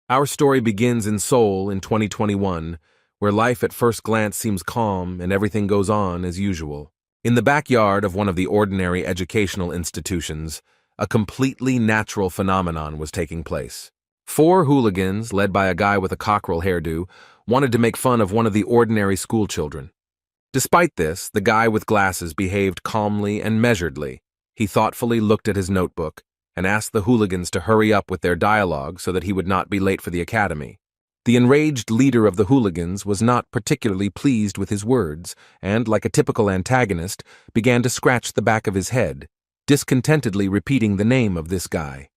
Our story begins in Seoul in 2021, where life at first glance seems calm and everything goes on as usual. In the backyard of one of the ordinary educational institutions, a completely natural phenomenon was taking place. Four hooligans, led by a guy with a cockerel hairdo, wanted to make fun of one of the ordinary schoolchildren. Despite this, the guy with glasses behaved calmly and measuredly. He thoughtfully looked at his notebook and asked the hooligans to hurry up with their dialogue so that he would not be late for the academy. The enraged leader of the hooligans was not particularly pleased with his words and, like a typical antagonist, began to scratch the back of his head, discontentedly repeating the name of this guy.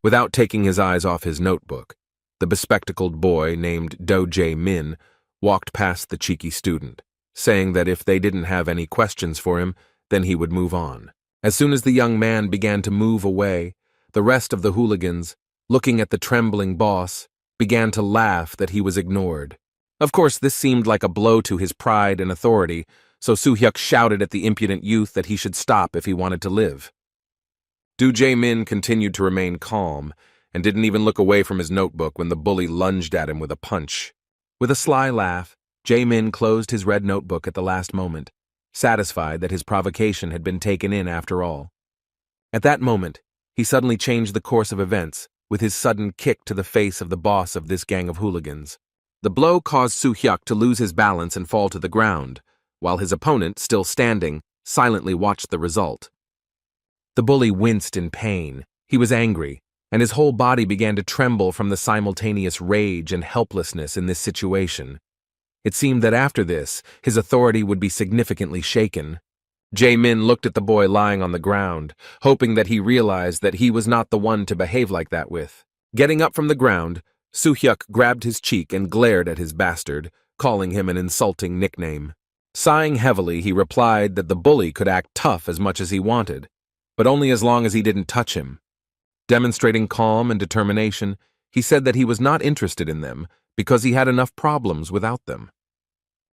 Without taking his eyes off his notebook, the bespectacled boy named Do Jae-min walked past the cheeky student, saying that if they didn't have any questions for him, then he would move on. As soon as the young man began to move away, the rest of the hooligans, looking at the trembling boss, began to laugh that he was ignored. Of course, this seemed like a blow to his pride and authority, so Soo-hyuk shouted at the impudent youth that he should stop if he wanted to live. Do Jae-min continued to remain calm and didn't even look away from his notebook when the bully lunged at him with a punch. With a sly laugh, Jae-min closed his red notebook at the last moment, satisfied that his provocation had been taken in after all. At that moment, he suddenly changed the course of events with his sudden kick to the face of the boss of this gang of hooligans. The blow caused Soo-hyuk to lose his balance and fall to the ground, while his opponent, still standing, silently watched the result. The bully winced in pain. He was angry, and his whole body began to tremble from the simultaneous rage and helplessness in this situation. It seemed that after this, his authority would be significantly shaken. Jae-min looked at the boy lying on the ground, hoping that he realized that he was not the one to behave like that with. Getting up from the ground, Soo-hyuk grabbed his cheek and glared at his bastard, calling him an insulting nickname. Sighing heavily, he replied that the bully could act tough as much as he wanted, but only as long as he didn't touch him. Demonstrating calm and determination, he said that he was not interested in them because he had enough problems without them.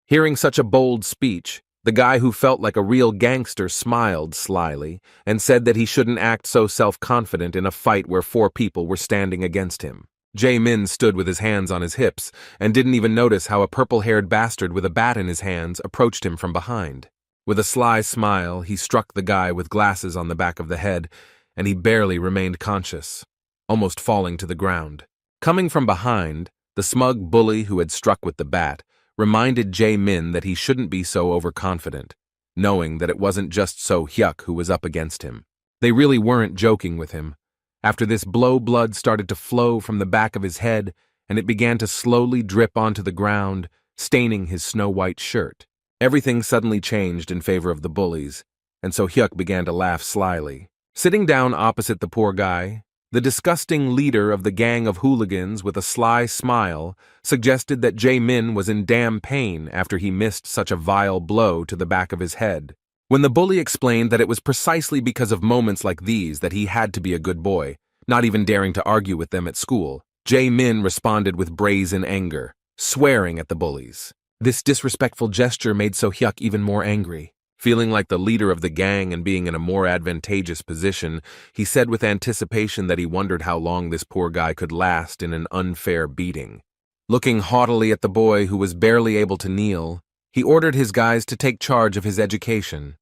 Hearing such a bold speech, the guy who felt like a real gangster smiled slyly and said that he shouldn't act so self-confident in a fight where four people were standing against him. Jae-min stood with his hands on his hips and didn't even notice how a purple-haired bastard with a bat in his hands approached him from behind. With a sly smile, he struck the guy with glasses on the back of the head, and he barely remained conscious, almost falling to the ground. Coming from behind, the smug bully who had struck with the bat reminded Jae-min that he shouldn't be so overconfident, knowing that it wasn't just Soo-hyuk who was up against him. They really weren't joking with him. After this blow, blood started to flow from the back of his head, and it began to slowly drip onto the ground, staining his snow-white shirt. Everything suddenly changed in favor of the bullies, and Soo-hyuk began to laugh slyly. Sitting down opposite the poor guy, the disgusting leader of the gang of hooligans with a sly smile suggested that Jae-min was in damn pain after he missed such a vile blow to the back of his head. When the bully explained that it was precisely because of moments like these that he had to be a good boy, not even daring to argue with them at school, Jae-min responded with brazen anger, swearing at the bullies. This disrespectful gesture made Soo-hyuk even more angry. Feeling like the leader of the gang and being in a more advantageous position, he said with anticipation that he wondered how long this poor guy could last in an unfair beating. Looking haughtily at the boy who was barely able to kneel, he ordered his guys to take charge of his education.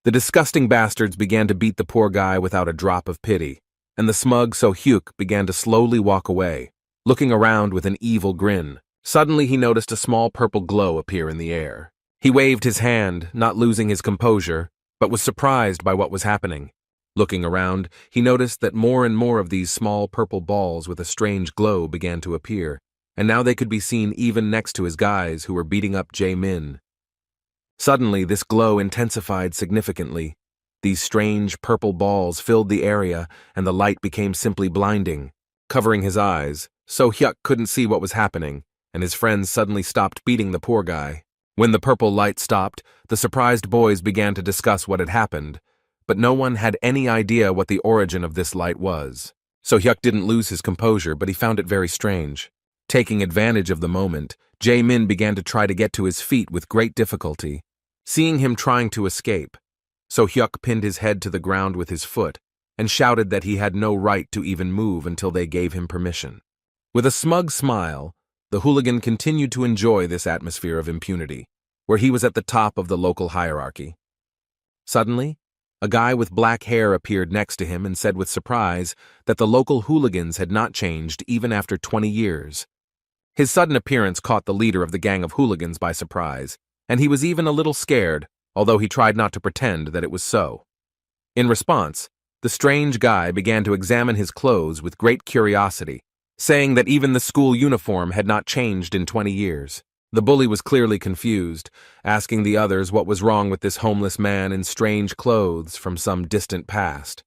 The disgusting bastards began to beat the poor guy without a drop of pity, and the smug Soo-hyuk began to slowly walk away, looking around with an evil grin. Suddenly he noticed a small purple glow appear in the air. He waved his hand, not losing his composure, but was surprised by what was happening. Looking around, he noticed that more and more of these small purple balls with a strange glow began to appear, and now they could be seen even next to his guys who were beating up Jae-min. Suddenly, this glow intensified significantly. These strange purple balls filled the area, and the light became simply blinding. Covering his eyes, Soo-hyuk couldn't see what was happening, and his friends suddenly stopped beating the poor guy. When the purple light stopped, the surprised boys began to discuss what had happened, but no one had any idea what the origin of this light was. Soo-hyuk didn't lose his composure, but he found it very strange. Taking advantage of the moment, Jae-min began to try to get to his feet with great difficulty. Seeing him trying to escape, Soo-hyuk pinned his head to the ground with his foot and shouted that he had no right to even move until they gave him permission. With a smug smile, the hooligan continued to enjoy this atmosphere of impunity, where he was at the top of the local hierarchy. Suddenly, a guy with black hair appeared next to him and said with surprise that the local hooligans had not changed even after 20 years. His sudden appearance caught the leader of the gang of hooligans by surprise, and he was even a little scared, although he tried not to pretend that it was so. In response, the strange guy began to examine his clothes with great curiosity, saying that even the school uniform had not changed in 20 years. The bully was clearly confused, asking the others what was wrong with this homeless man in strange clothes from some distant past.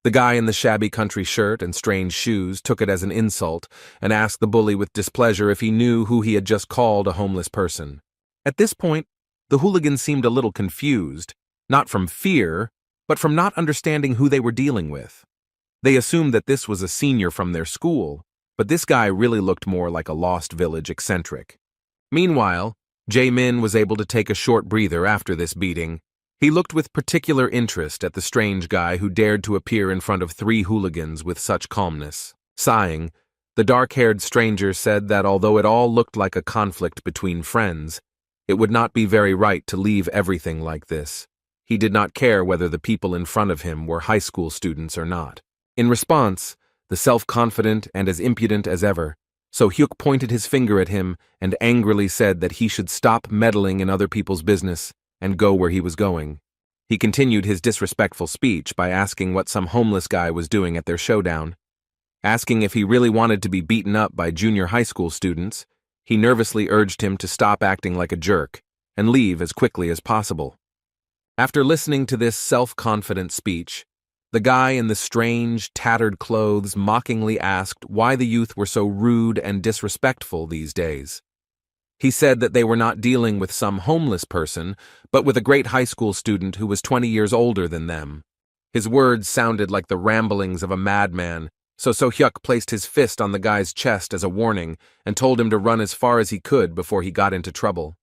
The guy in the shabby country shirt and strange shoes took it as an insult and asked the bully with displeasure if he knew who he had just called a homeless person. At this point, the hooligan seemed a little confused, not from fear, but from not understanding who they were dealing with. They assumed that this was a senior from their school, but this guy really looked more like a Lost Village eccentric. Meanwhile, Jae-min was able to take a short breather after this beating. He looked with particular interest at the strange guy who dared to appear in front of 3 hooligans with such calmness. Sighing, the dark-haired stranger said that although it all looked like a conflict between friends, it would not be very right to leave everything like this. He did not care whether the people in front of him were high school students or not. In response, the self-confident and as impudent as ever, So-hyuk pointed his finger at him and angrily said that he should stop meddling in other people's business and go where he was going. He continued his disrespectful speech by asking what some homeless guy was doing at their showdown. Asking if he really wanted to be beaten up by junior high school students, he nervously urged him to stop acting like a jerk and leave as quickly as possible. After listening to this self-confident speech, the guy in the strange, tattered clothes mockingly asked why the youth were so rude and disrespectful these days. He said that they were not dealing with some homeless person, but with a great high school student who was 20 years older than them. His words sounded like the ramblings of a madman, so So-hyuk placed his fist on the guy's chest as a warning and told him to run as far as he could before he got into trouble.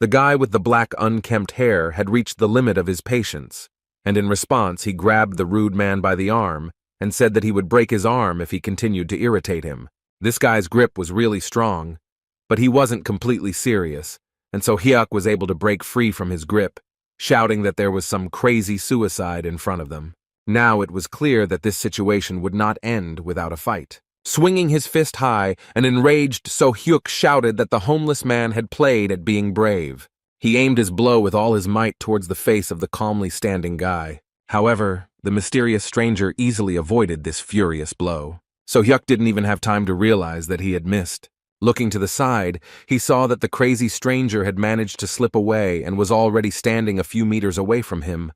The guy with the black unkempt hair had reached the limit of his patience, and in response he grabbed the rude man by the arm and said that he would break his arm if he continued to irritate him. This guy's grip was really strong, but he wasn't completely serious, and so Hyuk was able to break free from his grip, shouting that there was some crazy suicide in front of them. Now it was clear that this situation would not end without a fight. Swinging his fist high, an enraged So-hyuk shouted that the homeless man had played at being brave. He aimed his blow with all his might towards the face of the calmly standing guy. However, the mysterious stranger easily avoided this furious blow. So-hyuk didn't even have time to realize that he had missed. Looking to the side, he saw that the crazy stranger had managed to slip away and was already standing a few meters away from him.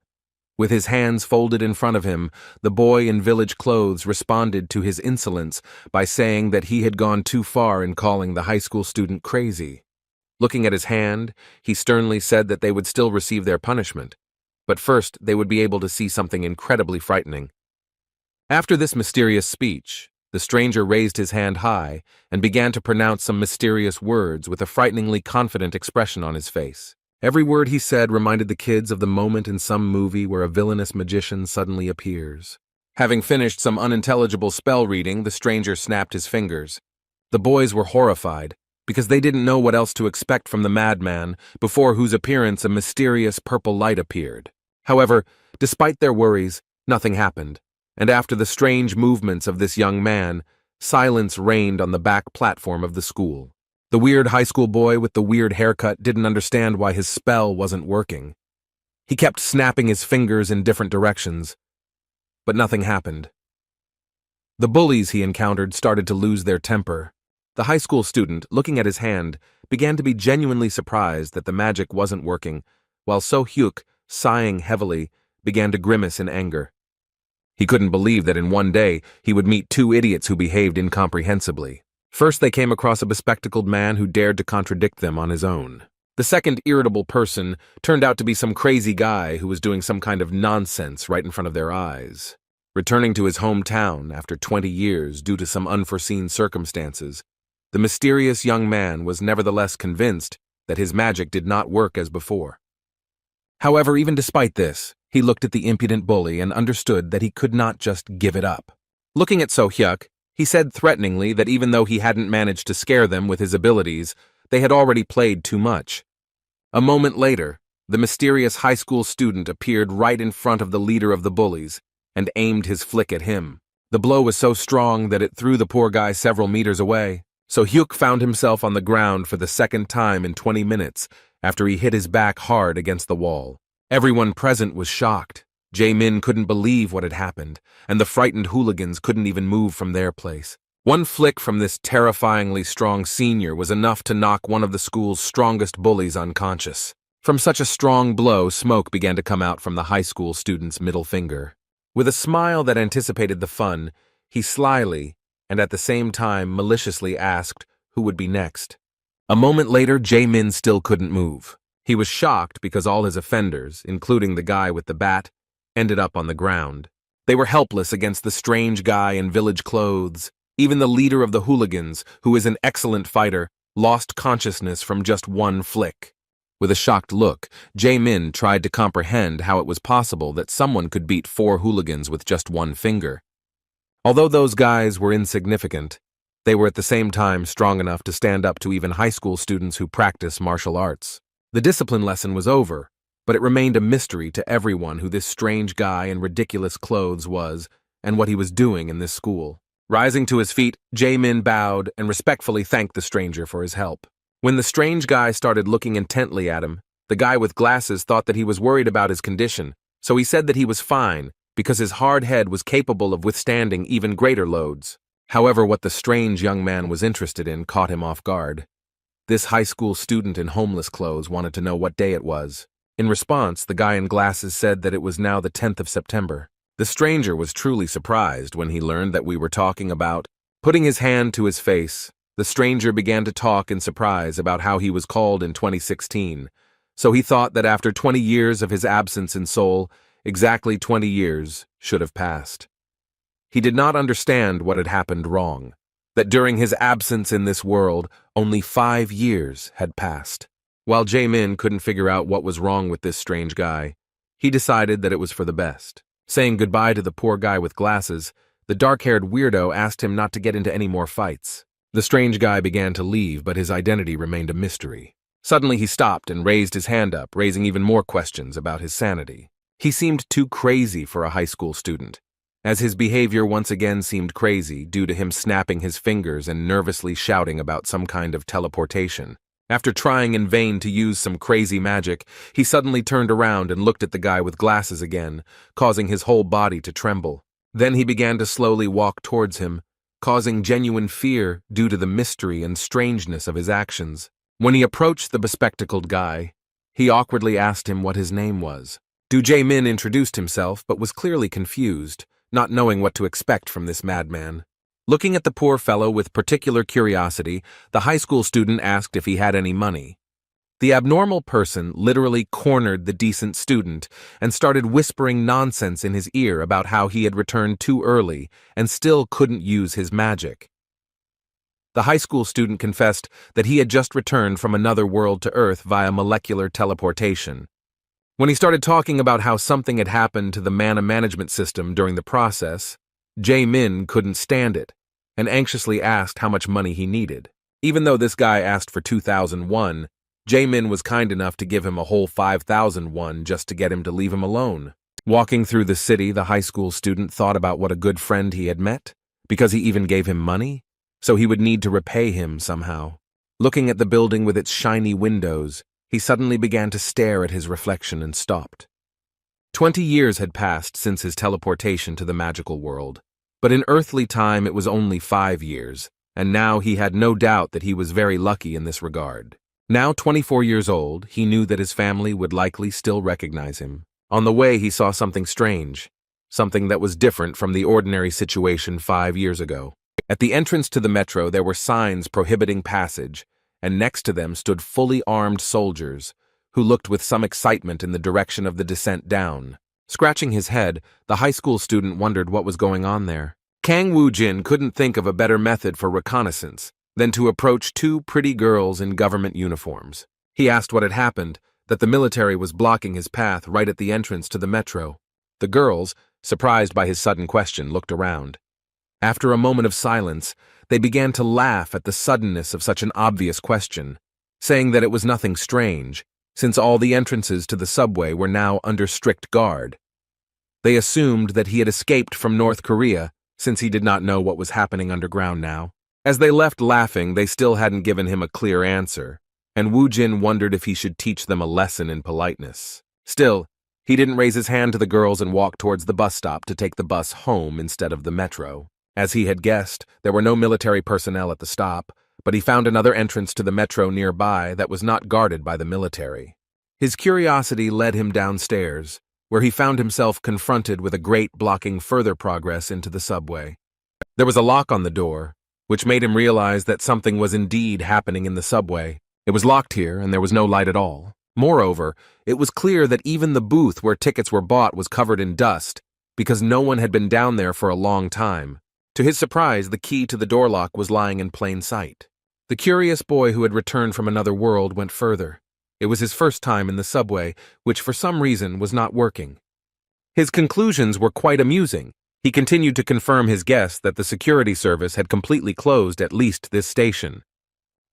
With his hands folded in front of him, the boy in village clothes responded to his insolence by saying that he had gone too far in calling the high school student crazy. Looking at his hand, he sternly said that they would still receive their punishment, but first they would be able to see something incredibly frightening. After this mysterious speech, the stranger raised his hand high and began to pronounce some mysterious words with a frighteningly confident expression on his face. Every word he said reminded the kids of the moment in some movie where a villainous magician suddenly appears. Having finished some unintelligible spell reading, the stranger snapped his fingers. The boys were horrified, because they didn't know what else to expect from the madman, before whose appearance a mysterious purple light appeared. However, despite their worries, nothing happened, and after the strange movements of this young man, silence reigned on the back platform of the school. The weird high school boy with the weird haircut didn't understand why his spell wasn't working. He kept snapping his fingers in different directions, but nothing happened. The bullies he encountered started to lose their temper. The high school student, looking at his hand, began to be genuinely surprised that the magic wasn't working, while So-hyuk, sighing heavily, began to grimace in anger. He couldn't believe that in one day he would meet 2 idiots who behaved incomprehensibly. First, they came across a bespectacled man who dared to contradict them on his own. The second irritable person turned out to be some crazy guy who was doing some kind of nonsense right in front of their eyes. Returning to his hometown after 20 years due to some unforeseen circumstances, the mysterious young man was nevertheless convinced that his magic did not work as before. However, even despite this, he looked at the impudent bully and understood that he could not just give it up. Looking at So-hyuk, He said threateningly that even though he hadn't managed to scare them with his abilities, they had already played too much. A moment later, the mysterious high school student appeared right in front of the leader of the bullies and aimed his flick at him. The blow was so strong that it threw the poor guy several meters away, so Hyuk found himself on the ground for the second time in 20 minutes after he hit his back hard against the wall. Everyone present was shocked. Jae-min couldn't believe what had happened, and the frightened hooligans couldn't even move from their place. One flick from this terrifyingly strong senior was enough to knock one of the school's strongest bullies unconscious. From such a strong blow, smoke began to come out from the high school student's middle finger. With a smile that anticipated the fun, he slyly, and at the same time maliciously asked who would be next. A moment later, Jae-min still couldn't move. He was shocked because all his offenders, including the guy with the bat, ended up on the ground. They were helpless against the strange guy in village clothes. Even the leader of the hooligans, who is an excellent fighter, lost consciousness from just one flick. With a shocked look, Jae-min tried to comprehend how it was possible that someone could beat 4 hooligans with just one finger. Although those guys were insignificant, they were at the same time strong enough to stand up to even high school students who practice martial arts. The discipline lesson was over, but it remained a mystery to everyone who this strange guy in ridiculous clothes was and what he was doing in this school. Rising to his feet, Jae-min bowed and respectfully thanked the stranger for his help. When the strange guy started looking intently at him, the guy with glasses thought that he was worried about his condition, so he said that he was fine because his hard head was capable of withstanding even greater loads. However, what the strange young man was interested in caught him off guard. This high school student in homeless clothes wanted to know what day it was. In response, the guy in glasses said that it was now the 10th of September. The stranger was truly surprised when he learned that we were talking about. Putting his hand to his face, the stranger began to talk in surprise about how he was called in 2016, so he thought that after 20 years of his absence in Seoul, exactly 20 years should have passed. He did not understand what had happened wrong, that during his absence in this world, only 5 years had passed. While Jae-min couldn't figure out what was wrong with this strange guy, he decided that it was for the best. Saying goodbye to the poor guy with glasses, the dark-haired weirdo asked him not to get into any more fights. The strange guy began to leave, but his identity remained a mystery. Suddenly he stopped and raised his hand up, raising even more questions about his sanity. He seemed too crazy for a high school student, as his behavior once again seemed crazy due to him snapping his fingers and nervously shouting about some kind of teleportation. After trying in vain to use some crazy magic, he suddenly turned around and looked at the guy with glasses again, causing his whole body to tremble. Then he began to slowly walk towards him, causing genuine fear due to the mystery and strangeness of his actions. When he approached the bespectacled guy, he awkwardly asked him what his name was. Jae-min introduced himself but was clearly confused, not knowing what to expect from this madman. Looking at the poor fellow with particular curiosity, the high school student asked if he had any money. The abnormal person literally cornered the decent student and started whispering nonsense in his ear about how he had returned too early and still couldn't use his magic. The high school student confessed that he had just returned from another world to Earth via molecular teleportation. When he started talking about how something had happened to the mana management system during the process, Jae-min couldn't stand it and anxiously asked how much money he needed. Even though this guy asked for 2,001, Jae-min was kind enough to give him a whole 5,001 just to get him to leave him alone. Walking through the city, the high school student thought about what a good friend he had met, because he even gave him money, so he would need to repay him somehow. Looking at the building with its shiny windows, he suddenly began to stare at his reflection and stopped. 20 years had passed since his teleportation to the magical world, but in earthly time it was only 5 years, and now he had no doubt that he was very lucky in this regard. Now 24 years old, he knew that his family would likely still recognize him. On the way, he saw something strange, something that was different from the ordinary situation 5 years ago. At the entrance to the metro, there were signs prohibiting passage, and next to them stood fully armed soldiers, who looked with some excitement in the direction of the descent down. Scratching his head, the high school student wondered what was going on there. Kang Woo-jin couldn't think of a better method for reconnaissance than to approach 2 pretty girls in government uniforms. He asked what had happened, that the military was blocking his path right at the entrance to the metro. The girls, surprised by his sudden question, looked around. After a moment of silence, they began to laugh at the suddenness of such an obvious question, saying that it was nothing strange, since all the entrances to the subway were now under strict guard. They assumed that he had escaped from North Korea, since he did not know what was happening underground now. As they left laughing, they still hadn't given him a clear answer, and Woo Jin wondered if he should teach them a lesson in politeness. Still, he didn't raise his hand to the girls and walk towards the bus stop to take the bus home instead of the metro. As he had guessed, there were no military personnel at the stop, but he found another entrance to the metro nearby that was not guarded by the military. His curiosity led him downstairs, where he found himself confronted with a grate blocking further progress into the subway. There was a lock on the door, which made him realize that something was indeed happening in the subway. It was locked here, and there was no light at all. Moreover, it was clear that even the booth where tickets were bought was covered in dust, because no one had been down there for a long time. To his surprise, the key to the door lock was lying in plain sight. The curious boy who had returned from another world went further. It was his first time in the subway, which for some reason was not working. His conclusions were quite amusing. He continued to confirm his guess that the security service had completely closed at least this station.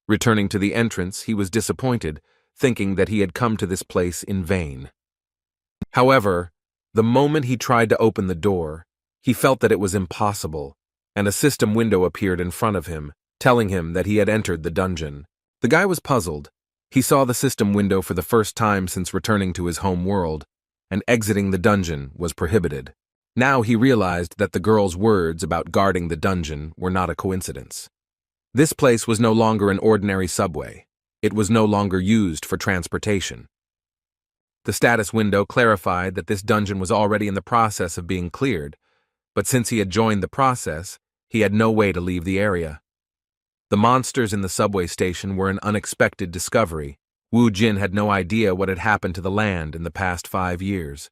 Returning to the entrance, he was disappointed, thinking that he had come to this place in vain. However, the moment he tried to open the door, he felt that it was impossible, and a system window appeared in front of him, telling him that he had entered the dungeon. The guy was puzzled. He saw the system window for the first time since returning to his home world, and exiting the dungeon was prohibited. Now he realized that the girl's words about guarding the dungeon were not a coincidence. This place was no longer an ordinary subway. It was no longer used for transportation. The status window clarified that this dungeon was already in the process of being cleared, but since he had joined the process, he had no way to leave the area. The monsters in the subway station were an unexpected discovery. Woo Jin had no idea what had happened to the land in the past 5 years.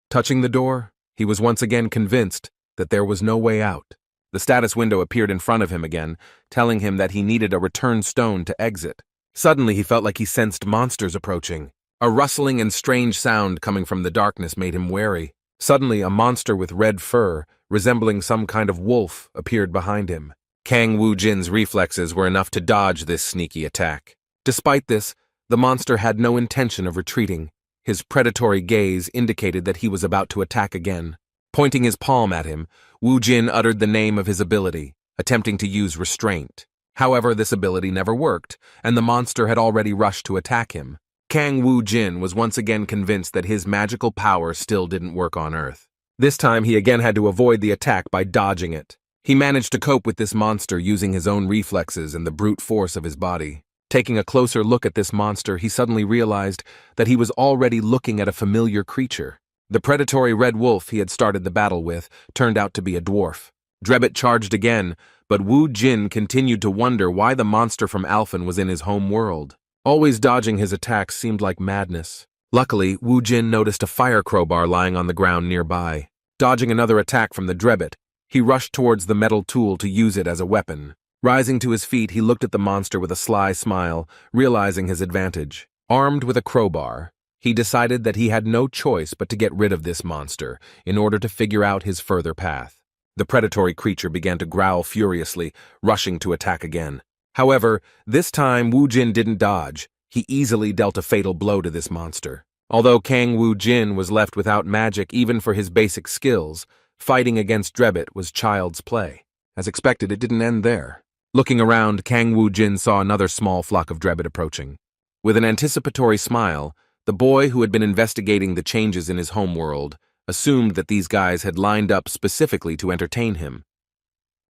Touching the door, he was once again convinced that there was no way out. The status window appeared in front of him again, telling him that he needed a return stone to exit. Suddenly he felt like he sensed monsters approaching. A rustling and strange sound coming from the darkness made him wary. Suddenly a monster with red fur, resembling some kind of wolf, appeared behind him. Kang Woo Jin's reflexes were enough to dodge this sneaky attack. Despite this, the monster had no intention of retreating. His predatory gaze indicated that he was about to attack again. Pointing his palm at him, Woo Jin uttered the name of his ability, attempting to use restraint. However, this ability never worked, and the monster had already rushed to attack him. Kang Woo Jin was once again convinced that his magical power still didn't work on Earth. This time he again had to avoid the attack by dodging it. He managed to cope with this monster using his own reflexes and the brute force of his body. Taking a closer look at this monster, he suddenly realized that he was already looking at a familiar creature. The predatory red wolf he had started the battle with turned out to be a dwarf. Drebit charged again, but Woo Jin continued to wonder why the monster from Alphen was in his home world. Always dodging his attacks seemed like madness. Luckily, Woo Jin noticed a fire crowbar lying on the ground nearby. Dodging another attack from the Drebit, he rushed towards the metal tool to use it as a weapon. Rising to his feet, he looked at the monster with a sly smile, realizing his advantage. Armed with a crowbar, he decided that he had no choice but to get rid of this monster in order to figure out his further path. The predatory creature began to growl furiously, rushing to attack again. However, this time Woo Jin didn't dodge. He easily dealt a fatal blow to this monster. Although Kang Woo Jin was left without magic even for his basic skills, fighting against Drebit was child's play. As expected, it didn't end there. Looking around, Kang Woo Jin saw another small flock of Drebit approaching. With an anticipatory smile, the boy who had been investigating the changes in his homeworld assumed that these guys had lined up specifically to entertain him.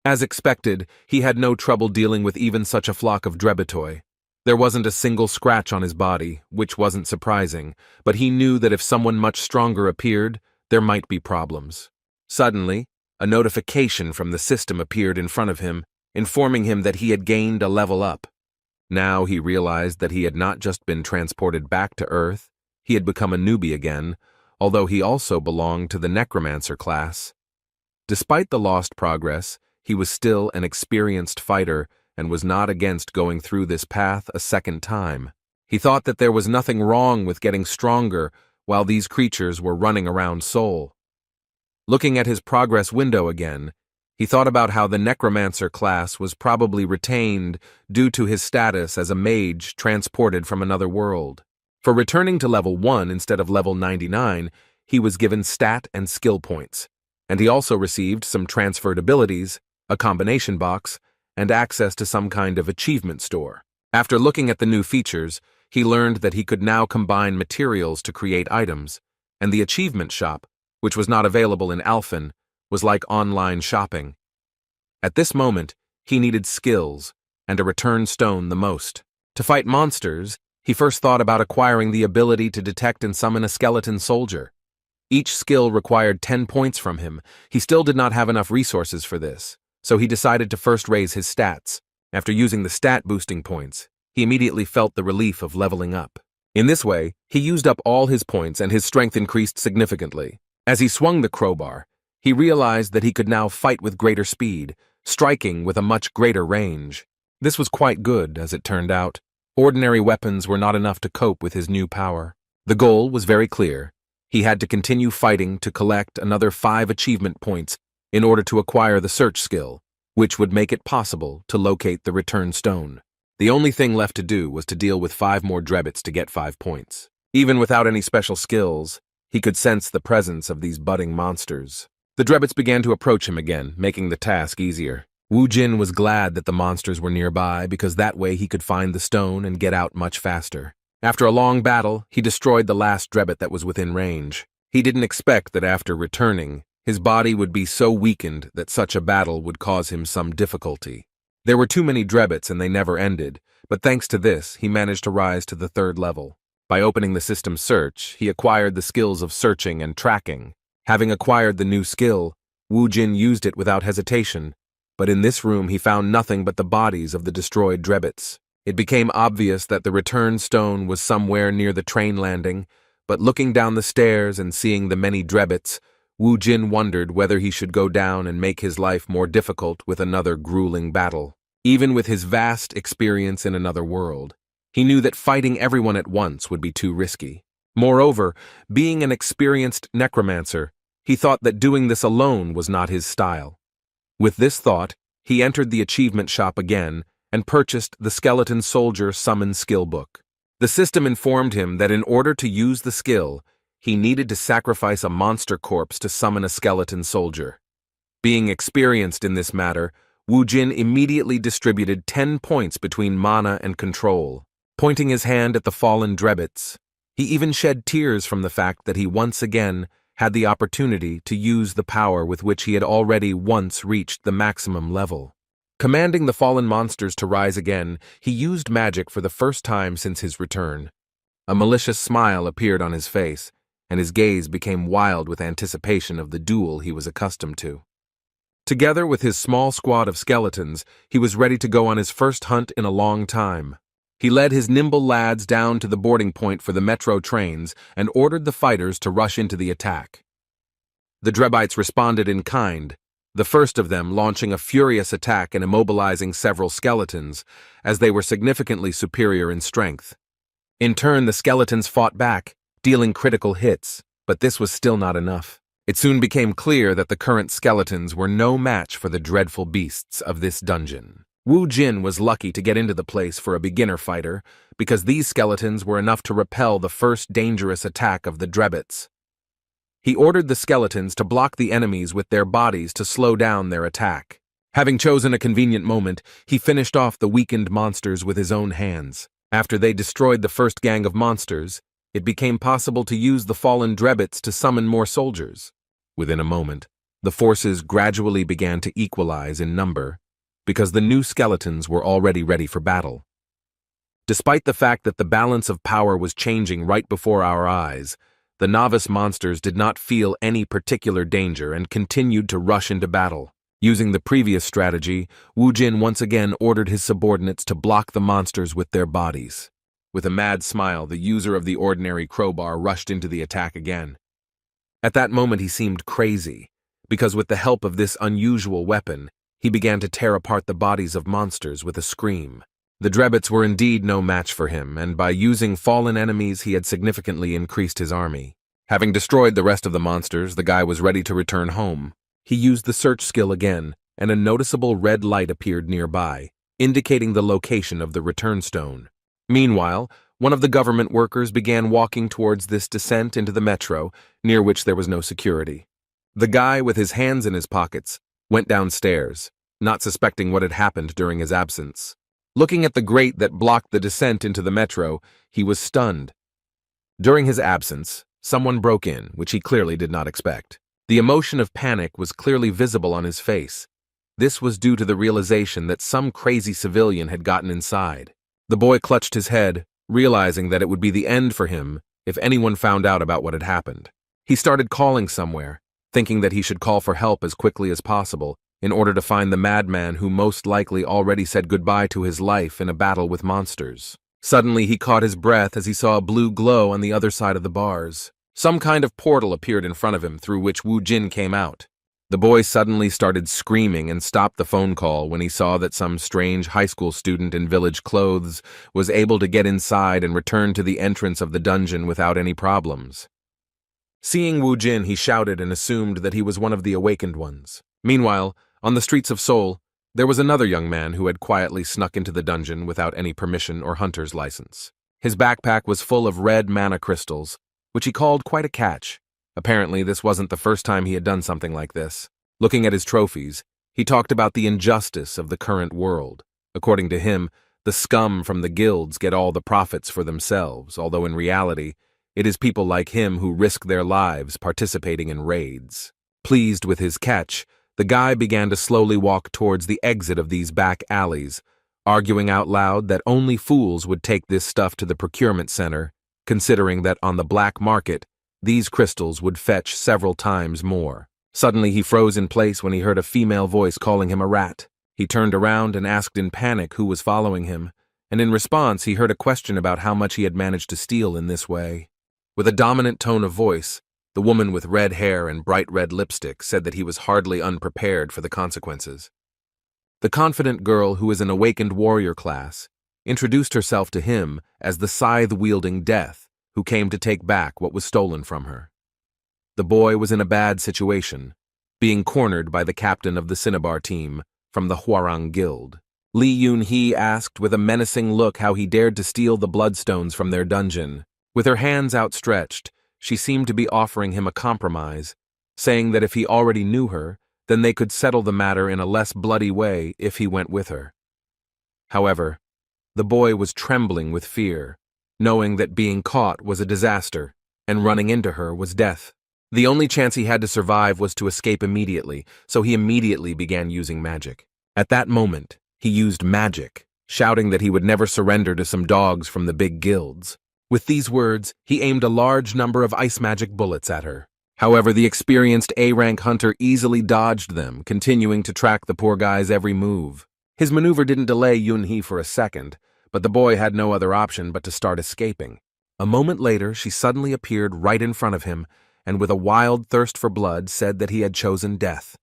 As expected, he had no trouble dealing with even such a flock of Drebitoi. There wasn't a single scratch on his body, which wasn't surprising, but he knew that if someone much stronger appeared, there might be problems. Suddenly, a notification from the system appeared in front of him, informing him that he had gained a level up. Now he realized that he had not just been transported back to Earth, he had become a newbie again, although he also belonged to the necromancer class. Despite the lost progress, he was still an experienced fighter and was not against going through this path a second time. He thought that there was nothing wrong with getting stronger while these creatures were running around Seoul. Looking at his progress window again, He thought about how the necromancer class was probably retained due to his status as a mage transported from another world. For returning to level 1 instead of level 99, he was given stat and skill points, and he also received some transferred abilities, a combination box, and access to some kind of achievement store. After looking at the new features, he learned that he could now combine materials to create items, and the achievement shop, which was not available in Alphen, was like online shopping. At this moment, he needed skills and a return stone the most. To fight monsters, he first thought about acquiring the ability to detect and summon a skeleton soldier. Each skill required 10 points from him. He still did not have enough resources for this, so he decided to first raise his stats. After using the stat boosting points, he immediately felt the relief of leveling up. In this way, he used up all his points and his strength increased significantly. As he swung the crowbar, he realized that he could now fight with greater speed, striking with a much greater range. This was quite good, as it turned out. Ordinary weapons were not enough to cope with his new power. The goal was very clear. He had to continue fighting to collect another 5 achievement points in order to acquire the search skill, which would make it possible to locate the return stone. The only thing left to do was to deal with 5 more drebbits to get 5 points. Even without any special skills, he could sense the presence of these budding monsters. The drebbits began to approach him again, making the task easier. Wu Jin was glad that the monsters were nearby because that way he could find the stone and get out much faster. After a long battle, he destroyed the last drebbit that was within range. He didn't expect that after returning, his body would be so weakened that such a battle would cause him some difficulty. There were too many drebbits and they never ended, but thanks to this, he managed to rise to the 3rd level. By opening the system search, he acquired the skills of searching and tracking. Having acquired the new skill, Wu Jin used it without hesitation, but in this room he found nothing but the bodies of the destroyed drebbits. It became obvious that the return stone was somewhere near the train landing, but looking down the stairs and seeing the many drebbits, Wu Jin wondered whether he should go down and make his life more difficult with another grueling battle. Even with his vast experience in another world, he knew that fighting everyone at once would be too risky. Moreover, being an experienced necromancer, he thought that doing this alone was not his style. With this thought, he entered the achievement shop again and purchased the Skeleton Soldier Summon Skill Book. The system informed him that in order to use the skill, he needed to sacrifice a monster corpse to summon a skeleton soldier. Being experienced in this matter, Wu Jin immediately distributed 10 points between mana and control. Pointing his hand at the fallen drebbits, he even shed tears from the fact that he once again had the opportunity to use the power with which he had already once reached the maximum level. Commanding the fallen monsters to rise again, he used magic for the first time since his return. A malicious smile appeared on his face, and his gaze became wild with anticipation of the duel he was accustomed to. Together with his small squad of skeletons, he was ready to go on his first hunt in a long time. He led his nimble lads down to the boarding point for the metro trains and ordered the fighters to rush into the attack. The Drebbites responded in kind, the first of them launching a furious attack and immobilizing several skeletons, as they were significantly superior in strength. In turn, the skeletons fought back, dealing critical hits, but this was still not enough. It soon became clear that the current skeletons were no match for the dreadful beasts of this dungeon. Wu Jin was lucky to get into the place for a beginner fighter, because these skeletons were enough to repel the first dangerous attack of the drebbits. He ordered the skeletons to block the enemies with their bodies to slow down their attack. Having chosen a convenient moment, he finished off the weakened monsters with his own hands. After they destroyed the first gang of monsters, it became possible to use the fallen drebbits to summon more soldiers. Within a moment, the forces gradually began to equalize in number, because the new skeletons were already ready for battle. Despite the fact that the balance of power was changing right before our eyes, the novice monsters did not feel any particular danger and continued to rush into battle. Using the previous strategy, Wu Jin once again ordered his subordinates to block the monsters with their bodies. With a mad smile, the user of the ordinary crowbar rushed into the attack again. At that moment he seemed crazy, because with the help of this unusual weapon, he began to tear apart the bodies of monsters with a scream. The drebbits were indeed no match for him, and by using fallen enemies he had significantly increased his army. Having destroyed the rest of the monsters, the guy was ready to return home. He used the search skill again, and a noticeable red light appeared nearby, indicating the location of the return stone. Meanwhile, one of the government workers began walking towards this descent into the metro, near which there was no security. The guy, with his hands in his pockets, went downstairs, not suspecting what had happened during his absence. Looking at the grate that blocked the descent into the metro, he was stunned. During his absence, someone broke in, which he clearly did not expect. The emotion of panic was clearly visible on his face. This was due to the realization that some crazy civilian had gotten inside. The boy clutched his head, realizing that it would be the end for him if anyone found out about what had happened. He started calling somewhere, thinking that he should call for help as quickly as possible in order to find the madman who most likely already said goodbye to his life in a battle with monsters. Suddenly, he caught his breath as he saw a blue glow on the other side of the bars. Some kind of portal appeared in front of him through which Wu Jin came out. The boy suddenly started screaming and stopped the phone call when he saw that some strange high school student in village clothes was able to get inside and return to the entrance of the dungeon without any problems. Seeing Wu Jin, he shouted and assumed that he was one of the awakened ones. Meanwhile, on the streets of Seoul, there was another young man who had quietly snuck into the dungeon without any permission or hunter's license. His backpack was full of red mana crystals, which he called quite a catch. Apparently, this wasn't the first time he had done something like this. Looking at his trophies, he talked about the injustice of the current world. According to him, the scum from the guilds get all the profits for themselves, although in reality, it is people like him who risk their lives participating in raids. Pleased with his catch, the guy began to slowly walk towards the exit of these back alleys, arguing out loud that only fools would take this stuff to the procurement center, considering that on the black market, these crystals would fetch several times more. Suddenly, he froze in place when he heard a female voice calling him a rat. He turned around and asked in panic who was following him, and in response, he heard a question about how much he had managed to steal in this way. With a dominant tone of voice, the woman with red hair and bright red lipstick said that he was hardly unprepared for the consequences. The confident girl, who is an awakened warrior class, introduced herself to him as the scythe-wielding Death, who came to take back what was stolen from her. The boy was in a bad situation, being cornered by the captain of the Cinnabar team from the Hwarang Guild. Lee Yoon-hee asked with a menacing look how he dared to steal the bloodstones from their dungeon. With her hands outstretched, she seemed to be offering him a compromise, saying that if he already knew her, then they could settle the matter in a less bloody way if he went with her. However, the boy was trembling with fear, knowing that being caught was a disaster, and running into her was death. The only chance he had to survive was to escape immediately, so he immediately began using magic. At that moment, he used magic, shouting that he would never surrender to some dogs from the big guilds. With these words, he aimed a large number of ice magic bullets at her. However, the experienced A-rank hunter easily dodged them, continuing to track the poor guy's every move. His maneuver didn't delay Yoon-hee for a second, but the boy had no other option but to start escaping. A moment later, she suddenly appeared right in front of him, and with a wild thirst for blood said that he had chosen death.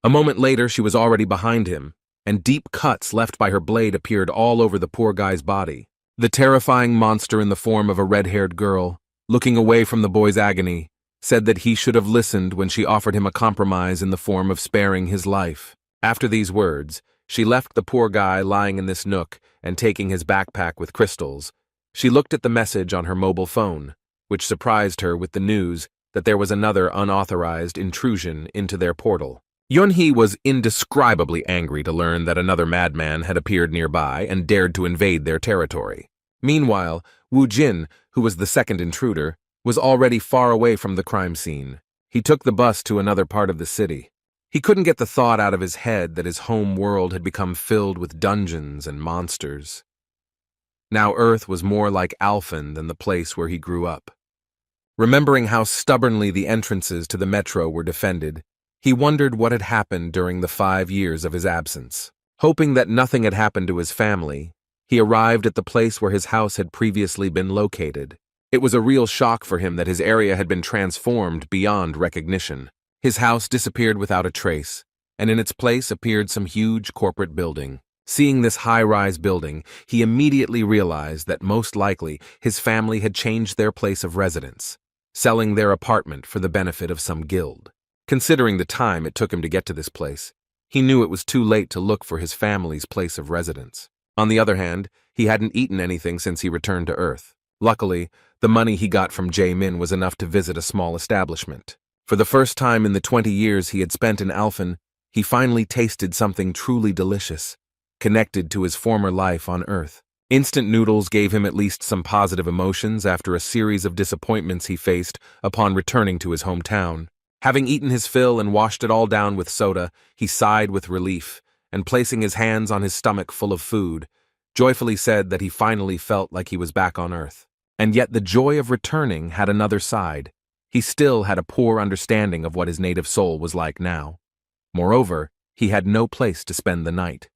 A moment later, she was already behind him, and deep cuts left by her blade appeared all over the poor guy's body. The terrifying monster in the form of a red-haired girl, looking away from the boy's agony, said that he should have listened when she offered him a compromise in the form of sparing his life. After these words, she left the poor guy lying in this nook and taking his backpack with crystals. She looked at the message on her mobile phone, which surprised her with the news that there was another unauthorized intrusion into their portal. Yoon-hee was indescribably angry to learn that another madman had appeared nearby and dared to invade their territory. Meanwhile, Wu Jin, who was the second intruder, was already far away from the crime scene. He took the bus to another part of the city. He couldn't get the thought out of his head that his home world had become filled with dungeons and monsters. Now Earth was more like Alphen than the place where he grew up. Remembering how stubbornly the entrances to the metro were defended, he wondered what had happened during the 5 years of his absence. Hoping that nothing had happened to his family, he arrived at the place where his house had previously been located. It was a real shock for him that his area had been transformed beyond recognition. His house disappeared without a trace, and in its place appeared some huge corporate building. Seeing this high-rise building, he immediately realized that most likely his family had changed their place of residence, selling their apartment for the benefit of some guild. Considering the time it took him to get to this place, He knew it was too late to look for his family's place of residence. On the other hand, he hadn't eaten anything since he returned to Earth. Luckily, the money he got from Jae-min was enough to visit a small establishment. For the first time in the 20 years he had spent in Alphen, he finally tasted something truly delicious, connected to his former life on Earth. Instant noodles gave him at least some positive emotions after a series of disappointments he faced upon returning to his hometown. Having eaten his fill and washed it all down with soda, he sighed with relief, and placing his hands on his stomach full of food, joyfully said that he finally felt like he was back on Earth. And yet the joy of returning had another side. He still had a poor understanding of what his native soul was like now. Moreover, he had no place to spend the night.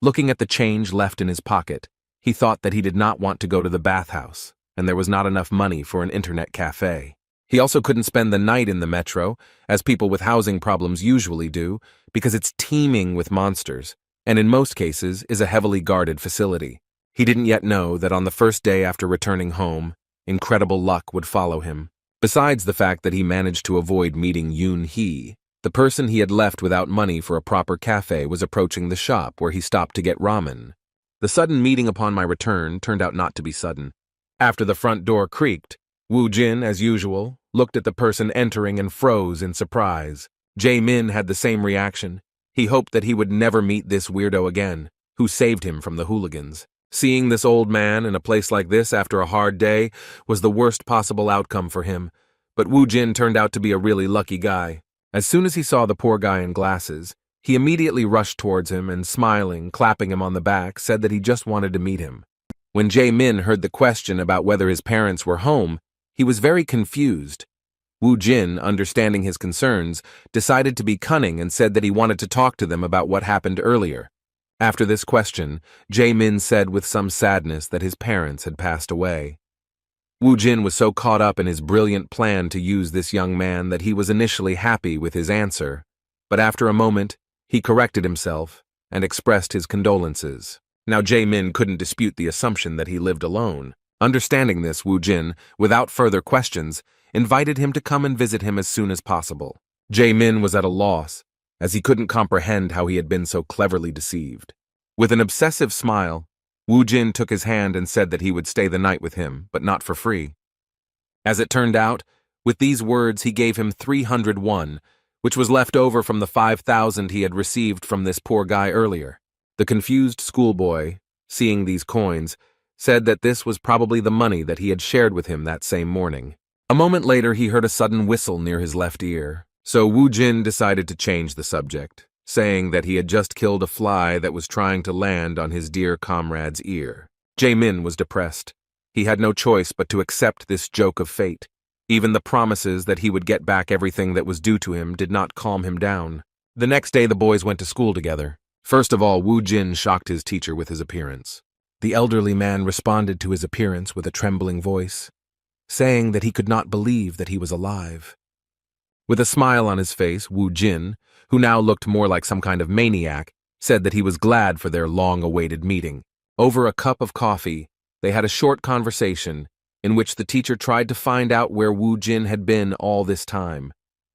Looking at the change left in his pocket, he thought that he did not want to go to the bathhouse, and there was not enough money for an internet cafe. He also couldn't spend the night in the metro, as people with housing problems usually do, because it's teeming with monsters, and in most cases is a heavily guarded facility. He didn't yet know that on the first day after returning home, incredible luck would follow him. Besides the fact that he managed to avoid meeting Yoon-hee, the person he had left without money for a proper cafe was approaching the shop where he stopped to get ramen. The sudden meeting upon my return turned out not to be sudden. After the front door creaked, Woo Jin, as usual, looked at the person entering and froze in surprise. Jae-min had the same reaction. He hoped that he would never meet this weirdo again, who saved him from the hooligans. Seeing this old man in a place like this after a hard day was the worst possible outcome for him, but Woo Jin turned out to be a really lucky guy. As soon as he saw the poor guy in glasses, he immediately rushed towards him and, smiling, clapping him on the back, said that he just wanted to meet him. When Jae-min heard the question about whether his parents were home, he was very confused. Woo Jin, understanding his concerns, decided to be cunning and said that he wanted to talk to them about what happened earlier. After this question, Jae-min said with some sadness that his parents had passed away. Woo Jin was so caught up in his brilliant plan to use this young man that he was initially happy with his answer, but after a moment, he corrected himself and expressed his condolences. Now Jae-min couldn't dispute the assumption that he lived alone. Understanding this, Woo Jin, without further questions, invited him to come and visit him as soon as possible. Jae-min was at a loss, as he couldn't comprehend how he had been so cleverly deceived. With an obsessive smile, Woo Jin took his hand and said that he would stay the night with him, but not for free. As it turned out, with these words he gave him 300 won, which was left over from the 5,000 he had received from this poor guy earlier. The confused schoolboy, seeing these coins, said that this was probably the money that he had shared with him that same morning. A moment later he heard a sudden whistle near his left ear, so Woo Jin decided to change the subject, saying that he had just killed a fly that was trying to land on his dear comrade's ear. Jae-min was depressed. He had no choice but to accept this joke of fate. Even the promises that he would get back everything that was due to him did not calm him down. The next day the boys went to school together. First of all, Woo Jin shocked his teacher with his appearance. The elderly man responded to his appearance with a trembling voice, saying that he could not believe that he was alive. With a smile on his face, Woo Jin, who now looked more like some kind of maniac, said that he was glad for their long-awaited meeting. Over a cup of coffee, they had a short conversation in which the teacher tried to find out where Woo Jin had been all this time.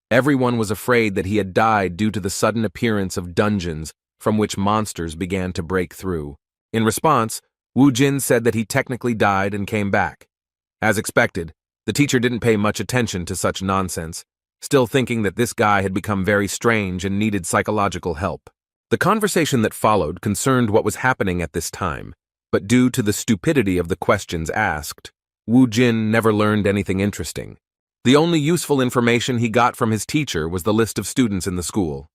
Everyone was afraid that he had died due to the sudden appearance of dungeons from which monsters began to break through. In response, Woo Jin said that he technically died and came back. As expected, the teacher didn't pay much attention to such nonsense, still thinking that this guy had become very strange and needed psychological help. The conversation that followed concerned what was happening at this time, but due to the stupidity of the questions asked, Woo Jin never learned anything interesting. The only useful information he got from his teacher was the list of students in the school.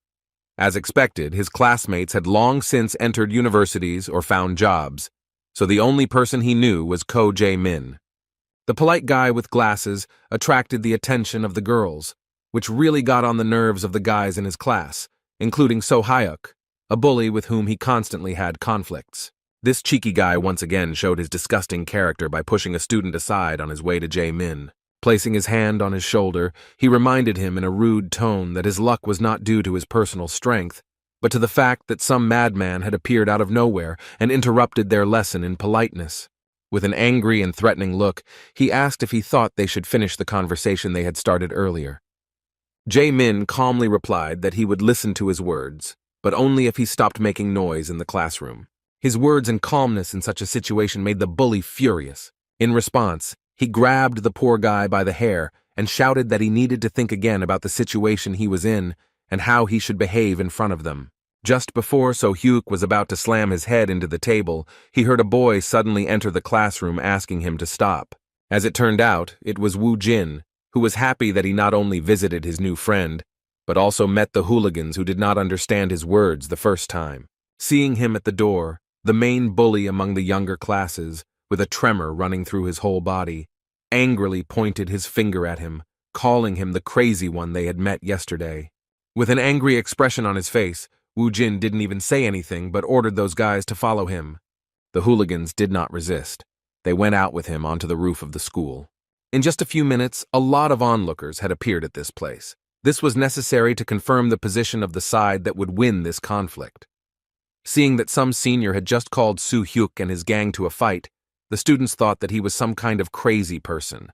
As expected, his classmates had long since entered universities or found jobs, so the only person he knew was Ko Jae-min. The polite guy with glasses attracted the attention of the girls, which really got on the nerves of the guys in his class, including So Hyuk, a bully with whom he constantly had conflicts. This cheeky guy once again showed his disgusting character by pushing a student aside on his way to Jae-min. Placing his hand on his shoulder, he reminded him in a rude tone that his luck was not due to his personal strength, but to the fact that some madman had appeared out of nowhere and interrupted their lesson in politeness. With an angry and threatening look, he asked if he thought they should finish the conversation they had started earlier. Jae-min calmly replied that he would listen to his words, but only if he stopped making noise in the classroom. His words and calmness in such a situation made the bully furious. In response, he grabbed the poor guy by the hair and shouted that he needed to think again about the situation he was in and how he should behave in front of them. Just before So Hyuk was about to slam his head into the table, he heard a boy suddenly enter the classroom asking him to stop. As it turned out, it was Woo Jin, who was happy that he not only visited his new friend, but also met the hooligans who did not understand his words the first time. Seeing him at the door, the main bully among the younger classes, with a tremor running through his whole body, angrily pointed his finger at him, calling him the crazy one they had met yesterday. With an angry expression on his face, Woo Jin didn't even say anything but ordered those guys to follow him. The hooligans did not resist. They went out with him onto the roof of the school. In just a few minutes, a lot of onlookers had appeared at this place. This was necessary to confirm the position of the side that would win this conflict. Seeing that some senior had just called Soo Hyuk and his gang to a fight, the students thought that he was some kind of crazy person.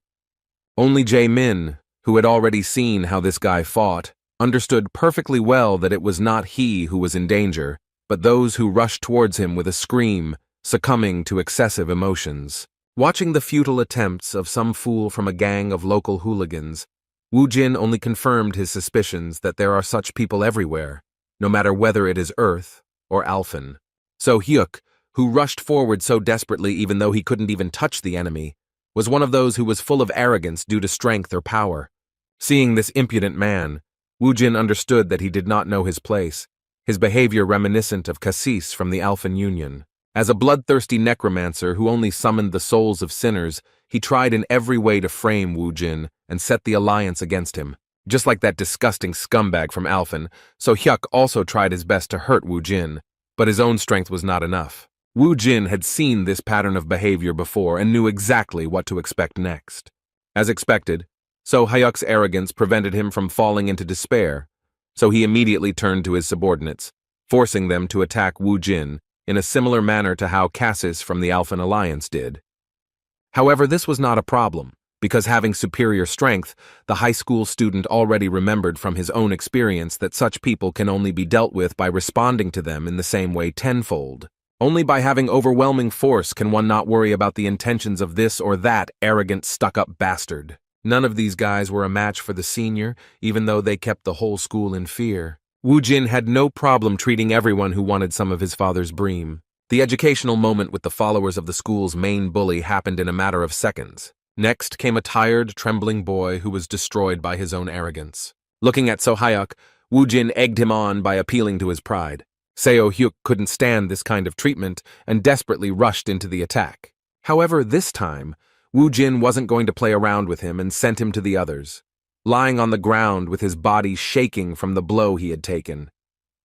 Only Jae-min, who had already seen how this guy fought, understood perfectly well that it was not he who was in danger, but those who rushed towards him with a scream, succumbing to excessive emotions. Watching the futile attempts of some fool from a gang of local hooligans, Woo Jin only confirmed his suspicions that there are such people everywhere, no matter whether it is Earth or Alphen. So Hyuk, who rushed forward so desperately even though he couldn't even touch the enemy, was one of those who was full of arrogance due to strength or power. Seeing this impudent man, Woo Jin understood that he did not know his place, his behavior reminiscent of Cassis from the Alphen Union. As a bloodthirsty necromancer who only summoned the souls of sinners, he tried in every way to frame Woo Jin and set the alliance against him. Just like that disgusting scumbag from Alphen, So Hyuk also tried his best to hurt Woo Jin, but his own strength was not enough. Woo Jin had seen this pattern of behavior before and knew exactly what to expect next. As expected, So Hyuk's arrogance prevented him from falling into despair, so he immediately turned to his subordinates, forcing them to attack Woo Jin in a similar manner to how Cassis from the Alphen Alliance did. However, this was not a problem, because having superior strength, the high school student already remembered from his own experience that such people can only be dealt with by responding to them in the same way tenfold. Only by having overwhelming force can one not worry about the intentions of this or that arrogant, stuck-up bastard. None of these guys were a match for the senior, even though they kept the whole school in fear. Woo Jin had no problem treating everyone who wanted some of his father's bream. The educational moment with the followers of the school's main bully happened in a matter of seconds. Next came a tired, trembling boy who was destroyed by his own arrogance. Looking at So Hyuk, Woo Jin egged him on by appealing to his pride. Seo Hyuk couldn't stand this kind of treatment and desperately rushed into the attack. However, this time, Woo Jin wasn't going to play around with him and sent him to the others, lying on the ground with his body shaking from the blow he had taken.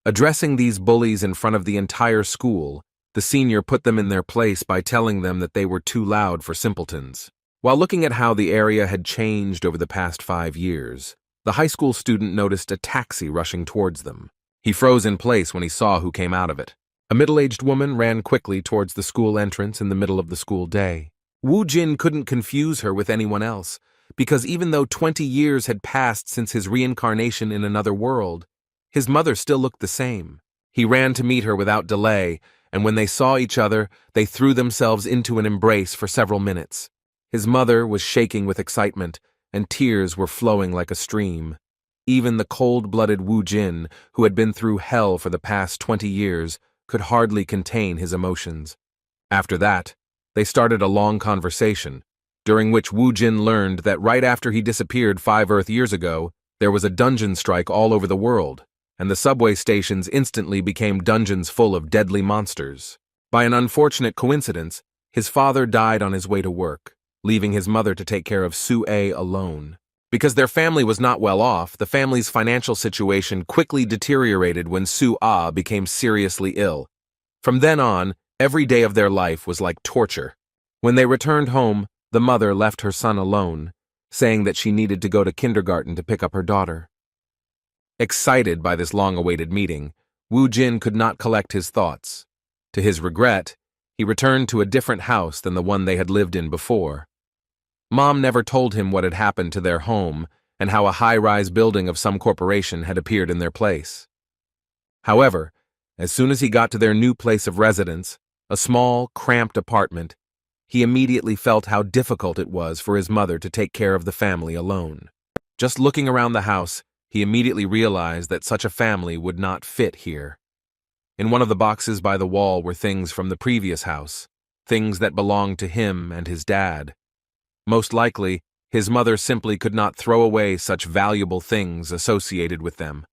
Addressing these bullies in front of the entire school, the senior put them in their place by telling them that they were too loud for simpletons. While looking at how the area had changed over the past 5 years, the high school student noticed a taxi rushing towards them. He froze in place when he saw who came out of it. A middle-aged woman ran quickly towards the school entrance in the middle of the school day. Woo Jin couldn't confuse her with anyone else, because even though 20 years had passed since his reincarnation in another world, his mother still looked the same. He ran to meet her without delay, and when they saw each other, they threw themselves into an embrace for several minutes. His mother was shaking with excitement, and tears were flowing like a stream. Even the cold-blooded Woo Jin, who had been through hell for the past 20 years, could hardly contain his emotions. After that, they started a long conversation, during which Woo Jin learned that right after he disappeared 5 Earth years ago, there was a dungeon strike all over the world, and the subway stations instantly became dungeons full of deadly monsters. By an unfortunate coincidence, his father died on his way to work, leaving his mother to take care of Soo-ae alone. Because their family was not well off, the family's financial situation quickly deteriorated when Soo-ah became seriously ill. From then on, every day of their life was like torture. When they returned home, the mother left her son alone, saying that she needed to go to kindergarten to pick up her daughter. Excited by this long-awaited meeting, Woo Jin could not collect his thoughts. To his regret, he returned to a different house than the one they had lived in before. Mom never told him what had happened to their home and how a high-rise building of some corporation had appeared in their place. However, As soon as he got to their new place of residence, a small, cramped apartment, he immediately felt how difficult it was for his mother to take care of the family alone. Just looking around the house, he immediately realized that such a family would not fit here. In one of the boxes by the wall were things from the previous house, things that belonged to him and his dad. Most likely, his mother simply could not throw away such valuable things associated with them.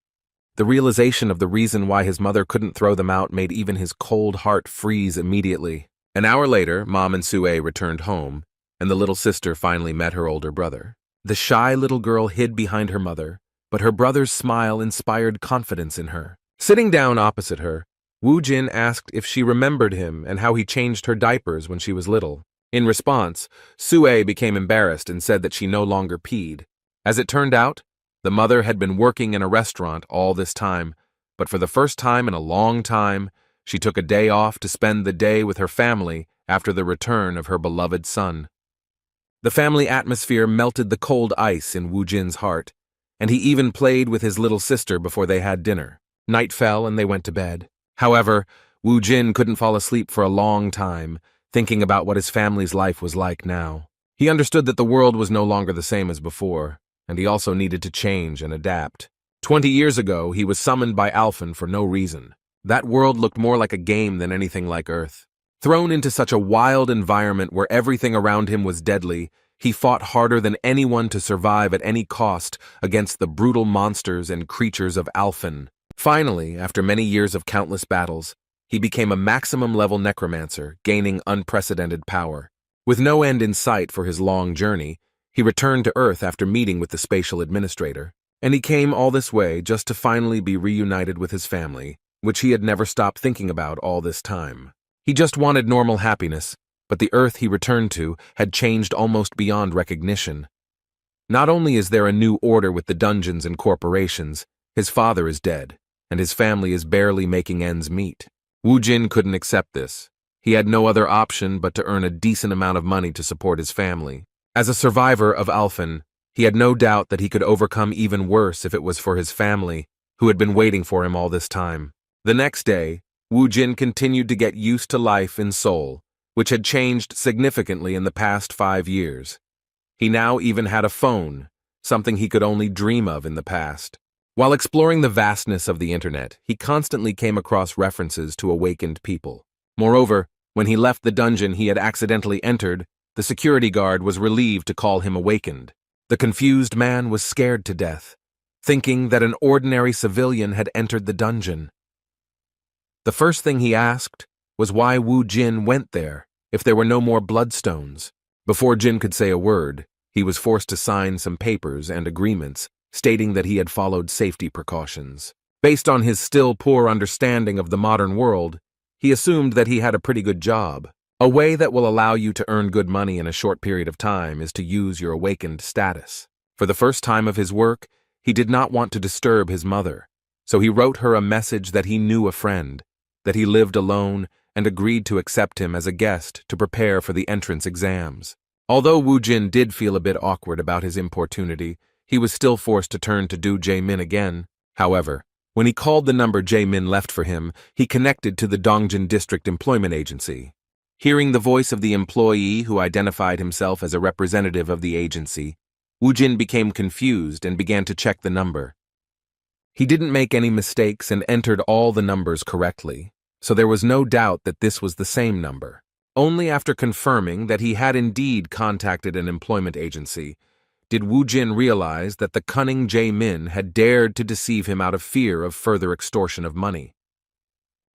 The realization of the reason why his mother couldn't throw them out made even his cold heart freeze immediately. An hour later, Mom and Sue returned home, and the little sister finally met her older brother. The shy little girl hid behind her mother, but her brother's smile inspired confidence in her. Sitting down opposite her, Woo Jin asked if she remembered him and how he changed her diapers when she was little. In response, Sue became embarrassed and said that she no longer peed. As it turned out, the mother had been working in a restaurant all this time, but for the first time in a long time, she took a day off to spend the day with her family after the return of her beloved son. The family atmosphere melted the cold ice in Woo Jin's heart, and he even played with his little sister before they had dinner. Night fell and they went to bed. However, Woo Jin couldn't fall asleep for a long time, thinking about what his family's life was like now. He understood that the world was no longer the same as before, and he also needed to change and adapt. 20 years ago, he was summoned by Alphen for no reason. That world looked more like a game than anything like Earth. Thrown into such a wild environment where everything around him was deadly, he fought harder than anyone to survive at any cost against the brutal monsters and creatures of Alphen. Finally, after many years of countless battles, he became a maximum-level necromancer, gaining unprecedented power. With no end in sight for his long journey, he returned to Earth after meeting with the spatial administrator, and he came all this way just to finally be reunited with his family, which he had never stopped thinking about all this time. He just wanted normal happiness, but the Earth he returned to had changed almost beyond recognition. Not only is there a new order with the dungeons and corporations, his father is dead, and his family is barely making ends meet. Woo Jin couldn't accept this. He had no other option but to earn a decent amount of money to support his family. As a survivor of Alphen, he had no doubt that he could overcome even worse if it was for his family, who had been waiting for him all this time. The next day, Woo Jin continued to get used to life in Seoul, which had changed significantly in the past 5 years. He now even had a phone, something he could only dream of in the past. While exploring the vastness of the internet, he constantly came across references to awakened people. Moreover, when he left the dungeon he had accidentally entered, the security guard was relieved to call him awakened. The confused man was scared to death, thinking that an ordinary civilian had entered the dungeon. The first thing he asked was why Woo Jin went there if there were no more bloodstones. Before Jin could say a word, he was forced to sign some papers and agreements stating that he had followed safety precautions. Based on his still poor understanding of the modern world, he assumed that he had a pretty good job. A way that will allow you to earn good money in a short period of time is to use your awakened status. For the first time of his work, he did not want to disturb his mother, so he wrote her a message that he knew a friend, that he lived alone, and agreed to accept him as a guest to prepare for the entrance exams. Although Woo Jin did feel a bit awkward about his importunity, he was still forced to turn to Do Jae-min again. However, when he called the number Jae-min left for him, he connected to the Dongjin District Employment Agency. Hearing the voice of the employee who identified himself as a representative of the agency, Woo Jin became confused and began to check the number. He didn't make any mistakes and entered all the numbers correctly, so there was no doubt that this was the same number. Only after confirming that he had indeed contacted an employment agency did Woo Jin realize that the cunning Jae-min had dared to deceive him out of fear of further extortion of money.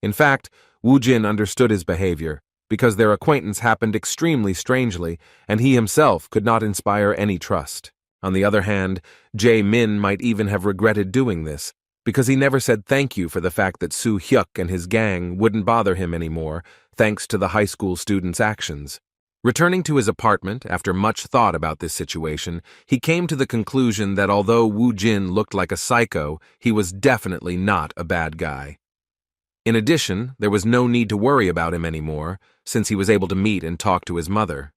In fact, Woo Jin understood his behavior because their acquaintance happened extremely strangely and he himself could not inspire any trust. On the other hand, Jae-min might even have regretted doing this because he never said thank you for the fact that Soo Hyuk and his gang wouldn't bother him anymore thanks to the high school student's actions. Returning to his apartment after much thought about this situation, he came to the conclusion that although Woo Jin looked like a psycho, he was definitely not a bad guy. In addition, there was no need to worry about him anymore, since he was able to meet and talk to his mother.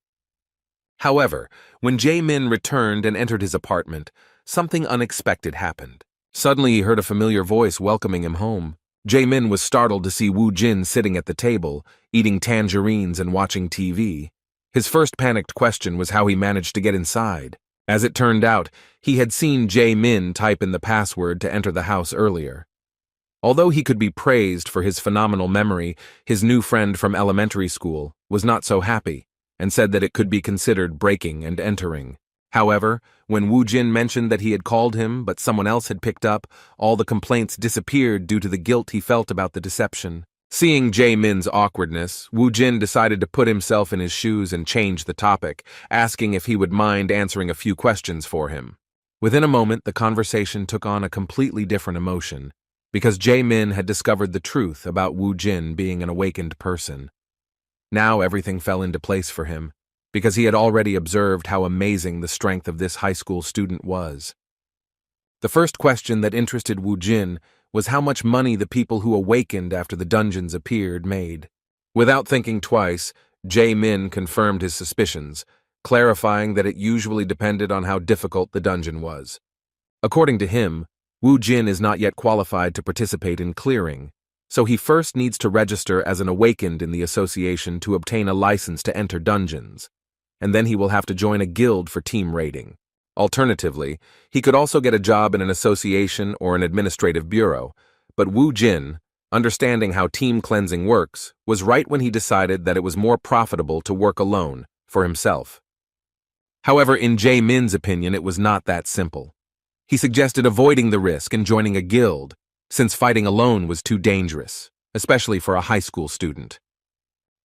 However, when Jae-min returned and entered his apartment, something unexpected happened. Suddenly he heard a familiar voice welcoming him home. Jae-min was startled to see Woo Jin sitting at the table, eating tangerines and watching TV. His first panicked question was how he managed to get inside. As it turned out, he had seen Jae-min type in the password to enter the house earlier. Although he could be praised for his phenomenal memory, his new friend from elementary school was not so happy and said that it could be considered breaking and entering. However, when Woo Jin mentioned that he had called him but someone else had picked up, all the complaints disappeared due to the guilt he felt about the deception. Seeing Jae-min's awkwardness, Woo Jin decided to put himself in his shoes and change the topic, asking if he would mind answering a few questions for him. Within a moment, the conversation took on a completely different emotion, because Jae-min had discovered the truth about Woo Jin being an awakened person. Now everything fell into place for him, because he had already observed how amazing the strength of this high school student was. The first question that interested Woo Jin was how much money the people who awakened after the dungeons appeared made. Without thinking twice, Jae-min confirmed his suspicions, clarifying that it usually depended on how difficult the dungeon was. According to him, Woo Jin is not yet qualified to participate in clearing, so he first needs to register as an awakened in the association to obtain a license to enter dungeons, and then he will have to join a guild for team raiding. Alternatively, he could also get a job in an association or an administrative bureau, but Woo Jin, understanding how team cleansing works, was right when he decided that it was more profitable to work alone, for himself. However, in Jae-min's opinion, it was not that simple. He suggested avoiding the risk and joining a guild, since fighting alone was too dangerous, especially for a high school student.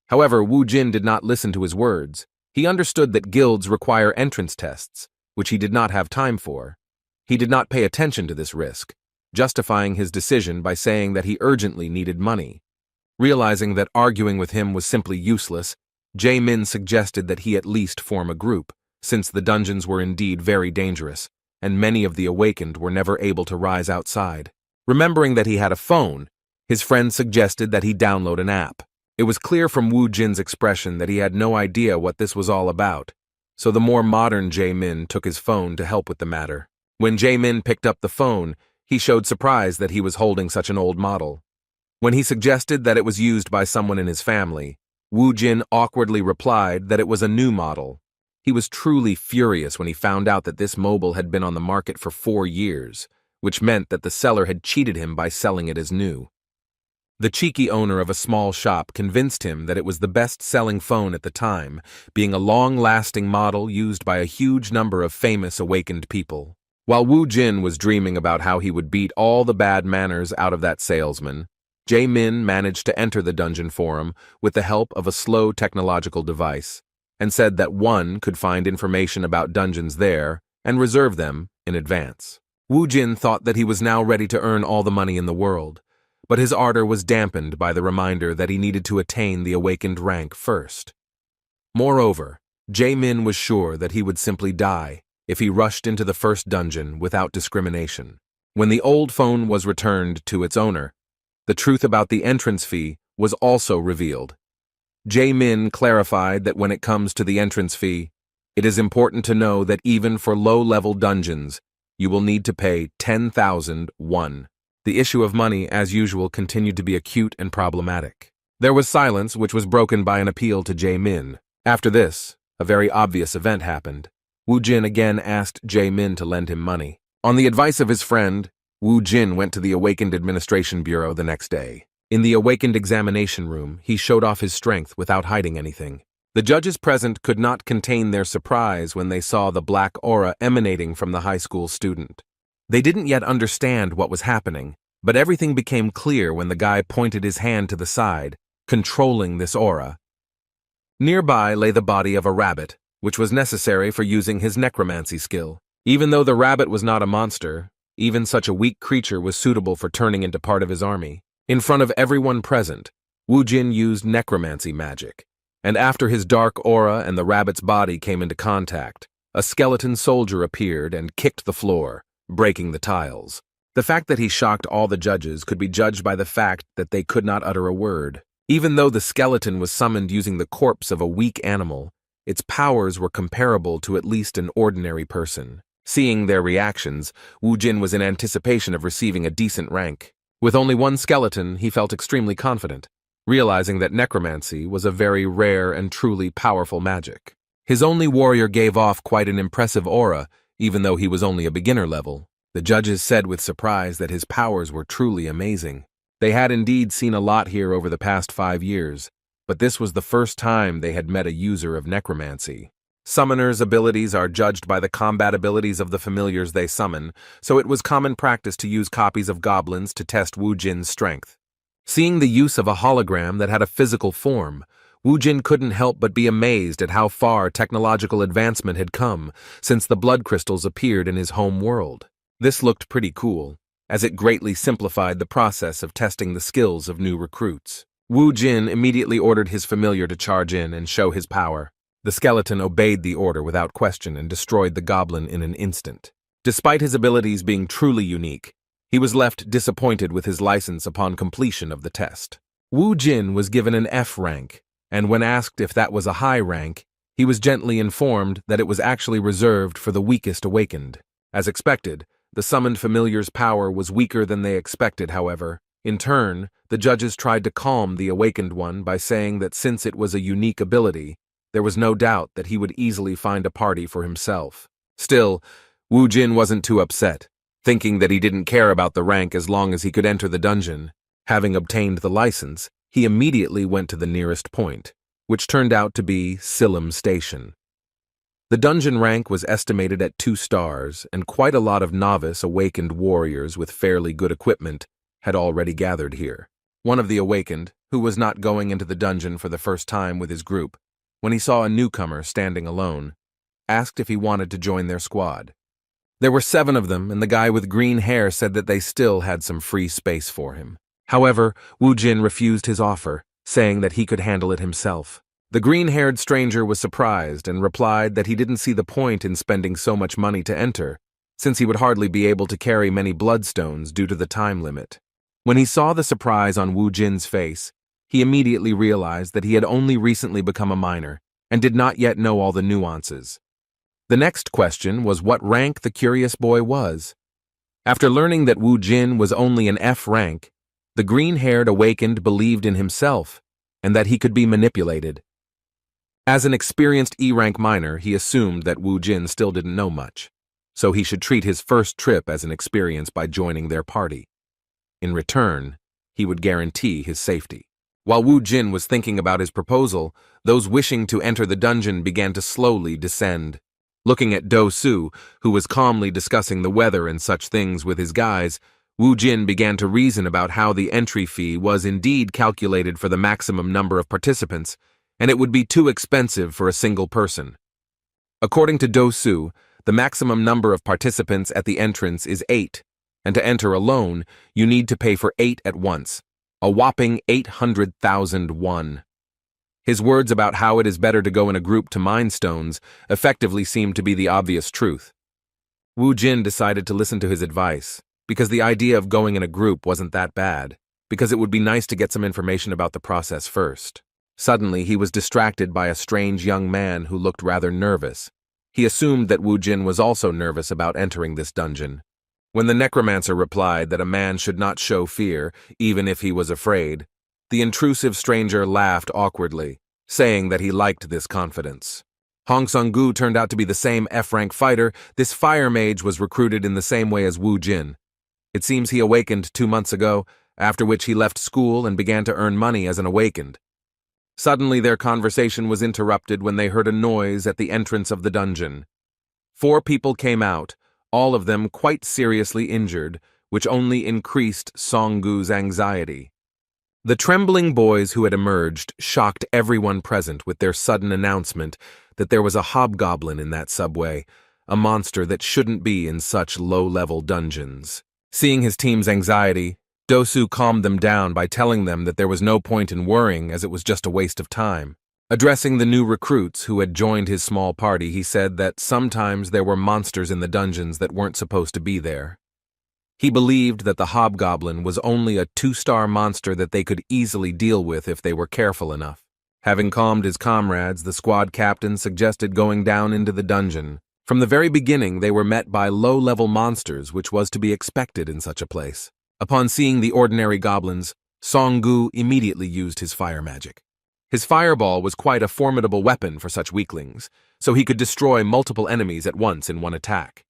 However, Woo Jin did not listen to his words. He understood that guilds require entrance tests, which he did not have time for. He did not pay attention to this risk, justifying his decision by saying that he urgently needed money. Realizing that arguing with him was simply useless, Jae-min suggested that he at least form a group, since the dungeons were indeed very dangerous, and many of the awakened were never able to rise outside. Remembering that he had a phone, his friend suggested that he download an app. It was clear from Woo Jin's expression that he had no idea what this was all about, so the more modern Jae-min took his phone to help with the matter. When Jae-min picked up the phone, he showed surprise that he was holding such an old model. When he suggested that it was used by someone in his family, Woo Jin awkwardly replied that it was a new model. He was truly furious when he found out that this mobile had been on the market for 4 years, which meant that the seller had cheated him by selling it as new. The cheeky owner of a small shop convinced him that it was the best-selling phone at the time, being a long-lasting model used by a huge number of famous awakened people. While Woo Jin was dreaming about how he would beat all the bad manners out of that salesman, Jae-min managed to enter the dungeon forum with the help of a slow technological device, and said that one could find information about dungeons there and reserve them in advance. Woo Jin thought that he was now ready to earn all the money in the world, but his ardor was dampened by the reminder that he needed to attain the awakened rank first. Moreover, Jae-min was sure that he would simply die if he rushed into the first dungeon without discrimination. When the old phone was returned to its owner, the truth about the entrance fee was also revealed. Jae-min clarified that when it comes to the entrance fee, it is important to know that even for low-level dungeons, you will need to pay 10,000 won. The issue of money, as usual, continued to be acute and problematic. There was silence, which was broken by an appeal to Jae-min. After this, a very obvious event happened. Woo Jin again asked Jae-min to lend him money. On the advice of his friend, Woo Jin went to the Awakened Administration Bureau the next day. In the Awakened examination room, he showed off his strength without hiding anything. The judges present could not contain their surprise when they saw the black aura emanating from the high school student. They didn't yet understand what was happening, but everything became clear when the guy pointed his hand to the side, controlling this aura. Nearby lay the body of a rabbit, which was necessary for using his necromancy skill. Even though the rabbit was not a monster, even such a weak creature was suitable for turning into part of his army. In front of everyone present, Woo Jin used necromancy magic, and after his dark aura and the rabbit's body came into contact, a skeleton soldier appeared and kicked the floor, breaking the tiles. The fact that he shocked all the judges could be judged by the fact that they could not utter a word. Even though the skeleton was summoned using the corpse of a weak animal, its powers were comparable to at least an ordinary person. Seeing their reactions, Woo Jin was in anticipation of receiving a decent rank. With only one skeleton, he felt extremely confident, realizing that necromancy was a very rare and truly powerful magic. His only warrior gave off quite an impressive aura, even though he was only a beginner level. The judges said with surprise that his powers were truly amazing. They had indeed seen a lot here over the past 5 years, but this was the first time they had met a user of necromancy. Summoners' abilities are judged by the combat abilities of the familiars they summon, so it was common practice to use copies of goblins to test Wu Jin's strength. Seeing the use of a hologram that had a physical form, Wu Jin couldn't help but be amazed at how far technological advancement had come since the blood crystals appeared in his home world. This looked pretty cool, as it greatly simplified the process of testing the skills of new recruits. Wu Jin immediately ordered his familiar to charge in and show his power. The skeleton obeyed the order without question and destroyed the goblin in an instant. Despite his abilities being truly unique, he was left disappointed with his license upon completion of the test. Wu Jin was given an F rank, and when asked if that was a high rank, he was gently informed that it was actually reserved for the weakest awakened. As expected, the summoned familiar's power was weaker than they expected, however. In turn, the judges tried to calm the awakened one by saying that since it was a unique ability, there was no doubt that he would easily find a party for himself. Still, Wu Jin wasn't too upset, thinking that he didn't care about the rank as long as he could enter the dungeon. Having obtained the license, he immediately went to the nearest point, which turned out to be Silim Station. The dungeon rank was estimated at 2 stars, and quite a lot of novice awakened warriors with fairly good equipment had already gathered here. One of the awakened, who was not going into the dungeon for the first time with his group, when he saw a newcomer standing alone, asked if he wanted to join their squad. There were 7 of them, and the guy with green hair said that they still had some free space for him. However, Wu Jin refused his offer, saying that he could handle it himself. The green-haired stranger was surprised and replied that he didn't see the point in spending so much money to enter, since he would hardly be able to carry many bloodstones due to the time limit. When he saw the surprise on Wu Jin's face, he immediately realized that he had only recently become a minor and did not yet know all the nuances. The next question was what rank the curious boy was. After learning that Wu Jin was only an F rank, the green-haired awakened believed in himself and that he could be manipulated. As an experienced E-rank minor, he assumed that Wu Jin still didn't know much, so he should treat his first trip as an experience by joining their party. In return, he would guarantee his safety. While Wu Jin was thinking about his proposal, those wishing to enter the dungeon began to slowly descend. Looking at Do Su, who was calmly discussing the weather and such things with his guys, Wu Jin began to reason about how the entry fee was indeed calculated for the maximum number of participants, and it would be too expensive for a single person. According to Do Su, the maximum number of participants at the entrance is 8, and to enter alone, you need to pay for 8 at once, a whopping 800,000 won. His words about how it is better to go in a group to mine stones effectively seemed to be the obvious truth. Wu Jin decided to listen to his advice, because the idea of going in a group wasn't that bad, because it would be nice to get some information about the process first. Suddenly, he was distracted by a strange young man who looked rather nervous. He assumed that Wu Jin was also nervous about entering this dungeon. When the necromancer replied that a man should not show fear, even if he was afraid, the intrusive stranger laughed awkwardly, saying that he liked this confidence. Hong Sung-gu turned out to be the same F-rank fighter. This fire mage was recruited in the same way as Wu Jin. It seems he awakened 2 months ago, after which he left school and began to earn money as an awakened. Suddenly their conversation was interrupted when they heard a noise at the entrance of the dungeon. 4 people came out, all of them quite seriously injured, which only increased Song-gu's anxiety. The trembling boys who had emerged shocked everyone present with their sudden announcement that there was a hobgoblin in that subway, a monster that shouldn't be in such low-level dungeons. Seeing his team's anxiety, Do Su calmed them down by telling them that there was no point in worrying as it was just a waste of time. Addressing the new recruits who had joined his small party, he said that sometimes there were monsters in the dungeons that weren't supposed to be there. He believed that the hobgoblin was only a 2-star monster that they could easily deal with if they were careful enough. Having calmed his comrades, the squad captain suggested going down into the dungeon. From the very beginning, they were met by low-level monsters, which was to be expected in such a place. Upon seeing the ordinary goblins, Song-gu immediately used his fire magic. His fireball was quite a formidable weapon for such weaklings, so he could destroy multiple enemies at once in one attack.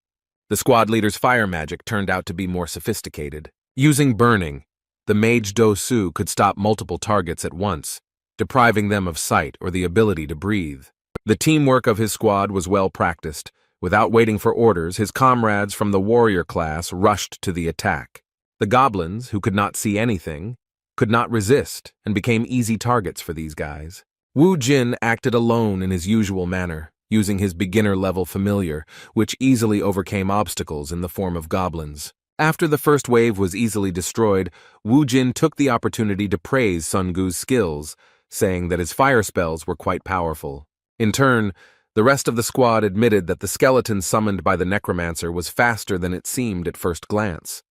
The squad leader's fire magic turned out to be more sophisticated. Using burning, the mage Do-su could stop multiple targets at once, depriving them of sight or the ability to breathe. The teamwork of his squad was well practiced. Without waiting for orders, his comrades from the warrior class rushed to the attack. The goblins, who could not see anything, could not resist and became easy targets for these guys. Wu Jin acted alone in his usual manner, using his beginner-level familiar, which easily overcame obstacles in the form of goblins. After the first wave was easily destroyed, Wu Jin took the opportunity to praise Sun Gu's skills, saying that his fire spells were quite powerful. In turn, the rest of the squad admitted that the skeleton summoned by the necromancer was faster than it seemed at first glance.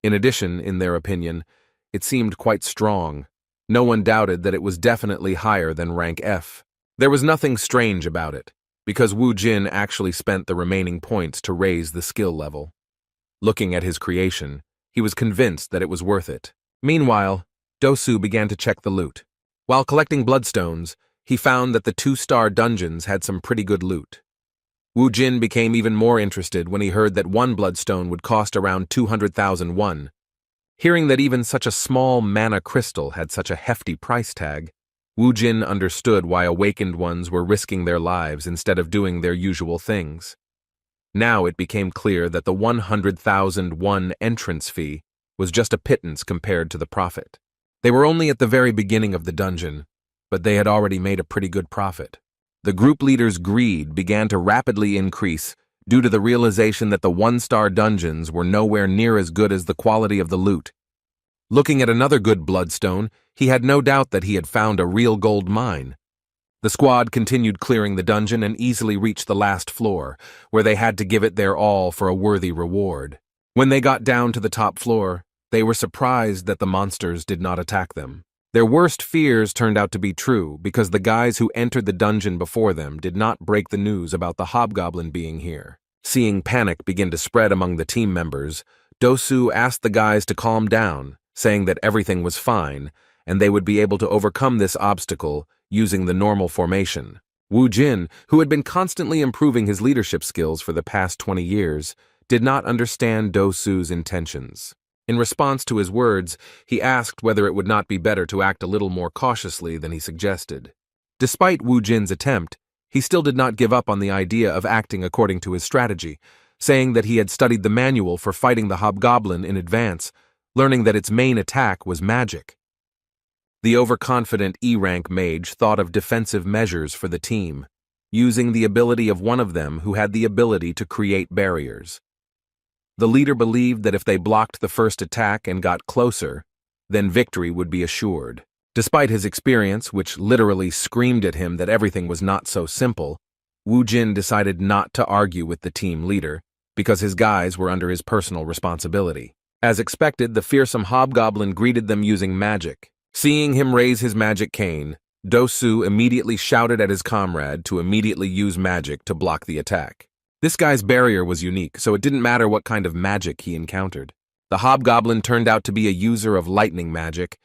In addition, in their opinion, it seemed quite strong. No one doubted that it was definitely higher than rank F. There was nothing strange about it, because Wu Jin actually spent the remaining points to raise the skill level. Looking at his creation, he was convinced that it was worth it. Meanwhile, Do-su began to check the loot. While collecting bloodstones, he found that the 2-star dungeons had some pretty good loot. Wu Jin became even more interested when he heard that one bloodstone would cost around 200,000 won. Hearing that even such a small mana crystal had such a hefty price tag, Wu Jin understood why awakened ones were risking their lives instead of doing their usual things. Now it became clear that the 100,000 won entrance fee was just a pittance compared to the profit. They were only at the very beginning of the dungeon, but they had already made a pretty good profit. The group leader's greed began to rapidly increase due to the realization that the 1-star dungeons were nowhere near as good as the quality of the loot. Looking at another good bloodstone, he had no doubt that he had found a real gold mine. The squad continued clearing the dungeon and easily reached the last floor, where they had to give it their all for a worthy reward. When they got down to the top floor, they were surprised that the monsters did not attack them. Their worst fears turned out to be true because the guys who entered the dungeon before them did not break the news about the hobgoblin being here. Seeing panic begin to spread among the team members, Do-su asked the guys to calm down, saying that everything was fine and they would be able to overcome this obstacle using the normal formation. Wu Jin, who had been constantly improving his leadership skills for the past 20 years, did not understand Do-su's intentions. In response to his words, he asked whether it would not be better to act a little more cautiously than he suggested. Despite Wu Jin's attempt, he still did not give up on the idea of acting according to his strategy, saying that he had studied the manual for fighting the hobgoblin in advance, learning that its main attack was magic. The overconfident E-rank mage thought of defensive measures for the team, using the ability of one of them who had the ability to create barriers. The leader believed that if they blocked the first attack and got closer, then victory would be assured. Despite his experience, which literally screamed at him that everything was not so simple, Wu Jin decided not to argue with the team leader, because his guys were under his personal responsibility. As expected, the fearsome hobgoblin greeted them using magic. Seeing him raise his magic cane, Do-su immediately shouted at his comrade to immediately use magic to block the attack. This guy's barrier was unique, so it didn't matter what kind of magic he encountered. The hobgoblin turned out to be a user of lightning magic,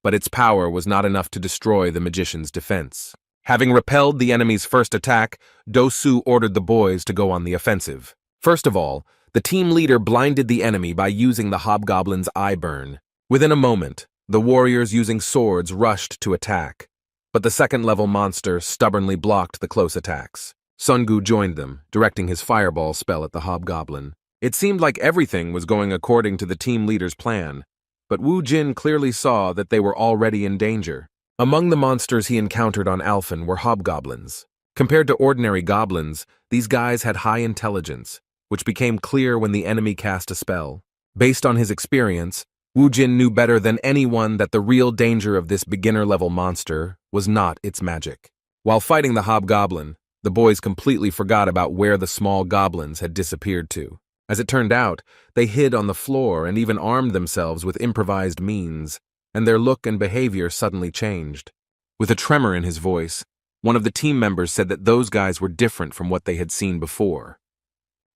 but its power was not enough to destroy the magician's defense. Having repelled the enemy's first attack, Do-su ordered the boys to go on the offensive. First of all, the team leader blinded the enemy by using the hobgoblin's eye burn. Within a moment, the warriors using swords rushed to attack, but the second-level monster stubbornly blocked the close attacks. Sun Gu joined them, directing his fireball spell at the hobgoblin. It seemed like everything was going according to the team leader's plan, but Wu Jin clearly saw that they were already in danger. Among the monsters he encountered on Alphen were hobgoblins. Compared to ordinary goblins, these guys had high intelligence, which became clear when the enemy cast a spell. Based on his experience, Wu Jin knew better than anyone that the real danger of this beginner-level monster was not its magic. While fighting the hobgoblin, the boys completely forgot about where the small goblins had disappeared to. As it turned out, they hid on the floor and even armed themselves with improvised means, and their look and behavior suddenly changed. With a tremor in his voice, one of the team members said that those guys were different from what they had seen before.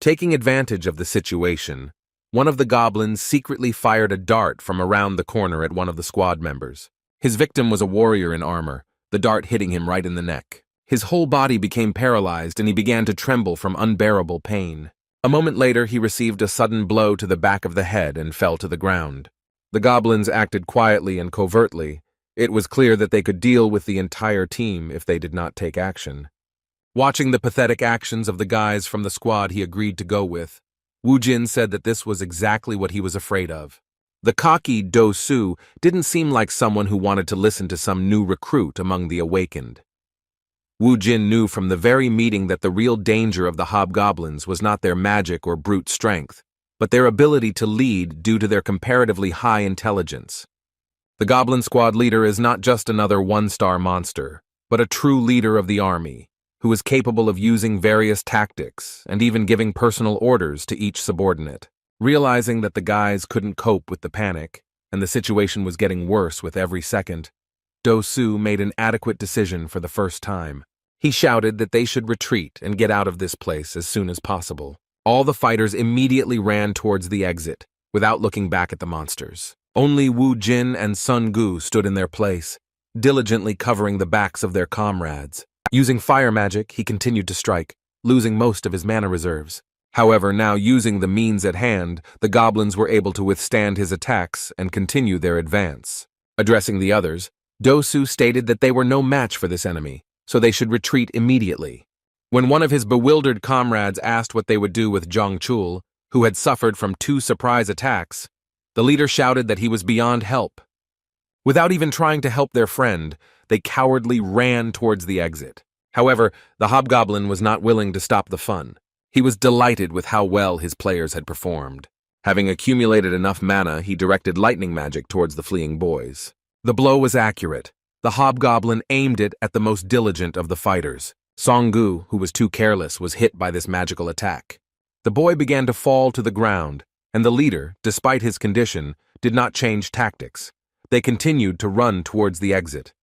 Taking advantage of the situation, one of the goblins secretly fired a dart from around the corner at one of the squad members. His victim was a warrior in armor, the dart hitting him right in the neck. His whole body became paralyzed and he began to tremble from unbearable pain. A moment later, he received a sudden blow to the back of the head and fell to the ground. The goblins acted quietly and covertly. It was clear that they could deal with the entire team if they did not take action. Watching the pathetic actions of the guys from the squad he agreed to go with, Wu Jin said that this was exactly what he was afraid of. The cocky Do Su didn't seem like someone who wanted to listen to some new recruit among the awakened. Wu Jin knew from the very meeting that the real danger of the hobgoblins was not their magic or brute strength, but their ability to lead due to their comparatively high intelligence. The goblin squad leader is not just another one-star monster, but a true leader of the army, who is capable of using various tactics and even giving personal orders to each subordinate. Realizing that the guys couldn't cope with the panic, and the situation was getting worse with every second, Do Su made an adequate decision for the first time. He shouted that they should retreat and get out of this place as soon as possible. All the fighters immediately ran towards the exit, without looking back at the monsters. Only Wu Jin and Sun Gu stood in their place, diligently covering the backs of their comrades. Using fire magic, he continued to strike, losing most of his mana reserves. However, now using the means at hand, the goblins were able to withstand his attacks and continue their advance. Addressing the others, Do Su stated that they were no match for this enemy, so they should retreat immediately. When one of his bewildered comrades asked what they would do with Zhang Chul, who had suffered from 2 surprise attacks, the leader shouted that he was beyond help. Without even trying to help their friend, they cowardly ran towards the exit. However, the hobgoblin was not willing to stop the fun. He was delighted with how well his players had performed. Having accumulated enough mana, he directed lightning magic towards the fleeing boys. The blow was accurate. The hobgoblin aimed it at the most diligent of the fighters. Songgu, who was too careless, was hit by this magical attack. The boy began to fall to the ground, and the leader, despite his condition, did not change tactics. They continued to run towards the exit.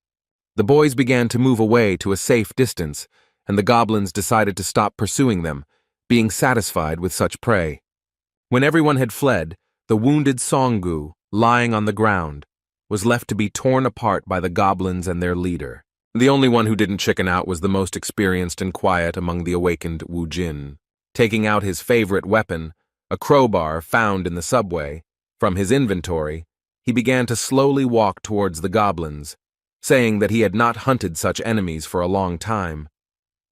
The boys began to move away to a safe distance, and the goblins decided to stop pursuing them, being satisfied with such prey. When everyone had fled, the wounded Songgu, lying on the ground, was left to be torn apart by the goblins and their leader. The only one who didn't chicken out was the most experienced and quiet among the awakened Wu Jin. Taking out his favorite weapon, a crowbar found in the subway, from his inventory, he began to slowly walk towards the goblins, saying that he had not hunted such enemies for a long time.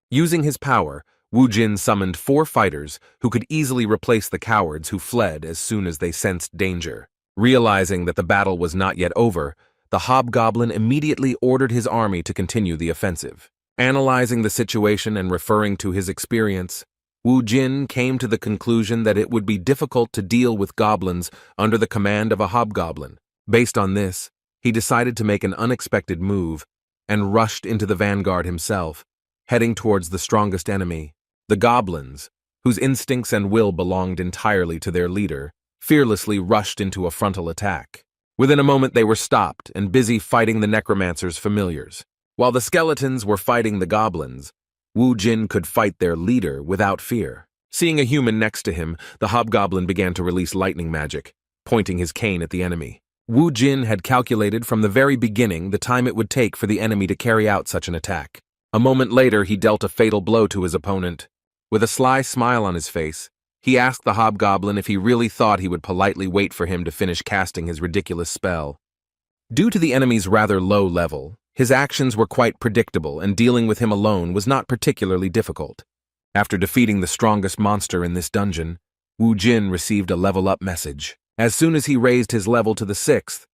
Using his power, Wu Jin summoned 4 fighters who could easily replace the cowards who fled as soon as they sensed danger. Realizing that the battle was not yet over, the hobgoblin immediately ordered his army to continue the offensive. Analyzing the situation and referring to his experience, Wu Jin came to the conclusion that it would be difficult to deal with goblins under the command of a hobgoblin. Based on this, he decided to make an unexpected move and rushed into the vanguard himself, heading towards the strongest enemy, the goblins, whose instincts and will belonged entirely to their leader, fearlessly rushed into a frontal attack. Within a moment they were stopped and busy fighting the necromancer's familiars. While the skeletons were fighting the goblins, Wu Jin could fight their leader without fear. Seeing a human next to him, the hobgoblin began to release lightning magic, pointing his cane at the enemy. Wu Jin had calculated from the very beginning the time it would take for the enemy to carry out such an attack. A moment later, he dealt a fatal blow to his opponent. With a sly smile on his face, he asked the hobgoblin if he really thought he would politely wait for him to finish casting his ridiculous spell. Due to the enemy's rather low level, his actions were quite predictable, and dealing with him alone was not particularly difficult. After defeating the strongest monster in this dungeon, Wu Jin received a level-up message. As soon as he raised his level to the 6th,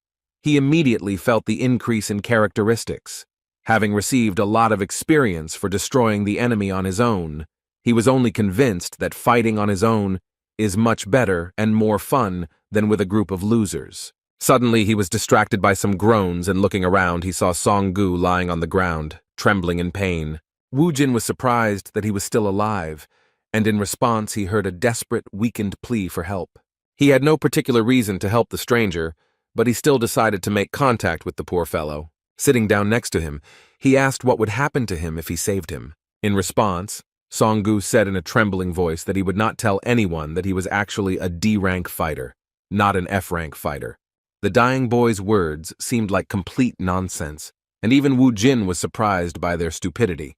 he immediately felt the increase in characteristics. Having received a lot of experience for destroying the enemy on his own, he was only convinced that fighting on his own is much better and more fun than with a group of losers. Suddenly, he was distracted by some groans, and looking around, he saw Songgu lying on the ground, trembling in pain. Wu Jin was surprised that he was still alive, and in response, he heard a desperate, weakened plea for help. He had no particular reason to help the stranger, but he still decided to make contact with the poor fellow. Sitting down next to him, he asked what would happen to him if he saved him. In response, Songgu said in a trembling voice that he would not tell anyone that he was actually a D-rank fighter, not an F-rank fighter. The dying boy's words seemed like complete nonsense, and even Wu Jin was surprised by their stupidity.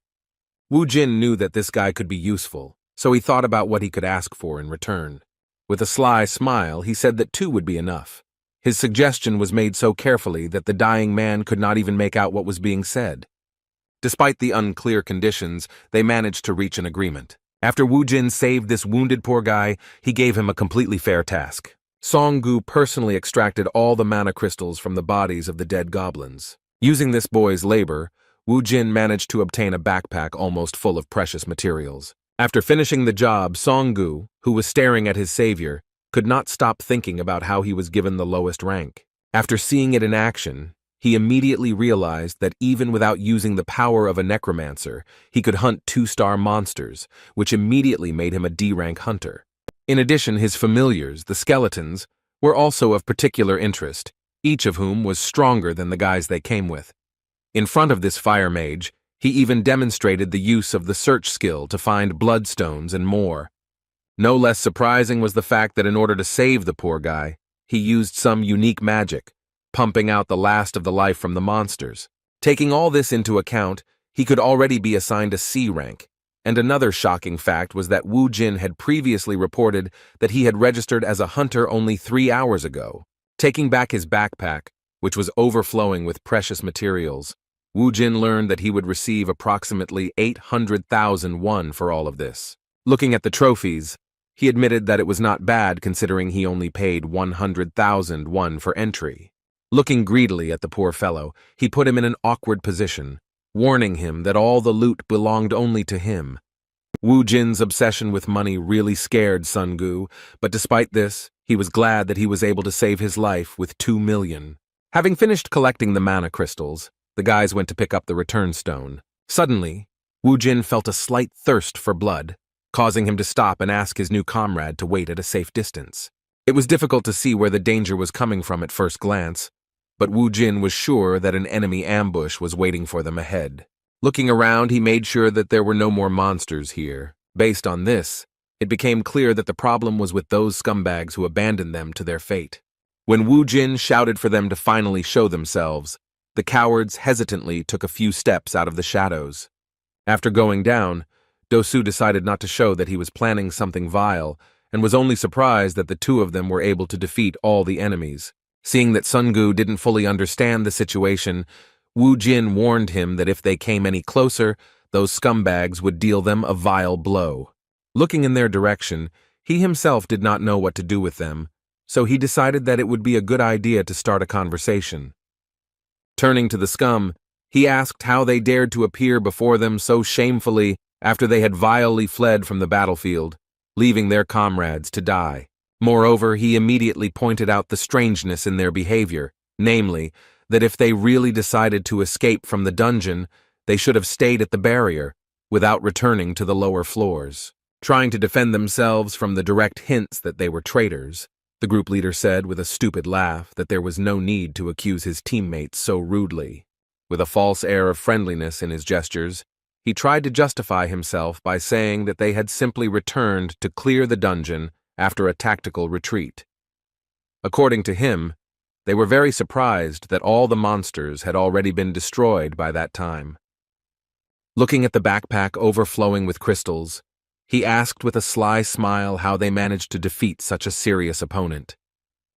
Wu Jin knew that this guy could be useful, so he thought about what he could ask for in return. With a sly smile, he said that 2 would be enough. His suggestion was made so carefully that the dying man could not even make out what was being said. Despite the unclear conditions, they managed to reach an agreement. After Wu Jin saved this wounded poor guy, he gave him a completely fair task. Songgu personally extracted all the mana crystals from the bodies of the dead goblins. Using this boy's labor, Wu Jin managed to obtain a backpack almost full of precious materials. After finishing the job, Songgu, who was staring at his savior, could not stop thinking about how he was given the lowest rank. After seeing it in action, he immediately realized that even without using the power of a necromancer, he could hunt 2-star monsters, which immediately made him a D-rank hunter. In addition, his familiars, the skeletons, were also of particular interest, each of whom was stronger than the guys they came with. In front of this fire mage, he even demonstrated the use of the search skill to find bloodstones and more. No less surprising was the fact that in order to save the poor guy, he used some unique magic, pumping out the last of the life from the monsters. Taking all this into account, he could already be assigned a C rank. And another shocking fact was that Wu Jin had previously reported that he had registered as a hunter only 3 hours ago. Taking back his backpack, which was overflowing with precious materials, Wu Jin learned that he would receive approximately 800,000 won for all of this. Looking at the trophies, he admitted that it was not bad considering he only paid 100,000 won for entry. Looking greedily at the poor fellow, he put him in an awkward position, warning him that all the loot belonged only to him. Wu Jin's obsession with money really scared Songgu, but despite this, he was glad that he was able to save his life with 2 million. Having finished collecting the mana crystals, the guys went to pick up the return stone. Suddenly, Wu Jin felt a slight thirst for blood, causing him to stop and ask his new comrade to wait at a safe distance. It was difficult to see where the danger was coming from at first glance, but Wu Jin was sure that an enemy ambush was waiting for them ahead. Looking around, he made sure that there were no more monsters here. Based on this, it became clear that the problem was with those scumbags who abandoned them to their fate. When Wu Jin shouted for them to finally show themselves, the cowards hesitantly took a few steps out of the shadows. After going down, Dosu decided not to show that he was planning something vile, and was only surprised that the 2 of them were able to defeat all the enemies. Seeing that Songgu didn't fully understand the situation, Wu Jin warned him that if they came any closer, those scumbags would deal them a vile blow. Looking in their direction, he himself did not know what to do with them, so he decided that it would be a good idea to start a conversation. Turning to the scum, he asked how they dared to appear before them so shamefully after they had vilely fled from the battlefield, leaving their comrades to die. Moreover, he immediately pointed out the strangeness in their behavior, namely, that if they really decided to escape from the dungeon, they should have stayed at the barrier, without returning to the lower floors. Trying to defend themselves from the direct hints that they were traitors, the group leader said with a stupid laugh that there was no need to accuse his teammates so rudely. With a false air of friendliness in his gestures, he tried to justify himself by saying that they had simply returned to clear the dungeon after a tactical retreat. According to him, they were very surprised that all the monsters had already been destroyed by that time. Looking at the backpack overflowing with crystals, he asked with a sly smile how they managed to defeat such a serious opponent.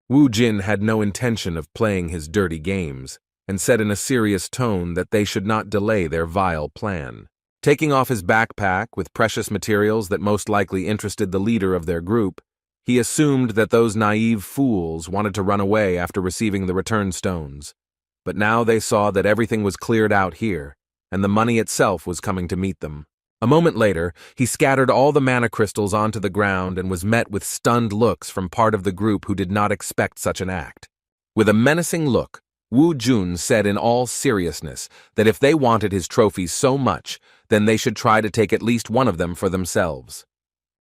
Wu Jin had no intention of playing his dirty games, and said in a serious tone that they should not delay their vile plan. Taking off his backpack with precious materials that most likely interested the leader of their group, he assumed that those naive fools wanted to run away after receiving the return stones. But now they saw that everything was cleared out here, and the money itself was coming to meet them. A moment later, he scattered all the mana crystals onto the ground and was met with stunned looks from part of the group who did not expect such an act. With a menacing look, Wu Jun said in all seriousness that if they wanted his trophies so much, then they should try to take at least one of them for themselves.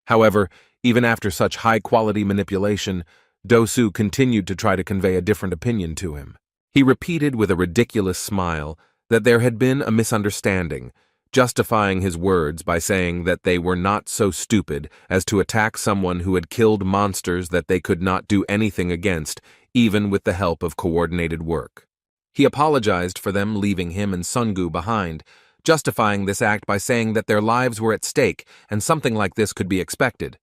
However, even after such high-quality manipulation, Dosu continued to try to convey a different opinion to him. He repeated with a ridiculous smile that there had been a misunderstanding, justifying his words by saying that they were not so stupid as to attack someone who had killed monsters that they could not do anything against, even with the help of coordinated work. He apologized for them leaving him and Sungu behind, justifying this act by saying that their lives were at stake and something like this could be expected.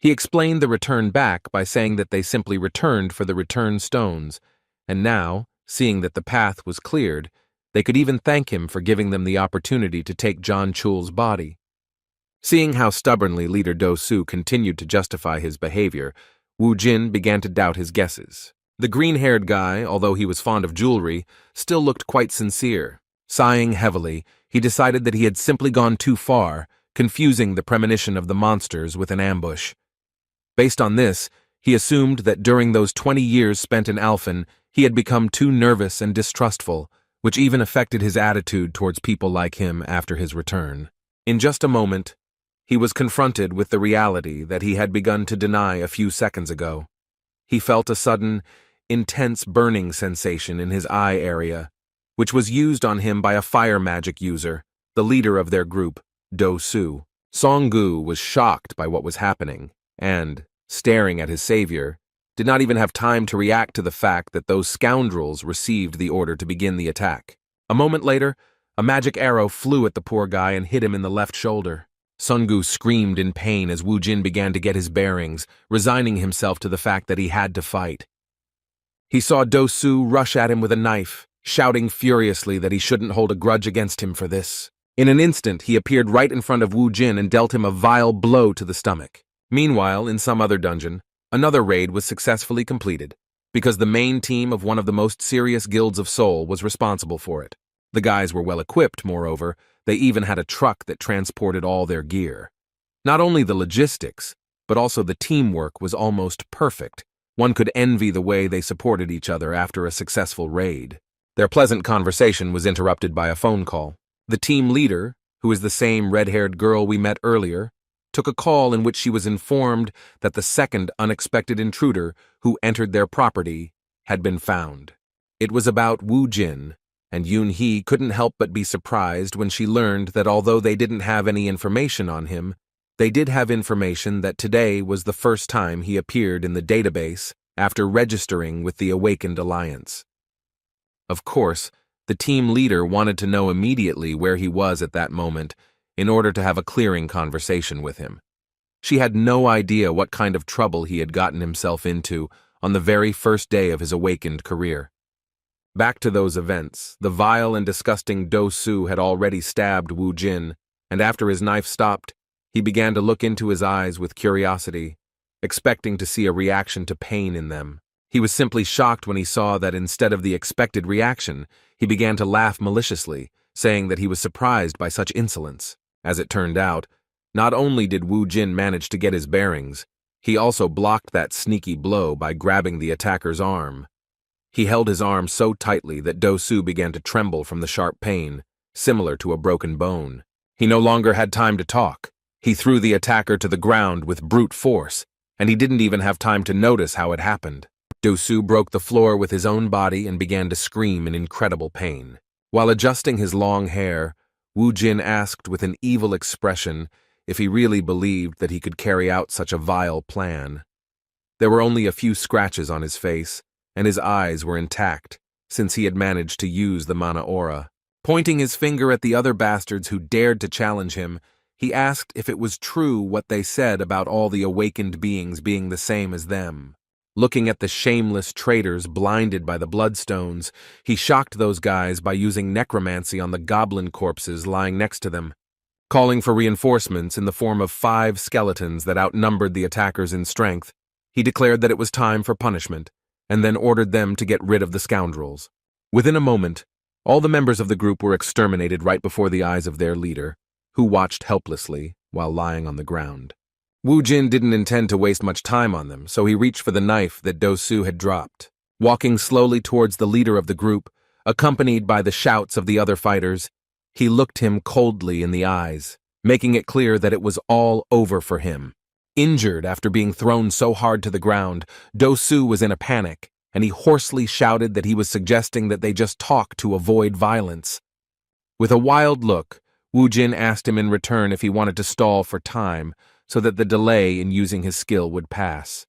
He explained the return back by saying that they simply returned for the return stones, and now, seeing that the path was cleared, they could even thank him for giving them the opportunity to take John Chul's body. Seeing how stubbornly leader Do-Su continued to justify his behavior, Wu Jin began to doubt his guesses. The green-haired guy, although he was fond of jewelry, still looked quite sincere. Sighing heavily, he decided that he had simply gone too far, confusing the premonition of the monsters with an ambush. Based on this, he assumed that during those 20 years spent in Alphen, he had become too nervous and distrustful, which even affected his attitude towards people like him after his return. In just a moment, he was confronted with the reality that he had begun to deny a few seconds ago. He felt a sudden, intense burning sensation in his eye area, which was used on him by a fire magic user, the leader of their group, Do-Su. Song-gu was shocked by what was happening, and, staring at his savior, did not even have time to react to the fact that those scoundrels received the order to begin the attack. A moment later, a magic arrow flew at the poor guy and hit him in the left shoulder. Song-gu screamed in pain as Wu Jin began to get his bearings, resigning himself to the fact that he had to fight. He saw Do-Su rush at him with a knife, shouting furiously that he shouldn't hold a grudge against him for this. In an instant, he appeared right in front of Wu Jin and dealt him a vile blow to the stomach. Meanwhile, in some other dungeon, another raid was successfully completed, because the main team of one of the most serious guilds of Seoul was responsible for it. The guys were well equipped, moreover. They even had a truck that transported all their gear. Not only the logistics, but also the teamwork was almost perfect. One could envy the way they supported each other after a successful raid. Their pleasant conversation was interrupted by a phone call. The team leader, who is the same red-haired girl we met earlier, took a call in which she was informed that the second unexpected intruder who entered their property had been found. It was about Wu Jin, and Yoon-hee couldn't help but be surprised when she learned that although they didn't have any information on him, they did have information that today was the first time he appeared in the database after registering with the Awakened Alliance. Of course, the team leader wanted to know immediately where he was at that moment in order to have a clearing conversation with him. She had no idea what kind of trouble he had gotten himself into on the very first day of his awakened career. Back to those events, the vile and disgusting Do-Su had already stabbed Wu Jin, and after his knife stopped, he began to look into his eyes with curiosity, expecting to see a reaction to pain in them. He was simply shocked when he saw that instead of the expected reaction, he began to laugh maliciously, saying that he was surprised by such insolence. As it turned out, not only did Wu Jin manage to get his bearings, he also blocked that sneaky blow by grabbing the attacker's arm. He held his arm so tightly that Do-Su began to tremble from the sharp pain, similar to a broken bone. He no longer had time to talk. He threw the attacker to the ground with brute force, and he didn't even have time to notice how it happened. Do-Su broke the floor with his own body and began to scream in incredible pain. While adjusting his long hair, Wu Jin asked with an evil expression if he really believed that he could carry out such a vile plan. There were only a few scratches on his face, and his eyes were intact, since he had managed to use the mana aura. Pointing his finger at the other bastards who dared to challenge him, he asked if it was true what they said about all the awakened beings being the same as them. Looking at the shameless traitors blinded by the bloodstones, he shocked those guys by using necromancy on the goblin corpses lying next to them, calling for reinforcements in the form of 5 skeletons that outnumbered the attackers in strength. He declared that it was time for punishment, and then ordered them to get rid of the scoundrels. Within a moment, all the members of the group were exterminated right before the eyes of their leader, who watched helplessly while lying on the ground. Wu Jin didn't intend to waste much time on them, so he reached for the knife that Do-Su had dropped. Walking slowly towards the leader of the group, accompanied by the shouts of the other fighters, he looked him coldly in the eyes, making it clear that it was all over for him. Injured after being thrown so hard to the ground, Do-Su was in a panic, and he hoarsely shouted that he was suggesting that they just talk to avoid violence. With a wild look, Wu Jin asked him in return if he wanted to stall for time so that the delay in using his skill would pass.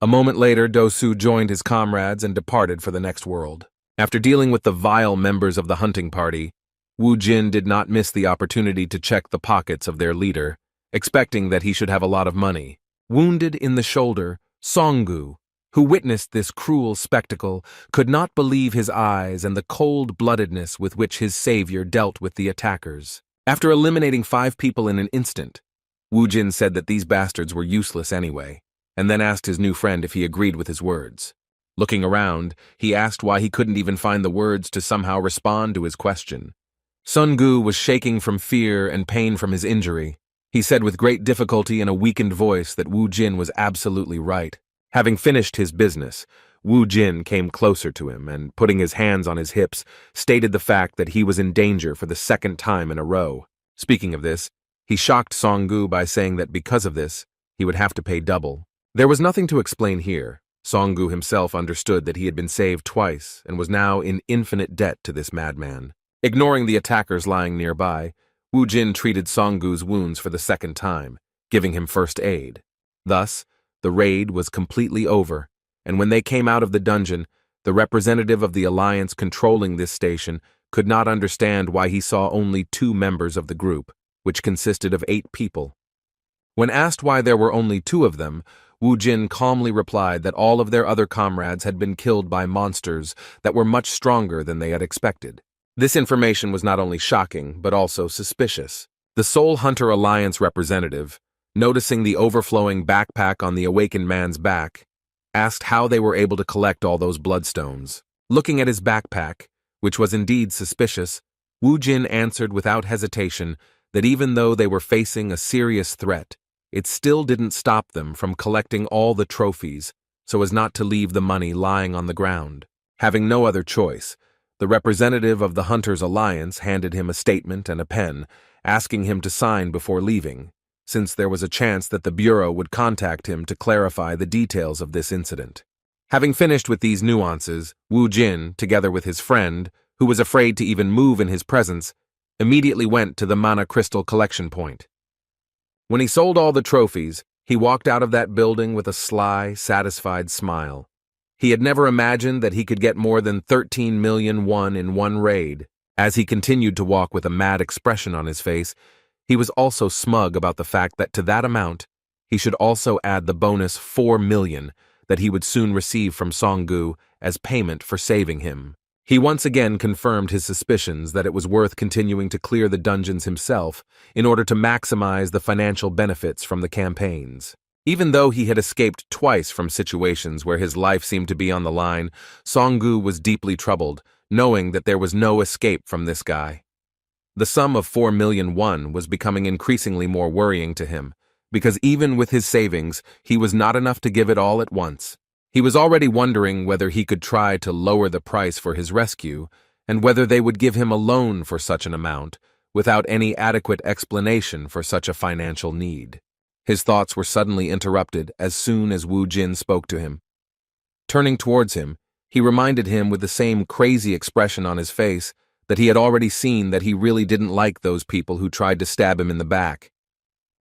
A moment later, Dosu joined his comrades and departed for the next world. After dealing with the vile members of the hunting party, Wu Jin did not miss the opportunity to check the pockets of their leader, expecting that he should have a lot of money. Wounded in the shoulder, Songgu, who witnessed this cruel spectacle, could not believe his eyes and the cold-bloodedness with which his savior dealt with the attackers. After eliminating 5 people in an instant, Wu Jin said that these bastards were useless anyway, and then asked his new friend if he agreed with his words. Looking around, he asked why he couldn't even find the words to somehow respond to his question. Songgu was shaking from fear and pain from his injury. He said with great difficulty in a weakened voice that Wu Jin was absolutely right. Having finished his business, Wu Jin came closer to him and, putting his hands on his hips, stated the fact that he was in danger for the 2nd time in a row. Speaking of this, he shocked Songgu by saying that because of this, he would have to pay double. There was nothing to explain here. Songgu himself understood that he had been saved twice and was now in infinite debt to this madman. Ignoring the attackers lying nearby, Wu Jin treated Songgu's wounds for the 2nd time, giving him first aid. Thus, the raid was completely over, and when they came out of the dungeon, the representative of the alliance controlling this station could not understand why he saw only 2 members of the group, which consisted of 8 people. When asked why there were only 2 of them, Wu Jin calmly replied that all of their other comrades had been killed by monsters that were much stronger than they had expected. This information was not only shocking, but also suspicious. The Soul Hunter Alliance representative, noticing the overflowing backpack on the awakened man's back, asked how they were able to collect all those bloodstones. Looking at his backpack, which was indeed suspicious, Wu Jin answered without hesitation that even though they were facing a serious threat, it still didn't stop them from collecting all the trophies so as not to leave the money lying on the ground. Having no other choice, the representative of the Hunters Alliance handed him a statement and a pen, asking him to sign before leaving, since there was a chance that the Bureau would contact him to clarify the details of this incident. Having finished with these nuances, Wu Jin, together with his friend, who was afraid to even move in his presence, immediately went to the mana crystal collection point. When he sold all the trophies, he walked out of that building with a sly, satisfied smile. He had never imagined that he could get more than 13 million won in one raid. As he continued to walk with a mad expression on his face, he was also smug about the fact that to that amount, he should also add the bonus 4 million that he would soon receive from Songgu as payment for saving him. He once again confirmed his suspicions that it was worth continuing to clear the dungeons himself in order to maximize the financial benefits from the campaigns. Even though he had escaped twice from situations where his life seemed to be on the line, Songgu was deeply troubled, knowing that there was no escape from this guy. The sum of 4 million won was becoming increasingly more worrying to him, because even with his savings, he was not enough to give it all at once. He was already wondering whether he could try to lower the price for his rescue, and whether they would give him a loan for such an amount, without any adequate explanation for such a financial need. His thoughts were suddenly interrupted as soon as Wu Jin spoke to him. Turning towards him, he reminded him with the same crazy expression on his face that he had already seen that he really didn't like those people who tried to stab him in the back.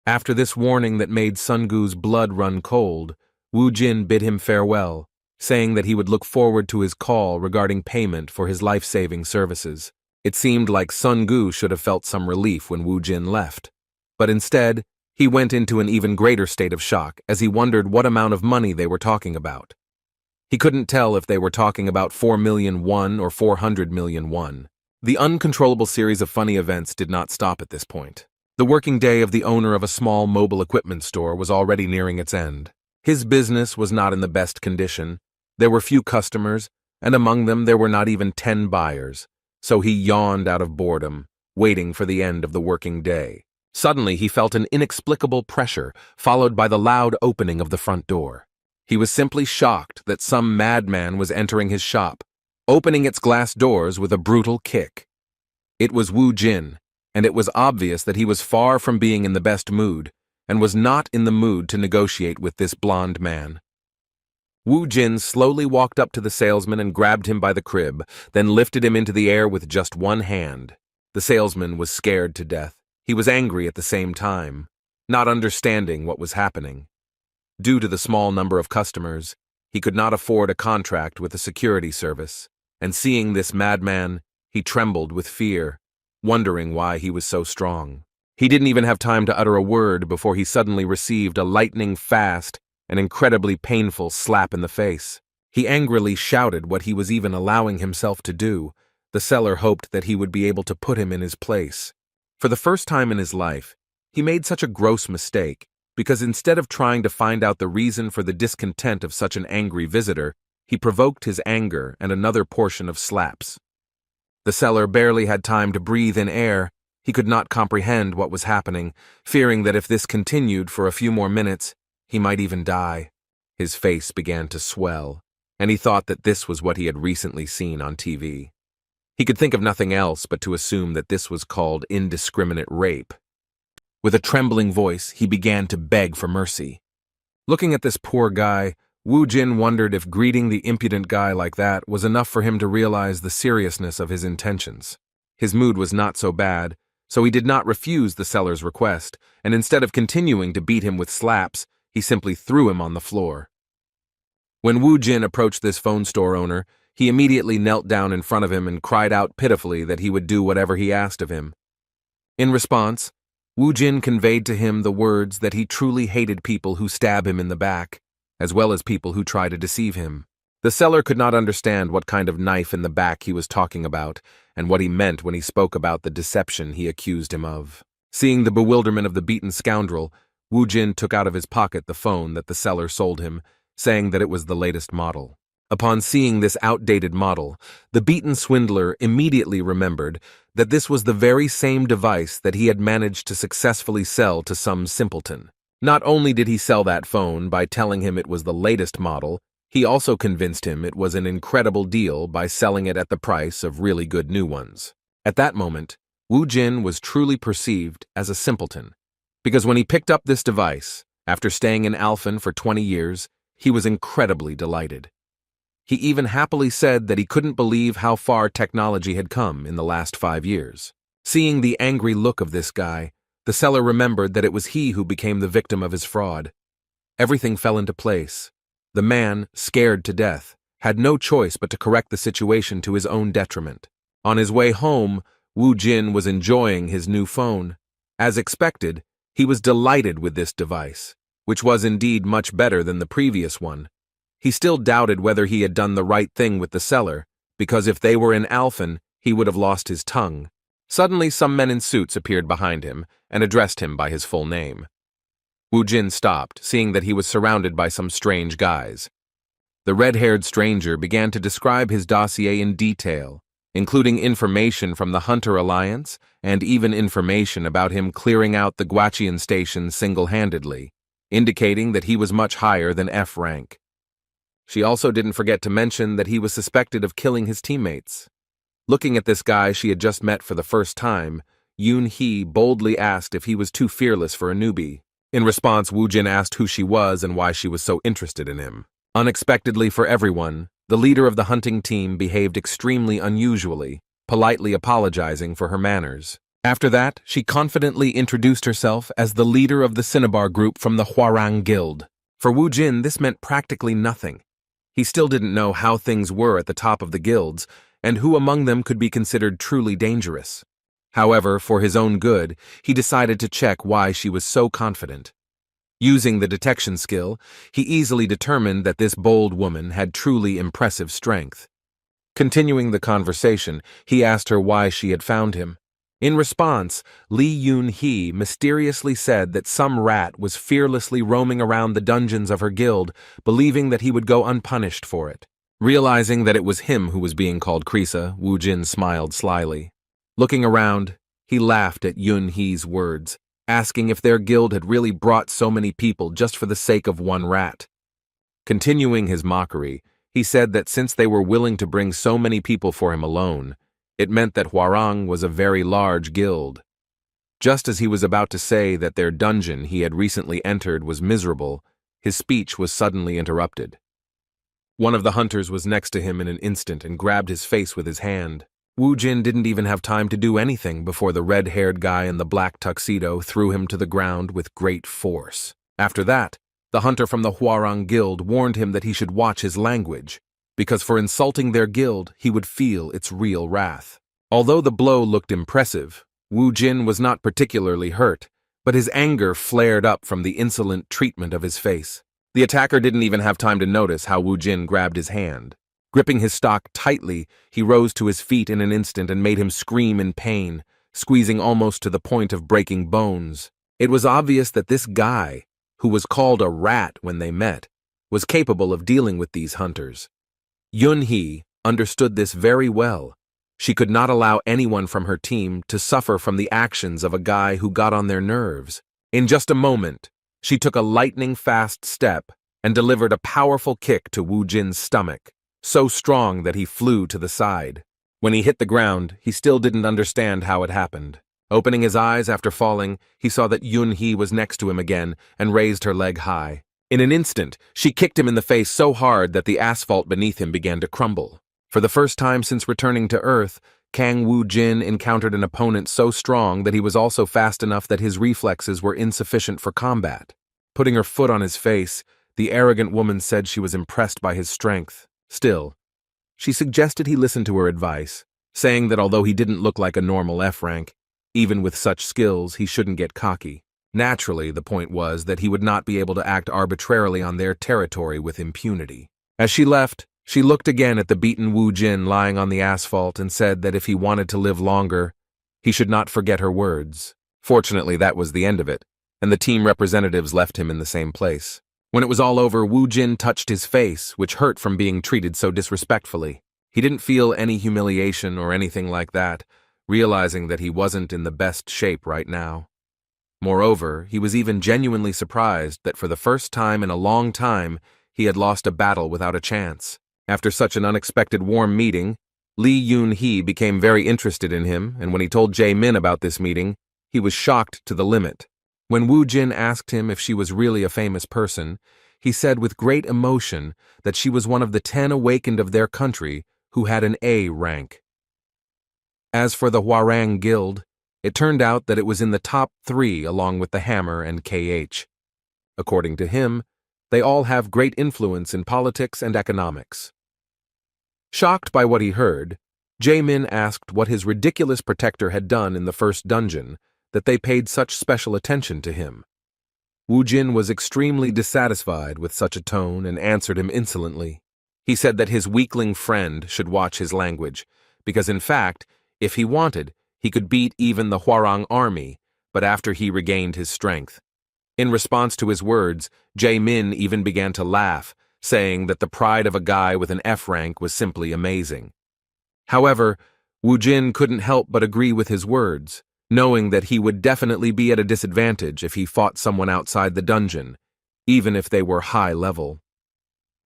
After this warning that made Songgu's blood run cold, Wu Jin bid him farewell, saying that he would look forward to his call regarding payment for his life-saving services. It seemed like Songgu should have felt some relief when Wu Jin left, but instead, he went into an even greater state of shock as he wondered what amount of money they were talking about. He couldn't tell if they were talking about 4 million won or 400 million won. The uncontrollable series of funny events did not stop at this point. The working day of the owner of a small mobile equipment store was already nearing its end. His business was not in the best condition. There were few customers, and among them there were not even 10 buyers, so he yawned out of boredom, waiting for the end of the working day. Suddenly he felt an inexplicable pressure, followed by the loud opening of the front door. He was simply shocked that some madman was entering his shop, opening its glass doors with a brutal kick. It was Wu Jin, and it was obvious that he was far from being in the best mood, and was not in the mood to negotiate with this blond man. Wu Jin slowly walked up to the salesman and grabbed him by the crib, then lifted him into the air with just one hand. The salesman was scared to death. He was angry at the same time, not understanding what was happening. Due to the small number of customers, he could not afford a contract with a security service, and seeing this madman, he trembled with fear, wondering why he was so strong. He didn't even have time to utter a word before he suddenly received a lightning-fast and incredibly painful slap in the face. He angrily shouted what he was even allowing himself to do. The seller hoped that he would be able to put him in his place. For the first time in his life, he made such a gross mistake, because instead of trying to find out the reason for the discontent of such an angry visitor, he provoked his anger and another portion of slaps. The seller barely had time to breathe in air. He could not comprehend what was happening, fearing that if this continued for a few more minutes, he might even die. His face began to swell, and he thought that this was what he had recently seen on TV. He could think of nothing else but to assume that this was called indiscriminate rape. With a trembling voice, he began to beg for mercy. Looking at this poor guy, Wu Jin wondered if greeting the impudent guy like that was enough for him to realize the seriousness of his intentions. His mood was not so bad, so he did not refuse the seller's request, and instead of continuing to beat him with slaps, he simply threw him on the floor. When Wu Jin approached this phone store owner, he immediately knelt down in front of him and cried out pitifully that he would do whatever he asked of him. In response, Wu Jin conveyed to him the words that he truly hated people who stab him in the back, as well as people who try to deceive him. The seller could not understand what kind of knife in the back he was talking about, and what he meant when he spoke about the deception he accused him of. Seeing the bewilderment of the beaten scoundrel, Wu Jin took out of his pocket the phone that the seller sold him, saying that it was the latest model. Upon seeing this outdated model, the beaten swindler immediately remembered that this was the very same device that he had managed to successfully sell to some simpleton. Not only did he sell that phone by telling him it was the latest model, he also convinced him it was an incredible deal by selling it at the price of really good new ones. At that moment, Wu Jin was truly perceived as a simpleton, because when he picked up this device, after staying in Alphen for 20 years, he was incredibly delighted. He even happily said that he couldn't believe how far technology had come in the last 5 years. Seeing the angry look of this guy, the seller remembered that it was he who became the victim of his fraud. Everything fell into place. The man, scared to death, had no choice but to correct the situation to his own detriment. On his way home, Wu Jin was enjoying his new phone. As expected, he was delighted with this device, which was indeed much better than the previous one. He still doubted whether he had done the right thing with the seller, because if they were in Alphen, he would have lost his tongue. Suddenly, some men in suits appeared behind him and addressed him by his full name. Wu Jin stopped, seeing that he was surrounded by some strange guys. The red-haired stranger began to describe his dossier in detail, including information from the Hunter Alliance and even information about him clearing out the Guachian station single-handedly, indicating that he was much higher than F rank. She also didn't forget to mention that he was suspected of killing his teammates. Looking at this guy she had just met for the first time, Yoon-hee boldly asked if he was too fearless for a newbie. In response, Wu Jin asked who she was and why she was so interested in him. Unexpectedly for everyone, the leader of the hunting team behaved extremely unusually, politely apologizing for her manners. After that, she confidently introduced herself as the leader of the Cinnabar group from the Hwarang Guild. For Wu Jin, this meant practically nothing. He still didn't know how things were at the top of the guilds, and who among them could be considered truly dangerous. However, for his own good, he decided to check why she was so confident. Using the detection skill, he easily determined that this bold woman had truly impressive strength. Continuing the conversation, he asked her why she had found him. In response, Lee Yoon-hee mysteriously said that some rat was fearlessly roaming around the dungeons of her guild, believing that he would go unpunished for it. Realizing that it was him who was being called Krisa, Wu Jin smiled slyly. Looking around, he laughed at Yoon-hee's words, asking if their guild had really brought so many people just for the sake of one rat. Continuing his mockery, he said that since they were willing to bring so many people for him alone, it meant that Hwarang was a very large guild. Just as he was about to say that their dungeon he had recently entered was miserable, his speech was suddenly interrupted. One of the hunters was next to him in an instant and grabbed his face with his hand. Wu Jin didn't even have time to do anything before the red-haired guy in the black tuxedo threw him to the ground with great force. After that, the hunter from the Hwarang Guild warned him that he should watch his language, because for insulting their guild, he would feel its real wrath. Although the blow looked impressive, Wu Jin was not particularly hurt, but his anger flared up from the insolent treatment of his face. The attacker didn't even have time to notice how Wu Jin grabbed his hand. Gripping his stock tightly, he rose to his feet in an instant and made him scream in pain, squeezing almost to the point of breaking bones. It was obvious that this guy, who was called a rat when they met, was capable of dealing with these hunters. Yun-hee understood this very well. She could not allow anyone from her team to suffer from the actions of a guy who got on their nerves. In just a moment, she took a lightning-fast step and delivered a powerful kick to Wu Jin's stomach, so strong that he flew to the side. When he hit the ground, he still didn't understand how it happened. Opening his eyes after falling, he saw that Yun-hee was next to him again and raised her leg high. In an instant, she kicked him in the face so hard that the asphalt beneath him began to crumble. For the first time since returning to Earth, Kang Wu Jin encountered an opponent so strong that he was also fast enough that his reflexes were insufficient for combat. Putting her foot on his face, the arrogant woman said she was impressed by his strength. Still, she suggested he listen to her advice, saying that although he didn't look like a normal F rank, even with such skills, he shouldn't get cocky. Naturally, the point was that he would not be able to act arbitrarily on their territory with impunity. As she left, she looked again at the beaten Wu Jin lying on the asphalt and said that if he wanted to live longer, he should not forget her words. Fortunately, that was the end of it, and the team representatives left him in the same place. When it was all over, Wu Jin touched his face, which hurt from being treated so disrespectfully. He didn't feel any humiliation or anything like that, realizing that he wasn't in the best shape right now. Moreover, he was even genuinely surprised that for the first time in a long time, he had lost a battle without a chance. After such an unexpected warm meeting, Lee Yun-hee became very interested in him, and when he told Jae-min about this meeting, he was shocked to the limit. When Wu Jin asked him if she was really a famous person, he said with great emotion that she was one of the 10 awakened of their country who had an A rank. As for the Hwarang Guild, it turned out that it was in the top 3 along with the Hammer and KH. According to him, they all have great influence in politics and economics. Shocked by what he heard, Jae-min asked what his ridiculous protector had done in the first dungeon, that they paid such special attention to him. Wu Jin was extremely dissatisfied with such a tone and answered him insolently. He said that his weakling friend should watch his language, because in fact, if he wanted, he could beat even the Hwarang army, but after he regained his strength. In response to his words, Jae-min even began to laugh, saying that the pride of a guy with an F rank was simply amazing. However, Wu Jin couldn't help but agree with his words, knowing that he would definitely be at a disadvantage if he fought someone outside the dungeon, even if they were high level.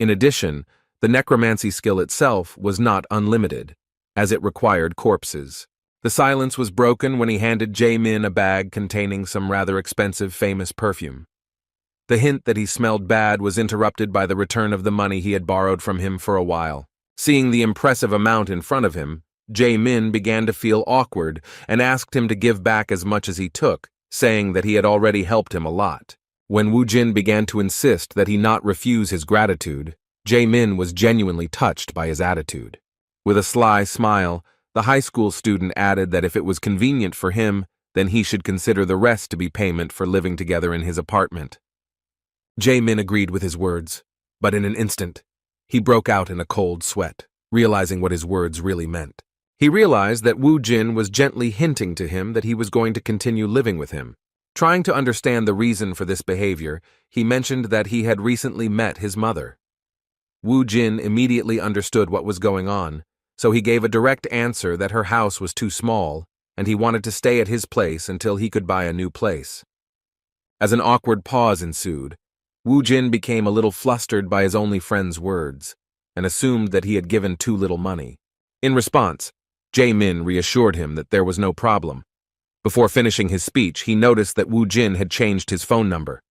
In addition, the necromancy skill itself was not unlimited, as it required corpses. The silence was broken when he handed Jae-min a bag containing some rather expensive famous perfume. The hint that he smelled bad was interrupted by the return of the money he had borrowed from him for a while. Seeing the impressive amount in front of him, Jae-min began to feel awkward and asked him to give back as much as he took, saying that he had already helped him a lot. When Wu Jin began to insist that he not refuse his gratitude, Jae-min was genuinely touched by his attitude. With a sly smile, the high school student added that if it was convenient for him, then he should consider the rest to be payment for living together in his apartment. Jae-min agreed with his words, but in an instant, he broke out in a cold sweat, realizing what his words really meant. He realized that Wu Jin was gently hinting to him that he was going to continue living with him. Trying to understand the reason for this behavior, he mentioned that he had recently met his mother. Wu Jin immediately understood what was going on, so he gave a direct answer that her house was too small, and he wanted to stay at his place until he could buy a new place. As an awkward pause ensued, Wu Jin became a little flustered by his only friend's words, and assumed that he had given too little money. In response, Jae-min reassured him that there was no problem. Before finishing his speech, he noticed that Wu Jin had changed his phone number.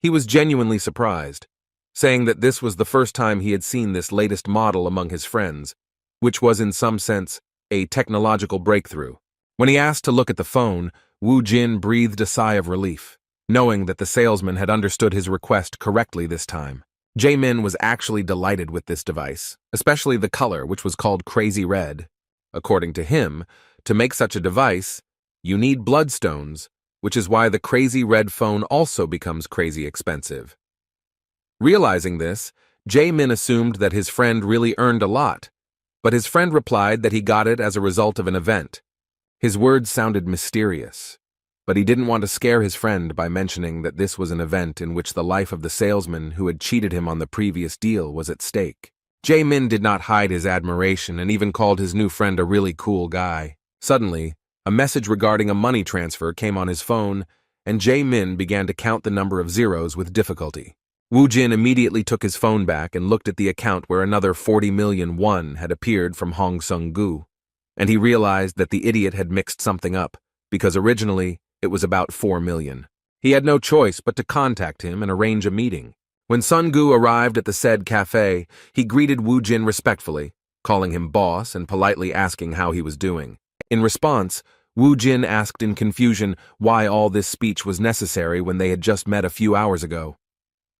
He was genuinely surprised, saying that this was the first time he had seen this latest model among his friends, which was in some sense a technological breakthrough. When he asked to look at the phone, Wu Jin breathed a sigh of relief, knowing that the salesman had understood his request correctly this time. Jae-min was actually delighted with this device, especially the color, which was called Crazy Red. According to him, to make such a device, you need bloodstones, which is why the Crazy Red phone also becomes crazy expensive. Realizing this, Jae-min assumed that his friend really earned a lot, but his friend replied that he got it as a result of an event. His words sounded mysterious, but he didn't want to scare his friend by mentioning that this was an event in which the life of the salesman who had cheated him on the previous deal was at stake. Jae-min did not hide his admiration and even called his new friend a really cool guy. Suddenly, a message regarding a money transfer came on his phone, and Jae-min began to count the number of zeros with difficulty. Wu Jin immediately took his phone back and looked at the account where another 40 million won had appeared from Hong Sung-gu, and he realized that the idiot had mixed something up, because originally it was about 4 million. He had no choice but to contact him and arrange a meeting. When Sun-gu arrived at the said cafe, he greeted Wu Jin respectfully, calling him boss and politely asking how he was doing. In response, Wu Jin asked in confusion why all this speech was necessary when they had just met a few hours ago.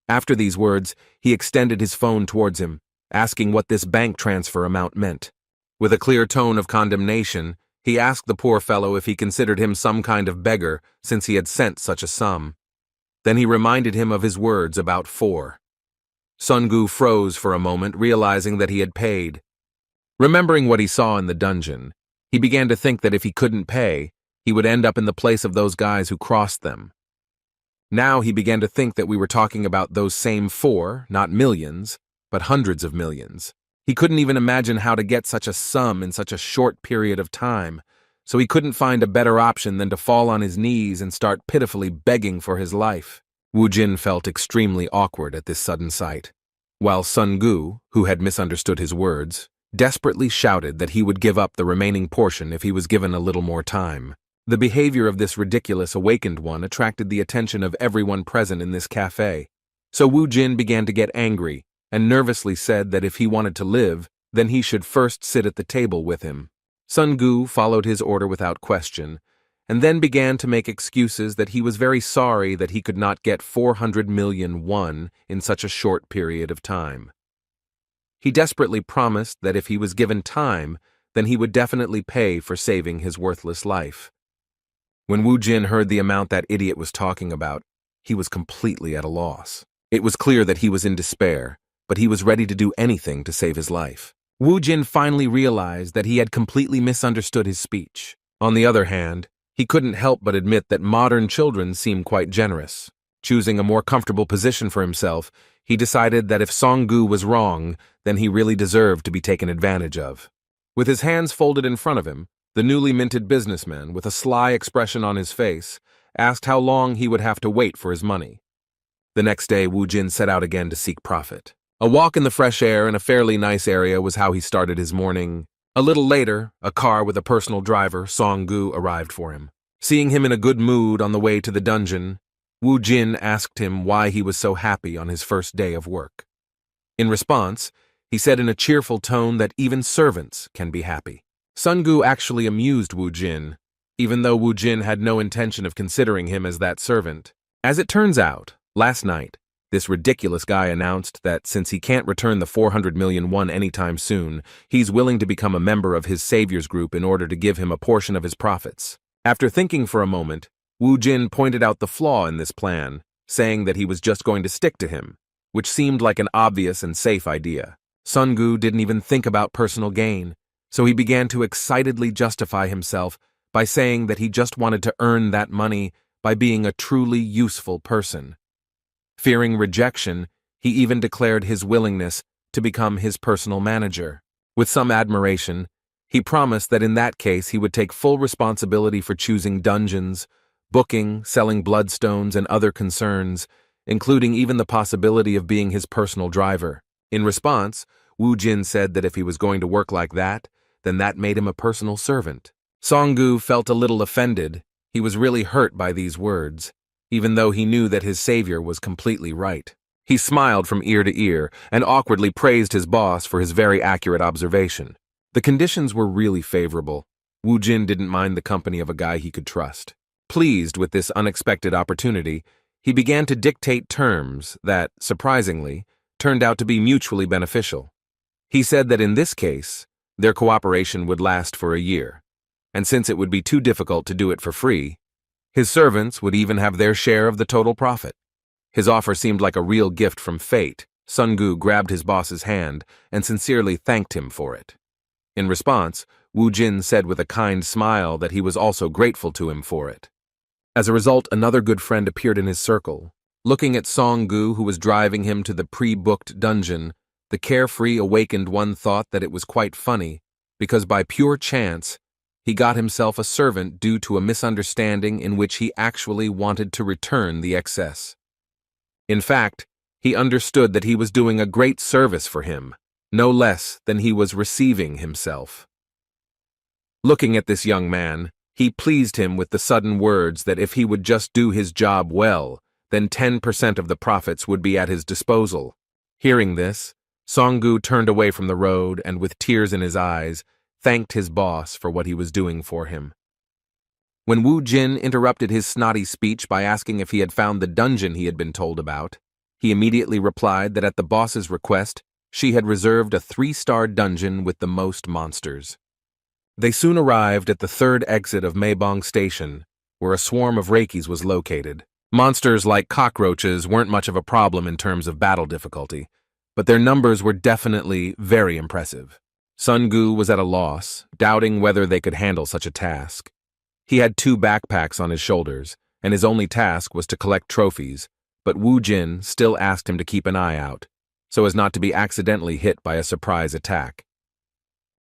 After these words, he extended his phone towards him, asking what this bank transfer amount meant. With a clear tone of condemnation, he asked the poor fellow if he considered him some kind of beggar since he had sent such a sum. Then he reminded him of his words about 4. Sun-gu froze for a moment, realizing that he had paid. Remembering what he saw in the dungeon, he began to think that if he couldn't pay, he would end up in the place of those guys who crossed them. Now he began to think that we were talking about those same 4, not millions, but hundreds of millions. He couldn't even imagine how to get such a sum in such a short period of time, so he couldn't find a better option than to fall on his knees and start pitifully begging for his life. Wu Jin felt extremely awkward at this sudden sight, while Sun-gu, who had misunderstood his words, desperately shouted that he would give up the remaining portion if he was given a little more time. The behavior of this ridiculous awakened one attracted the attention of everyone present in this cafe, so Wu Jin began to get angry and nervously said that if he wanted to live, then he should first sit at the table with him. Sun-gu followed his order without question, and then began to make excuses that he was very sorry that he could not get 400 million won in such a short period of time. He desperately promised that if he was given time, then he would definitely pay for saving his worthless life. When Wu Jin heard the amount that idiot was talking about, he was completely at a loss. It was clear that he was in despair, but he was ready to do anything to save his life. Wu Jin finally realized that he had completely misunderstood his speech. On the other hand, he couldn't help but admit that modern children seem quite generous. Choosing a more comfortable position for himself, he decided that if Song-gu was wrong, then he really deserved to be taken advantage of. With his hands folded in front of him, the newly minted businessman, with a sly expression on his face, asked how long he would have to wait for his money. The next day, Wu Jin set out again to seek profit. A walk in the fresh air in a fairly nice area was how he started his morning. A little later, a car with a personal driver, Song-gu, arrived for him. Seeing him in a good mood on the way to the dungeon, Wu Jin asked him why he was so happy on his first day of work. In response, he said in a cheerful tone that even servants can be happy. Sun-gu actually amused Wu Jin, even though Wu Jin had no intention of considering him as that servant. As it turns out, last night, this ridiculous guy announced that since he can't return the 400 million won anytime soon, he's willing to become a member of his savior's group in order to give him a portion of his profits. After thinking for a moment, Wu Jin pointed out the flaw in this plan, saying that he was just going to stick to him, which seemed like an obvious and safe idea. Sun-gu didn't even think about personal gain, so he began to excitedly justify himself by saying that he just wanted to earn that money by being a truly useful person. Fearing rejection, he even declared his willingness to become his personal manager. With some admiration, he promised that in that case he would take full responsibility for choosing dungeons, booking, selling bloodstones, and other concerns, including even the possibility of being his personal driver. In response, Wu Jin said that if he was going to work like that, then that made him a personal servant. Song-gu felt a little offended. He was really hurt by these words, even though he knew that his savior was completely right. He smiled from ear to ear and awkwardly praised his boss for his very accurate observation. The conditions were really favorable. Wu Jin didn't mind the company of a guy he could trust. Pleased with this unexpected opportunity, he began to dictate terms that, surprisingly, turned out to be mutually beneficial. He said that in this case, their cooperation would last for a year, and since it would be too difficult to do it for free, his servants would even have their share of the total profit. His offer seemed like a real gift from fate. Sun Gu grabbed his boss's hand and sincerely thanked him for it. In response, Wu Jin said with a kind smile that he was also grateful to him for it. As a result, another good friend appeared in his circle. Looking at Song Gu, who was driving him to the pre-booked dungeon, the carefree awakened one thought that it was quite funny, because by pure chance, he got himself a servant due to a misunderstanding in which he actually wanted to return the excess. In fact, he understood that he was doing a great service for him, no less than he was receiving himself. Looking at this young man, he pleased him with the sudden words that if he would just do his job well, then 10% of the profits would be at his disposal. Hearing this, Song Gu turned away from the road and, with tears in his eyes, thanked his boss for what he was doing for him. When Wu Jin interrupted his snotty speech by asking if he had found the dungeon he had been told about, he immediately replied that at the boss's request, she had reserved a 3-star dungeon with the most monsters. They soon arrived at the third exit of Maebong Station, where a swarm of Reikis was located. Monsters like cockroaches weren't much of a problem in terms of battle difficulty, but their numbers were definitely very impressive. Sun Gu was at a loss, doubting whether they could handle such a task. He had 2 backpacks on his shoulders, and his only task was to collect trophies, but Wu Jin still asked him to keep an eye out, so as not to be accidentally hit by a surprise attack.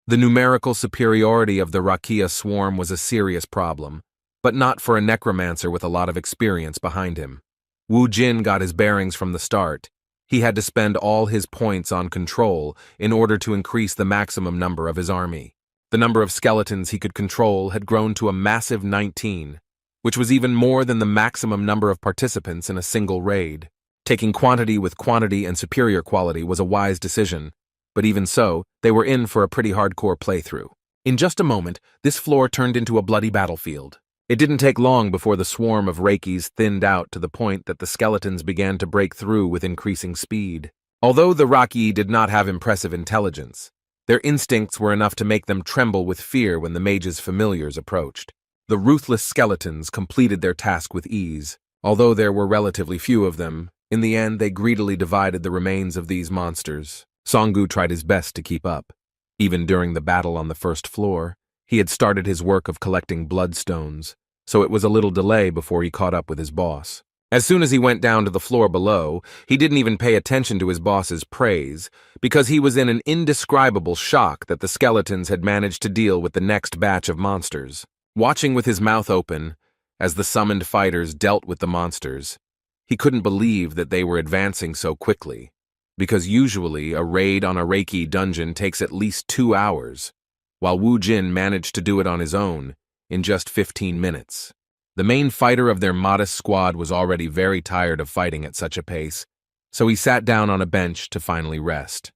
The numerical superiority of the Rakia swarm was a serious problem, but not for a necromancer with a lot of experience behind him. Wu Jin got his bearings from the start. He had to spend all his points on control in order to increase the maximum number of his army. The number of skeletons he could control had grown to a massive 19, which was even more than the maximum number of participants in a single raid. Taking quantity with quantity and superior quality was a wise decision, but even so, they were in for a pretty hardcore playthrough. In just a moment, this floor turned into a bloody battlefield. It didn't take long before the swarm of Reikis thinned out to the point that the skeletons began to break through with increasing speed. Although the Raki did not have impressive intelligence, their instincts were enough to make them tremble with fear when the mage's familiars approached. The ruthless skeletons completed their task with ease. Although there were relatively few of them, in the end they greedily divided the remains of these monsters. Song Gu tried his best to keep up. Even during the battle on the first floor, he had started his work of collecting bloodstones, so it was a little delay before he caught up with his boss. As soon as he went down to the floor below, he didn't even pay attention to his boss's praise, because he was in an indescribable shock that the skeletons had managed to deal with the next batch of monsters. Watching with his mouth open, as the summoned fighters dealt with the monsters, he couldn't believe that they were advancing so quickly, because usually a raid on a Reiki dungeon takes at least 2 hours, while Wu Jin managed to do it on his own in just 15 minutes. The main fighter of their modest squad was already very tired of fighting at such a pace, so he sat down on a bench to finally rest.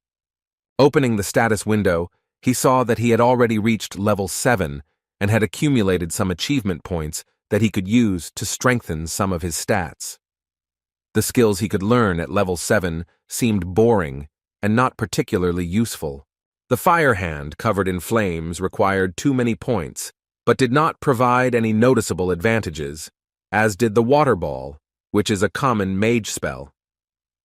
Opening the status window, he saw that he had already reached level 7 and had accumulated some achievement points that he could use to strengthen some of his stats. The skills he could learn at level 7 seemed boring and not particularly useful. The fire hand covered in flames required too many points, but did not provide any noticeable advantages, as did the water ball, which is a common mage spell.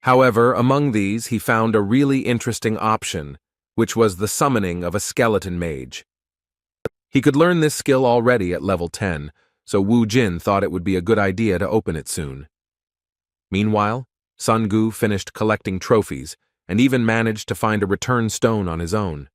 However, among these he found a really interesting option, which was the summoning of a skeleton mage. He could learn this skill already at level 10, so Wu Jin thought it would be a good idea to open it soon. Meanwhile, Sun Gu finished collecting trophies and even managed to find a return stone on his own.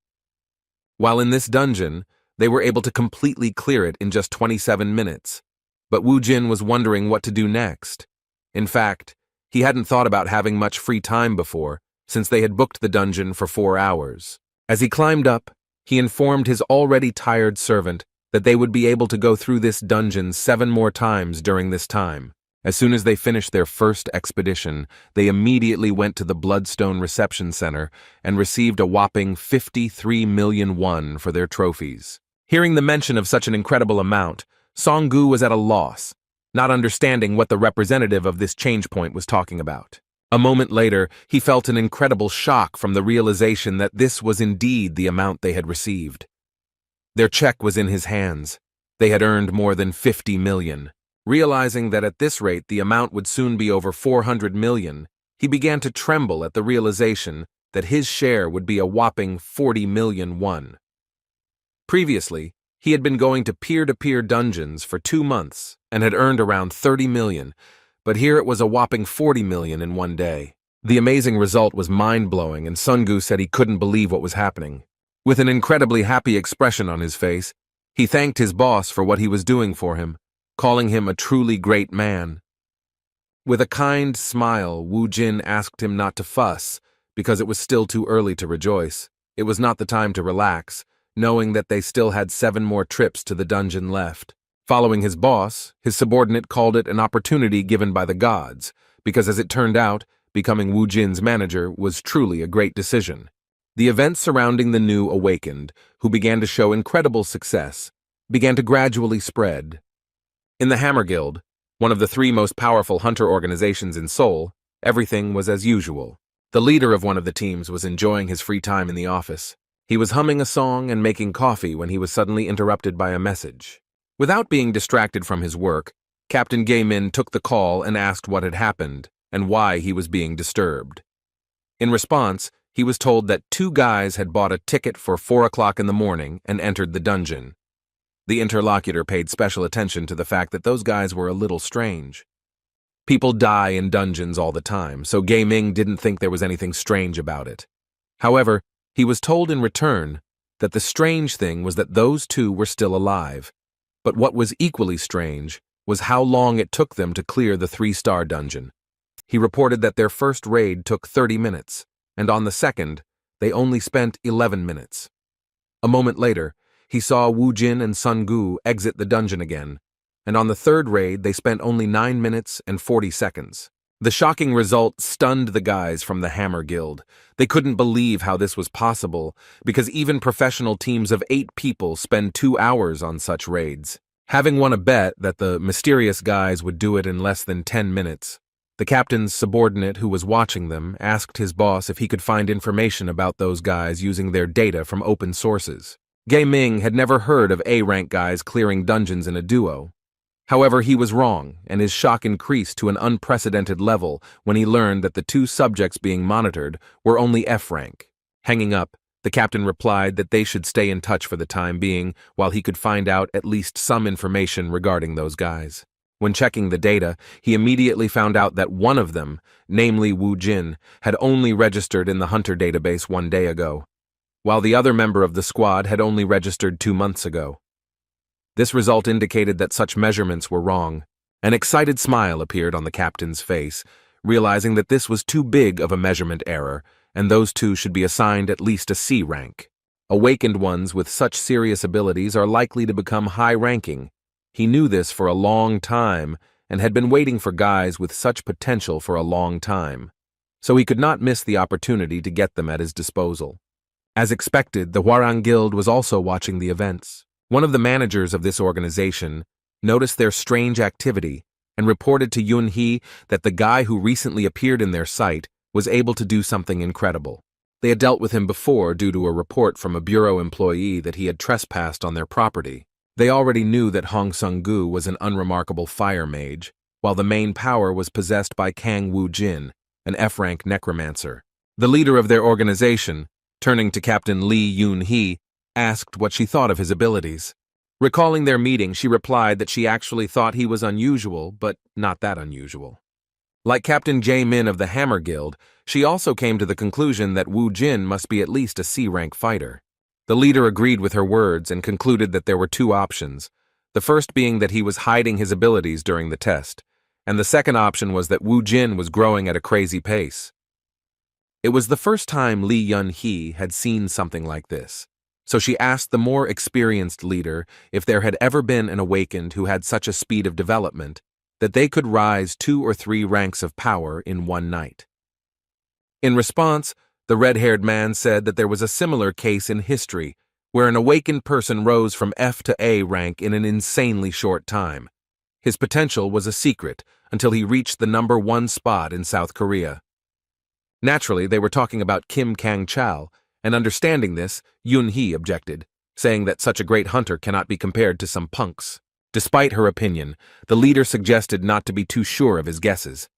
While in this dungeon, they were able to completely clear it in just 27 minutes, but Wu Jin was wondering what to do next. In fact, he hadn't thought about having much free time before, since they had booked the dungeon for 4 hours. As he climbed up, he informed his already tired servant that they would be able to go through this dungeon 7 more times during this time. As soon as they finished their first expedition, they immediately went to the Bloodstone Reception Center and received a whopping 53 million won for their trophies. Hearing the mention of such an incredible amount, Song-gu was at a loss, not understanding what the representative of this change point was talking about. A moment later, he felt an incredible shock from the realization that this was indeed the amount they had received. Their check was in his hands. They had earned more than 50 million. Realizing that at this rate the amount would soon be over 400 million, he began to tremble at the realization that his share would be a whopping 40 million won. Previously, he had been going to peer-to-peer dungeons for 2 months and had earned around 30 million, but here it was a whopping 40 million in one day. The amazing result was mind-blowing, and Sung-gu said he couldn't believe what was happening. With an incredibly happy expression on his face, he thanked his boss for what he was doing for him, calling him a truly great man. With a kind smile, Wu Jin asked him not to fuss, because it was still too early to rejoice. It was not the time to relax, knowing that they still had 7 more trips to the dungeon left. Following his boss, his subordinate called it an opportunity given by the gods, because as it turned out, becoming Wu Jin's manager was truly a great decision. The events surrounding the new awakened, who began to show incredible success, began to gradually spread. In the Hammer Guild, one of the 3 most powerful hunter organizations in Seoul, everything was as usual. The leader of one of the teams was enjoying his free time in the office. He was humming a song and making coffee when he was suddenly interrupted by a message. Without being distracted from his work, Captain Gay-min took the call and asked what had happened and why he was being disturbed. In response, he was told that 2 guys had bought a ticket for 4 o'clock in the morning and entered the dungeon. The interlocutor paid special attention to the fact that those guys were a little strange. People die in dungeons all the time, so Gay-ming didn't think there was anything strange about it. However, he was told in return that the strange thing was that those 2 were still alive. But what was equally strange was how long it took them to clear the 3-star dungeon. He reported that their first raid took 30 minutes, and on the second, they only spent 11 minutes. A moment later, he saw Wu Jin and Sung-gu exit the dungeon again, and on the 3rd raid they spent only 9 minutes and 40 seconds. The shocking result stunned the guys from the Hammer Guild. They couldn't believe how this was possible, because even professional teams of 8 people spend 2 hours on such raids. Having won a bet that the mysterious guys would do it in less than 10 minutes, the captain's subordinate who was watching them asked his boss if he could find information about those guys using their data from open sources. Gay-ming had never heard of A-rank guys clearing dungeons in a duo. However, he was wrong, and his shock increased to an unprecedented level when he learned that the 2 subjects being monitored were only F-rank. Hanging up, the captain replied that they should stay in touch for the time being while he could find out at least some information regarding those guys. When checking the data, he immediately found out that one of them, namely Wu Jin, had only registered in the hunter database 1 day ago, while the other member of the squad had only registered 2 months ago. This result indicated that such measurements were wrong. An excited smile appeared on the captain's face, realizing that this was too big of a measurement error, and those 2 should be assigned at least a C rank. Awakened ones with such serious abilities are likely to become high-ranking. He knew this for a long time, and had been waiting for guys with such potential for a long time, so he could not miss the opportunity to get them at his disposal. As expected, the Hwarang Guild was also watching the events. One of the managers of this organization noticed their strange activity and reported to Yun-hee that the guy who recently appeared in their sight was able to do something incredible. They had dealt with him before due to a report from a bureau employee that he had trespassed on their property. They already knew that Hong Sung-gu was an unremarkable fire mage, while the main power was possessed by Kang Woo-jin, an F-rank necromancer. The leader of their organization, turning to Captain Lee Yun-hee, asked what she thought of his abilities. Recalling their meeting, she replied that she actually thought he was unusual, but not that unusual. Like Captain Jae-min of the Hammer Guild, she also came to the conclusion that Wu Jin must be at least a C-rank fighter. The leader agreed with her words and concluded that there were 2 options, the first being that he was hiding his abilities during the test, and the second option was that Wu Jin was growing at a crazy pace. It was the first time Lee Yun-hee had seen something like this, so she asked the more experienced leader if there had ever been an awakened who had such a speed of development that they could rise 2 or 3 ranks of power in one night. In response, the red-haired man said that there was a similar case in history where an awakened person rose from F to A rank in an insanely short time. His potential was a secret until he reached the #1 spot in South Korea. Naturally, they were talking about Kim Kang-chal, and understanding this, Yoon-hee objected, saying that such a great hunter cannot be compared to some punks. Despite her opinion, the leader suggested not to be too sure of his guesses.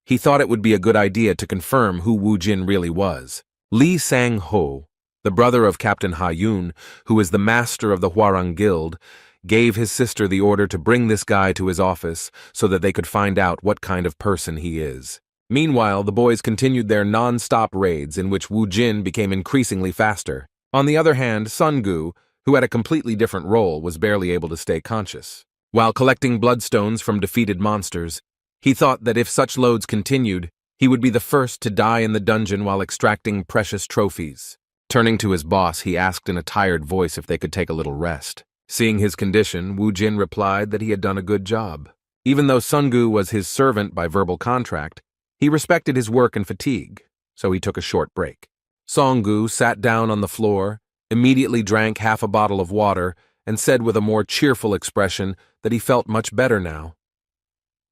He thought it would be a good idea to confirm who Woo Jin really was. Lee Sang-ho, the brother of Captain Ha-yoon, who is the master of the Hwarang Guild, gave his sister the order to bring this guy to his office so that they could find out what kind of person he is. Meanwhile, the boys continued their non-stop raids in which Woo Jin became increasingly faster. On the other hand, Sun-gu, who had a completely different role, was barely able to stay conscious. While collecting bloodstones from defeated monsters, he thought that if such loads continued, he would be the first to die in the dungeon while extracting precious trophies. Turning to his boss, he asked in a tired voice if they could take a little rest. Seeing his condition, Woo Jin replied that he had done a good job. Even though Sun-gu was his servant by verbal contract, he respected his work and fatigue, so he took a short break. Song-gu sat down on the floor, immediately drank half a bottle of water, and said with a more cheerful expression that he felt much better now.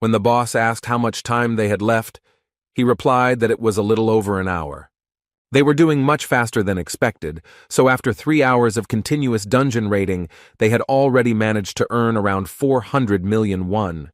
When the boss asked how much time they had left, he replied that it was a little over an hour. They were doing much faster than expected, so after 3 hours of continuous dungeon raiding, they had already managed to earn around 400 million won.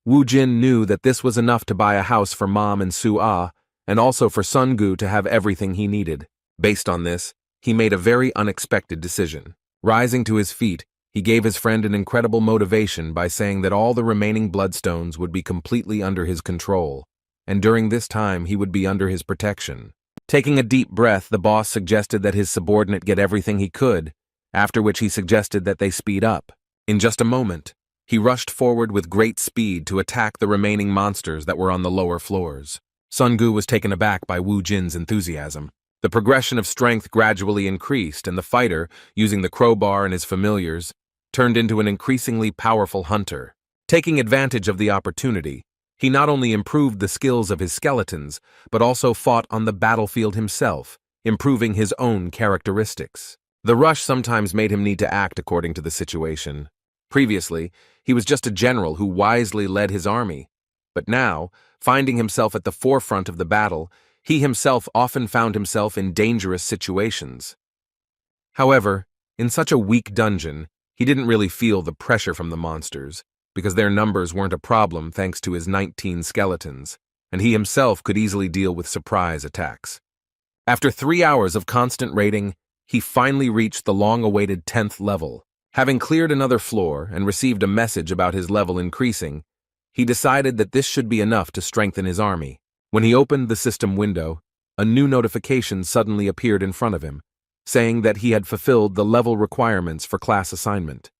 Woo Jin knew that this was enough to buy a house for Mom and Su-ah, and also for Sun-gu to have everything he needed. Based on this, he made a very unexpected decision. Rising to his feet, he gave his friend an incredible motivation by saying that all the remaining bloodstones would be completely under his control, and during this time he would be under his protection. Taking a deep breath, the boss suggested that his subordinate get everything he could, after which he suggested that they speed up. In just a moment, he rushed forward with great speed to attack the remaining monsters that were on the lower floors. Sun-gu was taken aback by Woo Jin's enthusiasm. The progression of strength gradually increased, and the fighter, using the crowbar and his familiars, turned into an increasingly powerful hunter. Taking advantage of the opportunity, he not only improved the skills of his skeletons, but also fought on the battlefield himself, improving his own characteristics. The rush sometimes made him need to act according to the situation. Previously, he was just a general who wisely led his army, but now, finding himself at the forefront of the battle, he himself often found himself in dangerous situations. However, in such a weak dungeon, he didn't really feel the pressure from the monsters, because their numbers weren't a problem thanks to his 19 skeletons, and he himself could easily deal with surprise attacks. After 3 hours of constant raiding, he finally reached the long-awaited 10th level. Having cleared another floor and received a message about his level increasing, he decided that this should be enough to strengthen his army. When he opened the system window, a new notification suddenly appeared in front of him, saying that he had fulfilled the level requirements for class assignment.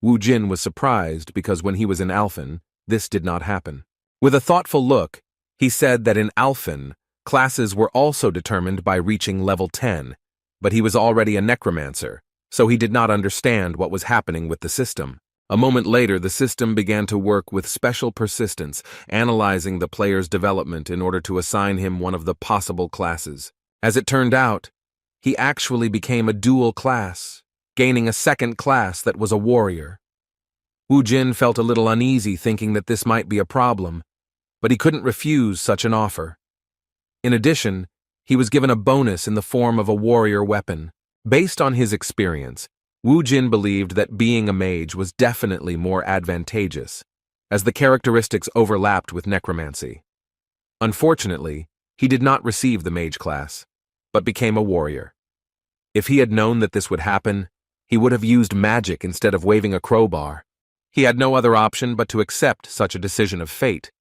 Woo Jin was surprised because when he was in Alphen, this did not happen. With a thoughtful look, he said that in Alphen, classes were also determined by reaching level 10, but he was already a necromancer, so he did not understand what was happening with the system. A moment later, the system began to work with special persistence, analyzing the player's development in order to assign him one of the possible classes. As it turned out, he actually became a dual class, gaining a second class that was a warrior. Woo Jin felt a little uneasy thinking that this might be a problem, but he couldn't refuse such an offer. In addition, he was given a bonus in the form of a warrior weapon. Based on his experience, Woo Jin believed that being a mage was definitely more advantageous, as the characteristics overlapped with necromancy. Unfortunately, he did not receive the mage class, but became a warrior. If he had known that this would happen, he would have used magic instead of waving a crowbar. He had no other option but to accept such a decision of fate.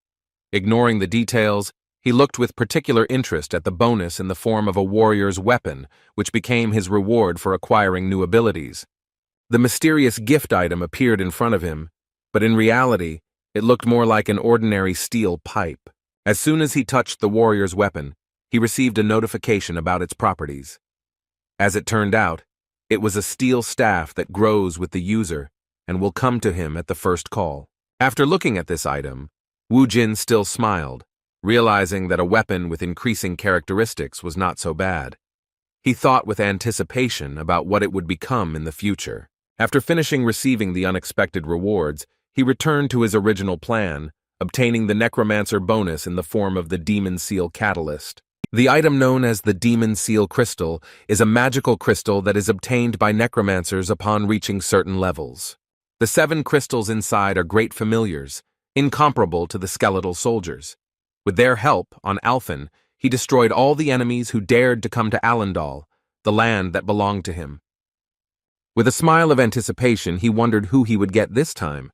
Ignoring the details, he looked with particular interest at the bonus in the form of a warrior's weapon, which became his reward for acquiring new abilities. The mysterious gift item appeared in front of him, but in reality, it looked more like an ordinary steel pipe. As soon as he touched the warrior's weapon, he received a notification about its properties. As it turned out, it was a steel staff that grows with the user and will come to him at the first call. After looking at this item, Wu Jin still smiled, realizing that a weapon with increasing characteristics was not so bad. He thought with anticipation about what it would become in the future. After finishing receiving the unexpected rewards, he returned to his original plan, obtaining the Necromancer bonus in the form of the Demon Seal Catalyst. The item known as the Demon Seal Crystal is a magical crystal that is obtained by necromancers upon reaching certain levels. The 7 crystals inside are great familiars, incomparable to the skeletal soldiers. With their help, on Alphen, he destroyed all the enemies who dared to come to Alendal, the land that belonged to him. With a smile of anticipation, he wondered who he would get this time.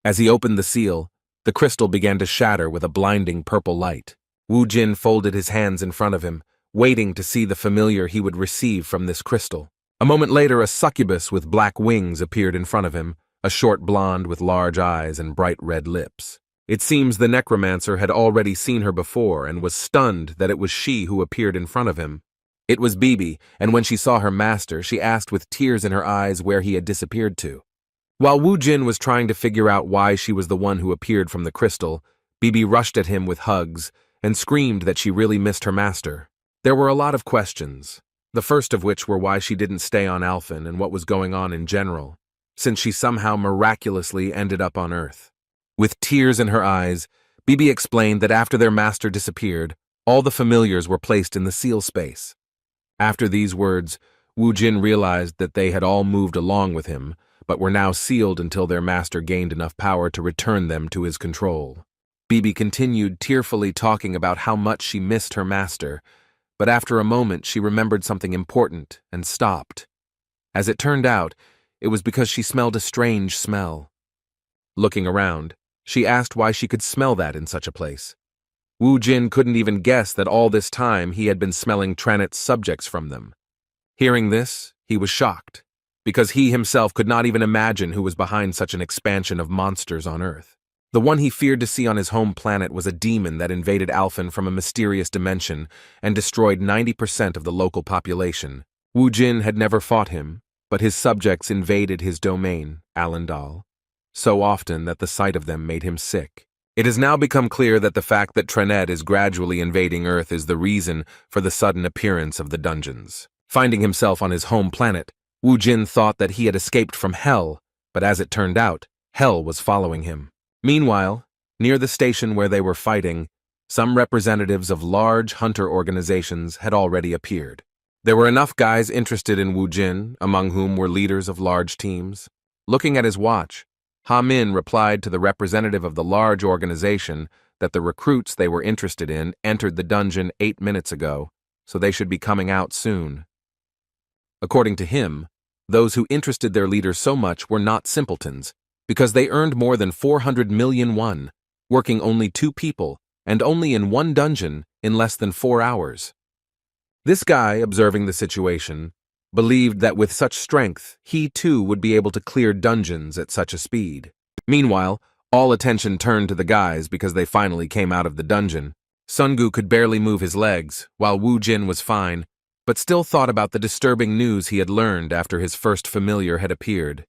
As he opened the seal, the crystal began to shatter with a blinding purple light. Wu Jin folded his hands in front of him, waiting to see the familiar he would receive from this crystal. A moment later, a succubus with black wings appeared in front of him, a short blonde with large eyes and bright red lips. It seems the necromancer had already seen her before and was stunned that it was she who appeared in front of him. It was Bibi, and when she saw her master, she asked with tears in her eyes where he had disappeared to. While Wu Jin was trying to figure out why she was the one who appeared from the crystal, Bibi rushed at him with hugs and screamed that she really missed her master. There were a lot of questions, the first of which were why she didn't stay on Alphen and what was going on in general, since she somehow miraculously ended up on Earth. With tears in her eyes, Bibi explained that after their master disappeared, all the familiars were placed in the seal space. After these words, Wu Jin realized that they had all moved along with him, but were now sealed until their master gained enough power to return them to his control. Bibi continued tearfully talking about how much she missed her master, but after a moment she remembered something important and stopped. As it turned out, it was because she smelled a strange smell. Looking around, she asked why she could smell that in such a place. Wu Jin couldn't even guess that all this time he had been smelling Tranit's subjects from them. Hearing this, he was shocked, because he himself could not even imagine who was behind such an expansion of monsters on Earth. The one he feared to see on his home planet was a demon that invaded Alphen from a mysterious dimension and destroyed 90% of the local population. Wu Jin had never fought him, but his subjects invaded his domain, Alendal, so often that the sight of them made him sick. It has now become clear that the fact that Tranet is gradually invading Earth is the reason for the sudden appearance of the dungeons. Finding himself on his home planet, Wu Jin thought that he had escaped from Hell, but as it turned out, Hell was following him. Meanwhile, near the station where they were fighting, some representatives of large hunter organizations had already appeared. There were enough guys interested in Wu Jin, among whom were leaders of large teams. Looking at his watch, Ha Min replied to the representative of the large organization that the recruits they were interested in entered the dungeon 8 minutes ago, so they should be coming out soon. According to him, those who interested their leader so much were not simpletons, because they earned more than 400 million won, working only 2 people, and only in 1 dungeon in less than 4 hours. This guy, observing the situation, believed that with such strength, he too would be able to clear dungeons at such a speed. Meanwhile, all attention turned to the guys because they finally came out of the dungeon. Sungu could barely move his legs, while Wu Jin was fine, but still thought about the disturbing news he had learned after his first familiar had appeared.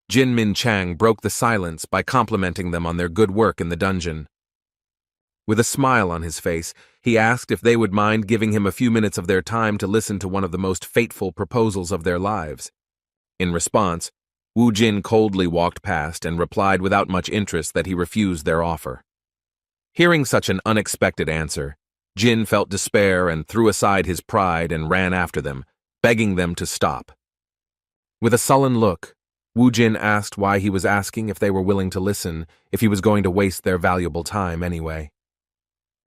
Jin Min Chang broke the silence by complimenting them on their good work in the dungeon. With a smile on his face, he asked if they would mind giving him a few minutes of their time to listen to one of the most fateful proposals of their lives. In response, Wu Jin coldly walked past and replied without much interest that he refused their offer. Hearing such an unexpected answer, Jin felt despair and threw aside his pride and ran after them, begging them to stop. With a sullen look, Wu Jin asked why he was asking if they were willing to listen, if he was going to waste their valuable time anyway.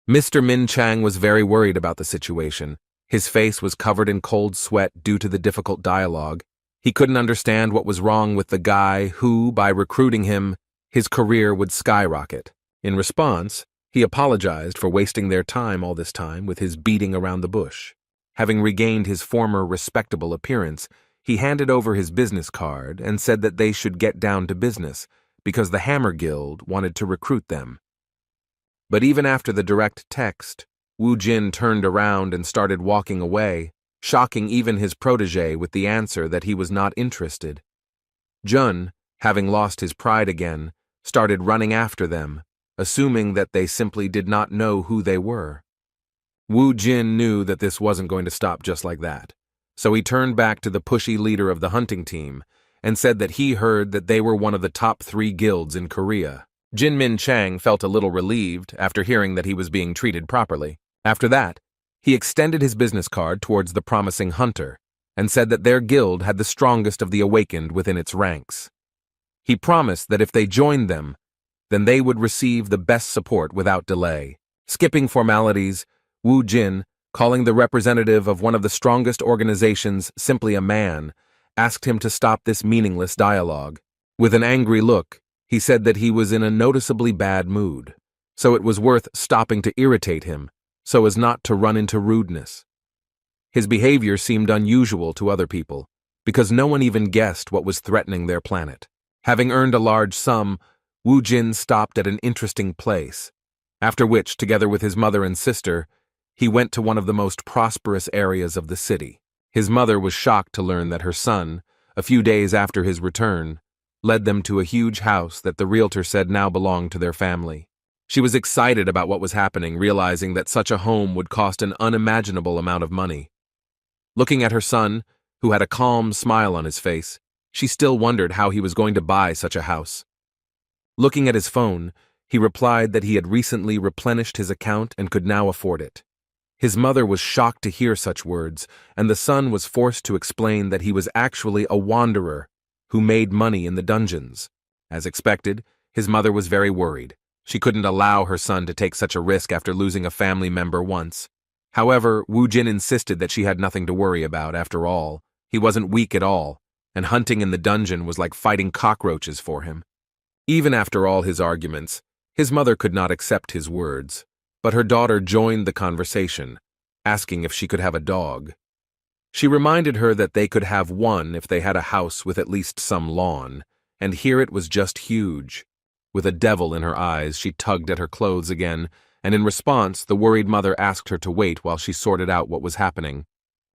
Mr. Min Chang was very worried about the situation. His face was covered in cold sweat due to the difficult dialogue. He couldn't understand what was wrong with the guy who, by recruiting him, his career would skyrocket. In response, he apologized for wasting their time all this time with his beating around the bush. Having regained his former respectable appearance, he handed over his business card and said that they should get down to business because the Hammer Guild wanted to recruit them. But even after the direct text, Wu Jin turned around and started walking away, shocking even his protege with the answer that he was not interested. Jun, having lost his pride again, started running after them, assuming that they simply did not know who they were. Wu Jin knew that this wasn't going to stop just like that, so he turned back to the pushy leader of the hunting team and said that he heard that they were one of the top 3 guilds in Korea. Jin Min Chang felt a little relieved after hearing that he was being treated properly. After that, he extended his business card towards the promising hunter and said that their guild had the strongest of the awakened within its ranks. He promised that if they joined them, then they would receive the best support without delay. Skipping formalities, Wu Jin, calling the representative of one of the strongest organizations simply a man, asked him to stop this meaningless dialogue. With an angry look, he said that he was in a noticeably bad mood, so it was worth stopping to irritate him, so as not to run into rudeness. His behavior seemed unusual to other people, because no one even guessed what was threatening their planet. Having earned a large sum, Wu Jin stopped at an interesting place, after which, together with his mother and sister, he went to one of the most prosperous areas of the city. His mother was shocked to learn that her son, a few days after his return, led them to a huge house that the realtor said now belonged to their family. She was excited about what was happening, realizing that such a home would cost an unimaginable amount of money. Looking at her son, who had a calm smile on his face, she still wondered how he was going to buy such a house. Looking at his phone, he replied that he had recently replenished his account and could now afford it. His mother was shocked to hear such words, and the son was forced to explain that he was actually a wanderer who made money in the dungeons. As expected, his mother was very worried. She couldn't allow her son to take such a risk after losing a family member once. However, Wu Jin insisted that she had nothing to worry about after all. He wasn't weak at all, and hunting in the dungeon was like fighting cockroaches for him. Even after all his arguments, his mother could not accept his words, but her daughter joined the conversation, asking if she could have a dog. She reminded her that they could have one if they had a house with at least some lawn, and here it was just huge. With a devil in her eyes, she tugged at her clothes again, and in response, the worried mother asked her to wait while she sorted out what was happening.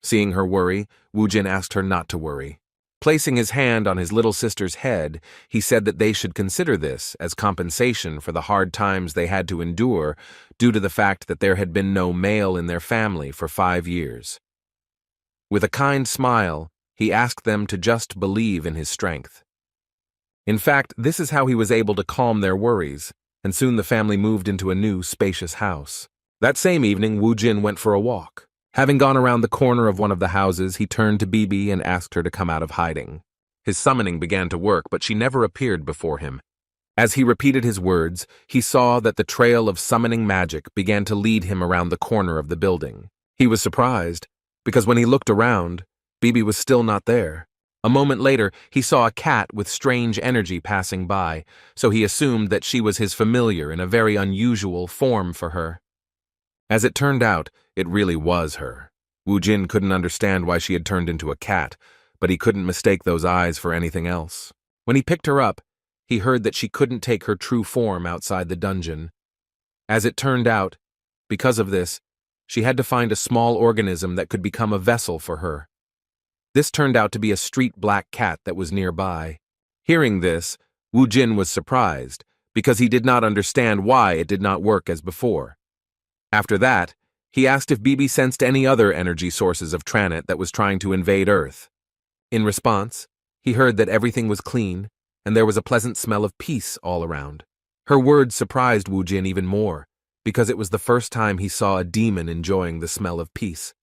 Seeing her worry, Wu Jin asked her not to worry. Placing his hand on his little sister's head, he said that they should consider this as compensation for the hard times they had to endure due to the fact that there had been no male in their family for 5 years. With a kind smile, he asked them to just believe in his strength. In fact, this is how he was able to calm their worries, and soon the family moved into a new, spacious house. That same evening, Wu Jin went for a walk. Having gone around the corner of one of the houses, he turned to Bibi and asked her to come out of hiding. His summoning began to work, but she never appeared before him. As he repeated his words, he saw that the trail of summoning magic began to lead him around the corner of the building. He was surprised, because when he looked around, Bibi was still not there. A moment later, he saw a cat with strange energy passing by, so he assumed that she was his familiar in a very unusual form for her. As it turned out, it really was her. Wu Jin couldn't understand why she had turned into a cat, but he couldn't mistake those eyes for anything else. When he picked her up, he heard that she couldn't take her true form outside the dungeon. As it turned out, because of this, she had to find a small organism that could become a vessel for her. This turned out to be a street black cat that was nearby. Hearing this, Wu Jin was surprised, because he did not understand why it did not work as before. After that, he asked if Bibi sensed any other energy sources of Tranit that was trying to invade Earth. In response, he heard that everything was clean, and there was a pleasant smell of peace all around. Her words surprised Wu Jin even more, because it was the first time he saw a demon enjoying the smell of peace.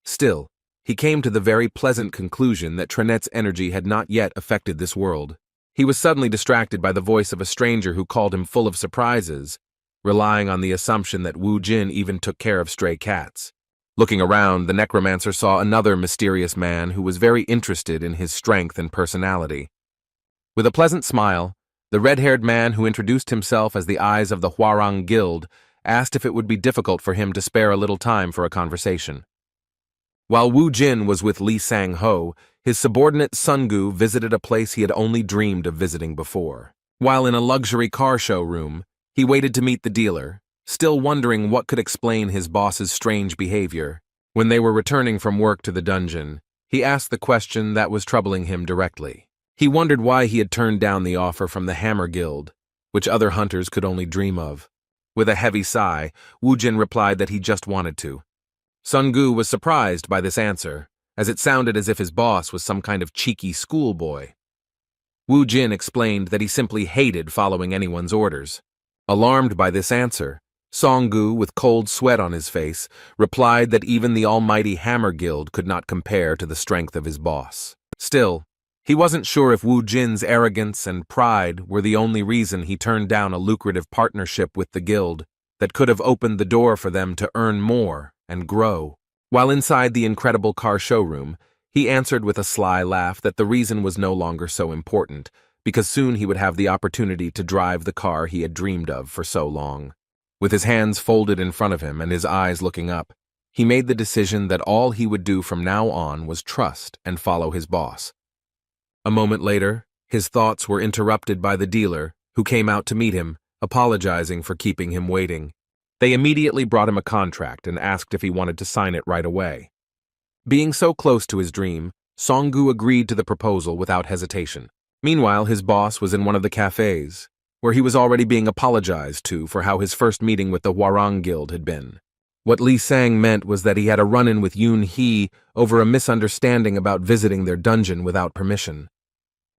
Still, he came to the very pleasant conclusion that Tranet's energy had not yet affected this world. He was suddenly distracted by the voice of a stranger who called him full of surprises, relying on the assumption that Wu Jin even took care of stray cats. Looking around, the necromancer saw another mysterious man who was very interested in his strength and personality. With a pleasant smile, the red-haired man who introduced himself as the Eyes of the Hwarang Guild asked if it would be difficult for him to spare a little time for a conversation. While Wu Jin was with Li Sang-ho, his subordinate Sungu visited a place he had only dreamed of visiting before. While in a luxury car showroom, he waited to meet the dealer, still wondering what could explain his boss's strange behavior. When they were returning from work to the dungeon, he asked the question that was troubling him directly. He wondered why he had turned down the offer from the Hammer Guild, which other hunters could only dream of. With a heavy sigh, Wu Jin replied that he just wanted to. Sun Gu was surprised by this answer, as it sounded as if his boss was some kind of cheeky schoolboy. Wu Jin explained that he simply hated following anyone's orders. Alarmed by this answer, Song Gu, with cold sweat on his face, replied that even the almighty Hammer Guild could not compare to the strength of his boss. Still, he wasn't sure if Wu Jin's arrogance and pride were the only reason he turned down a lucrative partnership with the guild that could have opened the door for them to earn more and grow. While inside the incredible car showroom, he answered with a sly laugh that the reason was no longer so important, because soon he would have the opportunity to drive the car he had dreamed of for so long. With his hands folded in front of him and his eyes looking up, he made the decision that all he would do from now on was trust and follow his boss. A moment later, his thoughts were interrupted by the dealer, who came out to meet him, apologizing for keeping him waiting. They immediately brought him a contract and asked if he wanted to sign it right away. Being so close to his dream, Song Gu agreed to the proposal without hesitation. Meanwhile, his boss was in one of the cafes, where he was already being apologized to for how his first meeting with the Hwarang Guild had been. What Li Sang meant was that he had a run-in with Yun He over a misunderstanding about visiting their dungeon without permission.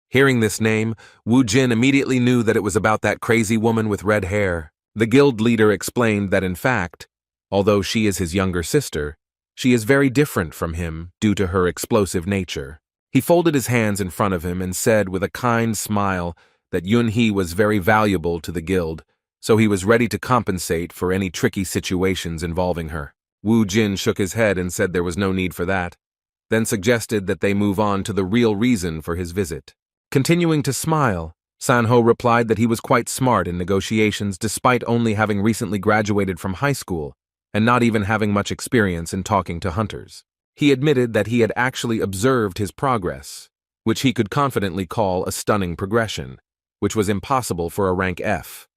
Hearing this name, Wu Jin immediately knew that it was about that crazy woman with red hair. The guild leader explained that in fact, although she is his younger sister, she is very different from him due to her explosive nature. He folded his hands in front of him and said with a kind smile that Yun He was very valuable to the guild, so he was ready to compensate for any tricky situations involving her. Wu Jin shook his head and said there was no need for that, then suggested that they move on to the real reason for his visit. Continuing to smile, Sanho replied that he was quite smart in negotiations despite only having recently graduated from high school and not even having much experience in talking to hunters. He admitted that he had actually observed his progress, which he could confidently call a stunning progression, which was impossible for a rank F.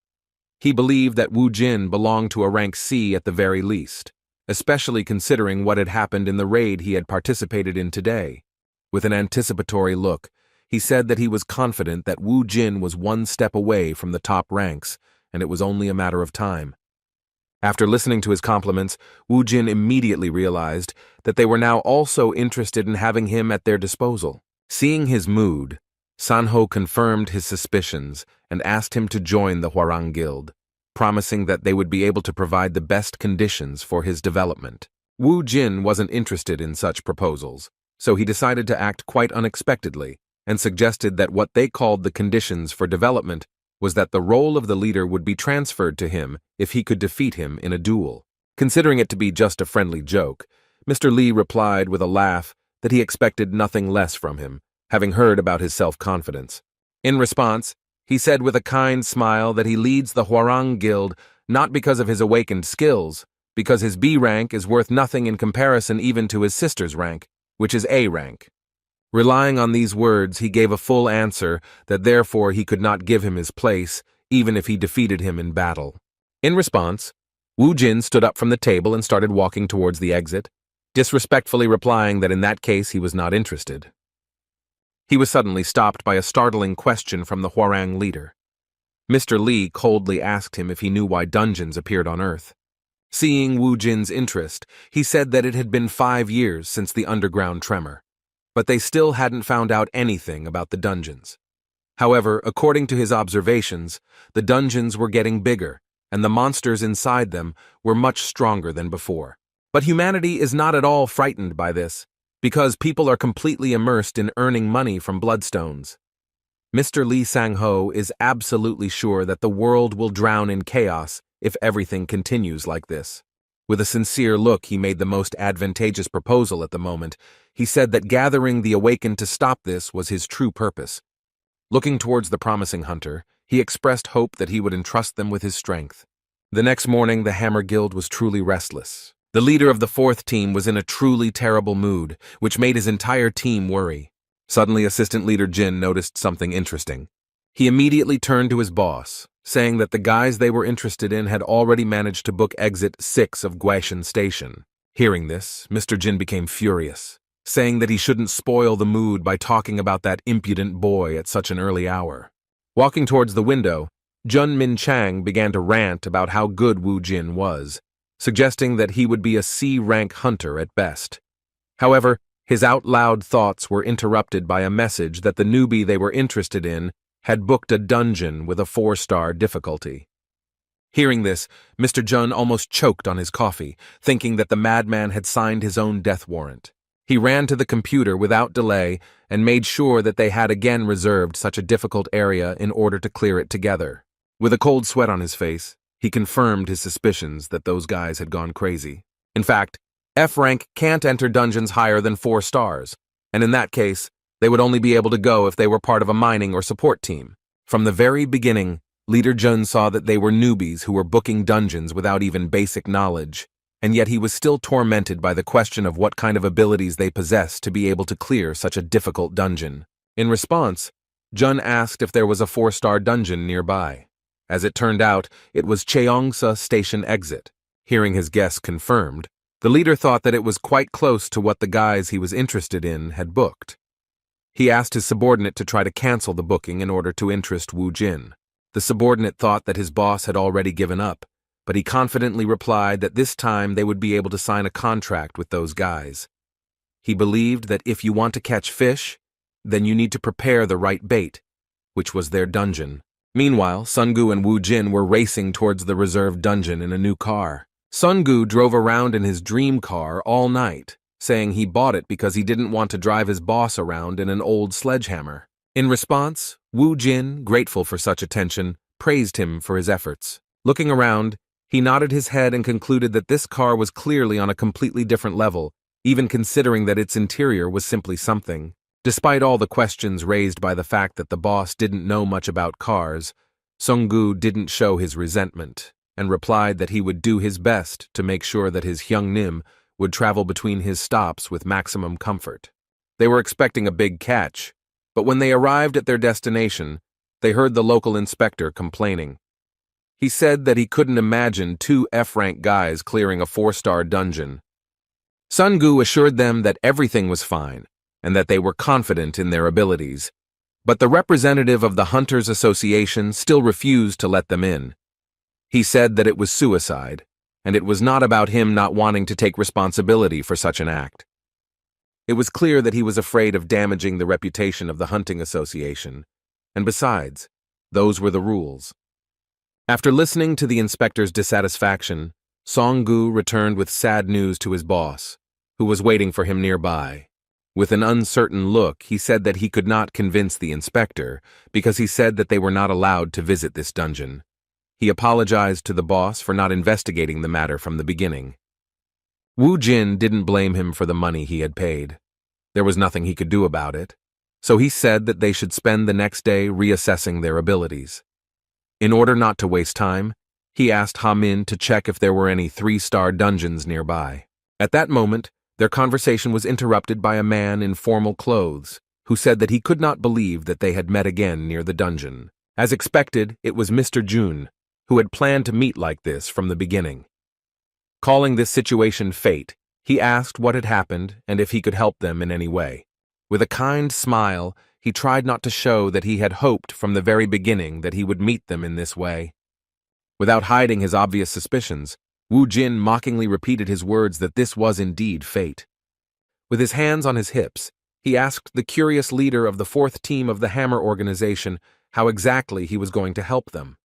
He believed that Wu Jin belonged to a rank C at the very least, especially considering what had happened in the raid he had participated in today. With an anticipatory look, he said that he was confident that Wu Jin was one step away from the top ranks, and it was only a matter of time. After listening to his compliments, Wu Jin immediately realized that they were now also interested in having him at their disposal. Seeing his mood, Sanho confirmed his suspicions and asked him to join the Hwarang Guild, promising that they would be able to provide the best conditions for his development. Wu Jin wasn't interested in such proposals, so he decided to act quite unexpectedly and suggested that what they called the conditions for development was that the role of the leader would be transferred to him if he could defeat him in a duel. Considering it to be just a friendly joke, Mr. Li replied with a laugh that he expected nothing less from him, having heard about his self-confidence. In response, he said with a kind smile that he leads the Hwarang Guild not because of his awakened skills, because his B rank is worth nothing in comparison even to his sister's rank, which is A rank. Relying on these words, he gave a full answer that therefore he could not give him his place, even if he defeated him in battle. In response, Wu Jin stood up from the table and started walking towards the exit, disrespectfully replying that in that case he was not interested. He was suddenly stopped by a startling question from the Hwarang leader. Mr. Li coldly asked him if he knew why dungeons appeared on Earth. Seeing Wu Jin's interest, he said that it had been 5 years since the underground tremor, but they still hadn't found out anything about the dungeons. However, according to his observations, the dungeons were getting bigger, and the monsters inside them were much stronger than before. But humanity is not at all frightened by this, because people are completely immersed in earning money from bloodstones. Mr. Li Sang-ho is absolutely sure that the world will drown in chaos if everything continues like this. With a sincere look, he made the most advantageous proposal at the moment. He said that gathering the awakened to stop this was his true purpose. Looking towards the promising hunter, he expressed hope that he would entrust them with his strength. The next morning, the Hammer Guild was truly restless. The leader of the 4th team was in a truly terrible mood, which made his entire team worry. Suddenly, Assistant Leader Jin noticed something interesting. He immediately turned to his boss, saying that the guys they were interested in had already managed to book exit 6 of Guaishan Station. Hearing this, Mr. Jin became furious, saying that he shouldn't spoil the mood by talking about that impudent boy at such an early hour. Walking towards the window, Jun Min Chang began to rant about how good Wu Jin was, suggesting that he would be a C-rank hunter at best. However, his out-loud thoughts were interrupted by a message that the newbie they were interested in had booked a dungeon with a 4-star difficulty. Hearing this, Mr. Jun almost choked on his coffee, thinking that the madman had signed his own death warrant. He ran to the computer without delay and made sure that they had again reserved such a difficult area in order to clear it together. With a cold sweat on his face, he confirmed his suspicions that those guys had gone crazy. In fact, F rank can't enter dungeons higher than 4 stars, and in that case, they would only be able to go if they were part of a mining or support team. From the very beginning, Leader Jun saw that they were newbies who were booking dungeons without even basic knowledge, and yet he was still tormented by the question of what kind of abilities they possessed to be able to clear such a difficult dungeon. In response, Jun asked if there was a 4-star dungeon nearby. As it turned out, it was Cheongsa Station Exit. Hearing his guess confirmed, the leader thought that it was quite close to what the guys he was interested in had booked. He asked his subordinate to try to cancel the booking in order to interest Wu Jin. The subordinate thought that his boss had already given up, but he confidently replied that this time they would be able to sign a contract with those guys. He believed that if you want to catch fish, then you need to prepare the right bait, which was their dungeon. Meanwhile, Sungu and Wu Jin were racing towards the reserved dungeon in a new car. Sungu drove around in his dream car all night, saying he bought it because he didn't want to drive his boss around in an old sledgehammer. In response, Wu Jin, grateful for such attention, praised him for his efforts. Looking around, he nodded his head and concluded that this car was clearly on a completely different level, even considering that its interior was simply something. Despite all the questions raised by the fact that the boss didn't know much about cars, Sungu didn't show his resentment, and replied that he would do his best to make sure that his Hyungnim would travel between his stops with maximum comfort. They were expecting a big catch, but when they arrived at their destination, they heard the local inspector complaining. He said that he couldn't imagine 2 F-rank guys clearing a 4-star dungeon. Sungu assured them that everything was fine, and that they were confident in their abilities, but the representative of the Hunters Association still refused to let them in. He said that it was suicide, and it was not about him not wanting to take responsibility for such an act. It was clear that he was afraid of damaging the reputation of the Hunting Association, and besides, those were the rules. After listening to the inspector's dissatisfaction, Songgu returned with sad news to his boss, who was waiting for him nearby. With an uncertain look, he said that he could not convince the inspector because he said that they were not allowed to visit this dungeon. He apologized to the boss for not investigating the matter from the beginning. Wu Jin didn't blame him for the money he had paid. There was nothing he could do about it, so he said that they should spend the next day reassessing their abilities. In order not to waste time, he asked Ha Min to check if there were any 3-star dungeons nearby. At that moment, their conversation was interrupted by a man in formal clothes, who said that he could not believe that they had met again near the dungeon. As expected, it was Mr. Jun, who had planned to meet like this from the beginning. Calling this situation fate, he asked what had happened and if he could help them in any way. With a kind smile, he tried not to show that he had hoped from the very beginning that he would meet them in this way. Without hiding his obvious suspicions, Wu Jin mockingly repeated his words that this was indeed fate. With his hands on his hips, he asked the curious leader of the 4th team of the Hammer organization how exactly he was going to help them.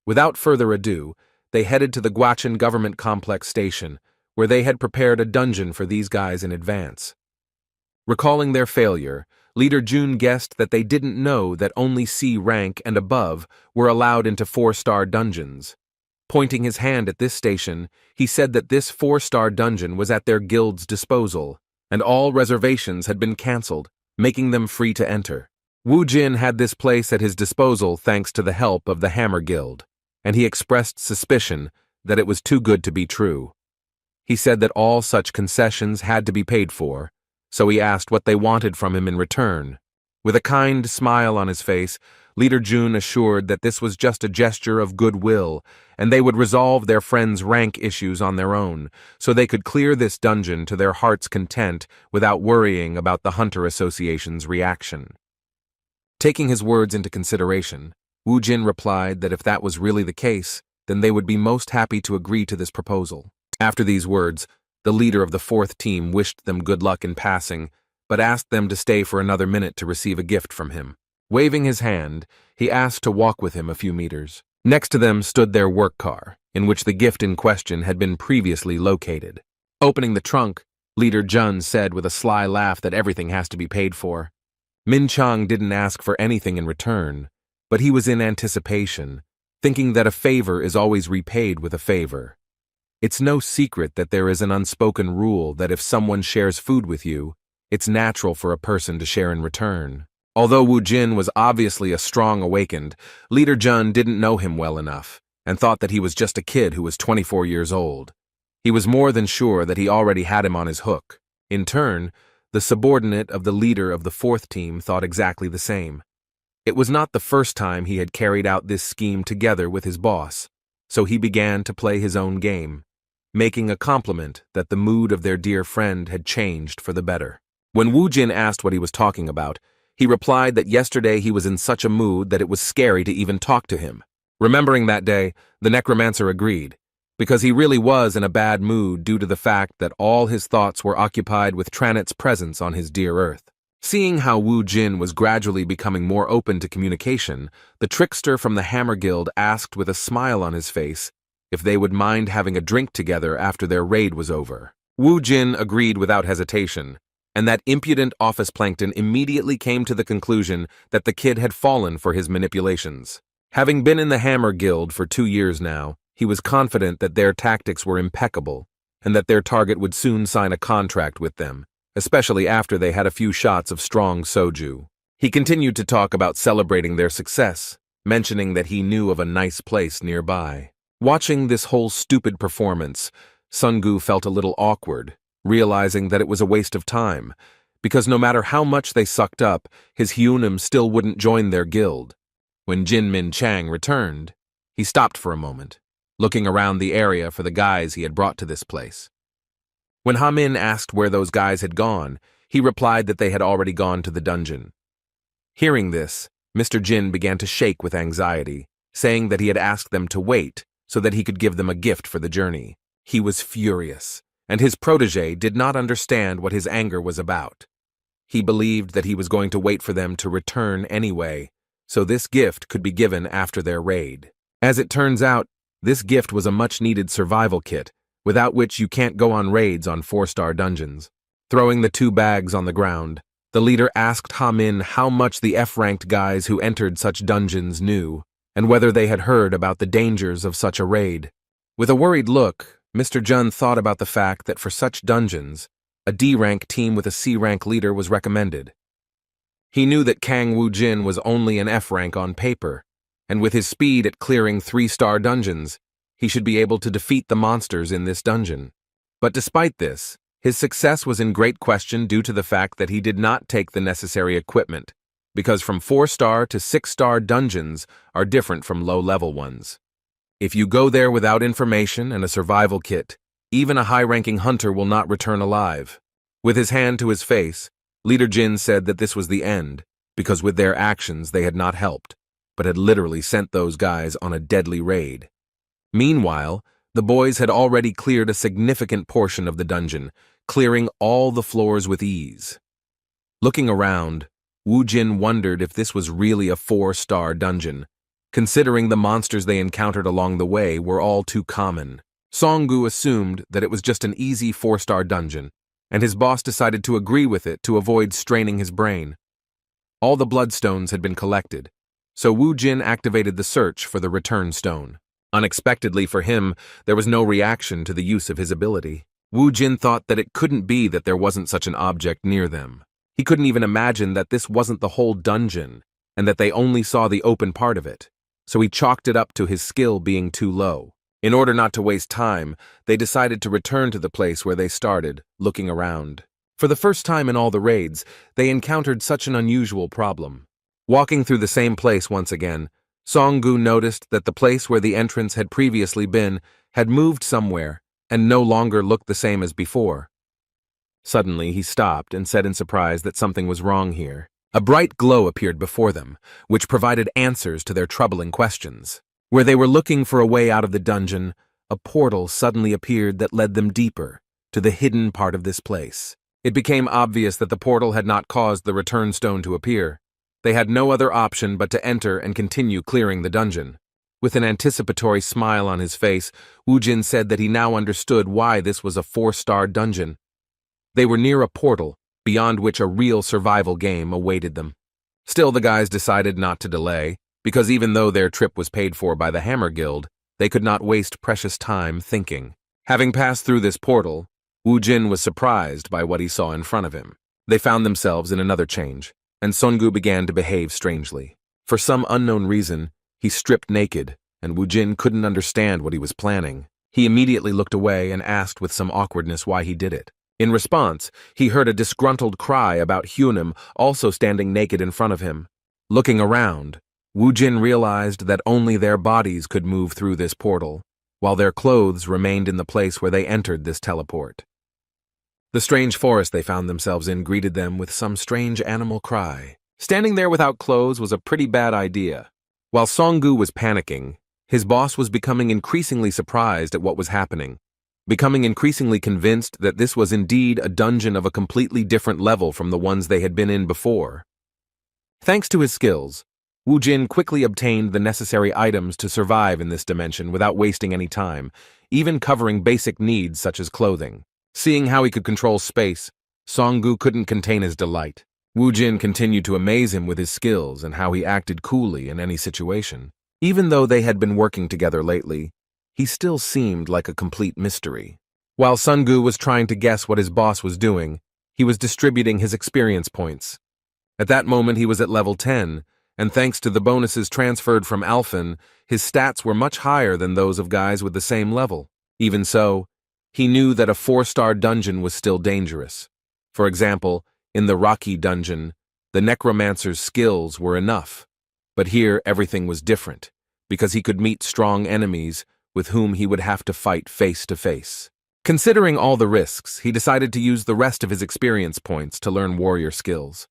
Without further ado, they headed to the Guachin Government Complex station, where they had prepared a dungeon for these guys in advance. Recalling their failure, Leader Jun guessed that they didn't know that only C rank and above were allowed into 4-star dungeons. Pointing his hand at this station, he said that this 4-star dungeon was at their guild's disposal, and all reservations had been cancelled, making them free to enter. Wu Jin had this place at his disposal thanks to the help of the Hammer Guild, and he expressed suspicion that it was too good to be true. He said that all such concessions had to be paid for, so he asked what they wanted from him in return. With a kind smile on his face, Leader Jun assured that this was just a gesture of goodwill, and they would resolve their friends' rank issues on their own, so they could clear this dungeon to their heart's content without worrying about the Hunter Association's reaction. Taking his words into consideration, Wu Jin replied that if that was really the case, then they would be most happy to agree to this proposal. After these words, the leader of the fourth team wished them good luck in passing, but asked them to stay for another minute to receive a gift from him. Waving his hand, he asked to walk with him a few meters. Next to them stood their work car, in which the gift in question had been previously located. Opening the trunk, Leader Jun said with a sly laugh that everything has to be paid for. Min Chang didn't ask for anything in return, but he was in anticipation, thinking that a favor is always repaid with a favor. It's no secret that there is an unspoken rule that if someone shares food with you, it's natural for a person to share in return. Although Wu Jin was obviously a strong awakened, Leader Jun didn't know him well enough, and thought that he was just a kid who was 24 years old. He was more than sure that he already had him on his hook. In turn, the subordinate of the leader of the fourth team thought exactly the same. It was not the first time he had carried out this scheme together with his boss, so he began to play his own game, making a compliment that the mood of their dear friend had changed for the better. When Wu Jin asked what he was talking about, he replied that yesterday he was in such a mood that it was scary to even talk to him. Remembering that day, the necromancer agreed, because he really was in a bad mood due to the fact that all his thoughts were occupied with Tranit's presence on his dear earth. Seeing how Wu Jin was gradually becoming more open to communication, the trickster from the Hammer Guild asked with a smile on his face if they would mind having a drink together after their raid was over. Wu Jin agreed without hesitation, and that impudent office plankton immediately came to the conclusion that the kid had fallen for his manipulations. Having been in the Hammer Guild for 2 years now, he was confident that their tactics were impeccable, and that their target would soon sign a contract with them, especially after they had a few shots of strong soju. He continued to talk about celebrating their success, mentioning that he knew of a nice place nearby. Watching this whole stupid performance, Sungu felt a little awkward, realizing that it was a waste of time, because no matter how much they sucked up, his Hyunim still wouldn't join their guild. When Jin Min Chang returned, he stopped for a moment, looking around the area for the guys he had brought to this place. When Ha Min asked where those guys had gone, he replied that they had already gone to the dungeon. Hearing this, Mr. Jin began to shake with anxiety, saying that he had asked them to wait so that he could give them a gift for the journey. He was furious, and his protege did not understand what his anger was about. He believed that he was going to wait for them to return anyway, so this gift could be given after their raid. As it turns out, this gift was a much-needed survival kit, without which you can't go on raids on 4-star dungeons. Throwing the 2 bags on the ground, the leader asked Ha Min how much the F-ranked guys who entered such dungeons knew, and whether they had heard about the dangers of such a raid. With a worried look, Mr. Jun thought about the fact that for such dungeons, a D-rank team with a C-rank leader was recommended. He knew that Kang Wu Jin was only an F-rank on paper, and with his speed at clearing 3-star dungeons, he should be able to defeat the monsters in this dungeon. But despite this, his success was in great question due to the fact that he did not take the necessary equipment, because from 4-star to 6-star dungeons are different from low-level ones. If you go there without information and a survival kit, even a high-ranking hunter will not return alive. With his hand to his face, Leader Jin said that this was the end, because with their actions they had not helped, but had literally sent those guys on a deadly raid. Meanwhile, the boys had already cleared a significant portion of the dungeon, clearing all the floors with ease. Looking around, Wu Jin wondered if this was really a 4-star dungeon, considering the monsters they encountered along the way were all too common. Songgu assumed that it was just an easy 4-star dungeon, and his boss decided to agree with it to avoid straining his brain. All the bloodstones had been collected, so Wu Jin activated the search for the return stone. Unexpectedly for him, there was no reaction to the use of his ability. Wu Jin thought that it couldn't be that there wasn't such an object near them. He couldn't even imagine that this wasn't the whole dungeon, and that they only saw the open part of it, so he chalked it up to his skill being too low. In order not to waste time, they decided to return to the place where they started, looking around. For the first time in all the raids, they encountered such an unusual problem. Walking through the same place once again, Songgu noticed that the place where the entrance had previously been had moved somewhere and no longer looked the same as before. Suddenly, he stopped and said in surprise that something was wrong here. A bright glow appeared before them, which provided answers to their troubling questions. Where they were looking for a way out of the dungeon, a portal suddenly appeared that led them deeper, to the hidden part of this place. It became obvious that the portal had not caused the return stone to appear. They had no other option but to enter and continue clearing the dungeon. With an anticipatory smile on his face, Woojin said that he now understood why this was a 4-star dungeon. They were near a portal, beyond which a real survival game awaited them. Still, the guys decided not to delay, because even though their trip was paid for by the Hammer Guild, they could not waste precious time thinking. Having passed through this portal, Woojin was surprised by what he saw in front of him. They found themselves in another change, and Songu began to behave strangely. For some unknown reason, he stripped naked, and Woojin couldn't understand what he was planning. He immediately looked away and asked with some awkwardness why he did it. In response, he heard a disgruntled cry about Hunim also standing naked in front of him. Looking around, Woojin realized that only their bodies could move through this portal, while their clothes remained in the place where they entered this teleport. The strange forest they found themselves in greeted them with some strange animal cry. Standing there without clothes was a pretty bad idea. While Songu was panicking, his boss was becoming increasingly surprised at what was happening, becoming increasingly convinced that this was indeed a dungeon of a completely different level from the ones they had been in before. Thanks to his skills, Woojin quickly obtained the necessary items to survive in this dimension without wasting any time, even covering basic needs such as clothing. Seeing how he could control space, Songu couldn't contain his delight. Woojin continued to amaze him with his skills and how he acted coolly in any situation. Even though they had been working together lately, he still seemed like a complete mystery. While Songu was trying to guess what his boss was doing, he was distributing his experience points. At that moment he was at level 10, and thanks to the bonuses transferred from Alphen, his stats were much higher than those of guys with the same level. Even so, he knew that a 4-star dungeon was still dangerous. For example, in the Rocky dungeon, the necromancer's skills were enough. But here everything was different, because he could meet strong enemies with whom he would have to fight face to face. Considering all the risks, he decided to use the rest of his experience points to learn warrior skills.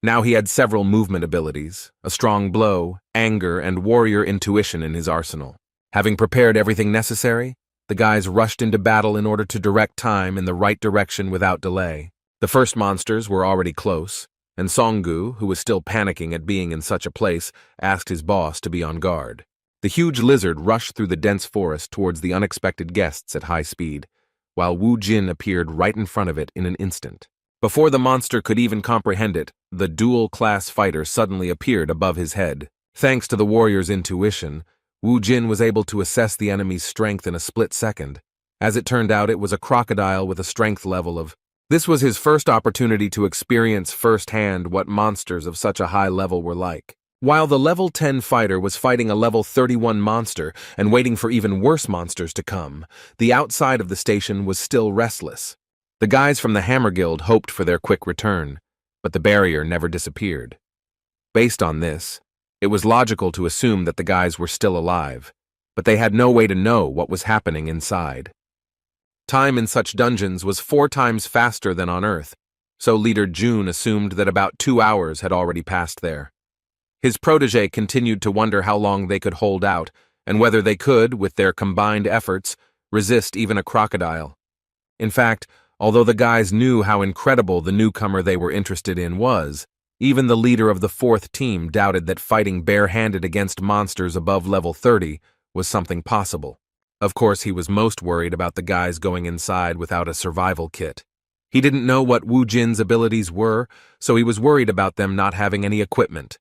Now he had several movement abilities, a strong blow, anger, and warrior intuition in his arsenal. Having prepared everything necessary, the guys rushed into battle in order to direct time in the right direction without delay. The first monsters were already close, and Songu, who was still panicking at being in such a place, asked his boss to be on guard. The huge lizard rushed through the dense forest towards the unexpected guests at high speed, while Woojin appeared right in front of it in an instant. Before the monster could even comprehend it, the dual-class fighter suddenly appeared above his head. Thanks to the warrior's intuition, Woojin was able to assess the enemy's strength in a split second. As it turned out, it was a crocodile with a strength level of... This was his first opportunity to experience firsthand what monsters of such a high level were like. While the level 10 fighter was fighting a level 31 monster and waiting for even worse monsters to come, the outside of the station was still restless. The guys from the Hammer Guild hoped for their quick return, but the barrier never disappeared. Based on this, it was logical to assume that the guys were still alive, but they had no way to know what was happening inside. Time in such dungeons was 4 times faster than on Earth, so Leader June assumed that about 2 hours had already passed there. His protege continued to wonder how long they could hold out, and whether they could, with their combined efforts, resist even a crocodile. In fact, although the guys knew how incredible the newcomer they were interested in was, even the leader of the 4th team doubted that fighting bare-handed against monsters above level 30 was something possible. Of course, he was most worried about the guys going inside without a survival kit. He didn't know what Woojin's abilities were, so he was worried about them not having any equipment.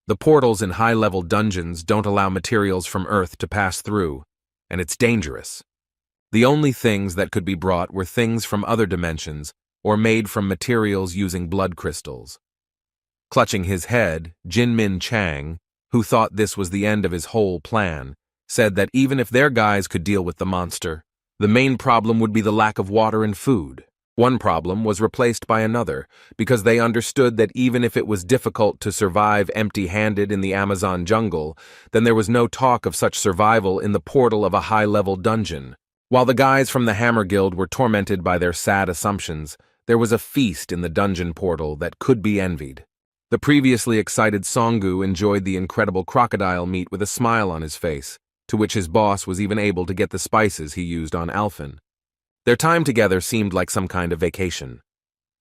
The portals in high-level dungeons don't allow materials from Earth to pass through, and it's dangerous. The only things that could be brought were things from other dimensions or made from materials using blood crystals. Clutching his head, Jinmin Chang, who thought this was the end of his whole plan, said that even if their guys could deal with the monster, the main problem would be the lack of water and food. One problem was replaced by another, because they understood that even if it was difficult to survive empty-handed in the Amazon jungle, then there was no talk of such survival in the portal of a high-level dungeon. While the guys from the Hammer Guild were tormented by their sad assumptions, there was a feast in the dungeon portal that could be envied. The previously excited Songu enjoyed the incredible crocodile meat with a smile on his face, to which his boss was even able to get the spices he used on Alphen. Their time together seemed like some kind of vacation.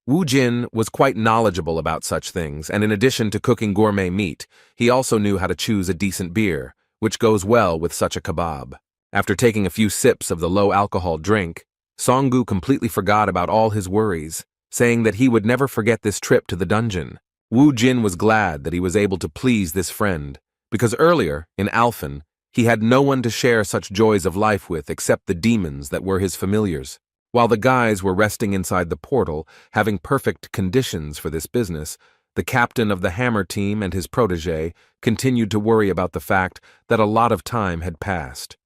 Wu Jin was quite knowledgeable about such things, and in addition to cooking gourmet meat, he also knew how to choose a decent beer, which goes well with such a kebab. After taking a few sips of the low-alcohol drink, Songu completely forgot about all his worries, saying that he would never forget this trip to the dungeon. Wu Jin was glad that he was able to please this friend, because earlier, in Alphen, he had no one to share such joys of life with except the demons that were his familiars. While the guys were resting inside the portal, having perfect conditions for this business, the captain of the hammer team and his protege continued to worry about the fact that a lot of time had passed.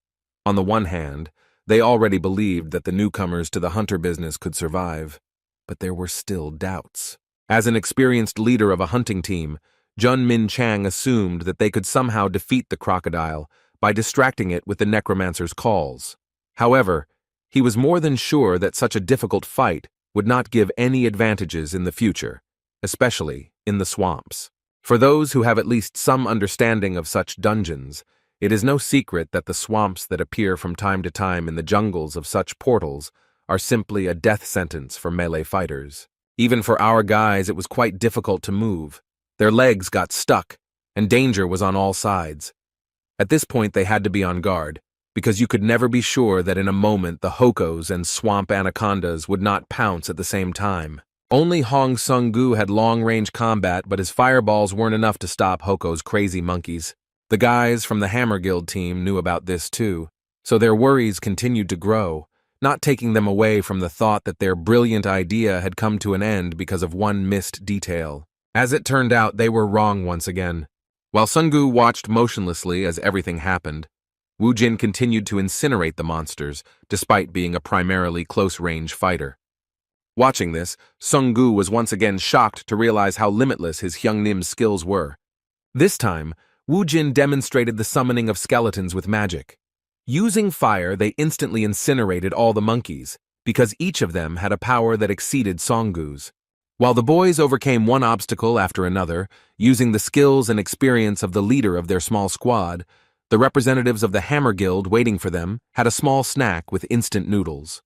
On the one hand, they already believed that the newcomers to the hunter business could survive, but there were still doubts. As an experienced leader of a hunting team, Jun Min Chang assumed that they could somehow defeat the crocodile by distracting it with the necromancer's calls. However, he was more than sure that such a difficult fight would not give any advantages in the future, especially in the swamps. For those who have at least some understanding of such dungeons, it is no secret that the swamps that appear from time to time in the jungles of such portals are simply a death sentence for melee fighters. Even for our guys, it was quite difficult to move. Their legs got stuck, and danger was on all sides. At this point, they had to be on guard, because you could never be sure that in a moment the Hokos and swamp anacondas would not pounce at the same time. Only Hong Sung-gu had long-range combat, but his fireballs weren't enough to stop Hoko's crazy monkeys. The guys from the Hammer Guild team knew about this too, so their worries continued to grow, not taking them away from the thought that their brilliant idea had come to an end because of one missed detail. As it turned out, they were wrong once again. While Sung-gu watched motionlessly as everything happened, Wu Jin continued to incinerate the monsters, despite being a primarily close-range fighter. Watching this, Sung-gu was once again shocked to realize how limitless his Hyungnim's skills were. This time, Wu Jin demonstrated the summoning of skeletons with magic. Using fire, they instantly incinerated all the monkeys, because each of them had a power that exceeded Song-gu's. While the boys overcame one obstacle after another, using the skills and experience of the leader of their small squad, the representatives of the Hammer Guild waiting for them had a small snack with instant noodles.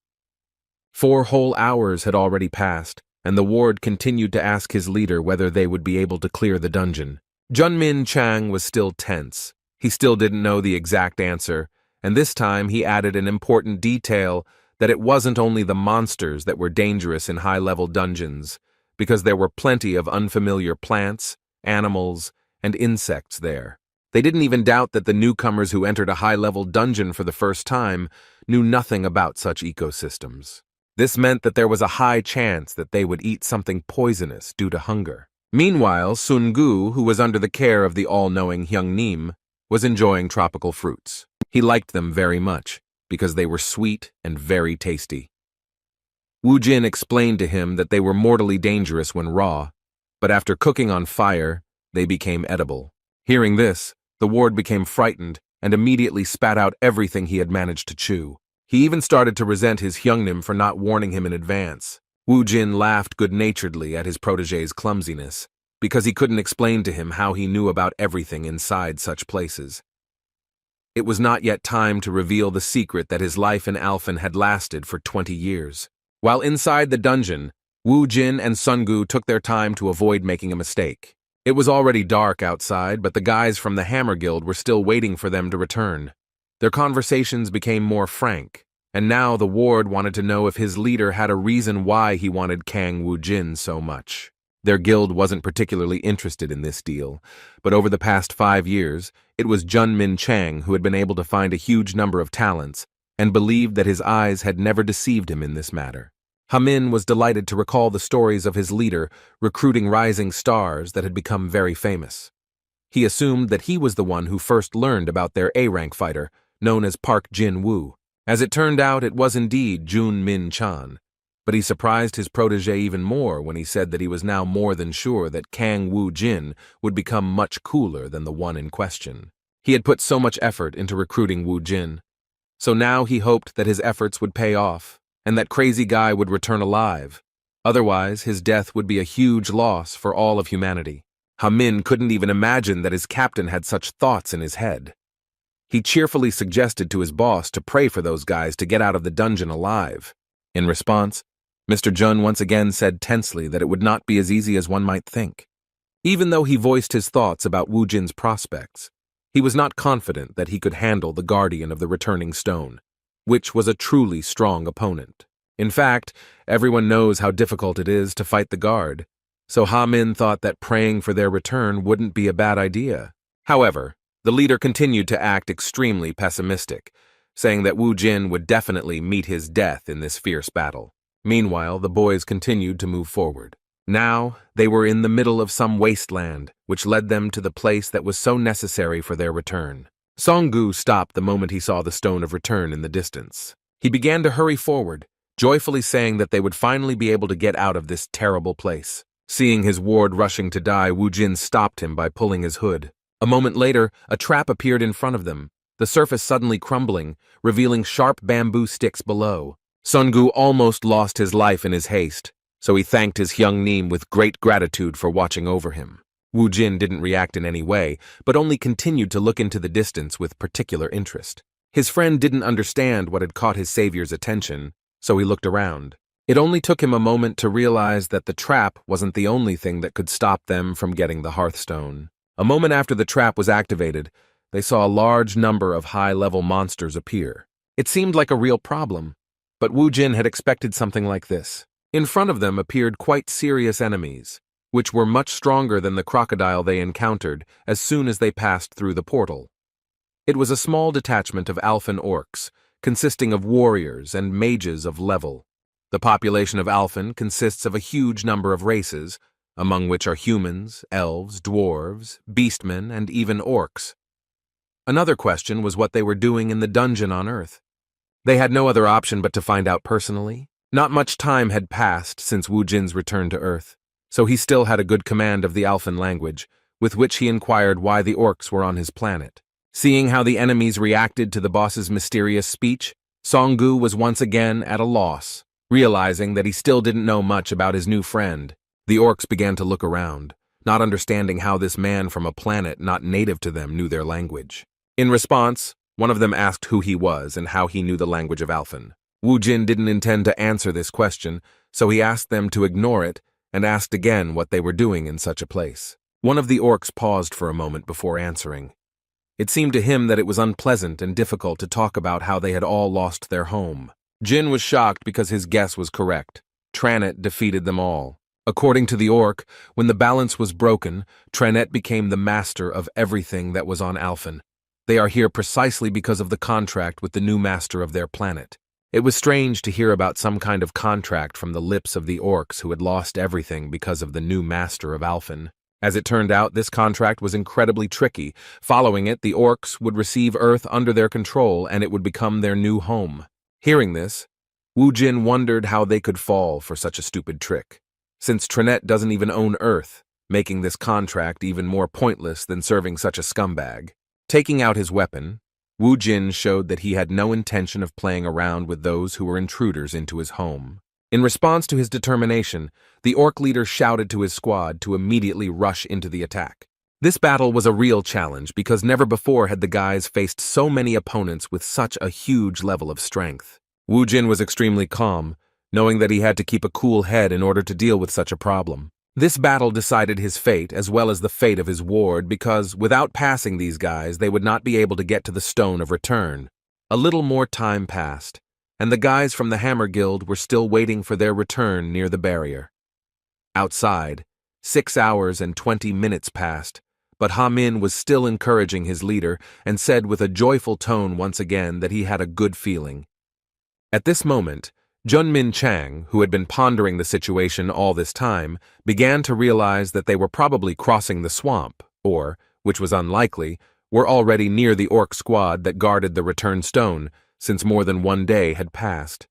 4 whole hours had already passed, and the ward continued to ask his leader whether they would be able to clear the dungeon. Jun Min Chang was still tense. He still didn't know the exact answer, and this time he added an important detail that it wasn't only the monsters that were dangerous in high-level dungeons, because there were plenty of unfamiliar plants, animals, and insects there. They didn't even doubt that the newcomers who entered a high-level dungeon for the first time knew nothing about such ecosystems. This meant that there was a high chance that they would eat something poisonous due to hunger. Meanwhile, Sun-gu, who was under the care of the all-knowing Hyung-nim, was enjoying tropical fruits. He liked them very much, because they were sweet and very tasty. Wu Jin explained to him that they were mortally dangerous when raw, but after cooking on fire, they became edible. Hearing this, the ward became frightened and immediately spat out everything he had managed to chew. He even started to resent his Hyungnim for not warning him in advance. Wu Jin laughed good-naturedly at his protege's clumsiness, because he couldn't explain to him how he knew about everything inside such places. It was not yet time to reveal the secret that his life in Alphen had lasted for 20 years. While inside the dungeon, Wu Jin and Sun-gu took their time to avoid making a mistake. It was already dark outside, but the guys from the Hammer Guild were still waiting for them to return. Their conversations became more frank, and now the ward wanted to know if his leader had a reason why he wanted Kang Wu Jin so much. Their guild wasn't particularly interested in this deal, but over the past 5 years, it was Jun Min Chang who had been able to find a huge number of talents and believed that his eyes had never deceived him in this matter. Hamin was delighted to recall the stories of his leader recruiting rising stars that had become very famous. He assumed that he was the one who first learned about their A-rank fighter, known as Park Jin-woo. As it turned out, it was indeed Jun Min Chan, but he surprised his protege even more when he said that he was now more than sure that Kang Wu Jin would become much cooler than the one in question. He had put so much effort into recruiting Wu Jin, so now he hoped that his efforts would pay off, and that crazy guy would return alive. Otherwise, his death would be a huge loss for all of humanity. Ha-min couldn't even imagine that his captain had such thoughts in his head. He cheerfully suggested to his boss to pray for those guys to get out of the dungeon alive. In response, Mr. Jun once again said tensely that it would not be as easy as one might think. Even though he voiced his thoughts about Wu Jin's prospects, he was not confident that he could handle the guardian of the returning stone, which was a truly strong opponent. In fact, everyone knows how difficult it is to fight the guard, so Ha-min thought that praying for their return wouldn't be a bad idea. However, the leader continued to act extremely pessimistic, saying that Wu Jin would definitely meet his death in this fierce battle. Meanwhile, the boys continued to move forward. Now, they were in the middle of some wasteland, which led them to the place that was so necessary for their return. Song-gu stopped the moment he saw the stone of return in the distance. He began to hurry forward, joyfully saying that they would finally be able to get out of this terrible place. Seeing his ward rushing to die, Wu Jin stopped him by pulling his hood. A moment later, a trap appeared in front of them, the surface suddenly crumbling, revealing sharp bamboo sticks below. Song-gu almost lost his life in his haste, so he thanked his Hyung-nim with great gratitude for watching over him. Wu Jin didn't react in any way, but only continued to look into the distance with particular interest. His friend didn't understand what had caught his savior's attention, so he looked around. It only took him a moment to realize that the trap wasn't the only thing that could stop them from getting the Hearthstone. A moment after the trap was activated, they saw a large number of high-level monsters appear. It seemed like a real problem, but Wu Jin had expected something like this. In front of them appeared quite serious enemies, which were much stronger than the crocodile they encountered as soon as they passed through the portal. It was a small detachment of Alphen orcs, consisting of warriors and mages of level. The population of Alphen consists of a huge number of races, among which are humans, elves, dwarves, beastmen, and even orcs. Another question was what they were doing in the dungeon on Earth. They had no other option but to find out personally. Not much time had passed since Wu Jin's return to Earth, so he still had a good command of the Alphen language, with which he inquired why the orcs were on his planet. Seeing how the enemies reacted to the boss's mysterious speech, Song-gu was once again at a loss, realizing that he still didn't know much about his new friend. The orcs began to look around, not understanding how this man from a planet not native to them knew their language. In response, one of them asked who he was and how he knew the language of Alphen. Wu Jin didn't intend to answer this question, so he asked them to ignore it and asked again what they were doing in such a place. One of the orcs paused for a moment before answering. It seemed to him that it was unpleasant and difficult to talk about how they had all lost their home. Jin was shocked because his guess was correct. Tranet defeated them all. According to the orc, when the balance was broken, Tranet became the master of everything that was on Alphen. They are here precisely because of the contract with the new master of their planet. It was strange to hear about some kind of contract from the lips of the orcs who had lost everything because of the new master of Alphen. As it turned out, this contract was incredibly tricky. Following it, the orcs would receive Earth under their control and it would become their new home. Hearing this, Wu Jin wondered how they could fall for such a stupid trick, since Tranet doesn't even own Earth, making this contract even more pointless than serving such a scumbag. Taking out his weapon, Wu Jin showed that he had no intention of playing around with those who were intruders into his home. In response to his determination, the orc leader shouted to his squad to immediately rush into the attack. This battle was a real challenge because never before had the guys faced so many opponents with such a huge level of strength. Wu Jin was extremely calm, knowing that he had to keep a cool head in order to deal with such a problem. This battle decided his fate as well as the fate of his ward because, without passing these guys, they would not be able to get to the Stone of Return. A little more time passed, and the guys from the Hammer Guild were still waiting for their return near the barrier. Outside, 6 hours and 20 minutes passed, but Ha-min was still encouraging his leader and said with a joyful tone once again that he had a good feeling. At this moment, Junmin Chang, who had been pondering the situation all this time, began to realize that they were probably crossing the swamp, or, which was unlikely, were already near the orc squad that guarded the return stone, since more than 1 day had passed.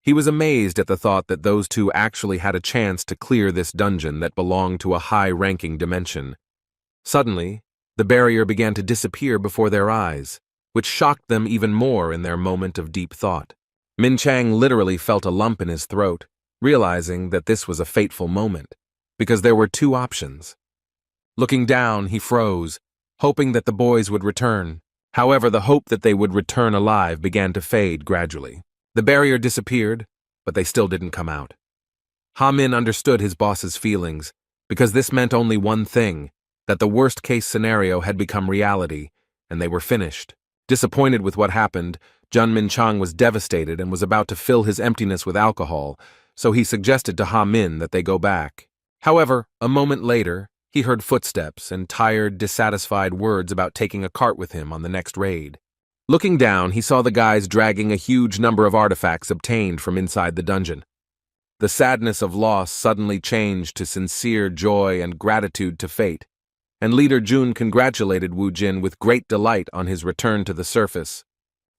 He was amazed at the thought that those two actually had a chance to clear this dungeon that belonged to a high-ranking dimension. Suddenly, the barrier began to disappear before their eyes, which shocked them even more in their moment of deep thought. Min Chang literally felt a lump in his throat, realizing that this was a fateful moment, because there were two options. Looking down, he froze, hoping that the boys would return. However, the hope that they would return alive began to fade gradually. The barrier disappeared, but they still didn't come out. Ha-min understood his boss's feelings, because this meant only one thing, that the worst-case scenario had become reality, and they were finished. Disappointed with what happened, Jun Min-chang was devastated and was about to fill his emptiness with alcohol, so he suggested to Ha-min that they go back. However, a moment later, he heard footsteps and tired, dissatisfied words about taking a cart with him on the next raid. Looking down, he saw the guys dragging a huge number of artifacts obtained from inside the dungeon. The sadness of loss suddenly changed to sincere joy and gratitude to fate, and Leader Jun congratulated Wu Jin with great delight on his return to the surface.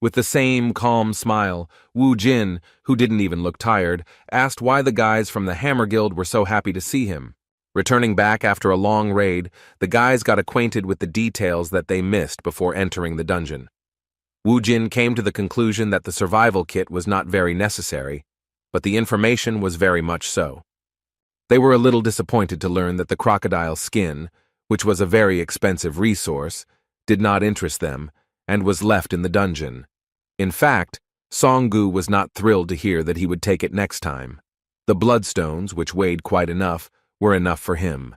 With the same calm smile, Wu Jin, who didn't even look tired, asked why the guys from the Hammer Guild were so happy to see him. Returning back after a long raid, the guys got acquainted with the details that they missed before entering the dungeon. Wu Jin came to the conclusion that the survival kit was not very necessary, but the information was very much so. They were a little disappointed to learn that the crocodile skin, which was a very expensive resource, did not interest them, and was left in the dungeon. In fact, Songgu was not thrilled to hear that he would take it next time. The bloodstones, which weighed quite enough, were enough for him.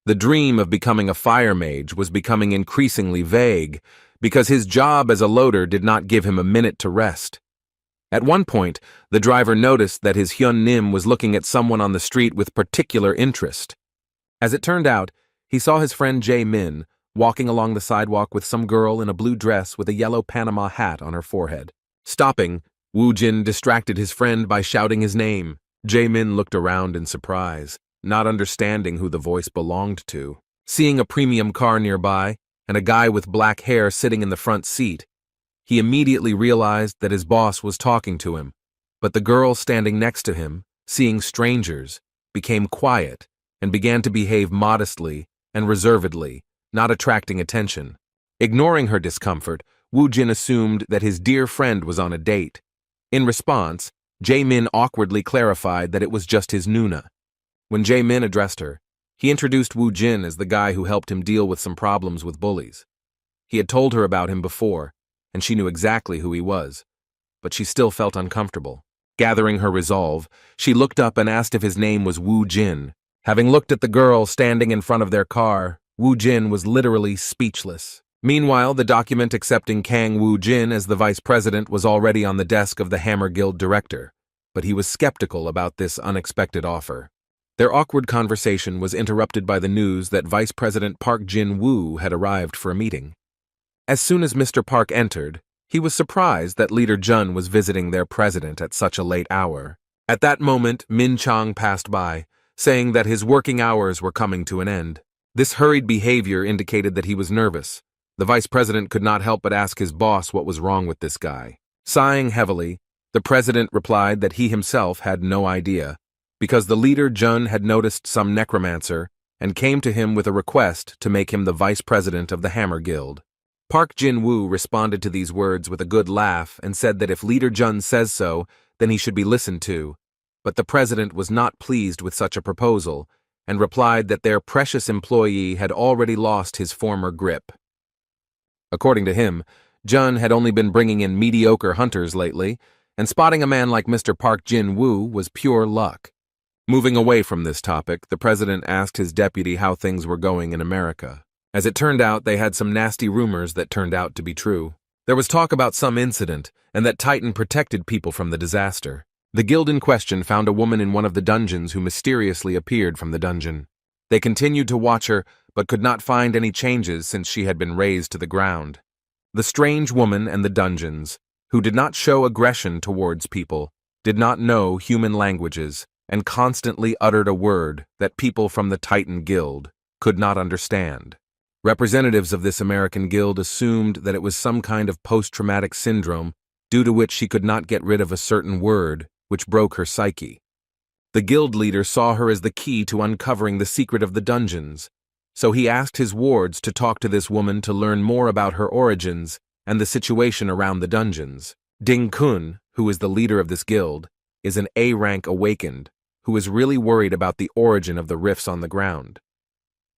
The dream of becoming a fire mage was becoming increasingly vague, because his job as a loader did not give him a minute to rest. At one point, the driver noticed that his Hyun Nim was looking at someone on the street with particular interest. As it turned out, he saw his friend Jae Min walking along the sidewalk with some girl in a blue dress with a yellow Panama hat on her forehead. Stopping, Wu Jin distracted his friend by shouting his name. Jae Min looked around in surprise, not understanding who the voice belonged to. Seeing a premium car nearby and a guy with black hair sitting in the front seat, he immediately realized that his boss was talking to him, but the girl standing next to him, seeing strangers, became quiet and began to behave modestly and reservedly, not attracting attention. Ignoring her discomfort, Wu Jin assumed that his dear friend was on a date. In response, Jae Min awkwardly clarified that it was just his Nuna. When Jae Min addressed her, he introduced Wu Jin as the guy who helped him deal with some problems with bullies. He had told her about him before, and she knew exactly who he was, but she still felt uncomfortable. Gathering her resolve, she looked up and asked if his name was Wu Jin. Having looked at the girl standing in front of their car, Wu Jin was literally speechless. Meanwhile, the document accepting Kang Wu Jin as the vice president was already on the desk of the Hammer Guild director, but he was skeptical about this unexpected offer. Their awkward conversation was interrupted by the news that Vice President Park Jin-woo had arrived for a meeting. As soon as Mr. Park entered, he was surprised that Leader Jun was visiting their president at such a late hour. At that moment, Min Chang passed by, saying that his working hours were coming to an end. This hurried behavior indicated that he was nervous. The vice president could not help but ask his boss what was wrong with this guy. Sighing heavily, the president replied that he himself had no idea, because the leader Jun had noticed some necromancer and came to him with a request to make him the vice president of the Hammer Guild. Park Jin-woo responded to these words with a good laugh and said that if Leader Jun says so, then he should be listened to, but the president was not pleased with such a proposal and replied that their precious employee had already lost his former grip. According to him, Jun had only been bringing in mediocre hunters lately, and spotting a man like Mr. Park Jin-woo was pure luck. Moving away from this topic, the president asked his deputy how things were going in America. As it turned out, they had some nasty rumors that turned out to be true. There was talk about some incident, and that Titan protected people from the disaster. The guild in question found a woman in one of the dungeons who mysteriously appeared from the dungeon. They continued to watch her, but could not find any changes since she had been razed to the ground. The strange woman and the dungeons, who did not show aggression towards people, did not know human languages, and constantly uttered a word that people from the Titan Guild could not understand. Representatives of this American guild assumed that it was some kind of post-traumatic syndrome due to which she could not get rid of a certain word, which broke her psyche. The guild leader saw her as the key to uncovering the secret of the dungeons, so he asked his wards to talk to this woman to learn more about her origins and the situation around the dungeons. Ding Kun, who is the leader of this guild, is an A-rank awakened, who is really worried about the origin of the rifts on the ground.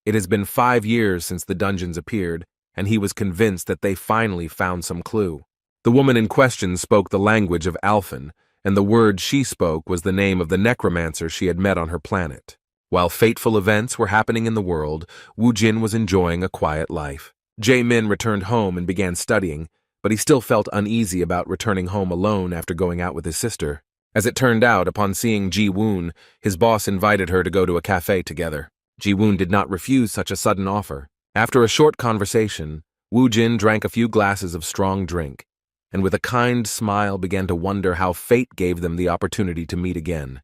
It has been 5 years since the dungeons appeared, and he was convinced that they finally found some clue. The woman in question spoke the language of Alphen, and the word she spoke was the name of the necromancer she had met on her planet. While fateful events were happening in the world, Wu Jin was enjoying a quiet life. Jae-min returned home and began studying, but he still felt uneasy about returning home alone after going out with his sister. As it turned out, upon seeing Ji-woon, his boss invited her to go to a cafe together. Ji-woon did not refuse such a sudden offer. After a short conversation, Wu Jin drank a few glasses of strong drink, and with a kind smile began to wonder how fate gave them the opportunity to meet again.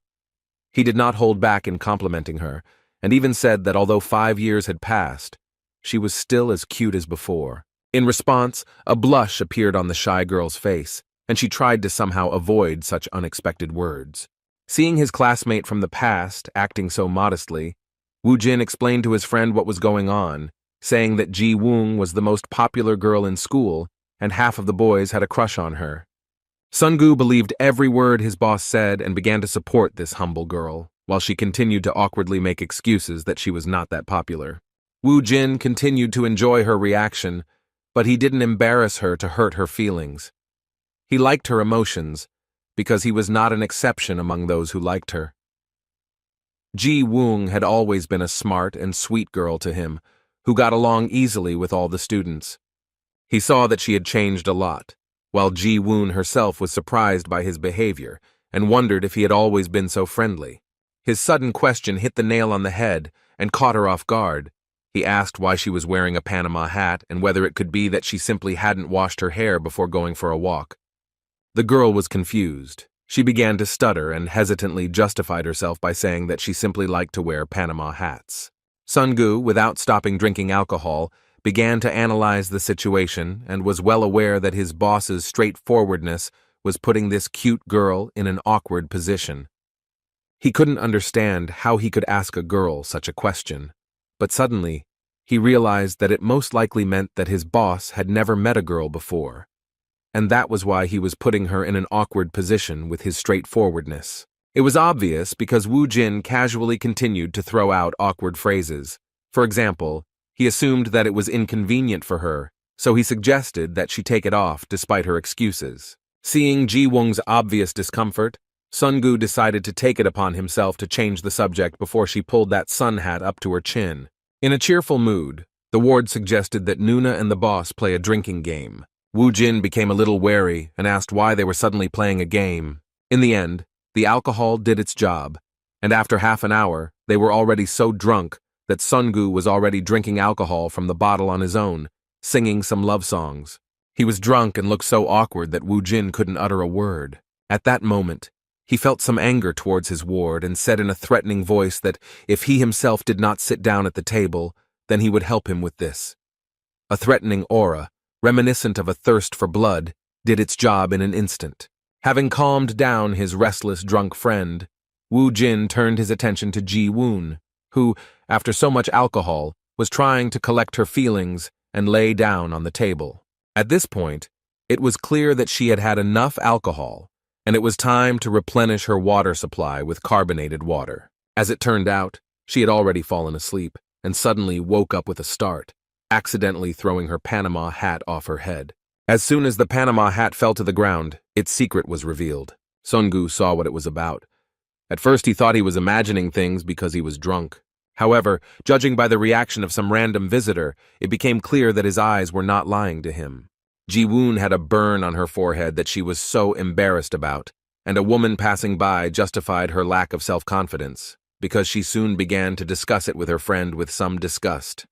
He did not hold back in complimenting her, and even said that although 5 years had passed, she was still as cute as before. In response, a blush appeared on the shy girl's face, and she tried to somehow avoid such unexpected words. Seeing his classmate from the past acting so modestly, Wu Jin explained to his friend what was going on, saying that Ji-woon was the most popular girl in school, and half of the boys had a crush on her. Sungu believed every word his boss said and began to support this humble girl, while she continued to awkwardly make excuses that she was not that popular. Wu Jin continued to enjoy her reaction, but he didn't embarrass her to hurt her feelings. He liked her emotions, because he was not an exception among those who liked her. Ji-woon had always been a smart and sweet girl to him, who got along easily with all the students. He saw that she had changed a lot, while Ji-woon herself was surprised by his behavior and wondered if he had always been so friendly. His sudden question hit the nail on the head and caught her off guard. He asked why she was wearing a Panama hat and whether it could be that she simply hadn't washed her hair before going for a walk. The girl was confused. She began to stutter and hesitantly justified herself by saying that she simply liked to wear Panama hats. Sungu, without stopping drinking alcohol, began to analyze the situation and was well aware that his boss's straightforwardness was putting this cute girl in an awkward position. He couldn't understand how he could ask a girl such a question, but suddenly he realized that it most likely meant that his boss had never met a girl before, and that was why he was putting her in an awkward position with his straightforwardness. It was obvious because Wu Jin casually continued to throw out awkward phrases. For example, he assumed that it was inconvenient for her, so he suggested that she take it off despite her excuses. Seeing Ji-woon's obvious discomfort, Sungu decided to take it upon himself to change the subject before she pulled that sun hat up to her chin. In a cheerful mood, the ward suggested that Nuna and the boss play a drinking game. Wu Jin became a little wary and asked why they were suddenly playing a game. In the end, the alcohol did its job, and after half an hour, they were already so drunk that Sungu was already drinking alcohol from the bottle on his own, singing some love songs. He was drunk and looked so awkward that Wu Jin couldn't utter a word. At that moment, he felt some anger towards his ward and said in a threatening voice that if he himself did not sit down at the table, then he would help him with this. A threatening aura, reminiscent of a thirst for blood, did its job in an instant. Having calmed down his restless drunk friend, Wu Jin turned his attention to Ji-woon, who, after so much alcohol, was trying to collect her feelings and lay down on the table. At this point, it was clear that she had had enough alcohol, and it was time to replenish her water supply with carbonated water. As it turned out, she had already fallen asleep and suddenly woke up with a start, accidentally throwing her Panama hat off her head. As soon as the Panama hat fell to the ground, its secret was revealed. Sungu saw what it was about. At first he thought he was imagining things because he was drunk. However, judging by the reaction of some random visitor, it became clear that his eyes were not lying to him. Ji-woon had a burn on her forehead that she was so embarrassed about, and a woman passing by justified her lack of self-confidence, because she soon began to discuss it with her friend with some disgust.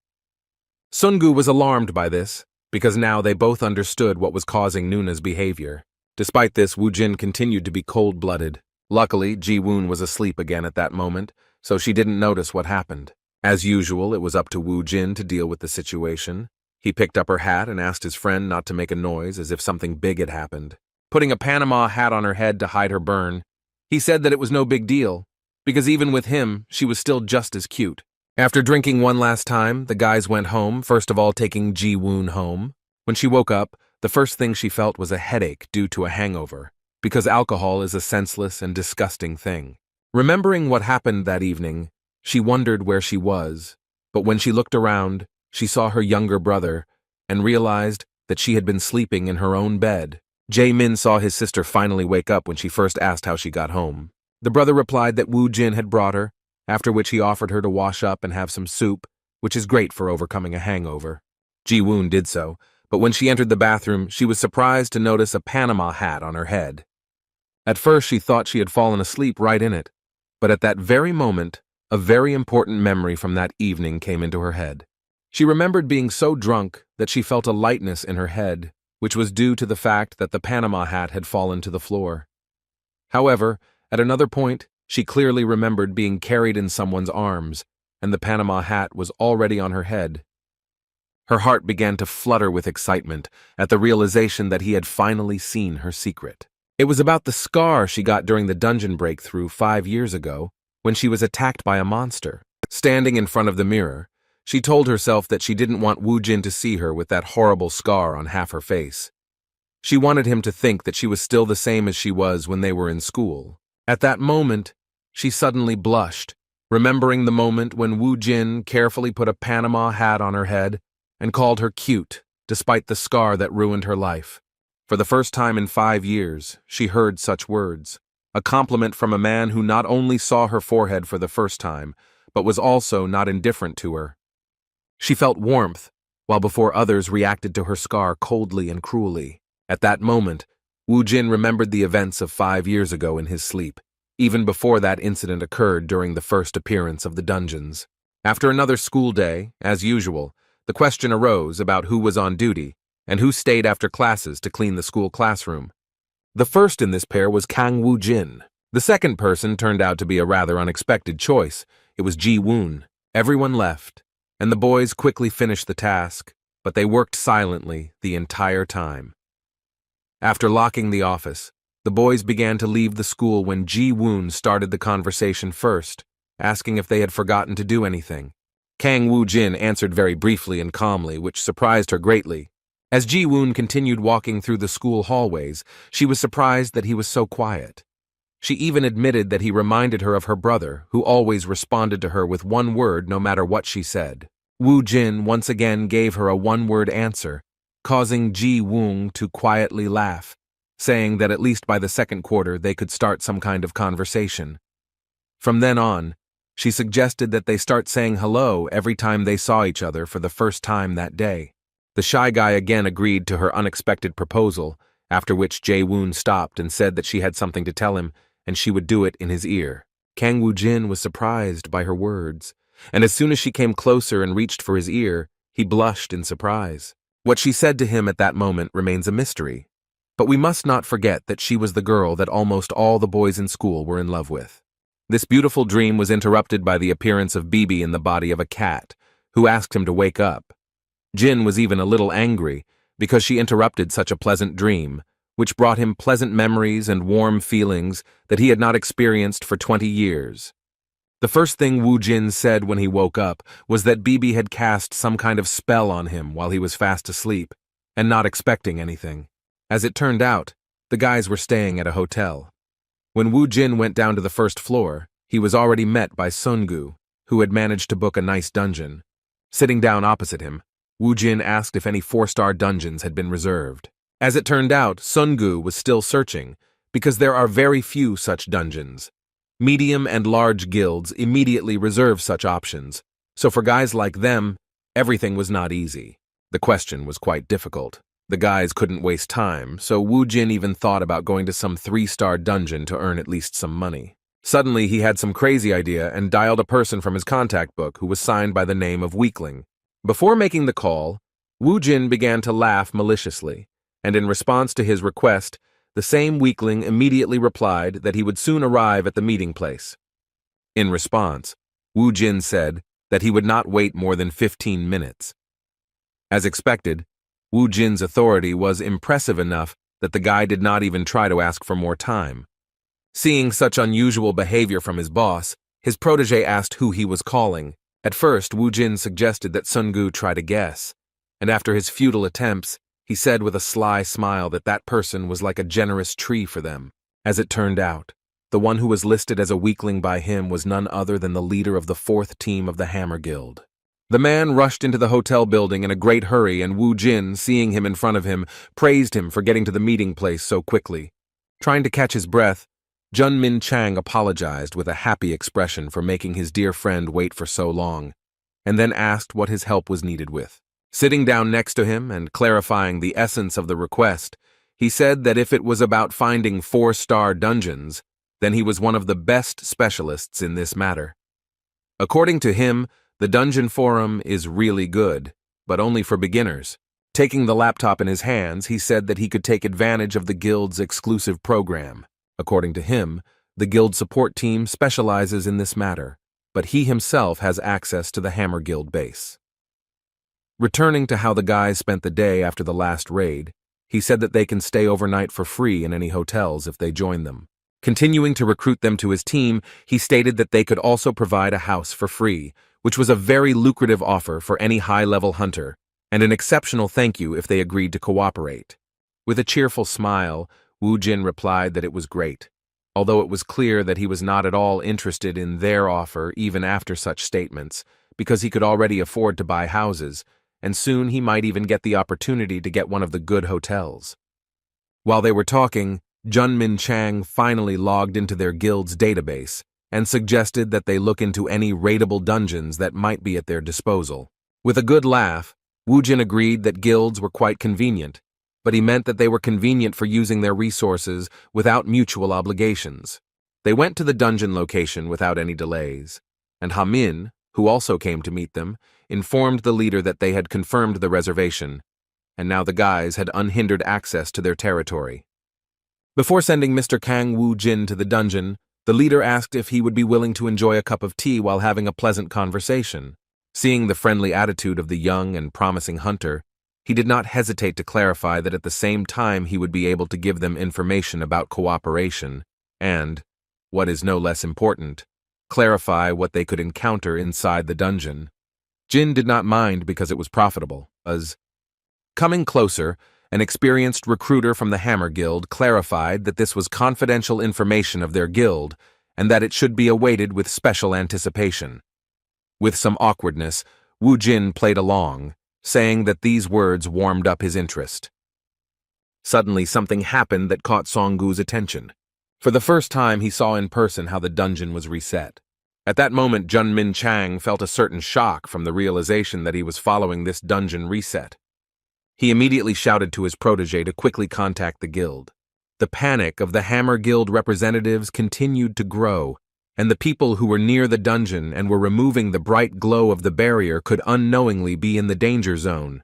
Sungu was alarmed by this, because now they both understood what was causing Nuna's behavior. Despite this, Wu Jin continued to be cold-blooded. Luckily, Ji-woon was asleep again at that moment, so she didn't notice what happened. As usual, it was up to Wu Jin to deal with the situation. He picked up her hat and asked his friend not to make a noise as if something big had happened. Putting a Panama hat on her head to hide her burn, he said that it was no big deal, because even with him, she was still just as cute. After drinking one last time, the guys went home, first of all taking Ji-woon home. When she woke up, the first thing she felt was a headache due to a hangover, because alcohol is a senseless and disgusting thing. Remembering what happened that evening, she wondered where she was, But when she looked around, she saw her younger brother and realized that she had been sleeping in her own bed. Jae-min saw his sister finally wake up when she first asked how she got home. The brother replied that Woo-jin had brought her, after which he offered her to wash up and have some soup, which is great for overcoming a hangover. Ji-woon did so, but when she entered the bathroom, she was surprised to notice a Panama hat on her head. At first, she thought she had fallen asleep right in it, but at that very moment, a very important memory from that evening came into her head. She remembered being so drunk that she felt a lightness in her head, which was due to the fact that the Panama hat had fallen to the floor. However, at another point, she clearly remembered being carried in someone's arms, and the Panama hat was already on her head. Her heart began to flutter with excitement at the realization that he had finally seen her secret. It was about the scar she got during the dungeon breakthrough 5 years ago, when she was attacked by a monster. Standing in front of the mirror, she told herself that she didn't want Woo-jin to see her with that horrible scar on half her face. She wanted him to think that she was still the same as she was when they were in school. At that moment, she suddenly blushed, remembering the moment when Woo-jin carefully put a Panama hat on her head and called her cute, despite the scar that ruined her life. For the first time in 5 years, she heard such words, a compliment from a man who not only saw her forehead for the first time, but was also not indifferent to her. She felt warmth, while before others reacted to her scar coldly and cruelly. At that moment, Woo-jin remembered the events of 5 years ago in his sleep, even before that incident occurred during the first appearance of the dungeons. After another school day, as usual, the question arose about who was on duty and who stayed after classes to clean the school classroom. The first in this pair was Kang Woo-jin. The second person turned out to be a rather unexpected choice. It was Ji-woon. Everyone left, and the boys quickly finished the task, but they worked silently the entire time. After locking the office, the boys began to leave the school when Ji-woon started the conversation first, asking if they had forgotten to do anything. Kang Woo-jin answered very briefly and calmly, which surprised her greatly. As Ji-woon continued walking through the school hallways, she was surprised that he was so quiet. She even admitted that he reminded her of her brother, who always responded to her with one word no matter what she said. Woo-jin once again gave her a one-word answer, causing Ji-woon to quietly laugh, saying that at least by the second quarter they could start some kind of conversation. From then on, she suggested that they start saying hello every time they saw each other for the first time that day. The shy guy again agreed to her unexpected proposal, after which Jae-woon stopped and said that she had something to tell him and she would do it in his ear. Kang Woo-jin was surprised by her words, and as soon as she came closer and reached for his ear, he blushed in surprise. What she said to him at that moment remains a mystery, but we must not forget that she was the girl that almost all the boys in school were in love with. This beautiful dream was interrupted by the appearance of Bibi in the body of a cat, who asked him to wake up. Jin was even a little angry because she interrupted such a pleasant dream, which brought him pleasant memories and warm feelings that he had not experienced for 20 years. The first thing Woo-jin said when he woke up was that Bibi had cast some kind of spell on him while he was fast asleep, and not expecting anything. As it turned out, the guys were staying at a hotel. When Woo-jin went down to the first floor, he was already met by Sungu, who had managed to book a nice dungeon. Sitting down opposite him, Woo-jin asked if any 4-star dungeons had been reserved. As it turned out, Sungu was still searching, because there are very few such dungeons. Medium and large guilds immediately reserve such options, so for guys like them, everything was not easy. The question was quite difficult. The guys couldn't waste time, so Woo-jin even thought about going to some 3-star dungeon to earn at least some money. Suddenly, he had some crazy idea and dialed a person from his contact book who was signed by the name of Weakling. Before making the call, Woo-jin began to laugh maliciously, and in response to his request, the same Weakling immediately replied that he would soon arrive at the meeting place. In response, Woo-jin said that he would not wait more than 15 minutes. As expected, Woo-jin's authority was impressive enough that the guy did not even try to ask for more time. Seeing such unusual behavior from his boss, his protege asked who he was calling. At first, Woo-jin suggested that Sungu try to guess, and after his futile attempts, he said with a sly smile that that person was like a generous tree for them. As it turned out, the one who was listed as a weakling by him was none other than the leader of the 4th team of the Hammer Guild. The man rushed into the hotel building in a great hurry, and Wu Jin, seeing him in front of him, praised him for getting to the meeting place so quickly. Trying to catch his breath, Jun Min Chang apologized with a happy expression for making his dear friend wait for so long, and then asked what his help was needed with. Sitting down next to him and clarifying the essence of the request, he said that if it was about finding 4-star dungeons, then he was one of the best specialists in this matter. According to him, the dungeon forum is really good, but only for beginners. Taking the laptop in his hands, he said that he could take advantage of the guild's exclusive program. According to him, the guild support team specializes in this matter, but he himself has access to the Hammer Guild base. Returning to how the guys spent the day after the last raid, he said that they can stay overnight for free in any hotels if they join them. Continuing to recruit them to his team, he stated that they could also provide a house for free, which was a very lucrative offer for any high-level hunter, and an exceptional thank you if they agreed to cooperate. With a cheerful smile, Wu Jin replied that it was great, although it was clear that he was not at all interested in their offer even after such statements, because he could already afford to buy houses, and soon he might even get the opportunity to get one of the good hotels. While they were talking, Jun Min Chang finally logged into their guild's database and suggested that they look into any raidable dungeons that might be at their disposal. With a good laugh, Wu Jin agreed that guilds were quite convenient, but he meant that they were convenient for using their resources without mutual obligations. They went to the dungeon location without any delays, and Ha Min, who also came to meet them, informed the leader that they had confirmed the reservation, and now the guys had unhindered access to their territory. Before sending Mr. Kang Wu Jin to the dungeon, the leader asked if he would be willing to enjoy a cup of tea while having a pleasant conversation. Seeing the friendly attitude of the young and promising hunter, he did not hesitate to clarify that at the same time he would be able to give them information about cooperation and, what is no less important, clarify what they could encounter inside the dungeon. Jin did not mind because it was profitable, as coming closer, an experienced recruiter from the Hammer Guild clarified that this was confidential information of their guild and that it should be awaited with special anticipation. With some awkwardness, Wu Jin played along, saying that these words warmed up his interest. Suddenly something happened that caught Songgu's attention. For the first time he saw in person how the dungeon was reset. At that moment Jun Min Chang felt a certain shock from the realization that he was following this dungeon reset. He immediately shouted to his protege to quickly contact the guild. The panic of the Hammer Guild representatives continued to grow, and the people who were near the dungeon and were removing the bright glow of the barrier could unknowingly be in the danger zone.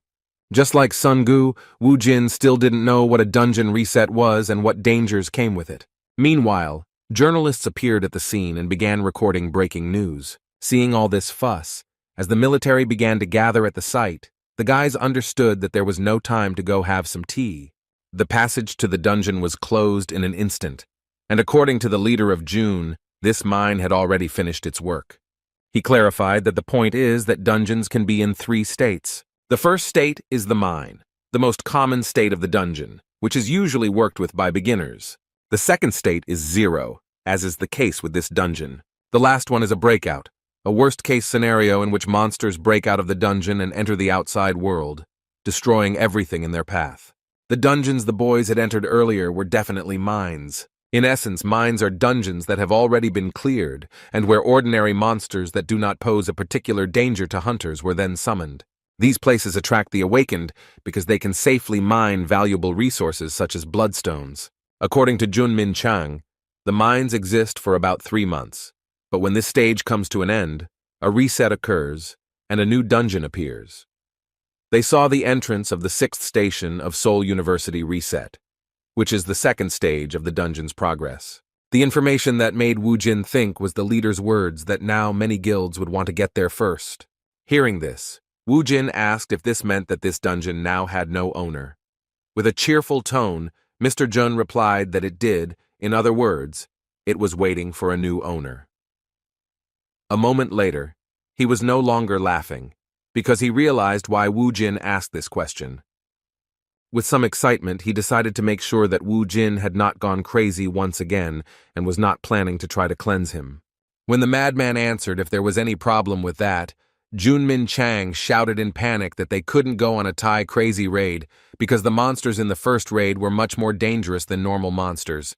Just like Songgu, Wu Jin still didn't know what a dungeon reset was and what dangers came with it. Meanwhile, journalists appeared at the scene and began recording breaking news. Seeing all this fuss, as the military began to gather at the site, the guys understood that there was no time to go have some tea. The passage to the dungeon was closed in an instant, and according to the leader of June, this mine had already finished its work. He clarified that the point is that dungeons can be in 3 states. The first state is the mine, the most common state of the dungeon, which is usually worked with by beginners. The second state is 0, as is the case with this dungeon. The last one is a breakout, a worst-case scenario in which monsters break out of the dungeon and enter the outside world, destroying everything in their path. The dungeons the boys had entered earlier were definitely mines. In essence, mines are dungeons that have already been cleared, and where ordinary monsters that do not pose a particular danger to hunters were then summoned. These places attract the awakened because they can safely mine valuable resources such as bloodstones. According to Jun Min Chang, the mines exist for about 3 months. But when this stage comes to an end, a reset occurs, and a new dungeon appears. They saw the entrance of the 6th station of Seoul University reset, which is the second stage of the dungeon's progress. The information that made Wu Jin think was the leader's words that now many guilds would want to get there first. Hearing this, Wu Jin asked if this meant that this dungeon now had no owner. With a cheerful tone, Mr. Jun replied that it did, in other words, it was waiting for a new owner. A moment later, he was no longer laughing, because he realized why Wu Jin asked this question. With some excitement, he decided to make sure that Wu Jin had not gone crazy once again and was not planning to try to cleanse him. When the madman answered if there was any problem with that, Junmin Chang shouted in panic that they couldn't go on a Thai crazy raid because the monsters in the first raid were much more dangerous than normal monsters.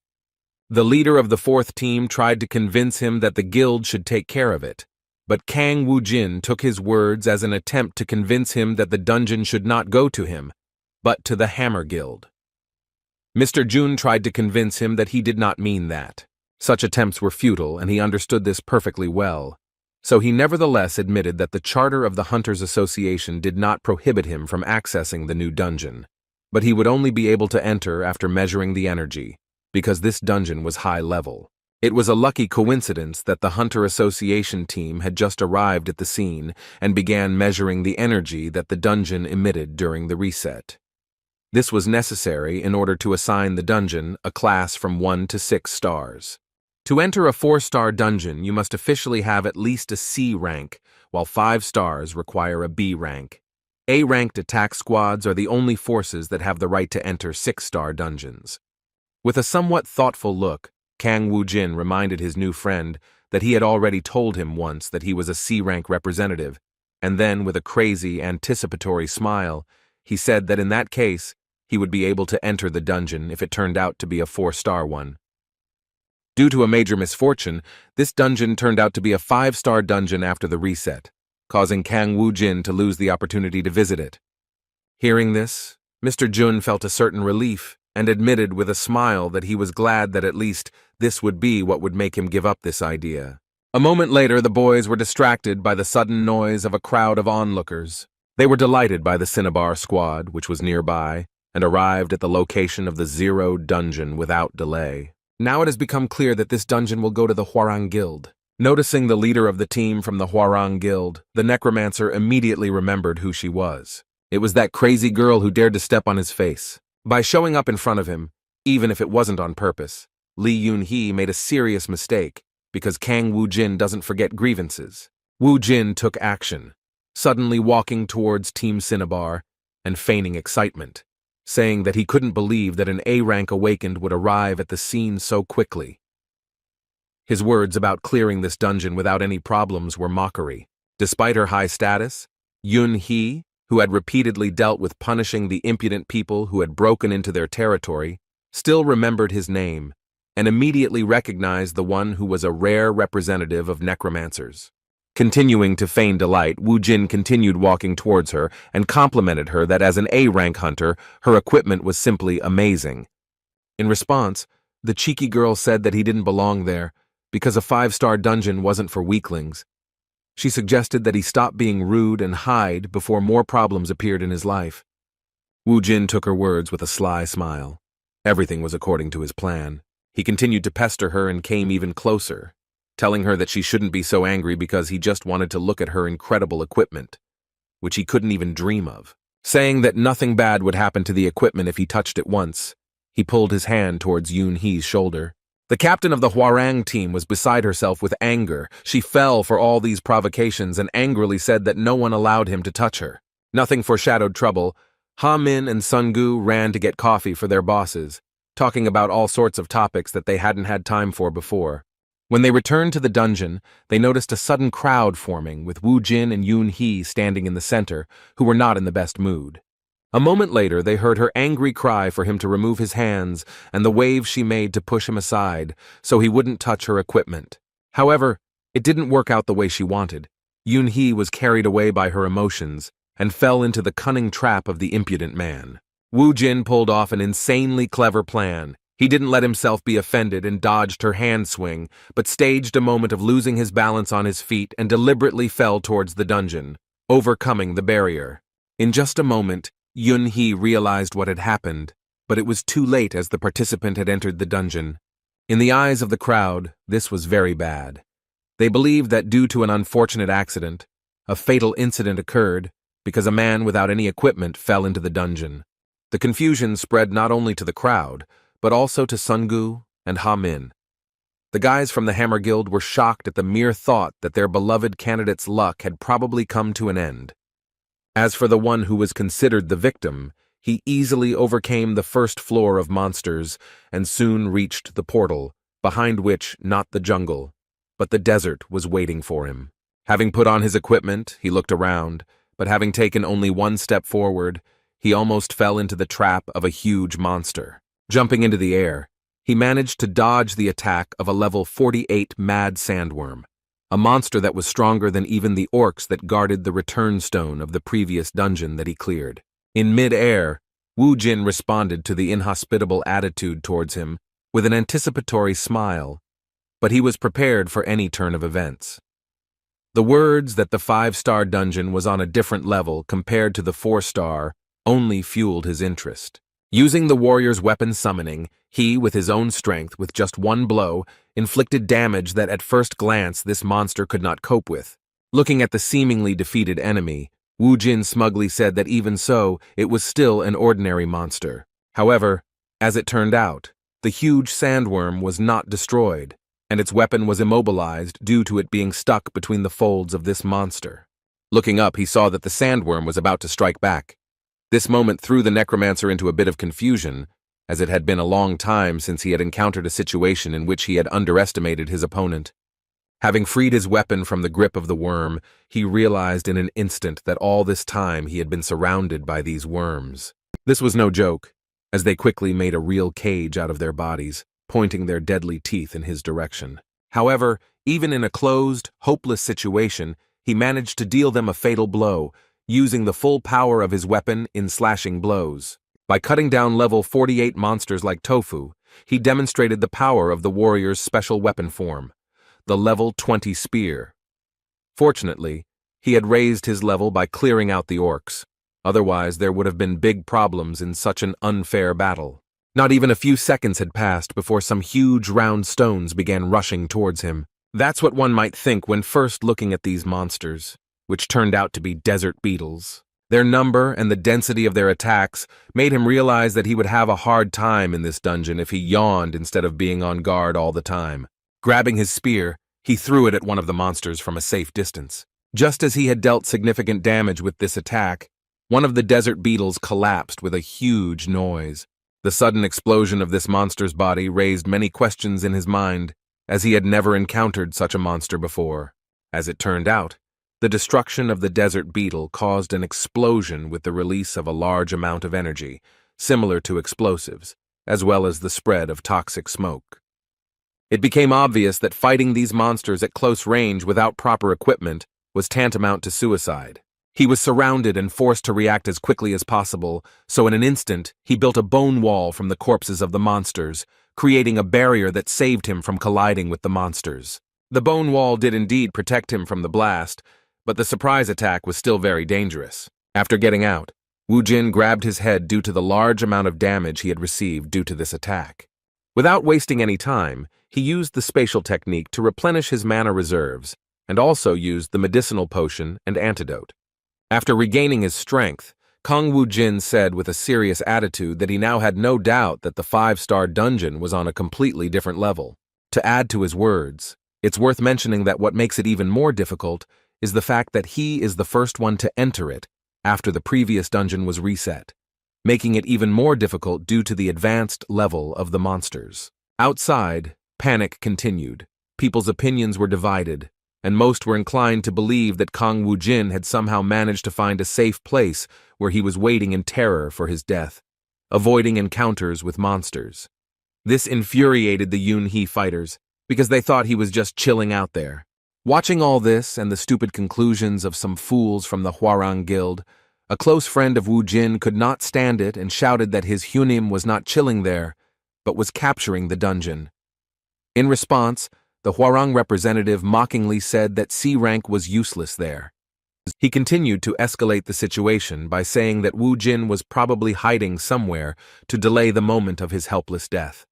The leader of the fourth team tried to convince him that the guild should take care of it, but Kang Woo-jin took his words as an attempt to convince him that the dungeon should not go to him, but to the Hammer Guild. Mr. Jun tried to convince him that he did not mean that. Such attempts were futile, and he understood this perfectly well. So he nevertheless admitted that the charter of the Hunters Association did not prohibit him from accessing the new dungeon, but he would only be able to enter after measuring the energy, because this dungeon was high level. It was a lucky coincidence that the Hunter Association team had just arrived at the scene and began measuring the energy that the dungeon emitted during the reset. This was necessary in order to assign the dungeon a class from 1 to 6 stars. To enter a 4-star dungeon, you must officially have at least a C rank, while 5 stars require a B rank. A-ranked attack squads are the only forces that have the right to enter 6-star dungeons. With a somewhat thoughtful look, Kang Woo-jin reminded his new friend that he had already told him once that he was a C-rank representative, and then, with a crazy, anticipatory smile, he said that in that case, he would be able to enter the dungeon if it turned out to be a 4-star one. Due to a major misfortune, this dungeon turned out to be a 5-star dungeon after the reset, causing Kang Woo-jin to lose the opportunity to visit it. Hearing this, Mr. Jun felt a certain relief and admitted with a smile that he was glad that at least this would be what would make him give up this idea. A moment later, the boys were distracted by the sudden noise of a crowd of onlookers. They were delighted by the Cinnabar squad, which was nearby, and arrived at the location of the Zero dungeon without delay. Now it has become clear that this dungeon will go to the Hwarang Guild. Noticing the leader of the team from the Hwarang Guild, the necromancer immediately remembered who she was. It was that crazy girl who dared to step on his face. By showing up in front of him, even if it wasn't on purpose, Lee Yoon-hee made a serious mistake, because Kang Woo-jin doesn't forget grievances. Woo-jin took action, suddenly walking towards Team Cinnabar and feigning excitement, saying that he couldn't believe that an A-rank awakened would arrive at the scene so quickly. His words about clearing this dungeon without any problems were mockery. Despite her high status, Yoon-hee, who had repeatedly dealt with punishing the impudent people who had broken into their territory, still remembered his name and immediately recognized the one who was a rare representative of necromancers. Continuing to feign delight, Woo-jin continued walking towards her and complimented her that as an A-rank hunter, her equipment was simply amazing. In response, the cheeky girl said that he didn't belong there because a 5-star dungeon wasn't for weaklings. She suggested that he stop being rude and hide before more problems appeared in his life. Woo-jin took her words with a sly smile. Everything was according to his plan. He continued to pester her and came even closer, telling her that she shouldn't be so angry because he just wanted to look at her incredible equipment, which he couldn't even dream of. Saying that nothing bad would happen to the equipment if he touched it once, he pulled his hand towards Yoon-hee's shoulder. The captain of the Hwarang team was beside herself with anger. She fell for all these provocations and angrily said that no one allowed him to touch her. Nothing foreshadowed trouble. Ha-min and Sun-gu ran to get coffee for their bosses, talking about all sorts of topics that they hadn't had time for before. When they returned to the dungeon, they noticed a sudden crowd forming with Woo-jin and Yoon-hee standing in the center, who were not in the best mood. A moment later, they heard her angry cry for him to remove his hands and the wave she made to push him aside so he wouldn't touch her equipment. However, it didn't work out the way she wanted. Yoon-hee was carried away by her emotions and fell into the cunning trap of the impudent man. Woo-jin pulled off an insanely clever plan. He didn't let himself be offended and dodged her hand swing, but staged a moment of losing his balance on his feet and deliberately fell towards the dungeon, overcoming the barrier. In just a moment, Yoon-hee realized what had happened, but it was too late as the participant had entered the dungeon. In the eyes of the crowd, this was very bad. They believed that due to an unfortunate accident, a fatal incident occurred because a man without any equipment fell into the dungeon. The confusion spread not only to the crowd, but also to Sun-gu and Ha-min. The guys from the Hammer Guild were shocked at the mere thought that their beloved candidate's luck had probably come to an end. As for the one who was considered the victim, he easily overcame the first floor of monsters and soon reached the portal, behind which not the jungle, but the desert was waiting for him. Having put on his equipment, he looked around, but having taken only one step forward, he almost fell into the trap of a huge monster. Jumping into the air, he managed to dodge the attack of a level 48 mad sandworm, a monster that was stronger than even the orcs that guarded the return stone of the previous dungeon that he cleared. In mid-air, Wu Jin responded to the inhospitable attitude towards him with an anticipatory smile, but he was prepared for any turn of events. The words that the 5-star dungeon was on a different level compared to the 4-star only fueled his interest. Using the warrior's weapon summoning, he, with his own strength, with just one blow, inflicted damage that at first glance this monster could not cope with. Looking at the seemingly defeated enemy, Wu Jin smugly said that even so, it was still an ordinary monster. However, as it turned out, the huge sandworm was not destroyed, and its weapon was immobilized due to it being stuck between the folds of this monster. Looking up, he saw that the sandworm was about to strike back. This moment threw the necromancer into a bit of confusion, as it had been a long time since he had encountered a situation in which he had underestimated his opponent. Having freed his weapon from the grip of the worm, he realized in an instant that all this time he had been surrounded by these worms. This was no joke, as they quickly made a real cage out of their bodies, pointing their deadly teeth in his direction. However, even in a closed, hopeless situation, he managed to deal them a fatal blow, using the full power of his weapon in slashing blows. By cutting down level 48 monsters like Tofu, he demonstrated the power of the warrior's special weapon form, the level 20 spear. Fortunately, he had raised his level by clearing out the orcs. Otherwise, there would have been big problems in such an unfair battle. Not even a few seconds had passed before some huge round stones began rushing towards him. That's what one might think when first looking at these monsters, which turned out to be desert beetles. Their number and the density of their attacks made him realize that he would have a hard time in this dungeon if he yawned instead of being on guard all the time. Grabbing his spear, he threw it at one of the monsters from a safe distance. Just as he had dealt significant damage with this attack, one of the desert beetles collapsed with a huge noise. The sudden explosion of this monster's body raised many questions in his mind, as he had never encountered such a monster before. As it turned out, the destruction of the desert beetle caused an explosion with the release of a large amount of energy, similar to explosives, as well as the spread of toxic smoke. It became obvious that fighting these monsters at close range without proper equipment was tantamount to suicide. He was surrounded and forced to react as quickly as possible, so in an instant, he built a bone wall from the corpses of the monsters, creating a barrier that saved him from colliding with the monsters. The bone wall did indeed protect him from the blast, but the surprise attack was still very dangerous. After getting out, Wu Jin grabbed his head due to the large amount of damage he had received due to this attack. Without wasting any time, he used the spatial technique to replenish his mana reserves, and also used the medicinal potion and antidote. After regaining his strength, Kong Wu Jin said with a serious attitude that he now had no doubt that the 5-star dungeon was on a completely different level. To add to his words, it's worth mentioning that what makes it even more difficult is the fact that he is the first one to enter it after the previous dungeon was reset, making it even more difficult due to the advanced level of the monsters. Outside, panic continued. People's opinions were divided, and most were inclined to believe that Kong Wu Jin had somehow managed to find a safe place where he was waiting in terror for his death, avoiding encounters with monsters. This infuriated the Yunhee fighters, because they thought he was just chilling out there. Watching all this and the stupid conclusions of some fools from the Hwarang Guild, a close friend of Wu Jin could not stand it and shouted that his Hunim was not chilling there, but was capturing the dungeon. In response, the Hwarang representative mockingly said that C rank was useless there. He continued to escalate the situation by saying that Wu Jin was probably hiding somewhere to delay the moment of his helpless death.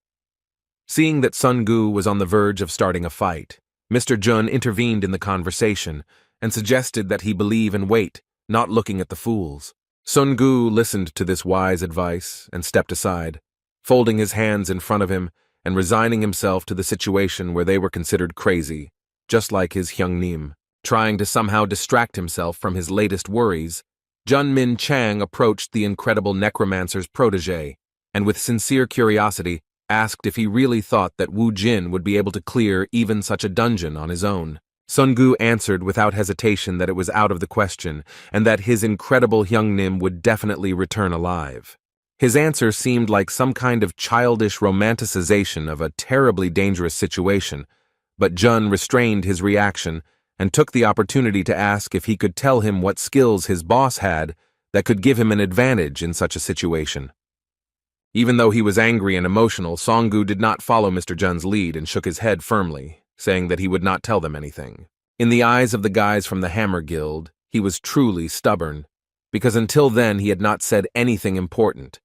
Seeing that Sun Gu was on the verge of starting a fight, Mr. Jun intervened in the conversation and suggested that he believe and wait, not looking at the fools. Sun Gu listened to this wise advice and stepped aside, folding his hands in front of him and resigning himself to the situation where they were considered crazy, just like his Hyungnim. Trying to somehow distract himself from his latest worries, Jun Min Chang approached the incredible necromancer's protege, and with sincere curiosity, asked if he really thought that Wu Jin would be able to clear even such a dungeon on his own. Sungu answered without hesitation that it was out of the question, and that his incredible Hyungnim would definitely return alive. His answer seemed like some kind of childish romanticization of a terribly dangerous situation, but Jun restrained his reaction and took the opportunity to ask if he could tell him what skills his boss had that could give him an advantage in such a situation. Even though he was angry and emotional, Songgu did not follow Mr. Jun's lead and shook his head firmly, saying that he would not tell them anything. In the eyes of the guys from the Hammer Guild, he was truly stubborn, because until then he had not said anything important.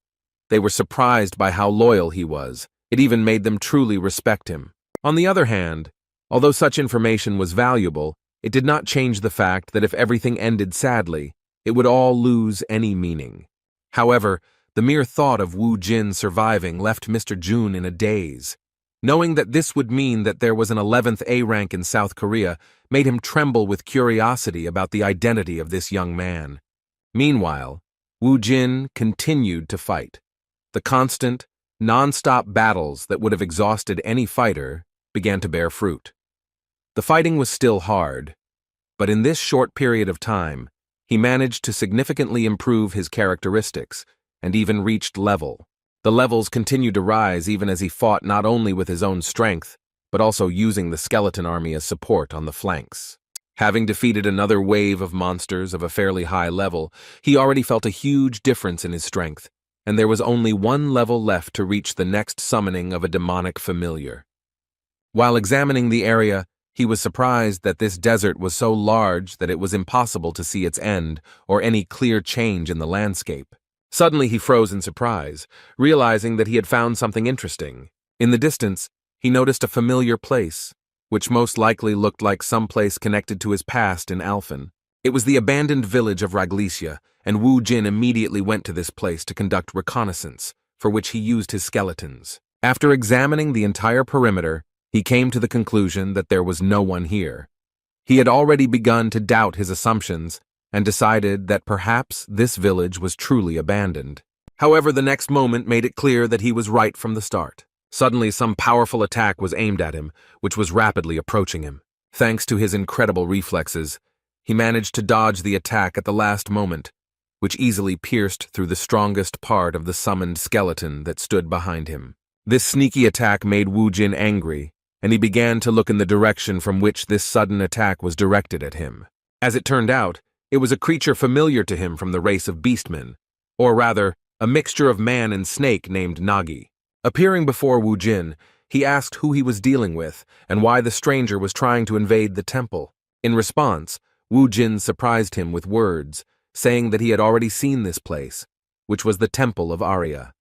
They were surprised by how loyal he was. It even made them truly respect him. On the other hand, although such information was valuable, it did not change the fact that if everything ended sadly, it would all lose any meaning. However, the mere thought of Woo Jin surviving left Mr. Jun in a daze. Knowing that this would mean that there was an 11th A rank in South Korea made him tremble with curiosity about the identity of this young man. Meanwhile, Woo Jin continued to fight. The constant, non-stop battles that would have exhausted any fighter began to bear fruit. The fighting was still hard, but in this short period of time, he managed to significantly improve his characteristics and even reached level. The levels continued to rise even as he fought not only with his own strength, but also using the skeleton army as support on the flanks. Having defeated another wave of monsters of a fairly high level, he already felt a huge difference in his strength, and there was only one level left to reach the next summoning of a demonic familiar. While examining the area, he was surprised that this desert was so large that it was impossible to see its end or any clear change in the landscape. Suddenly he froze in surprise, realizing that he had found something interesting. In the distance, he noticed a familiar place, which most likely looked like some place connected to his past in Alphen. It was the abandoned village of Raglesia, and Woo Jin immediately went to this place to conduct reconnaissance, for which he used his skeletons. After examining the entire perimeter, he came to the conclusion that there was no one here. He had already begun to doubt his assumptions and decided that perhaps this village was truly abandoned. However, the next moment made it clear that he was right from the start. Suddenly, some powerful attack was aimed at him, which was rapidly approaching him. Thanks to his incredible reflexes, he managed to dodge the attack at the last moment, which easily pierced through the strongest part of the summoned skeleton that stood behind him. This sneaky attack made Woo Jin angry, and he began to look in the direction from which this sudden attack was directed at him. As it turned out, it was a creature familiar to him from the race of beastmen, or rather, a mixture of man and snake named Nagi. Appearing before Woo Jin, he asked who he was dealing with and why the stranger was trying to invade the temple. In response, Woo Jin surprised him with words, saying that he had already seen this place, which was the temple of Arya.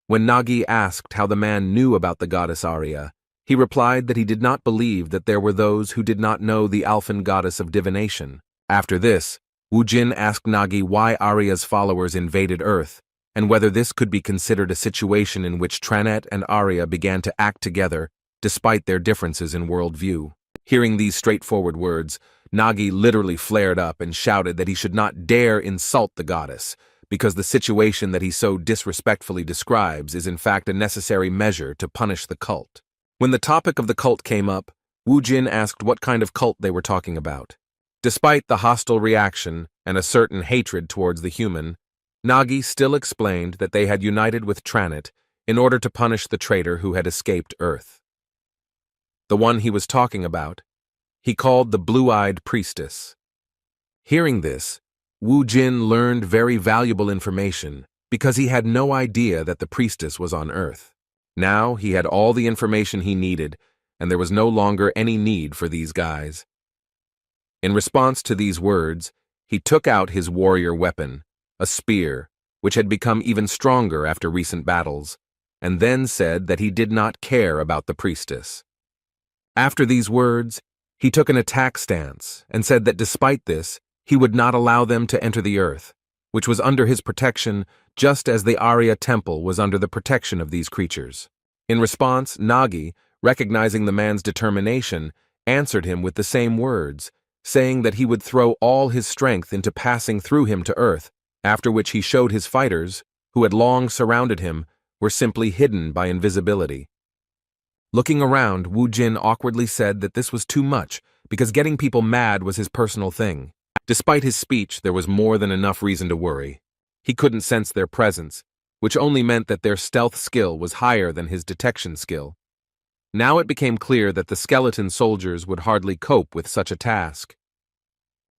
When Nagi asked how the man knew about the goddess Arya, he replied that he did not believe that there were those who did not know the Alphen goddess of divination. After this, Woo Jin asked Nagi why Arya's followers invaded Earth, and whether this could be considered a situation in which Tranet and Arya began to act together despite their differences in worldview. Hearing these straightforward words, Nagi literally flared up and shouted that he should not dare insult the goddess, because the situation that he so disrespectfully describes is in fact a necessary measure to punish the cult. When the topic of the cult came up, Woo Jin asked what kind of cult they were talking about. Despite the hostile reaction and a certain hatred towards the human, Nagi still explained that they had united with Tranet in order to punish the traitor who had escaped Earth. The one he was talking about, he called the Blue-Eyed Priestess. Hearing this, Woo Jin learned very valuable information because he had no idea that the priestess was on Earth. Now he had all the information he needed, and there was no longer any need for these guys. In response to these words, he took out his warrior weapon, a spear, which had become even stronger after recent battles, and then said that he did not care about the priestess. After these words, he took an attack stance and said that despite this, he would not allow them to enter the Earth, which was under his protection just as the Arya temple was under the protection of these creatures. In response, Nagi, recognizing the man's determination, answered him with the same words, saying that he would throw all his strength into passing through him to Earth, after which he showed his fighters, who had long surrounded him, were simply hidden by invisibility. Looking around, Woo Jin awkwardly said that this was too much because getting people mad was his personal thing. Despite his speech, there was more than enough reason to worry. He couldn't sense their presence, which only meant that their stealth skill was higher than his detection skill. Now it became clear that the skeleton soldiers would hardly cope with such a task.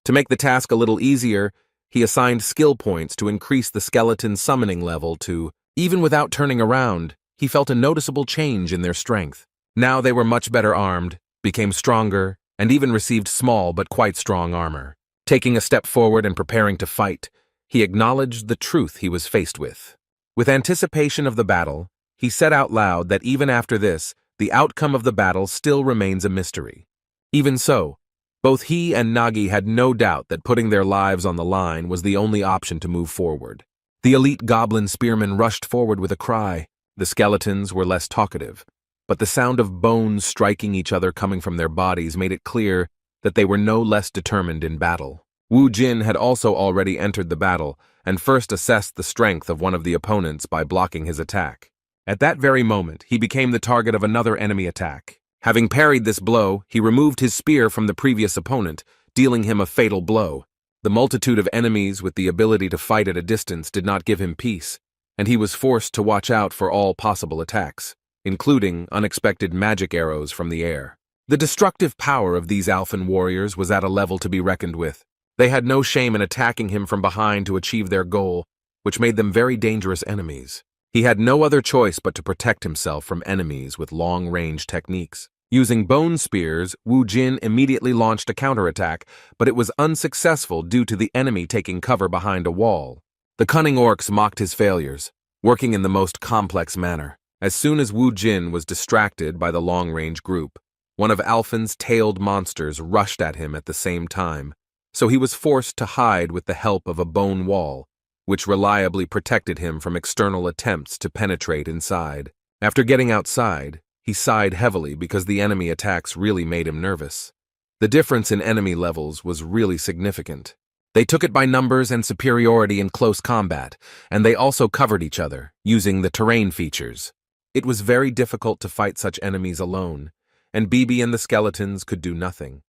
To make the task a little easier, he assigned skill points to increase the skeleton summoning level to, even without turning around, he felt a noticeable change in their strength. Now they were much better armed, became stronger, and even received small but quite strong armor. Taking a step forward and preparing to fight, he acknowledged the truth he was faced with. With anticipation of the battle, he said out loud that even after this, the outcome of the battle still remains a mystery. Even so, both he and Nagi had no doubt that putting their lives on the line was the only option to move forward. The elite goblin spearmen rushed forward with a cry. The skeletons were less talkative, but the sound of bones striking each other coming from their bodies made it clear that they were no less determined in battle. Wu Jin had also already entered the battle and first assessed the strength of one of the opponents by blocking his attack. At that very moment, he became the target of another enemy attack. Having parried this blow, he removed his spear from the previous opponent, dealing him a fatal blow. The multitude of enemies with the ability to fight at a distance did not give him peace, and he was forced to watch out for all possible attacks, including unexpected magic arrows from the air. The destructive power of these Alphan warriors was at a level to be reckoned with. They had no shame in attacking him from behind to achieve their goal, which made them very dangerous enemies. He had no other choice but to protect himself from enemies with long-range techniques. Using bone spears, Wu Jin immediately launched a counterattack, but it was unsuccessful due to the enemy taking cover behind a wall. The cunning orcs mocked his failures, working in the most complex manner. As soon as Wu Jin was distracted by the long-range group, one of Alphan's tailed monsters rushed at him at the same time, so he was forced to hide with the help of a bone wall, which reliably protected him from external attempts to penetrate inside. After getting outside, he sighed heavily because the enemy attacks really made him nervous. The difference in enemy levels was really significant. They took it by numbers and superiority in close combat, and they also covered each other, using the terrain features. It was very difficult to fight such enemies alone, and Bibi and the skeletons could do nothing.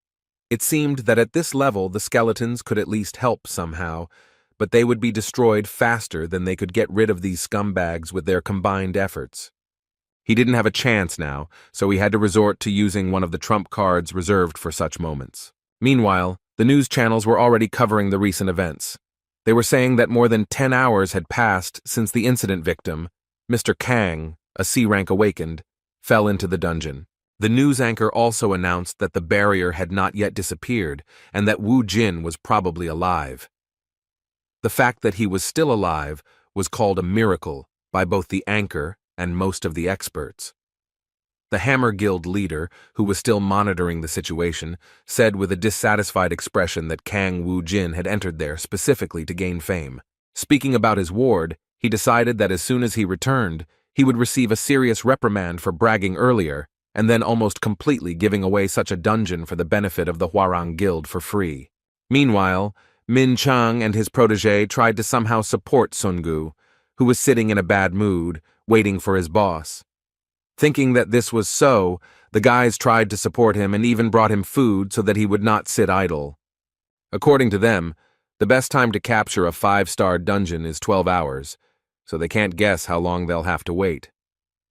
It seemed that at this level the skeletons could at least help somehow, but they would be destroyed faster than they could get rid of these scumbags with their combined efforts. He didn't have a chance now, so he had to resort to using one of the trump cards reserved for such moments. Meanwhile, the news channels were already covering the recent events. They were saying that more than 10 hours had passed since the incident victim, Mr. Kang, a C-rank awakened, fell into the dungeon. The news anchor also announced that the barrier had not yet disappeared and that Wu Jin was probably alive. The fact that he was still alive was called a miracle by both the anchor and most of the experts. The Hammer Guild leader, who was still monitoring the situation, said with a dissatisfied expression that Kang Wu Jin had entered there specifically to gain fame. Speaking about his ward, he decided that as soon as he returned, he would receive a serious reprimand for bragging earlier, and then almost completely giving away such a dungeon for the benefit of the Hwarang Guild for free. Meanwhile, Min Chang and his protege tried to somehow support Sun Gu, who was sitting in a bad mood, waiting for his boss. Thinking that this was so, the guys tried to support him and even brought him food so that he would not sit idle. According to them, the best time to capture a 5-star dungeon is 12 hours, so they can't guess how long they'll have to wait.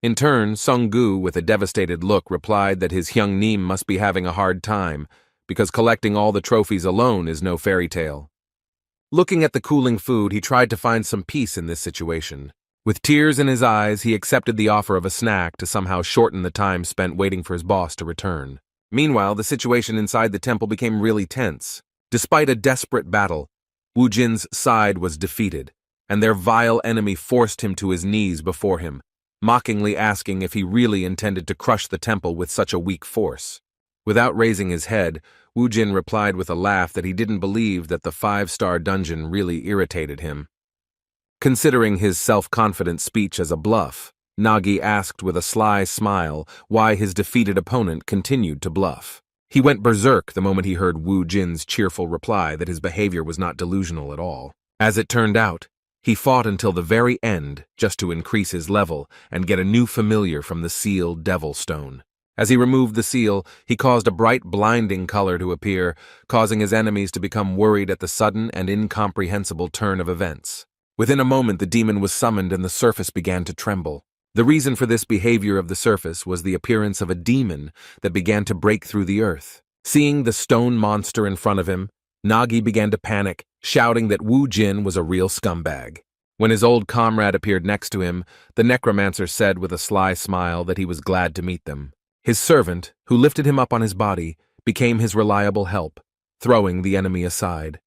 In turn, Sung Gu, with a devastated look, replied that his young Neem must be having a hard time, because collecting all the trophies alone is no fairy tale. Looking at the cooling food, he tried to find some peace in this situation. With tears in his eyes, he accepted the offer of a snack to somehow shorten the time spent waiting for his boss to return. Meanwhile, the situation inside the temple became really tense. Despite a desperate battle, Wu Jin's side was defeated, and their vile enemy forced him to his knees before him, mockingly asking if he really intended to crush the temple with such a weak force. Without raising his head, Wu Jin replied with a laugh that he didn't believe that the 5-star dungeon really irritated him. Considering his self-confident speech as a bluff, Nagi asked with a sly smile why his defeated opponent continued to bluff. He went berserk the moment he heard Wu Jin's cheerful reply that his behavior was not delusional at all. As it turned out, he fought until the very end just to increase his level and get a new familiar from the sealed Devil Stone. As he removed the seal, he caused a bright, blinding color to appear, causing his enemies to become worried at the sudden and incomprehensible turn of events. Within a moment, the demon was summoned and the surface began to tremble. The reason for this behavior of the surface was the appearance of a demon that began to break through the earth. Seeing the stone monster in front of him, Nagi began to panic, shouting that Wu Jin was a real scumbag. When his old comrade appeared next to him, the necromancer said with a sly smile that he was glad to meet them. His servant, who lifted him up on his body, became his reliable help, throwing the enemy aside.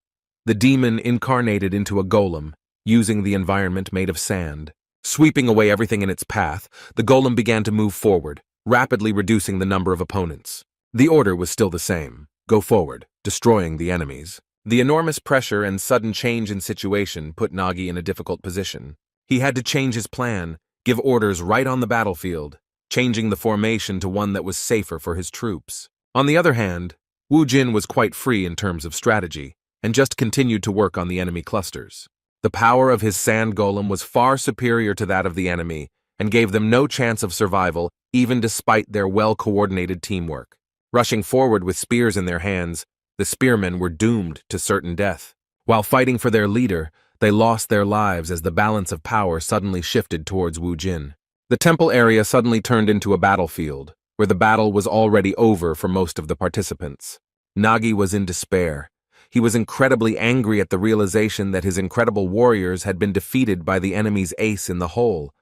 The demon incarnated into a golem, using the environment made of sand. Sweeping away everything in its path, the golem began to move forward, rapidly reducing the number of opponents. The order was still the same: go forward, destroying the enemies. The enormous pressure and sudden change in situation put Nagi in a difficult position. He had to change his plan, give orders right on the battlefield, changing the formation to one that was safer for his troops. On the other hand, Wu Jin was quite free in terms of strategy, and just continued to work on the enemy clusters. The power of his sand golem was far superior to that of the enemy, and gave them no chance of survival, even despite their well-coordinated teamwork. Rushing forward with spears in their hands, the spearmen were doomed to certain death. While fighting for their leader, they lost their lives as the balance of power suddenly shifted towards Wu Jin. The temple area suddenly turned into a battlefield, where the battle was already over for most of the participants. Nagi was in despair. He was incredibly angry at the realization that his incredible warriors had been defeated by the enemy's ace in the hole.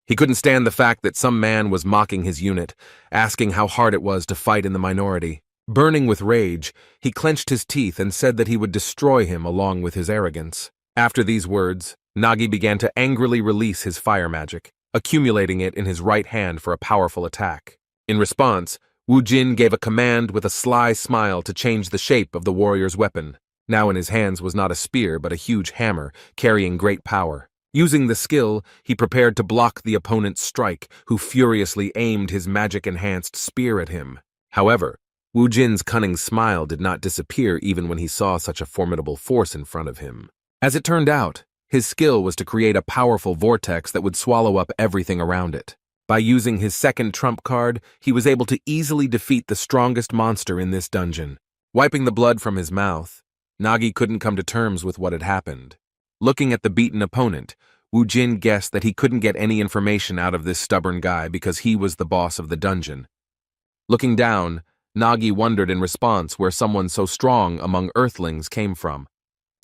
He couldn't stand the fact that some man was mocking his unit, asking how hard it was to fight in the minority. Burning with rage, he clenched his teeth and said that he would destroy him along with his arrogance. After these words, Nagi began to angrily release his fire magic, accumulating it in his right hand for a powerful attack. In response, Wu Jin gave a command with a sly smile to change the shape of the warrior's weapon. Now in his hands was not a spear but a huge hammer, carrying great power. Using the skill, he prepared to block the opponent's strike, who furiously aimed his magic-enhanced spear at him. However, Wu Jin's cunning smile did not disappear even when he saw such a formidable force in front of him. As it turned out, his skill was to create a powerful vortex that would swallow up everything around it. By using his second trump card, he was able to easily defeat the strongest monster in this dungeon. Wiping the blood from his mouth, Nagi couldn't come to terms with what had happened. Looking at the beaten opponent, Wu Jin guessed that he couldn't get any information out of this stubborn guy because he was the boss of the dungeon. Looking down, Nagi wondered in response where someone so strong among earthlings came from.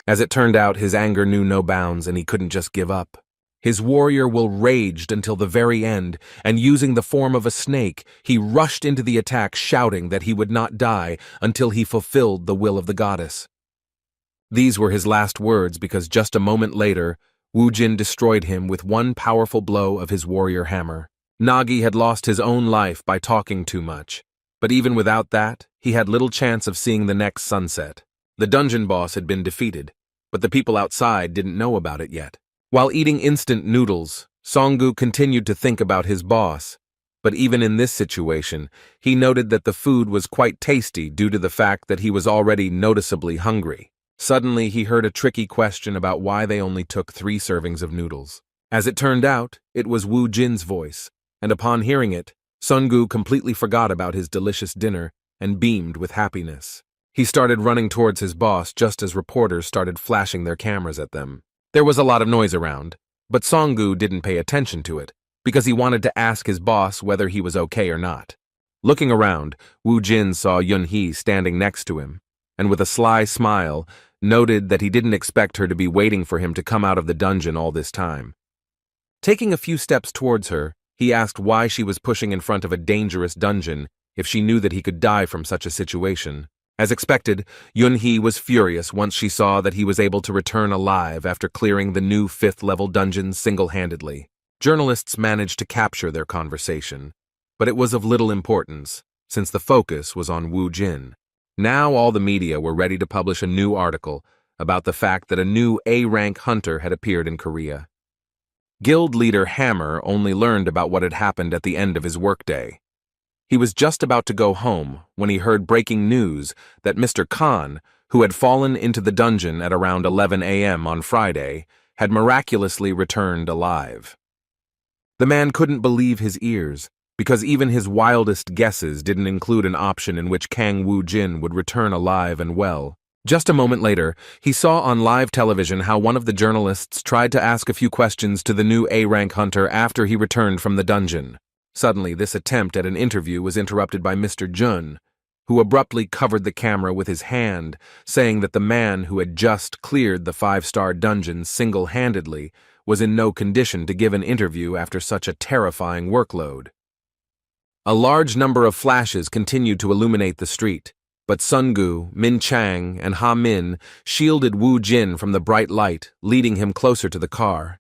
As it turned out, his anger knew no bounds and he couldn't just give up. His warrior will raged until the very end, and using the form of a snake, he rushed into the attack shouting that he would not die until he fulfilled the will of the goddess. These were his last words because just a moment later, Wu Jin destroyed him with one powerful blow of his warrior hammer. Nagi had lost his own life by talking too much, but even without that, he had little chance of seeing the next sunset. The dungeon boss had been defeated, but the people outside didn't know about it yet. While eating instant noodles, Songgu continued to think about his boss, but even in this situation, he noted that the food was quite tasty due to the fact that he was already noticeably hungry. Suddenly, he heard a tricky question about why they only took 3 servings of noodles. As it turned out, it was Wu Jin's voice, and upon hearing it, Songgu completely forgot about his delicious dinner and beamed with happiness. He started running towards his boss just as reporters started flashing their cameras at them. There was a lot of noise around, but Songgu didn't pay attention to it, because he wanted to ask his boss whether he was okay or not. Looking around, Wu Jin saw Yunhee standing next to him, and with a sly smile, noted that he didn't expect her to be waiting for him to come out of the dungeon all this time. Taking a few steps towards her, he asked why she was pushing in front of a dangerous dungeon if she knew that he could die from such a situation. As expected, Yunhee was furious once she saw that he was able to return alive after clearing the new 5th-level dungeon single-handedly. Journalists managed to capture their conversation, but it was of little importance, since the focus was on Wu Jin. Now all the media were ready to publish a new article about the fact that a new A-rank hunter had appeared in Korea. Guild leader Hammer only learned about what had happened at the end of his workday. He was just about to go home when he heard breaking news that Mr. Khan, who had fallen into the dungeon at around 11 a.m. on Friday, had miraculously returned alive. The man couldn't believe his ears. because even his wildest guesses didn't include an option in which Kang Woo-jin would return alive and well. Just a moment later, he saw on live television how one of the journalists tried to ask a few questions to the new A-rank hunter after he returned from the dungeon. Suddenly, this attempt at an interview was interrupted by Mr. Jun, who abruptly covered the camera with his hand, saying that the man who had just cleared the 5-star dungeon single-handedly was in no condition to give an interview after such a terrifying workload. A large number of flashes continued to illuminate the street, but Sungu, Min Chang, and Ha Min shielded Wu Jin from the bright light, leading him closer to the car.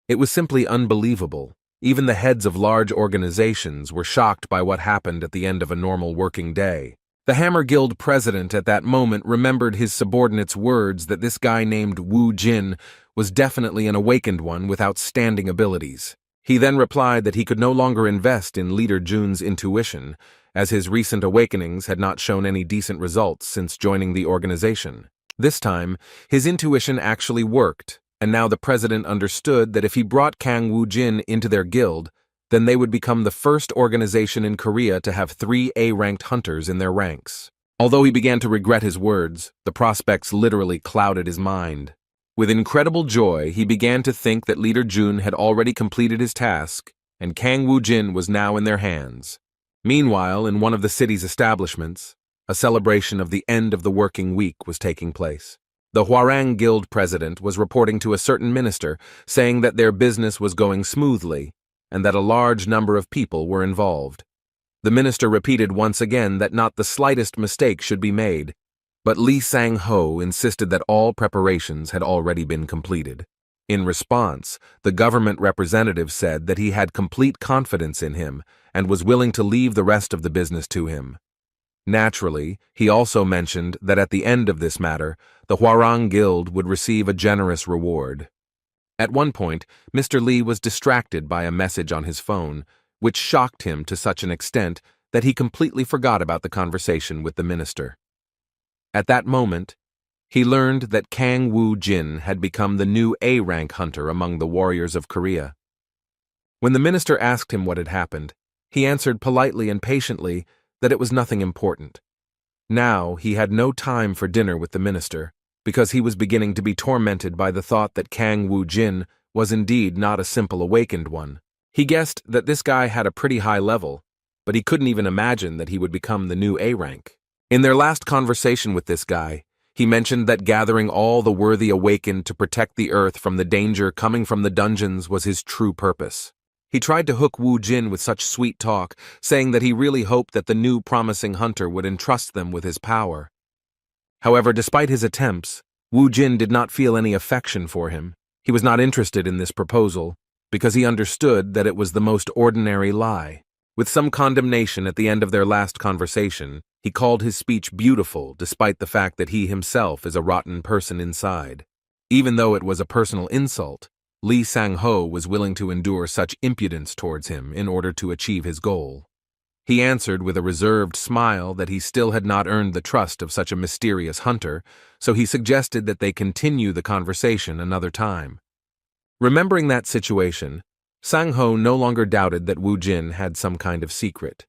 It was simply unbelievable. Even the heads of large organizations were shocked by what happened at the end of a normal working day. The Hammer Guild president at that moment remembered his subordinate's words that this guy named Wu Jin was definitely an awakened one with outstanding abilities. He then replied that he could no longer invest in Leader Jun's intuition, as his recent awakenings had not shown any decent results since joining the organization. This time, his intuition actually worked, and now the president understood that if he brought Kang Woo-jin into their guild, then they would become the first organization in Korea to have 3 A-ranked hunters in their ranks. Although he began to regret his words, the prospects literally clouded his mind. With incredible joy, he began to think that Leader Jun had already completed his task, and Kang Woo-jin was now in their hands. Meanwhile, in one of the city's establishments, a celebration of the end of the working week was taking place. The Hwarang Guild president was reporting to a certain minister, saying that their business was going smoothly, and that a large number of people were involved. The minister repeated once again that not the slightest mistake should be made, but Lee Sang-ho insisted that all preparations had already been completed. In response, the government representative said that he had complete confidence in him and was willing to leave the rest of the business to him. Naturally, he also mentioned that at the end of this matter, the Hwarang Guild would receive a generous reward. At one point, Mr. Lee was distracted by a message on his phone, which shocked him to such an extent that he completely forgot about the conversation with the minister. At that moment, he learned that Kang Woo-jin had become the new A-rank hunter among the warriors of Korea. When the minister asked him what had happened, he answered politely and patiently that it was nothing important. Now he had no time for dinner with the minister, because he was beginning to be tormented by the thought that Kang Woo-jin was indeed not a simple awakened one. He guessed that this guy had a pretty high level, but he couldn't even imagine that he would become the new A-rank. In their last conversation with this guy, he mentioned that gathering all the worthy awakened to protect the earth from the danger coming from the dungeons was his true purpose. He tried to hook Wu Jin with such sweet talk, saying that he really hoped that the new promising hunter would entrust them with his power. However, despite his attempts, Wu Jin did not feel any affection for him. He was not interested in this proposal, because he understood that it was the most ordinary lie. With some condemnation at the end of their last conversation, he called his speech beautiful despite the fact that he himself is a rotten person inside. Even though it was a personal insult, Lee Sang-ho was willing to endure such impudence towards him in order to achieve his goal. He answered with a reserved smile that he still had not earned the trust of such a mysterious hunter, so he suggested that they continue the conversation another time. Remembering that situation, Sang-ho no longer doubted that Wu Jin had some kind of secret.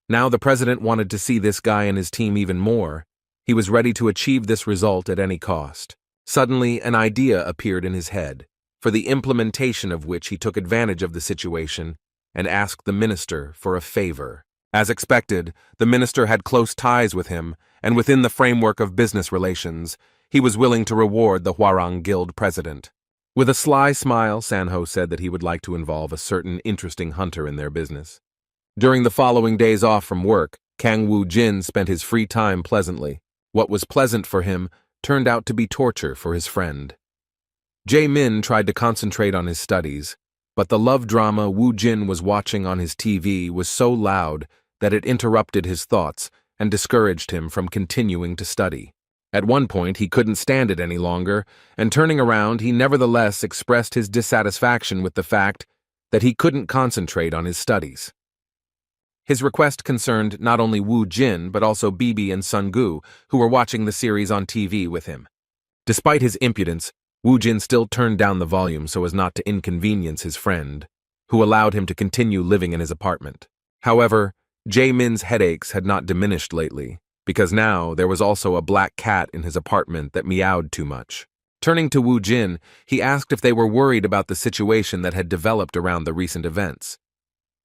Now the president wanted to see this guy and his team even more. He was ready to achieve this result at any cost. Suddenly, an idea appeared in his head, for the implementation of which he took advantage of the situation and asked the minister for a favor. As expected, the minister had close ties with him, and within the framework of business relations, he was willing to reward the Hwarang Guild president. With a sly smile, Sang-ho said that he would like to involve a certain interesting hunter in their business. During the following days off from work, Kang Woo-jin spent his free time pleasantly. What was pleasant for him turned out to be torture for his friend. Jae-min tried to concentrate on his studies, but the love drama Woo-jin was watching on his TV was so loud that it interrupted his thoughts and discouraged him from continuing to study. At one point, he couldn't stand it any longer, and turning around, he nevertheless expressed his dissatisfaction with the fact that he couldn't concentrate on his studies. His request concerned not only Wu Jin, but also Bibi and Sungu, who were watching the series on TV with him. Despite his impudence, Wu Jin still turned down the volume so as not to inconvenience his friend, who allowed him to continue living in his apartment. However, Jae-min's headaches had not diminished lately, because now there was also a black cat in his apartment that meowed too much. Turning to Woo Jin, he asked if they were worried about the situation that had developed around the recent events.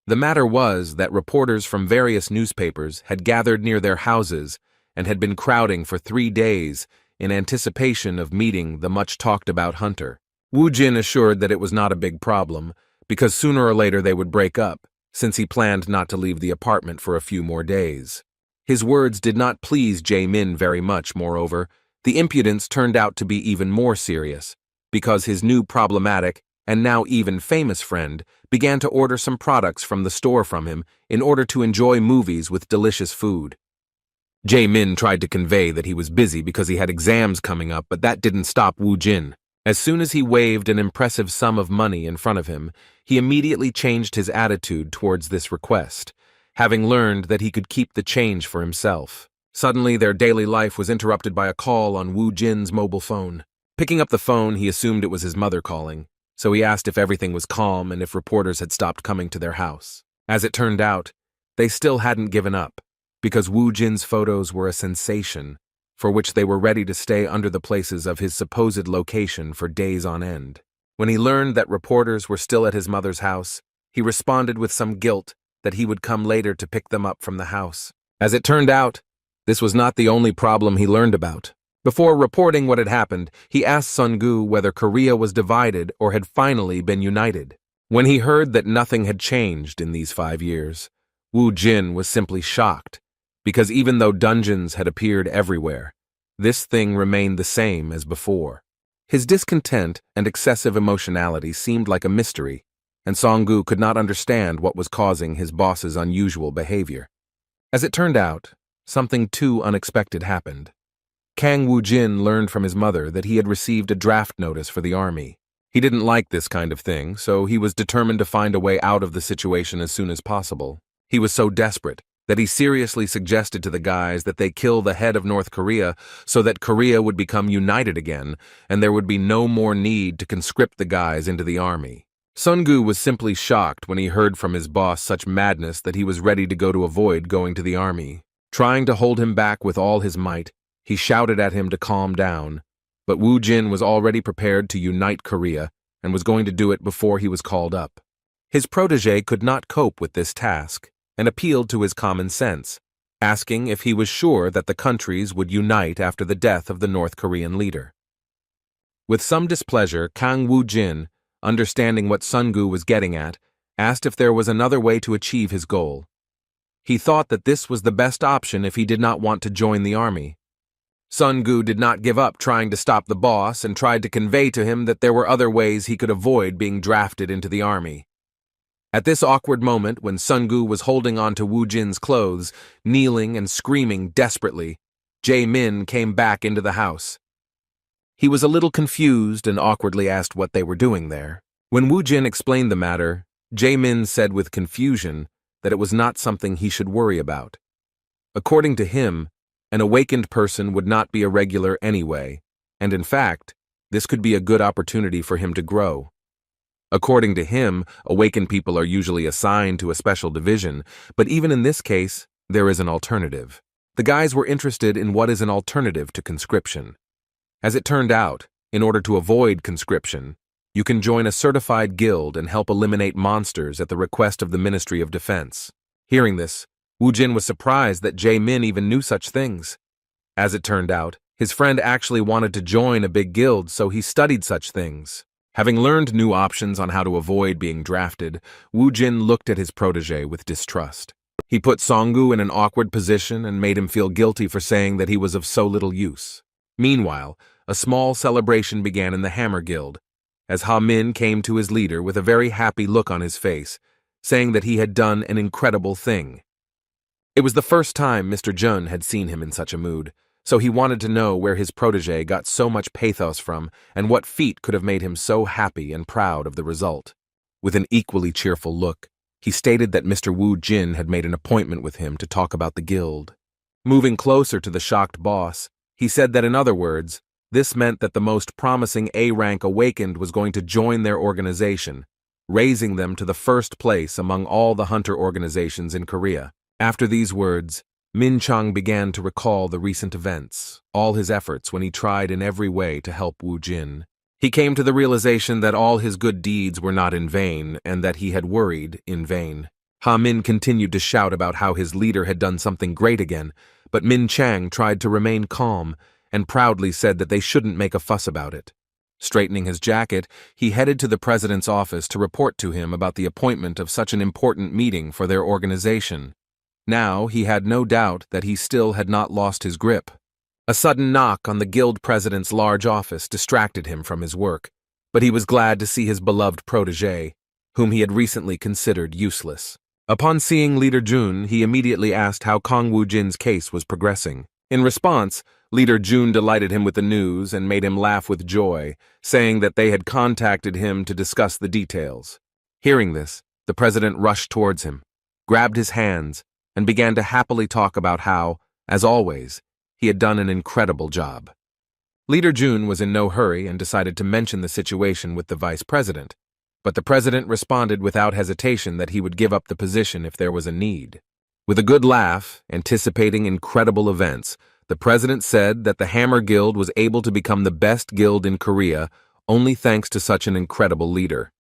The matter was that reporters from various newspapers had gathered near their houses and had been crowding for 3 days in anticipation of meeting the much-talked-about hunter. Woo Jin assured that it was not a big problem, because sooner or later they would break up, since he planned not to leave the apartment for a few more days. His words did not please Jae-min very much, moreover. The impudence turned out to be even more serious, because his new problematic and now even famous friend began to order some products from the store from him in order to enjoy movies with delicious food. Jae-min tried to convey that he was busy because he had exams coming up, but that didn't stop Woo Jin. As soon as he waved an impressive sum of money in front of him, he immediately changed his attitude towards this request, having learned that he could keep the change for himself. Suddenly, their daily life was interrupted by a call on Woo Jin's mobile phone. Picking up the phone, he assumed it was his mother calling, so he asked if everything was calm and if reporters had stopped coming to their house. As it turned out, they still hadn't given up, because Woo Jin's photos were a sensation, for which they were ready to stay under the places of his supposed location for days on end. When he learned that reporters were still at his mother's house, he responded with some guilt that he would come later to pick them up from the house. As it turned out, this was not the only problem he learned about. Before reporting what had happened, he asked Sun-gu whether Korea was divided or had finally been united. When he heard that nothing had changed in these 5 years, Woo Jin was simply shocked, because even though dungeons had appeared everywhere, this thing remained the same as before. His discontent and excessive emotionality seemed like a mystery, and Song-gu could not understand what was causing his boss's unusual behavior. As it turned out, something too unexpected happened. Kang Woo-jin learned from his mother that he had received a draft notice for the army. He didn't like this kind of thing, so he was determined to find a way out of the situation as soon as possible. He was so desperate that he seriously suggested to the guys that they kill the head of North Korea so that Korea would become united again and there would be no more need to conscript the guys into the army. Sun-gu was simply shocked when he heard from his boss such madness that he was ready to go to avoid going to the army. Trying to hold him back with all his might, he shouted at him to calm down, but Woo Jin was already prepared to unite Korea and was going to do it before he was called up. His protege could not cope with this task and appealed to his common sense, asking if he was sure that the countries would unite after the death of the North Korean leader. With some displeasure, Kang Woo-jin, understanding what Sun-gu was getting at, asked if there was another way to achieve his goal. He thought that this was the best option if he did not want to join the army. Sun-gu did not give up trying to stop the boss and tried to convey to him that there were other ways he could avoid being drafted into the army. At this awkward moment, when Sun-gu was holding on to Woo Jin's clothes, kneeling and screaming desperately, Jae-min came back into the house. He was a little confused and awkwardly asked what they were doing there. When Woo Jin explained the matter, Jae-min said with confusion that it was not something he should worry about. According to him, an awakened person would not be a regular anyway, and in fact, this could be a good opportunity for him to grow. According to him, awakened people are usually assigned to a special division, but even in this case, there is an alternative. The guys were interested in what is an alternative to conscription. As it turned out, in order to avoid conscription, you can join a certified guild and help eliminate monsters at the request of the Ministry of Defense. Hearing this, Woo Jin was surprised that Jae-min even knew such things. As it turned out, his friend actually wanted to join a big guild, so he studied such things. Having learned new options on how to avoid being drafted, Woo Jin looked at his protege with distrust. He put Song-gu in an awkward position and made him feel guilty for saying that he was of so little use. Meanwhile, a small celebration began in the Hammer Guild, as Ha-min came to his leader with a very happy look on his face, saying that he had done an incredible thing. It was the first time Mr. Jun had seen him in such a mood, so he wanted to know where his protege got so much pathos from and what feat could have made him so happy and proud of the result. With an equally cheerful look, he stated that Mr. Woo Jin had made an appointment with him to talk about the guild. Moving closer to the shocked boss, he said that in other words, this meant that the most promising A-rank awakened was going to join their organization, raising them to the first place among all the hunter organizations in Korea. After these words, Min Chang began to recall the recent events, all his efforts when he tried in every way to help Woo Jin. He came to the realization that all his good deeds were not in vain and that he had worried in vain. Ha Min continued to shout about how his leader had done something great again, but Min Chang tried to remain calm and proudly said that they shouldn't make a fuss about it. Straightening his jacket, he headed to the president's office to report to him about the appointment of such an important meeting for their organization. Now he had no doubt that he still had not lost his grip. A sudden knock on the guild president's large office distracted him from his work, but he was glad to see his beloved protégé, whom he had recently considered useless. Upon seeing Leader Jun, he immediately asked how Kong Woo Jin's case was progressing. In response, Leader Jun delighted him with the news and made him laugh with joy, saying that they had contacted him to discuss the details. Hearing this, the president rushed towards him, grabbed his hands, and began to happily talk about how, as always, he had done an incredible job. Leader Jun was in no hurry and decided to mention the situation with the vice president, but the president responded without hesitation that he would give up the position if there was a need. With a good laugh, anticipating incredible events, the president said that the Hammer Guild was able to become the best guild in Korea only thanks to such an incredible leader.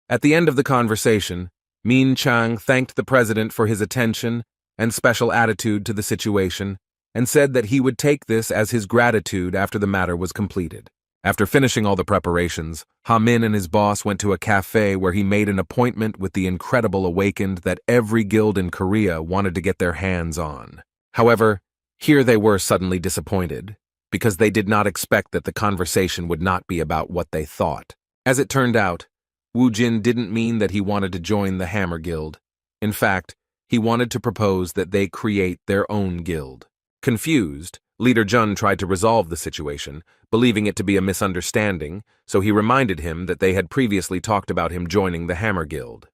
At the end of the conversation, Min Chang thanked the president for his attention and special attitude to the situation and said that he would take this as his gratitude after the matter was completed. After finishing all the preparations, Ha Min and his boss went to a cafe where he made an appointment with the incredible awakened that every guild in Korea wanted to get their hands on. However, here they were suddenly disappointed, because they did not expect that the conversation would not be about what they thought. As it turned out, Woo Jin didn't mean that he wanted to join the Hammer Guild. In fact, he wanted to propose that they create their own guild. Confused, Leader Jun tried to resolve the situation, believing it to be a misunderstanding, so he reminded him that they had previously talked about him joining the Hammer Guild.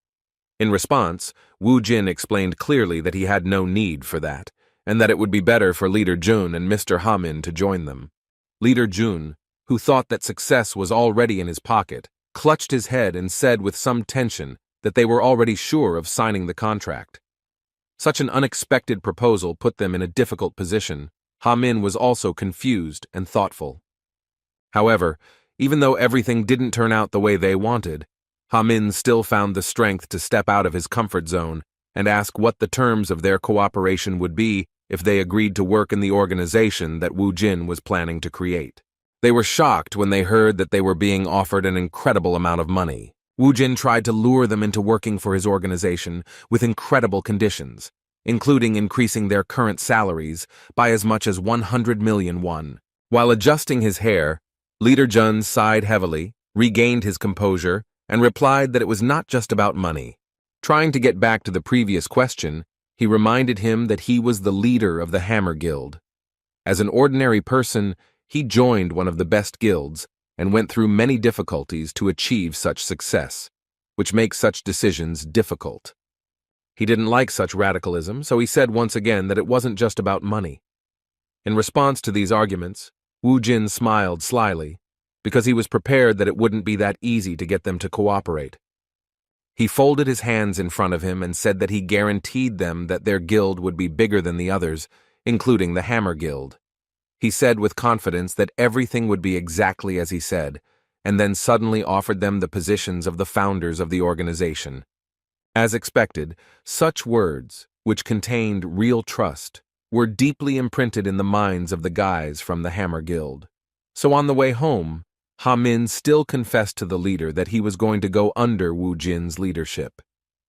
In response, Woo Jin explained clearly that he had no need for that, and that it would be better for Leader Jun and Mr. Ha Min to join them. Leader Jun, who thought that success was already in his pocket, clutched his head and said with some tension that they were already sure of signing the contract. Such an unexpected proposal put them in a difficult position. Ha Min was also confused and thoughtful. However, even though everything didn't turn out the way they wanted, Ha Min still found the strength to step out of his comfort zone and ask what the terms of their cooperation would be if they agreed to work in the organization that Woo Jin was planning to create. They were shocked when they heard that they were being offered an incredible amount of money. Woo Jin tried to lure them into working for his organization with incredible conditions, including increasing their current salaries by as much as 100 million won. While adjusting his hair, Leader Jun sighed heavily, regained his composure, and replied that it was not just about money. Trying to get back to the previous question, he reminded him that he was the leader of the Hammer Guild. As an ordinary person, he joined one of the best guilds and went through many difficulties to achieve such success, which makes such decisions difficult. He didn't like such radicalism, so he said once again that it wasn't just about money. In response to these arguments, Woo Jin smiled slyly, because he was prepared that it wouldn't be that easy to get them to cooperate. He folded his hands in front of him and said that he guaranteed them that their guild would be bigger than the others, including the Hammer Guild. He said with confidence that everything would be exactly as he said, and then suddenly offered them the positions of the founders of the organization. As expected, such words, which contained real trust, were deeply imprinted in the minds of the guys from the Hammer Guild. So on the way home, Ha Min still confessed to the leader that he was going to go under Woo Jin's leadership.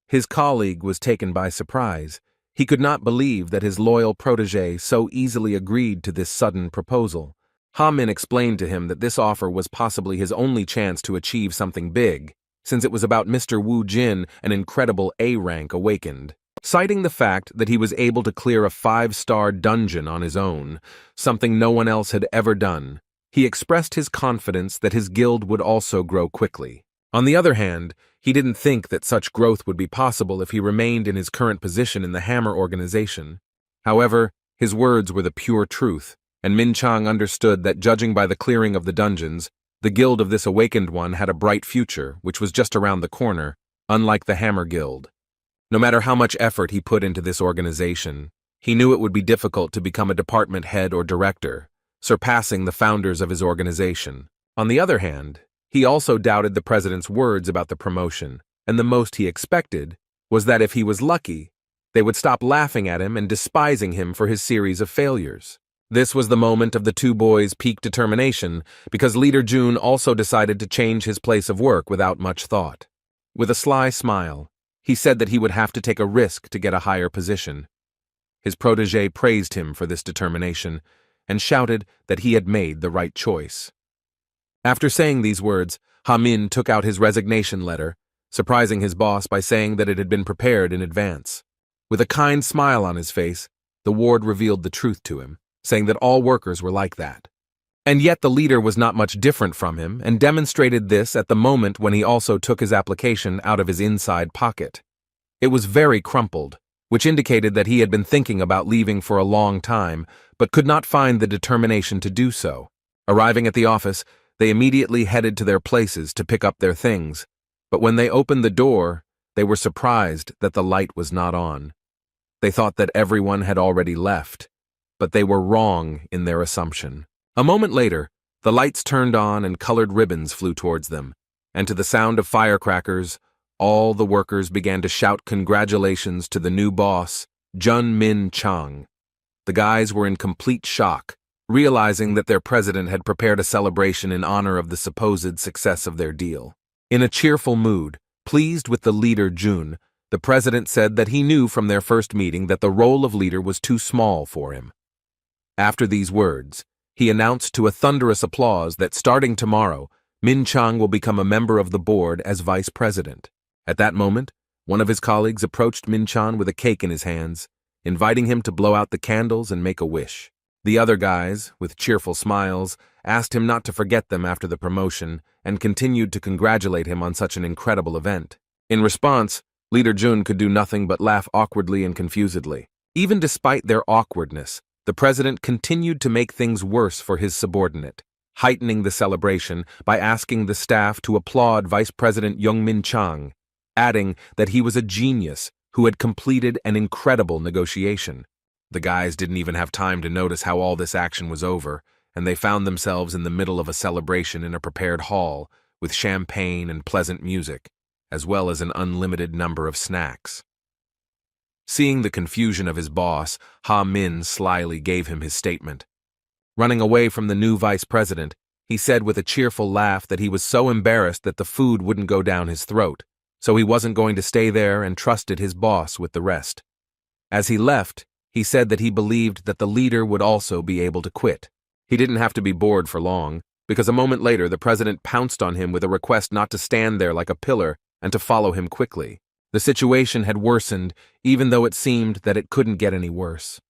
His colleague was taken by surprise. He could not believe that his loyal protégé so easily agreed to this sudden proposal. Ha Min explained to him that this offer was possibly his only chance to achieve something big, since it was about Mr. Woo Jin, an incredible A-rank awakened. Citing the fact that he was able to clear a 5-star dungeon on his own, something no one else had ever done, he expressed his confidence that his guild would also grow quickly. On the other hand, he didn't think that such growth would be possible if he remained in his current position in the Hammer organization. However, his words were the pure truth, and Min Chang understood that judging by the clearing of the dungeons, The guild of this awakened one had a bright future, which was just around the corner, unlike the Hammer Guild. No matter how much effort he put into this organization, he knew it would be difficult to become a department head or director, surpassing the founders of his organization. On the other hand, he also doubted the president's words about the promotion, and the most he expected was that if he was lucky, they would stop laughing at him and despising him for his series of failures. This was the moment of the two boys' peak determination, because Leader Jun also decided to change his place of work without much thought. With a sly smile, he said that he would have to take a risk to get a higher position. His protégé praised him for this determination and shouted that he had made the right choice. After saying these words, Ha-min took out his resignation letter, surprising his boss by saying that it had been prepared in advance. With a kind smile on his face, the ward revealed the truth to him, saying that all workers were like that. And yet the leader was not much different from him and demonstrated this at the moment when he also took his application out of his inside pocket. It was very crumpled, which indicated that he had been thinking about leaving for a long time, but could not find the determination to do so. Arriving at the office, they immediately headed to their places to pick up their things, but when they opened the door, they were surprised that the light was not on. They thought that everyone had already left, but they were wrong in their assumption. A moment later, the lights turned on and colored ribbons flew towards them, and to the sound of firecrackers, all the workers began to shout congratulations to the new boss, Jun Min Chang. The guys were in complete shock, realizing that their president had prepared a celebration in honor of the supposed success of their deal. In a cheerful mood, pleased with the leader Jun, the president said that he knew from their first meeting that the role of leader was too small for him. After these words, he announced to a thunderous applause that starting tomorrow, Min Chang will become a member of the board as vice president. At that moment, one of his colleagues approached Min Chang with a cake in his hands, inviting him to blow out the candles and make a wish. The other guys, with cheerful smiles, asked him not to forget them after the promotion and continued to congratulate him on such an incredible event. In response, Leader Jun could do nothing but laugh awkwardly and confusedly. Even despite their awkwardness, the president continued to make things worse for his subordinate, heightening the celebration by asking the staff to applaud Vice President Young-min Chang, adding that he was a genius who had completed an incredible negotiation. The guys didn't even have time to notice how all this action was over, and they found themselves in the middle of a celebration in a prepared hall with champagne and pleasant music, as well as an unlimited number of snacks. Seeing the confusion of his boss, Ha-min slyly gave him his statement. Running away from the new vice president, he said with a cheerful laugh that he was so embarrassed that the food wouldn't go down his throat, so he wasn't going to stay there and trusted his boss with the rest. As he left, he said that he believed that the leader would also be able to quit. He didn't have to be bored for long, because a moment later the president pounced on him with a request not to stand there like a pillar and to follow him quickly. The situation had worsened, even though it seemed that it couldn't get any worse.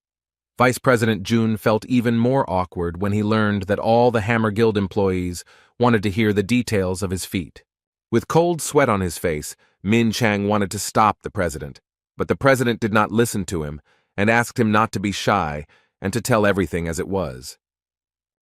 Vice President Jun felt even more awkward when he learned that all the Hammer Guild employees wanted to hear the details of his feat. With cold sweat on his face, Min Chang wanted to stop the president, but the president did not listen to him and asked him not to be shy and to tell everything as it was.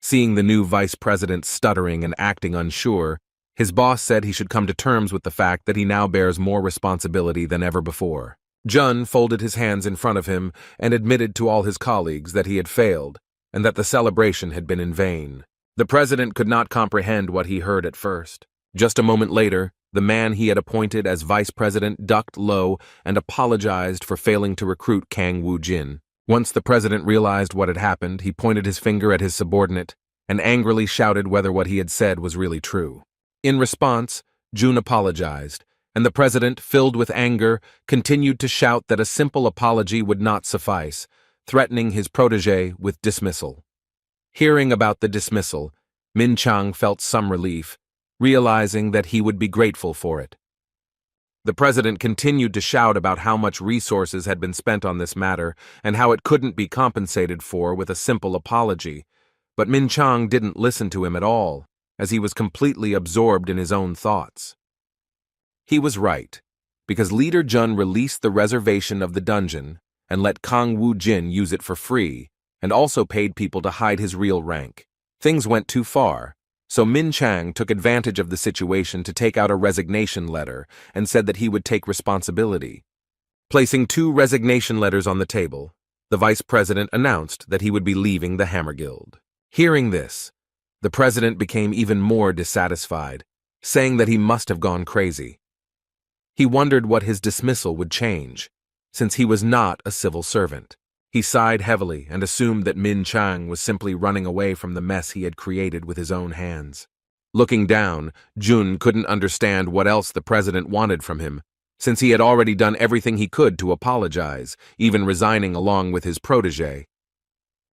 Seeing the new vice president stuttering and acting unsure, his boss said he should come to terms with the fact that he now bears more responsibility than ever before. Jun folded his hands in front of him and admitted to all his colleagues that he had failed and that the celebration had been in vain. The president could not comprehend what he heard at first. Just a moment later, the man he had appointed as vice president ducked low and apologized for failing to recruit Kang Woo-jin. Once the president realized what had happened, he pointed his finger at his subordinate and angrily shouted whether what he had said was really true. In response, Jun apologized, and the president, filled with anger, continued to shout that a simple apology would not suffice, threatening his protégé with dismissal. Hearing about the dismissal, Min Chang felt some relief, realizing that he would be grateful for it. The president continued to shout about how much resources had been spent on this matter and how it couldn't be compensated for with a simple apology, but Min Chang didn't listen to him at all, as he was completely absorbed in his own thoughts. He was right, because Leader Jun released the reservation of the dungeon and let Kang Woo-jin use it for free, and also paid people to hide his real rank. Things went too far, So Min Chang took advantage of the situation to take out a resignation letter and said that he would take responsibility. Placing 2 resignation letters on the table, the vice president announced that he would be leaving the Hammer Guild. Hearing this, the president became even more dissatisfied, saying that he must have gone crazy. He wondered what his dismissal would change, since he was not a civil servant. He sighed heavily and assumed that Min Chang was simply running away from the mess he had created with his own hands. Looking down, Jun couldn't understand what else the president wanted from him, since he had already done everything he could to apologize, even resigning along with his protege.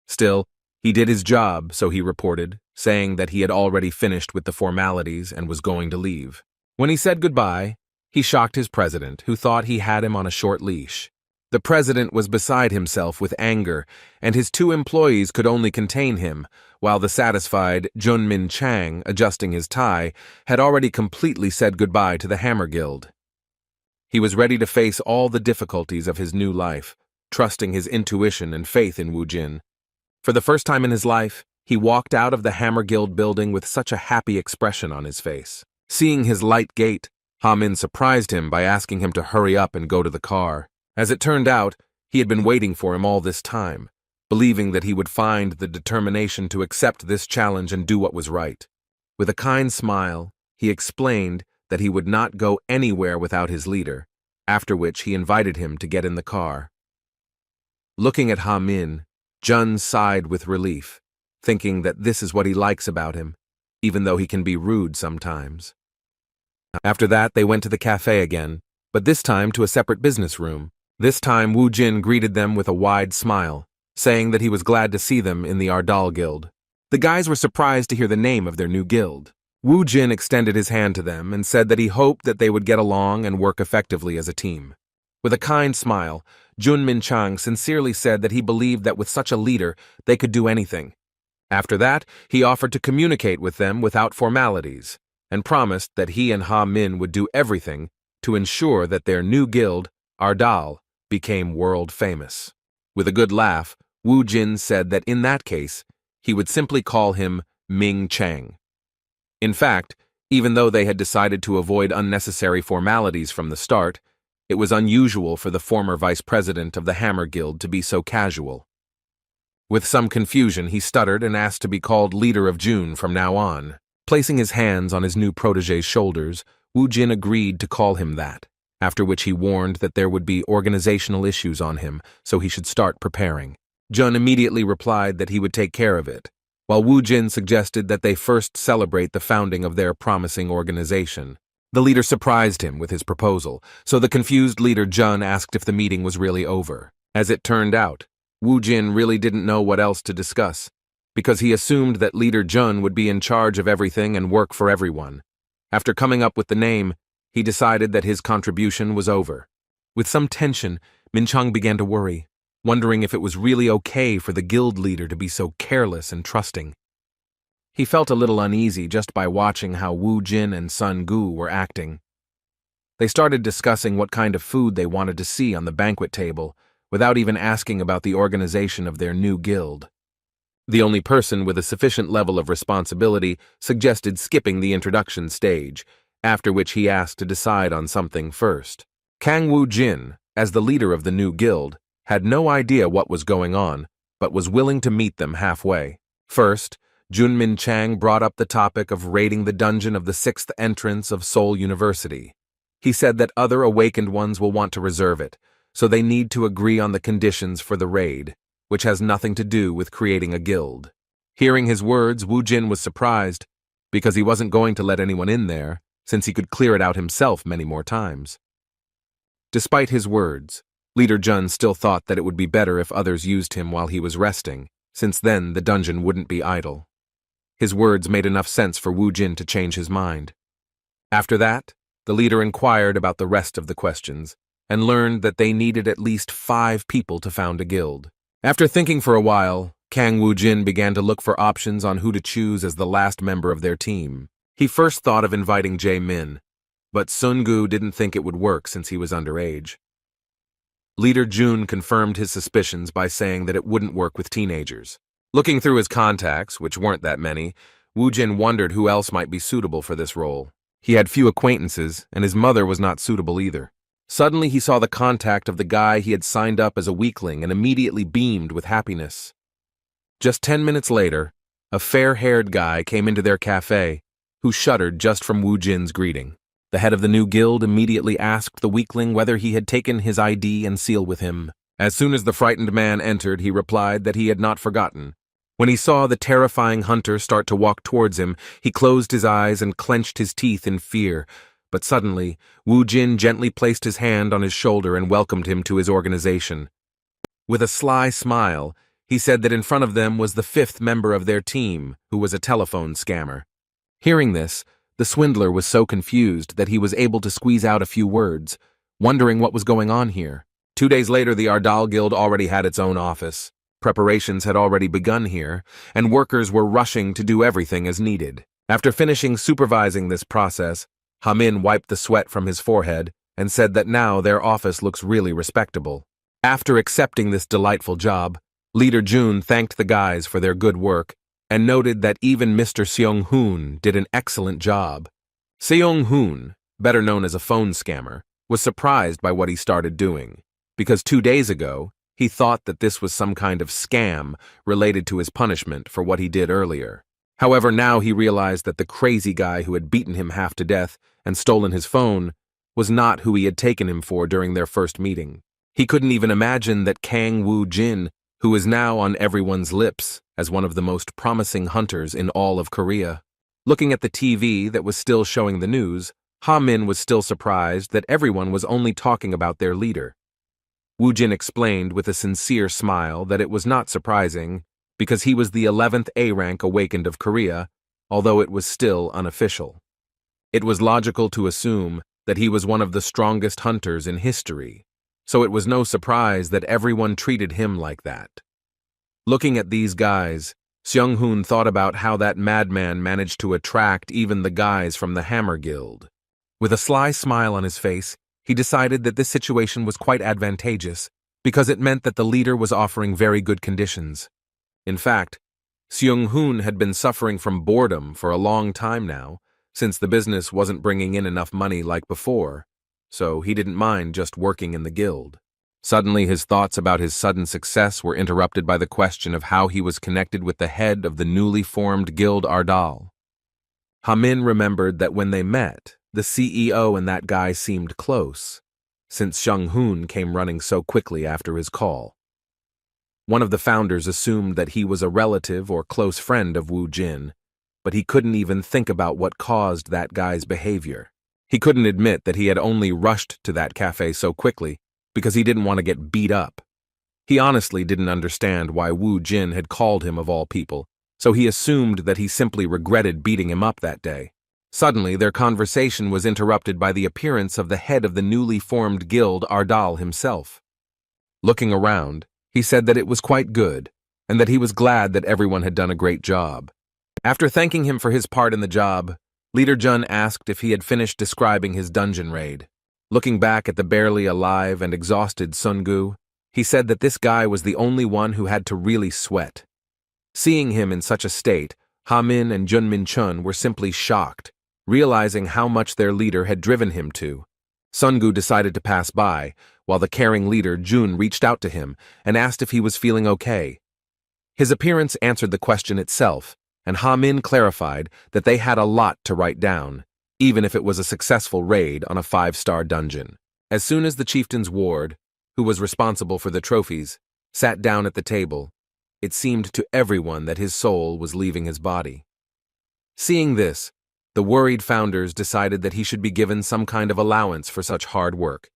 Still, he did his job, so he reported, saying that he had already finished with the formalities and was going to leave. When he said goodbye, he shocked his president, who thought he had him on a short leash. The president was beside himself with anger, and his 2 employees could only contain him, while the satisfied Jun Min Chang, adjusting his tie, had already completely said goodbye to the Hammer Guild. He was ready to face all the difficulties of his new life, trusting his intuition and faith in Wu Jin. For the first time in his life, he walked out of the Hammer Guild building with such a happy expression on his face. Seeing his light gait, Ha Min surprised him by asking him to hurry up and go to the car. As it turned out, he had been waiting for him all this time, believing that he would find the determination to accept this challenge and do what was right. With a kind smile, he explained that he would not go anywhere without his leader, after which he invited him to get in the car. Looking at Ha Min, Jun sighed with relief, thinking that this is what he likes about him, even though he can be rude sometimes. After that, they went to the cafe again, but this time to a separate business room. This time, Wu Jin greeted them with a wide smile, saying that he was glad to see them in the Ardal Guild. The guys were surprised to hear the name of their new guild. Wu Jin extended his hand to them and said that he hoped that they would get along and work effectively as a team. With a kind smile, Jun Min Chang sincerely said that he believed that with such a leader, they could do anything. After that, he offered to communicate with them without formalities, and promised that he and Ha Min would do everything to ensure that their new guild, Ardal, became world famous. With a good laugh, Wu Jin said that in that case, he would simply call him Ming Chang. In fact, even though they had decided to avoid unnecessary formalities from the start, it was unusual for the former vice president of the Hammer Guild to be so casual. With some confusion, he stuttered and asked to be called leader of June from now on. Placing his hands on his new protege's shoulders, Wu Jin agreed to call him that, after which he warned that there would be organizational issues on him, so he should start preparing. Jun immediately replied that he would take care of it, while Wu Jin suggested that they first celebrate the founding of their promising organization. The leader surprised him with his proposal, so the confused leader Jun asked if the meeting was really over. As it turned out, Wu Jin really didn't know what else to discuss, because he assumed that leader Jun would be in charge of everything and work for everyone. After coming up with the name, he decided that his contribution was over. With some tension, Min Chang began to worry, wondering if it was really okay for the guild leader to be so careless and trusting. He felt a little uneasy just by watching how Wu Jin and Sun Gu were acting. They started discussing what kind of food they wanted to see on the banquet table, without even asking about the organization of their new guild. The only person with a sufficient level of responsibility suggested skipping the introduction stage, after which he asked to decide on something first. Kang Wu Jin, as the leader of the new guild, had no idea what was going on, but was willing to meet them halfway. First, Jun Min Chang brought up the topic of raiding the dungeon of the 6th entrance of Seoul University. He said that other awakened ones will want to reserve it, so they need to agree on the conditions for the raid, which has nothing to do with creating a guild. Hearing his words, Wu Jin was surprised, because he wasn't going to let anyone in there, since he could clear it out himself many more times. Despite his words, Leader Jun still thought that it would be better if others used him while he was resting, since then the dungeon wouldn't be idle. His words made enough sense for Wu Jin to change his mind. After that, the leader inquired about the rest of the questions, and learned that they needed at least 5 people to found a guild. After thinking for a while, Kang Wu Jin began to look for options on who to choose as the last member of their team. He first thought of inviting Jae Min, but Sun Gu didn't think it would work since he was underage. Leader Jun confirmed his suspicions by saying that it wouldn't work with teenagers. Looking through his contacts, which weren't that many, Wu Jin wondered who else might be suitable for this role. He had few acquaintances, and his mother was not suitable either. Suddenly he saw the contact of the guy he had signed up as a weakling and immediately beamed with happiness. Just 10 minutes later, a fair-haired guy came into their cafe, who shuddered just from Wu Jin's greeting. The head of the new guild immediately asked the weakling whether he had taken his ID and seal with him. As soon as the frightened man entered, he replied that he had not forgotten. When he saw the terrifying hunter start to walk towards him, he closed his eyes and clenched his teeth in fear. But suddenly, Wu Jin gently placed his hand on his shoulder and welcomed him to his organization. With a sly smile, he said that in front of them was the 5th member of their team, who was a telephone scammer. Hearing this, the swindler was so confused that he was able to squeeze out a few words, wondering what was going on here. 2 days later, the Ardal Guild already had its own office. Preparations had already begun here, and workers were rushing to do everything as needed. After finishing supervising this process, Hamin wiped the sweat from his forehead and said that now their office looks really respectable. After accepting this delightful job, Leader Jun thanked the guys for their good work and noted that even Mr. Seong-hoon did an excellent job. Seong-hoon, better known as a phone scammer, was surprised by what he started doing, because 2 days ago, he thought that this was some kind of scam related to his punishment for what he did earlier. However, now he realized that the crazy guy who had beaten him half to death and stolen his phone was not who he had taken him for during their first meeting. He couldn't even imagine that Kang Woo Jin, who is now on everyone's lips as one of the most promising hunters in all of Korea. Looking at the TV that was still showing the news, Ha Min was still surprised that everyone was only talking about their leader. Woo Jin explained with a sincere smile that it was not surprising because he was the 11th A rank awakened of Korea, although it was still unofficial. It was logical to assume that he was one of the strongest hunters in history, so it was no surprise that everyone treated him like that. Looking at these guys, Seong-hoon thought about how that madman managed to attract even the guys from the Hammer Guild. With a sly smile on his face, he decided that this situation was quite advantageous because it meant that the leader was offering very good conditions. In fact, Seong-hoon had been suffering from boredom for a long time now, since the business wasn't bringing in enough money like before, so he didn't mind just working in the guild. Suddenly, his thoughts about his sudden success were interrupted by the question of how he was connected with the head of the newly formed Guild Ardal. Hamin remembered that when they met, the CEO and that guy seemed close, since Seong-hoon came running so quickly after his call. One of the founders assumed that he was a relative or close friend of Woo Jin, but he couldn't even think about what caused that guy's behavior. He couldn't admit that he had only rushed to that cafe so quickly because he didn't want to get beat up. He honestly didn't understand why Woo Jin had called him of all people, so he assumed that he simply regretted beating him up that day. Suddenly, their conversation was interrupted by the appearance of the head of the newly formed guild Ardal himself. Looking around, he said that it was quite good, and that he was glad that everyone had done a great job. After thanking him for his part in the job, Leader Jun asked if he had finished describing his dungeon raid. Looking back at the barely alive and exhausted Sungu, he said that this guy was the only one who had to really sweat. Seeing him in such a state, Ha Min and Jun Min Chun were simply shocked, realizing how much their leader had driven him to. Sungu decided to pass by, while the caring leader Jun reached out to him and asked if he was feeling okay. His appearance answered the question itself, and Ha Min clarified that they had a lot to write down, even if it was a successful raid on a 5-star dungeon. As soon as the chieftain's ward, who was responsible for the trophies, sat down at the table, it seemed to everyone that his soul was leaving his body. Seeing this, the worried founders decided that he should be given some kind of allowance for such hard work,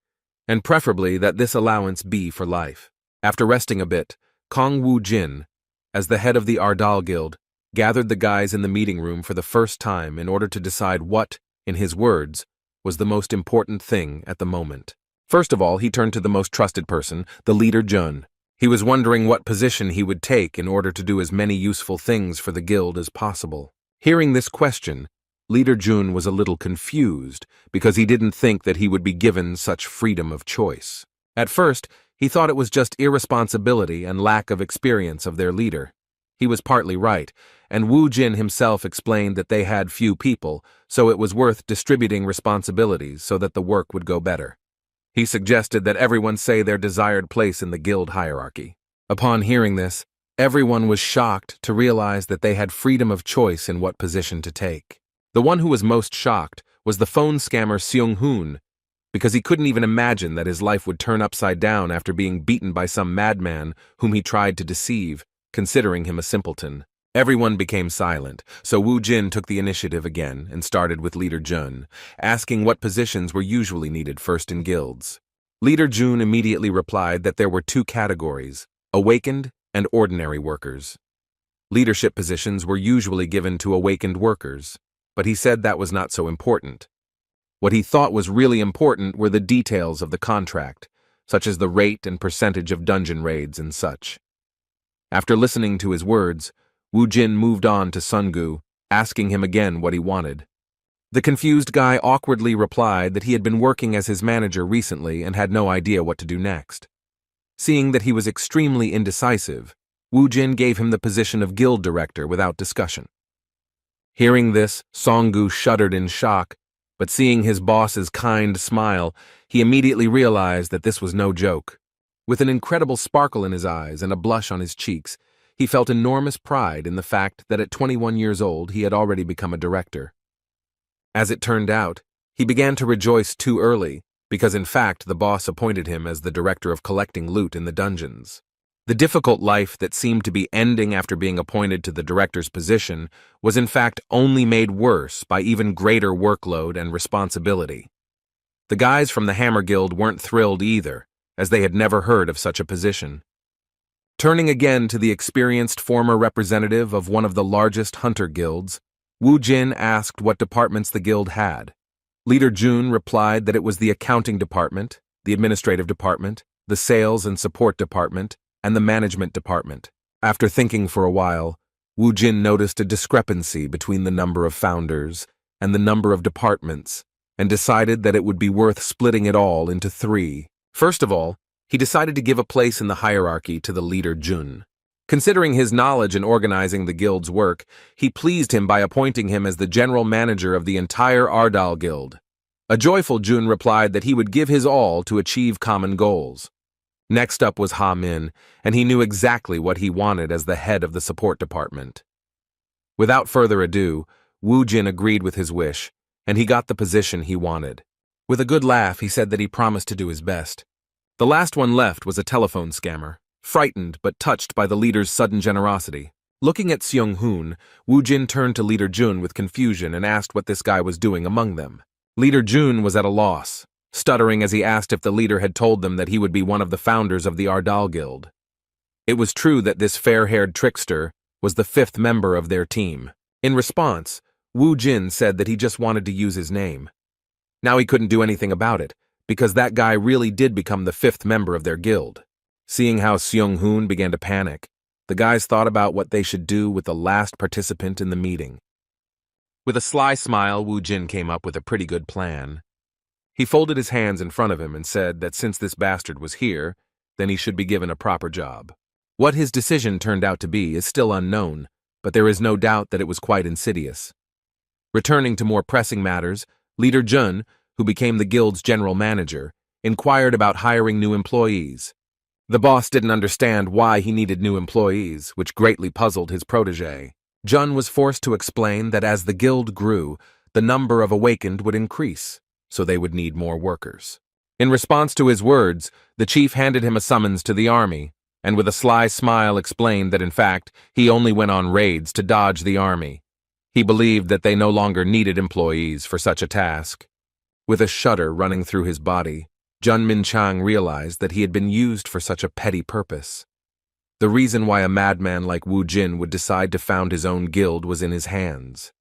and preferably that this allowance be for life. After resting a bit, Kong Woo Jin, as the head of the Ardal Guild, gathered the guys in the meeting room for the first time in order to decide what, in his words, was the most important thing at the moment. First of all, he turned to the most trusted person, the leader Jun. He was wondering what position he would take in order to do as many useful things for the guild as possible. Hearing this question, Leader Jun was a little confused because he didn't think that he would be given such freedom of choice. At first, he thought it was just irresponsibility and lack of experience of their leader. He was partly right, and Wu Jin himself explained that they had few people, so it was worth distributing responsibilities so that the work would go better. He suggested that everyone say their desired place in the guild hierarchy. Upon hearing this, everyone was shocked to realize that they had freedom of choice in what position to take. The one who was most shocked was the phone scammer Seung-hoon, because he couldn't even imagine that his life would turn upside down after being beaten by some madman whom he tried to deceive, considering him a simpleton. Everyone became silent, so Wu Jin took the initiative again and started with Leader Jun, asking what positions were usually needed first in guilds. Leader Jun immediately replied that there were two categories, awakened and ordinary workers. Leadership positions were usually given to awakened workers, but he said that was not so important. What he thought was really important were the details of the contract, such as the rate and percentage of dungeon raids and such. After listening to his words, Wu Jin moved on to Sungu, asking him again what he wanted. The confused guy awkwardly replied that he had been working as his manager recently and had no idea what to do next. Seeing that he was extremely indecisive, Wu Jin gave him the position of guild director without discussion. Hearing this, Songgu shuddered in shock, but seeing his boss's kind smile, he immediately realized that this was no joke. With an incredible sparkle in his eyes and a blush on his cheeks, he felt enormous pride in the fact that at 21 years old he had already become a director. As it turned out, he began to rejoice too early, because in fact the boss appointed him as the director of collecting loot in the dungeons. The difficult life that seemed to be ending after being appointed to the director's position was in fact only made worse by even greater workload and responsibility. The guys from the Hammer Guild weren't thrilled either, as they had never heard of such a position. Turning again to the experienced former representative of one of the largest hunter guilds, Wu Jin asked what departments the guild had. Leader Jun replied that it was the accounting department, the administrative department, the sales and support department, and the management department. After thinking for a while, Wu Jin noticed a discrepancy between the number of founders and the number of departments, and decided that it would be worth splitting it all into three. First of all, he decided to give a place in the hierarchy to the leader Jun. Considering his knowledge in organizing the guild's work, he pleased him by appointing him as the general manager of the entire Ardal Guild. A joyful Jun replied that he would give his all to achieve common goals. Next up was Ha Min, and he knew exactly what he wanted as the head of the support department. Without further ado, Wu Jin agreed with his wish, and he got the position he wanted. With a good laugh, he said that he promised to do his best. The last one left was a telephone scammer, frightened but touched by the leader's sudden generosity. Looking at Seung-hoon, Wu Jin turned to Leader Jun with confusion and asked what this guy was doing among them. Leader Jun was at a loss, stuttering as he asked if the leader had told them that he would be one of the founders of the Ardal Guild. It was true that this fair-haired trickster was the fifth member of their team. In response, Wu Jin said that he just wanted to use his name. Now he couldn't do anything about it, because that guy really did become the fifth member of their guild. Seeing how Seung-hoon began to panic, the guys thought about what they should do with the last participant in the meeting. With a sly smile, Wu Jin came up with a pretty good plan. He folded his hands in front of him and said that since this bastard was here, then he should be given a proper job. What his decision turned out to be is still unknown, but there is no doubt that it was quite insidious. Returning to more pressing matters, Leader Jun, who became the guild's general manager, inquired about hiring new employees. The boss didn't understand why he needed new employees, which greatly puzzled his protege. Jun was forced to explain that as the guild grew, the number of awakened would increase, so they would need more workers. In response to his words, the chief handed him a summons to the army, and with a sly smile explained that in fact, he only went on raids to dodge the army. He believed that they no longer needed employees for such a task. With a shudder running through his body, Jun Minchang realized that he had been used for such a petty purpose. The reason why a madman like Wu Jin would decide to found his own guild was in his hands.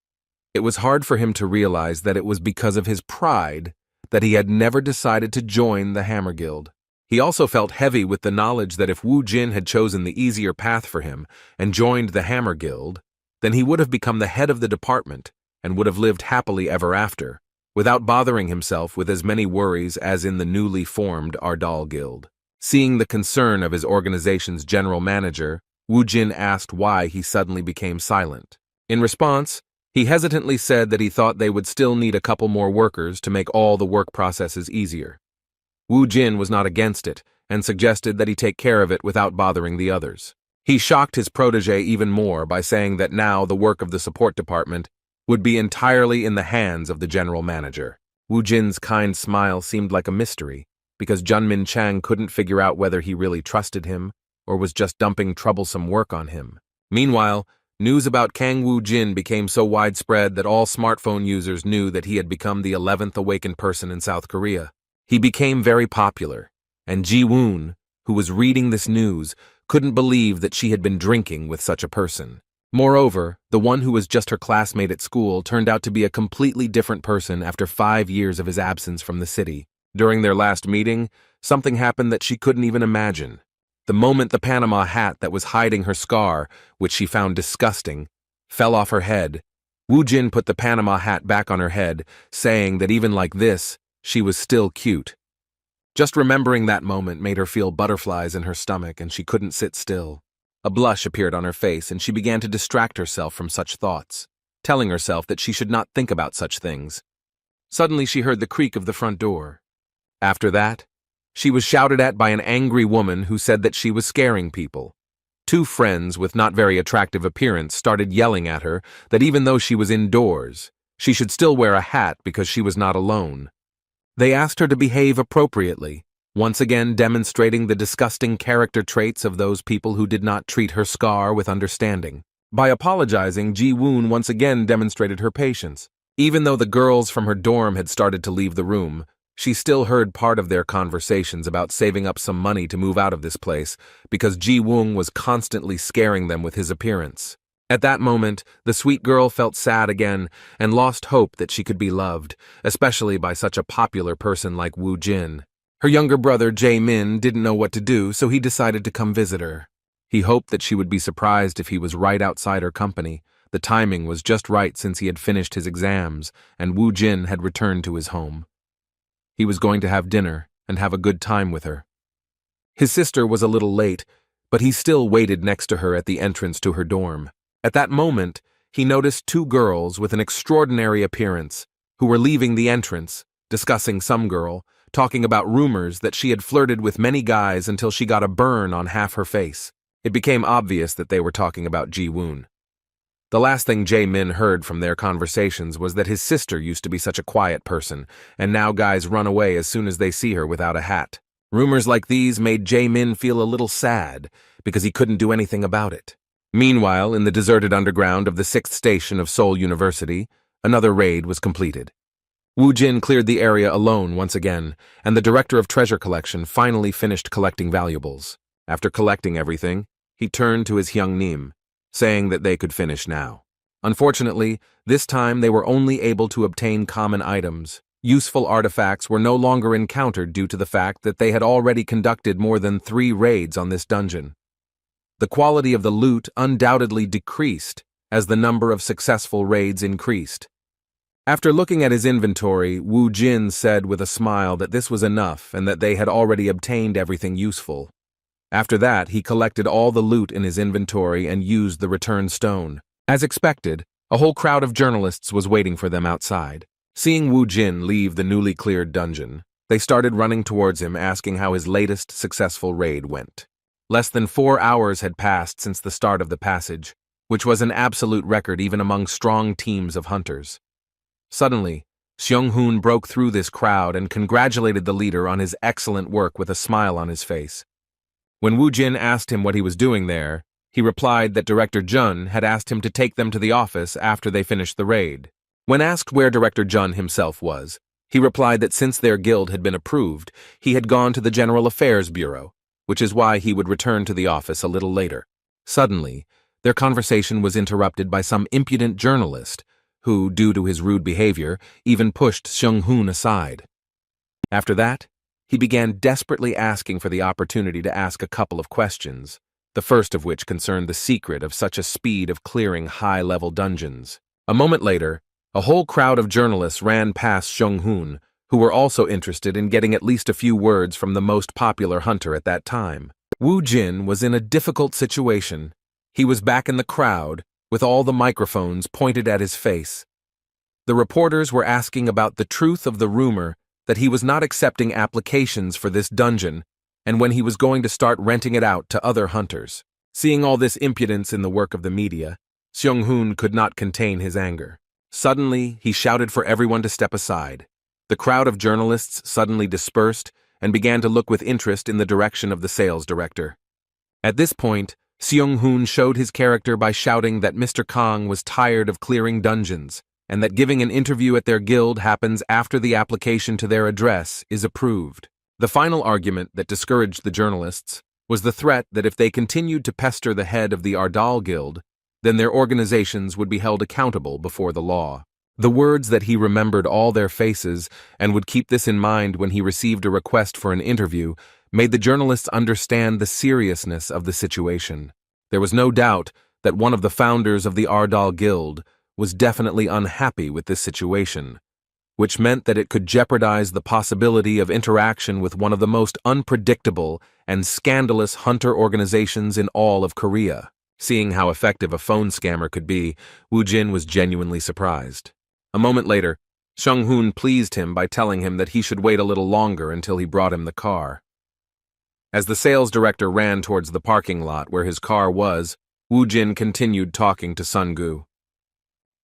It was hard for him to realize that it was because of his pride that he had never decided to join the Hammer Guild. He also felt heavy with the knowledge that if Wu Jin had chosen the easier path for him and joined the Hammer Guild, then he would have become the head of the department and would have lived happily ever after, without bothering himself with as many worries as in the newly formed Ardal Guild. Seeing the concern of his organization's general manager, Wu Jin asked why he suddenly became silent. In response, he hesitantly said that he thought they would still need a couple more workers to make all the work processes easier. Wu Jin was not against it and suggested that he take care of it without bothering the others. He shocked his protege even more by saying that now the work of the support department would be entirely in the hands of the general manager. Wu Jin's kind smile seemed like a mystery, because Junmin Chang couldn't figure out whether he really trusted him or was just dumping troublesome work on him. Meanwhile, news about Kang Wu Jin became so widespread that all smartphone users knew that he had become the 11th awakened person in South Korea. He became very popular, and Ji-woon, who was reading this news, couldn't believe that she had been drinking with such a person. Moreover, the one who was just her classmate at school turned out to be a completely different person after 5 years of his absence from the city. During their last meeting, something happened that she couldn't even imagine. The moment the Panama hat that was hiding her scar, which she found disgusting, fell off her head, Wu Jin put the Panama hat back on her head, saying that even like this, she was still cute. Just remembering that moment made her feel butterflies in her stomach, and she couldn't sit still. A blush appeared on her face, and she began to distract herself from such thoughts, telling herself that she should not think about such things. Suddenly she heard the creak of the front door. After that, she was shouted at by an angry woman who said that she was scaring people. 2 friends with not very attractive appearance started yelling at her that even though she was indoors, she should still wear a hat because she was not alone. They asked her to behave appropriately, once again demonstrating the disgusting character traits of those people who did not treat her scar with understanding. By apologizing, Ji-woon once again demonstrated her patience. Even though the girls from her dorm had started to leave the room, she still heard part of their conversations about saving up some money to move out of this place because Ji-woon was constantly scaring them with his appearance. At that moment, the sweet girl felt sad again and lost hope that she could be loved, especially by such a popular person like Wu Jin. Her younger brother, Jae-min, didn't know what to do, so he decided to come visit her. He hoped that she would be surprised if he was right outside her company. The timing was just right since he had finished his exams and Wu Jin had returned to his home. He was going to have dinner and have a good time with her. His sister was a little late, but he still waited next to her at the entrance to her dorm. At that moment, he noticed 2 girls with an extraordinary appearance who were leaving the entrance, discussing some girl, talking about rumors that she had flirted with many guys until she got a burn on half her face. It became obvious that they were talking about Ji-woon. The last thing Jae-min heard from their conversations was that his sister used to be such a quiet person, and now guys run away as soon as they see her without a hat. Rumors like these made Jae-min feel a little sad because he couldn't do anything about it. Meanwhile, in the deserted underground of the 6th station of Seoul University, another raid was completed. Wu Jin cleared the area alone once again, and the director of treasure collection finally finished collecting valuables. After collecting everything, he turned to his Hyungnim, saying that they could finish now. Unfortunately, this time they were only able to obtain common items. Useful artifacts were no longer encountered due to the fact that they had already conducted more than 3 raids on this dungeon. The quality of the loot undoubtedly decreased as the number of successful raids increased. After looking at his inventory, Wu Jin said with a smile that this was enough and that they had already obtained everything useful. After that, he collected all the loot in his inventory and used the return stone. As expected, a whole crowd of journalists was waiting for them outside. Seeing Wu Jin leave the newly cleared dungeon, they started running towards him asking how his latest successful raid went. Less than 4 hours had passed since the start of the passage, which was an absolute record even among strong teams of hunters. Suddenly, Seung-hoon broke through this crowd and congratulated the leader on his excellent work with a smile on his face. When Wu Jin asked him what he was doing there, he replied that Director Jun had asked him to take them to the office after they finished the raid. When asked where Director Jun himself was, he replied that since their guild had been approved, he had gone to the General Affairs Bureau, which is why he would return to the office a little later. Suddenly, their conversation was interrupted by some impudent journalist who, due to his rude behavior, even pushed Seung-hoon aside. After that, he began desperately asking for the opportunity to ask a couple of questions, the first of which concerned the secret of such a speed of clearing high-level dungeons. A moment later, a whole crowd of journalists ran past Seung-hoon, who were also interested in getting at least a few words from the most popular hunter at that time. Wu Jin was in a difficult situation He was back in the crowd, with all the microphones pointed at his face. The reporters were asking about the truth of the rumor that he was not accepting applications for this dungeon and when he was going to start renting it out to other hunters. Seeing all this impudence in the work of the media, Seung-hoon could not contain his anger. Suddenly, he shouted for everyone to step aside. The crowd of journalists suddenly dispersed and began to look with interest in the direction of the sales director. At this point, Seung-hoon showed his character by shouting that Mr. Kang was tired of clearing dungeons, and that giving an interview at their guild happens after the application to their address is approved. The final argument that discouraged the journalists was the threat that if they continued to pester the head of the Ardal Guild, then their organizations would be held accountable before the law. The words that he remembered all their faces and would keep this in mind when he received a request for an interview made the journalists understand the seriousness of the situation. There was no doubt that one of the founders of the Ardal Guild was definitely unhappy with this situation, which meant that it could jeopardize the possibility of interaction with one of the most unpredictable and scandalous hunter organizations in all of Korea. Seeing how effective a phone scammer could be, Woo-jin was genuinely surprised. A moment later, Seung-hoon pleased him by telling him that he should wait a little longer until he brought him the car. As the sales director ran towards the parking lot where his car was, Woo-jin continued talking to Sun-gu.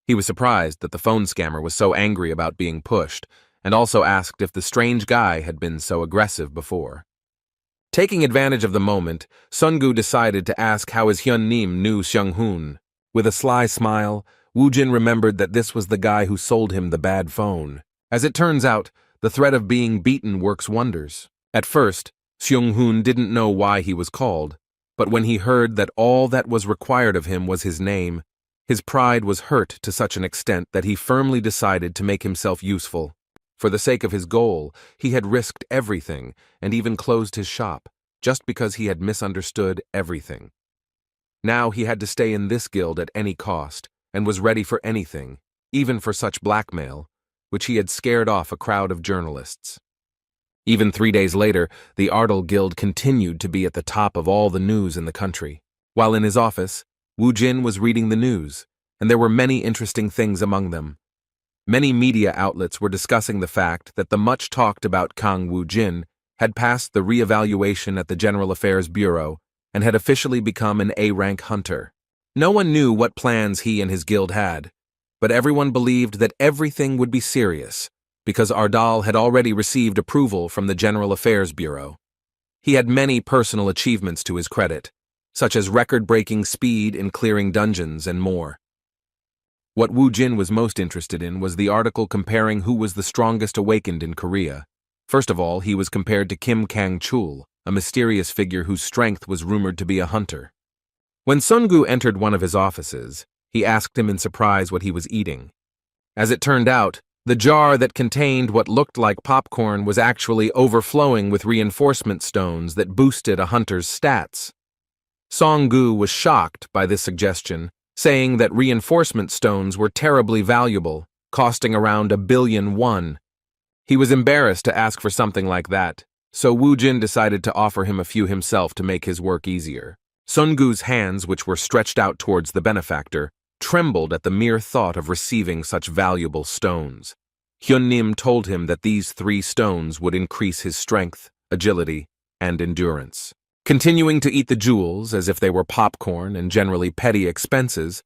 He was surprised that the phone scammer was so angry about being pushed, and also asked if the strange guy had been so aggressive before. Taking advantage of the moment, Sun-gu decided to ask how his Hyun-nim knew Seung-hoon. With a sly smile, Woo-jin remembered that this was the guy who sold him the bad phone. As it turns out, the threat of being beaten works wonders. At first, Seung-hoon didn't know why he was called, but when he heard that all that was required of him was his name, his pride was hurt to such an extent that he firmly decided to make himself useful. For the sake of his goal, he had risked everything and even closed his shop, just because he had misunderstood everything. Now he had to stay in this guild at any cost, and was ready for anything, even for such blackmail, which he had scared off a crowd of journalists. Even 3 days later, the Ardal Guild continued to be at the top of all the news in the country. While in his office, Woo-jin was reading the news, and there were many interesting things among them. Many media outlets were discussing the fact that the much-talked-about Kang Woo-jin had passed the re-evaluation at the General Affairs Bureau and had officially become an A-rank hunter. No one knew what plans he and his guild had, but everyone believed that everything would be serious, because Ardal had already received approval from the General Affairs Bureau. He had many personal achievements to his credit, such as record-breaking speed in clearing dungeons and more. What Woo-jin was most interested in was the article comparing who was the strongest awakened in Korea. First of all, he was compared to Kim Kang-chul, a mysterious figure whose strength was rumored to be a hunter. When Sun-gu entered one of his offices, he asked him in surprise what he was eating. As it turned out, the jar that contained what looked like popcorn was actually overflowing with reinforcement stones that boosted a hunter's stats. Song-gu was shocked by this suggestion, saying that reinforcement stones were terribly valuable, costing around 1 billion won. He was embarrassed to ask for something like that, so Woo-jin decided to offer him a few himself to make his work easier. Sun-gu's hands, which were stretched out towards the benefactor, trembled at the mere thought of receiving such valuable stones. Hyun-nim told him that these 3 stones would increase his strength, agility, and endurance. Continuing to eat the jewels as if they were popcorn and generally petty expenses,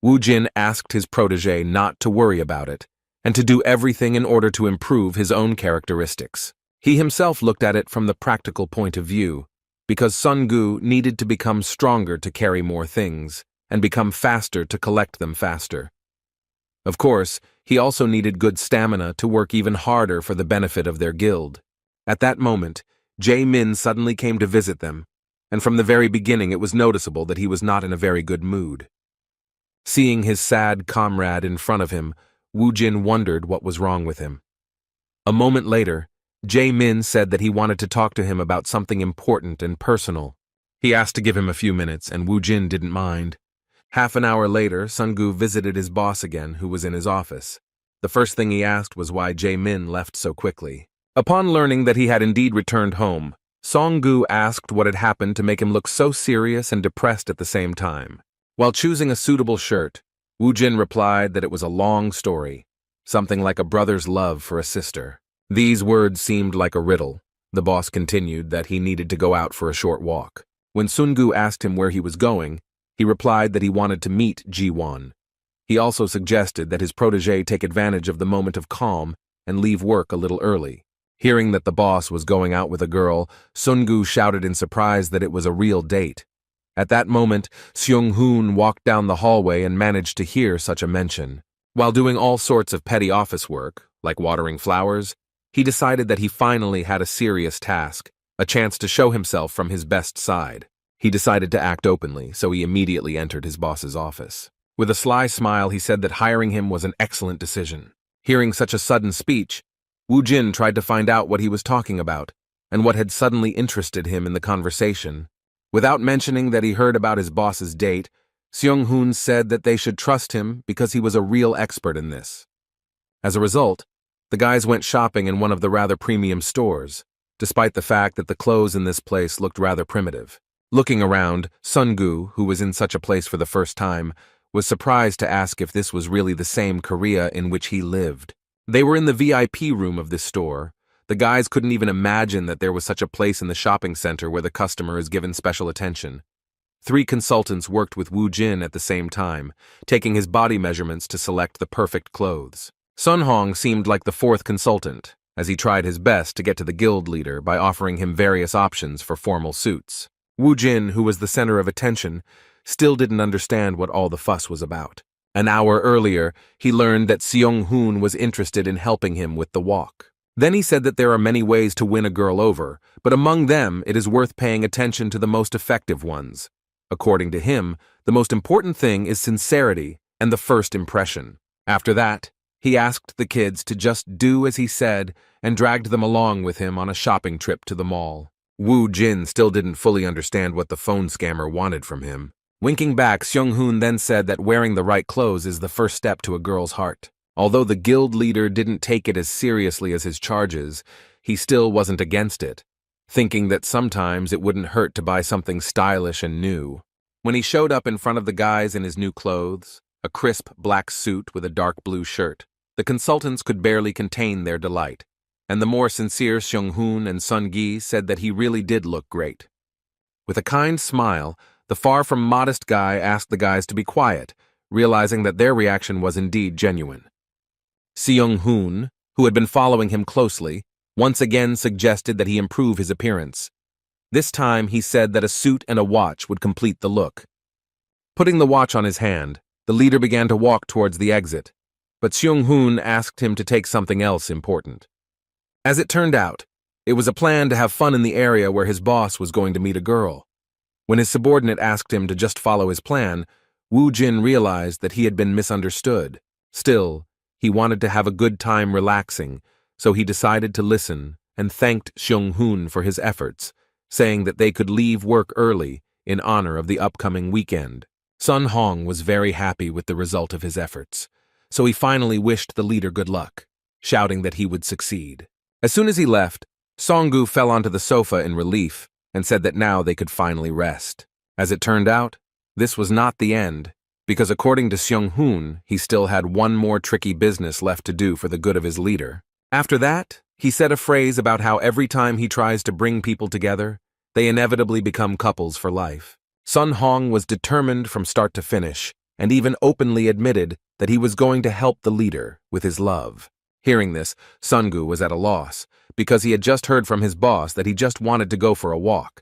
Woo-jin asked his protege not to worry about it, and to do everything in order to improve his own characteristics. He himself looked at it from the practical point of view, because Sun-gu needed to become stronger to carry more things, and become faster to collect them faster. Of course, he also needed good stamina to work even harder for the benefit of their guild. At that moment, Jae-min suddenly came to visit them, and from the very beginning it was noticeable that he was not in a very good mood. Seeing his sad comrade in front of him, Woo-jin wondered what was wrong with him. A moment later, Jae-min said that he wanted to talk to him about something important and personal. He asked to give him a few minutes, and Woo-jin didn't mind. Half an hour later, Sun-gu visited his boss again, who was in his office. The first thing he asked was why Jae-min left so quickly. Upon learning that he had indeed returned home, Song-gu asked what had happened to make him look so serious and depressed at the same time. While choosing a suitable shirt, Woo Jin replied that it was a long story, something like a brother's love for a sister. These words seemed like a riddle. The boss continued that he needed to go out for a short walk. When Sungu asked him where he was going, he replied that he wanted to meet Ji-won. He also suggested that his protege take advantage of the moment of calm and leave work a little early. Hearing that the boss was going out with a girl, Sungu shouted in surprise that it was a real date. At that moment, Seung-hoon walked down the hallway and managed to hear such a mention. While doing all sorts of petty office work, like watering flowers, he decided that he finally had a serious task, a chance to show himself from his best side. He decided to act openly, so he immediately entered his boss's office. With a sly smile, he said that hiring him was an excellent decision. Hearing such a sudden speech, Woo Jin tried to find out what he was talking about and what had suddenly interested him in the conversation. Without mentioning that he heard about his boss's date, Seung-hoon said that they should trust him because he was a real expert in this. As a result, the guys went shopping in one of the rather premium stores, despite the fact that the clothes in this place looked rather primitive. Looking around, Sungu, who was in such a place for the first time, was surprised to ask if this was really the same Korea in which he lived. They were in the VIP room of this store. The guys couldn't even imagine that there was such a place in the shopping center where the customer is given special attention. 3 consultants worked with Woo Jin at the same time, taking his body measurements to select the perfect clothes. Sun Hong seemed like the 4th consultant, as he tried his best to get to the guild leader by offering him various options for formal suits. Woo Jin, who was the center of attention, still didn't understand what all the fuss was about. An hour earlier, he learned that Seung-hoon was interested in helping him with the walk. Then he said that there are many ways to win a girl over, but among them it is worth paying attention to the most effective ones. According to him, the most important thing is sincerity and the first impression. After that, he asked the kids to just do as he said and dragged them along with him on a shopping trip to the mall. Woo Jin still didn't fully understand what the phone scammer wanted from him. Winking back, Seung-hoon then said that wearing the right clothes is the first step to a girl's heart. Although the guild leader didn't take it as seriously as his charges, he still wasn't against it, thinking that sometimes it wouldn't hurt to buy something stylish and new. When he showed up in front of the guys in his new clothes, a crisp black suit with a dark blue shirt, the consultants could barely contain their delight, and the more sincere Seung-hoon and Sun-gi said that he really did look great. With a kind smile, the far-from modest guy asked the guys to be quiet, realizing that their reaction was indeed genuine. Seung-hoon, who had been following him closely, once again suggested that he improve his appearance. This time he said that a suit and a watch would complete the look. Putting the watch on his hand, the leader began to walk towards the exit, but Seung-hoon asked him to take something else important. As it turned out, it was a plan to have fun in the area where his boss was going to meet a girl. When his subordinate asked him to just follow his plan, Woo Jin realized that he had been misunderstood. Still, he wanted to have a good time relaxing, so he decided to listen and thanked Seung-hoon for his efforts, saying that they could leave work early in honor of the upcoming weekend. Sun Hong was very happy with the result of his efforts, so he finally wished the leader good luck, shouting that he would succeed. As soon as he left, Song-gu fell onto the sofa in relief and said that now they could finally rest. As it turned out, this was not the end, because according to Seung-hoon, he still had one more tricky business left to do for the good of his leader. After that, he said a phrase about how every time he tries to bring people together, they inevitably become couples for life. Sun Hong was determined from start to finish, and even openly admitted that he was going to help the leader with his love. Hearing this, Sungu was at a loss, because he had just heard from his boss that he just wanted to go for a walk.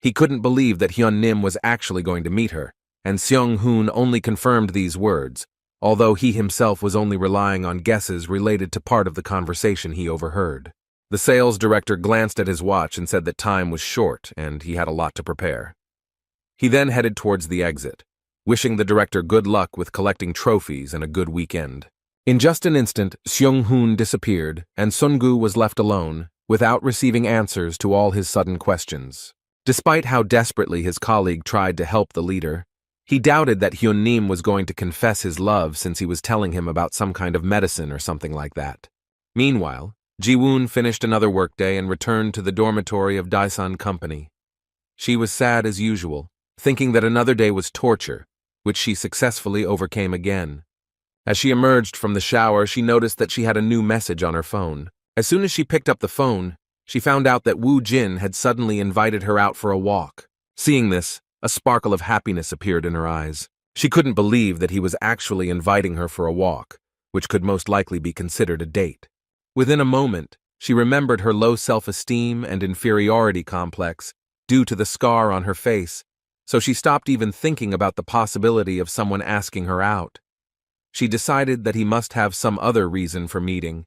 He couldn't believe that Hyun Nim was actually going to meet her, and Seung-hoon only confirmed these words, although he himself was only relying on guesses related to part of the conversation he overheard. The sales director glanced at his watch and said that time was short and he had a lot to prepare. He then headed towards the exit, wishing the director good luck with collecting trophies and a good weekend. In just an instant, Seung-hoon disappeared, and Sungu was left alone, without receiving answers to all his sudden questions. Despite how desperately his colleague tried to help the leader, he doubted that Hyun Nim was going to confess his love since he was telling him about some kind of medicine or something like that. Meanwhile, Ji-woon finished another workday and returned to the dormitory of Daesan Company. She was sad as usual, thinking that another day was torture, which she successfully overcame again. As she emerged from the shower, she noticed that she had a new message on her phone. As soon as she picked up the phone, she found out that Woo Jin had suddenly invited her out for a walk. Seeing this, a sparkle of happiness appeared in her eyes. She couldn't believe that he was actually inviting her for a walk, which could most likely be considered a date. Within a moment, she remembered her low self-esteem and inferiority complex due to the scar on her face, so she stopped even thinking about the possibility of someone asking her out. She decided that he must have some other reason for meeting.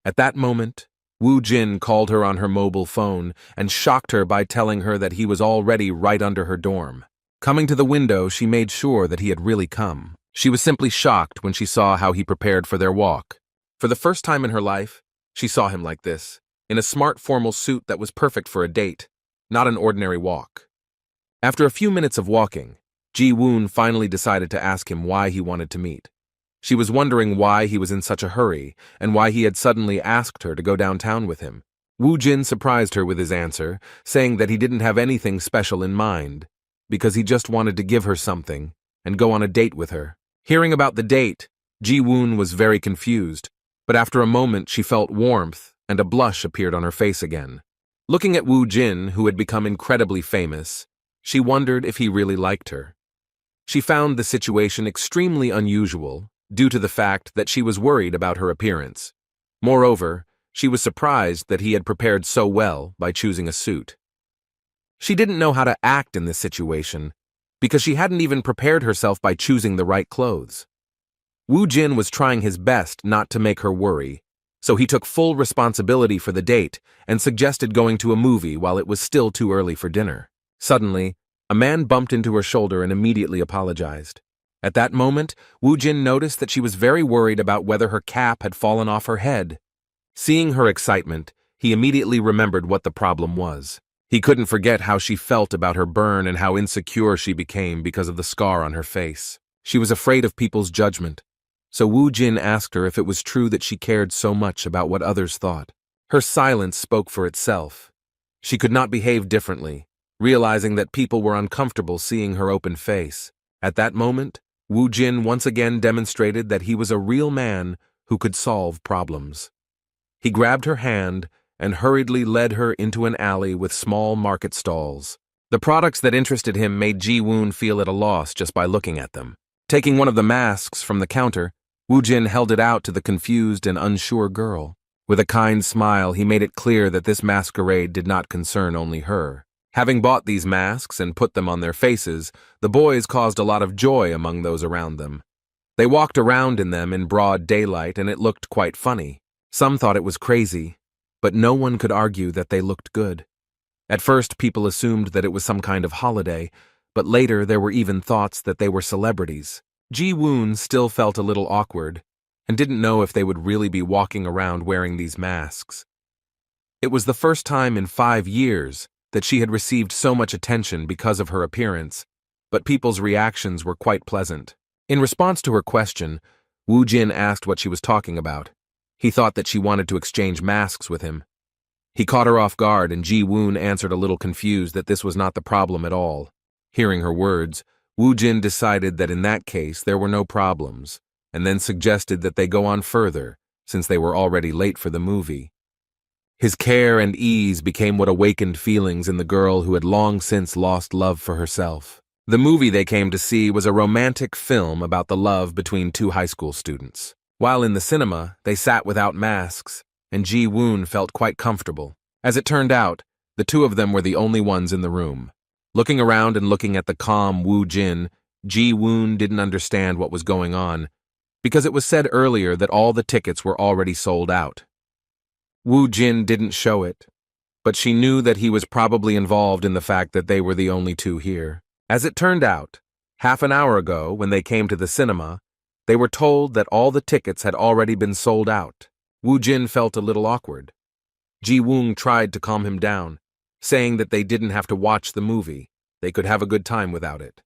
At that moment, Woo Jin called her on her mobile phone and shocked her by telling her that he was already right under her dorm. Coming to the window, she made sure that he had really come. She was simply shocked when she saw how he prepared for their walk. For the first time in her life, she saw him like this, in a smart formal suit that was perfect for a date, not an ordinary walk. After a few minutes of walking, Ji-woon finally decided to ask him why he wanted to meet. She was wondering why he was in such a hurry and why he had suddenly asked her to go downtown with him. Woo Jin surprised her with his answer, saying that he didn't have anything special in mind, because he just wanted to give her something and go on a date with her. Hearing about the date, Ji-woon was very confused, but after a moment she felt warmth and a blush appeared on her face again. Looking at Woo Jin, who had become incredibly famous, she wondered if he really liked her. She found the situation extremely unusual, due to the fact that she was worried about her appearance. Moreover, she was surprised that he had prepared so well by choosing a suit. She didn't know how to act in this situation, because she hadn't even prepared herself by choosing the right clothes. Woo Jin was trying his best not to make her worry, so he took full responsibility for the date and suggested going to a movie while it was still too early for dinner. Suddenly, a man bumped into her shoulder and immediately apologized. At that moment, Woo Jin noticed that she was very worried about whether her cap had fallen off her head. Seeing her excitement, he immediately remembered what the problem was. He couldn't forget how she felt about her burn and how insecure she became because of the scar on her face. She was afraid of people's judgment, so Woo Jin asked her if it was true that she cared so much about what others thought. Her silence spoke for itself. She could not behave differently, realizing that people were uncomfortable seeing her open face. At that moment, Woo Jin once again demonstrated that he was a real man who could solve problems. He grabbed her hand and hurriedly led her into an alley with small market stalls. The products that interested him made Ji-woon feel at a loss just by looking at them. Taking one of the masks from the counter, Woo Jin held it out to the confused and unsure girl. With a kind smile, he made it clear that this masquerade did not concern only her. Having bought these masks and put them on their faces, the boys caused a lot of joy among those around them. They walked around in them in broad daylight, and it looked quite funny. Some thought it was crazy, but no one could argue that they looked good. At first, people assumed that it was some kind of holiday, but later there were even thoughts that they were celebrities. Ji-woon still felt a little awkward, and didn't know if they would really be walking around wearing these masks. It was the first time in 5 years that she had received so much attention because of her appearance, but people's reactions were quite pleasant. In response to her question, Woo Jin asked what she was talking about. He thought that she wanted to exchange masks with him. He caught her off guard, and Ji-woon answered a little confused that this was not the problem at all. Hearing her words, Woo Jin decided that in that case there were no problems, and then suggested that they go on further, since they were already late for the movie. His care and ease became what awakened feelings in the girl who had long since lost love for herself. The movie they came to see was a romantic film about the love between 2 high school students. While in the cinema, they sat without masks, and Ji-woon felt quite comfortable. As it turned out, the 2 of them were the only ones in the room. Looking around and looking at the calm Woo Jin, Ji-woon didn't understand what was going on, because it was said earlier that all the tickets were already sold out. Woo Jin didn't show it, but she knew that he was probably involved in the fact that they were the only 2 here. As it turned out, half an hour ago, when they came to the cinema, they were told that all the tickets had already been sold out. Woo Jin felt a little awkward. Ji-woon tried to calm him down, saying that they didn't have to watch the movie, they could have a good time without it.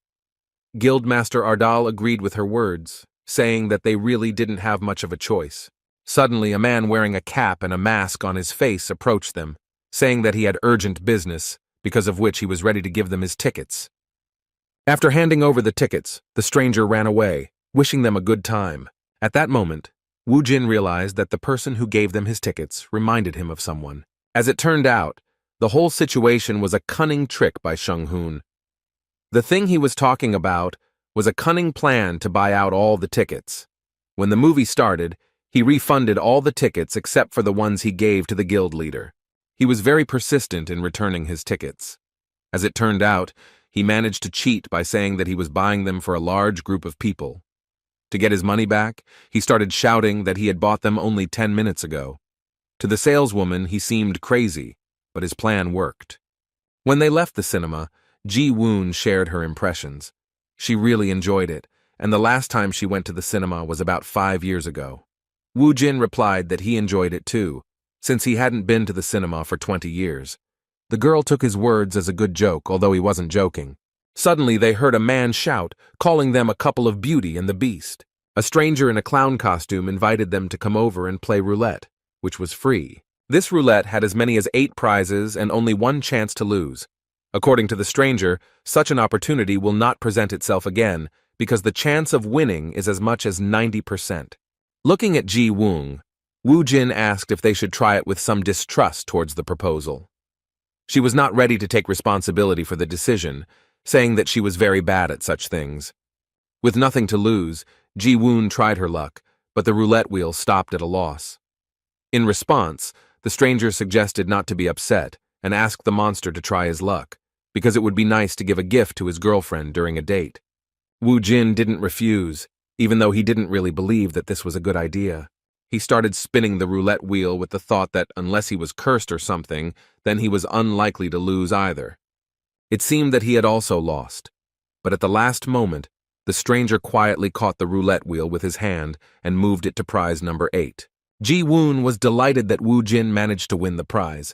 Guildmaster Ardal agreed with her words, saying that they really didn't have much of a choice. Suddenly, a man wearing a cap and a mask on his face approached them, saying that he had urgent business, because of which he was ready to give them his tickets. After handing over the tickets, the stranger ran away, wishing them a good time. At that moment, Wu Jin realized that the person who gave them his tickets reminded him of someone. As it turned out, the whole situation was a cunning trick by Sheng Hun. The thing he was talking about was a cunning plan to buy out all the tickets. When the movie started, he refunded all the tickets except for the ones he gave to the guild leader. He was very persistent in returning his tickets. As it turned out, he managed to cheat by saying that he was buying them for a large group of people. To get his money back, he started shouting that he had bought them only 10 minutes ago. To the saleswoman, he seemed crazy, but his plan worked. When they left the cinema, Ji-woon shared her impressions. She really enjoyed it, and the last time she went to the cinema was about 5 years ago. Wu Jin replied that he enjoyed it too, since he hadn't been to the cinema for 20 years. The girl took his words as a good joke, although he wasn't joking. Suddenly they heard a man shout, calling them a couple of Beauty and the Beast. A stranger in a clown costume invited them to come over and play roulette, which was free. This roulette had as many as 8 prizes and only one chance to lose. According to the stranger, such an opportunity will not present itself again because the chance of winning is as much as 90%. Looking at Ji-woon, Wu Jin asked if they should try it with some distrust towards the proposal. She was not ready to take responsibility for the decision, saying that she was very bad at such things. With nothing to lose, Ji-woon tried her luck, but the roulette wheel stopped at a loss. In response, the stranger suggested not to be upset and asked the monster to try his luck, because it would be nice to give a gift to his girlfriend during a date. Wu Jin didn't refuse, even though he didn't really believe that this was a good idea. He started spinning the roulette wheel with the thought that unless he was cursed or something, then he was unlikely to lose either. It seemed that he had also lost, but at the last moment, the stranger quietly caught the roulette wheel with his hand and moved it to prize number 8. Ji-woon was delighted that Wu Jin managed to win the prize.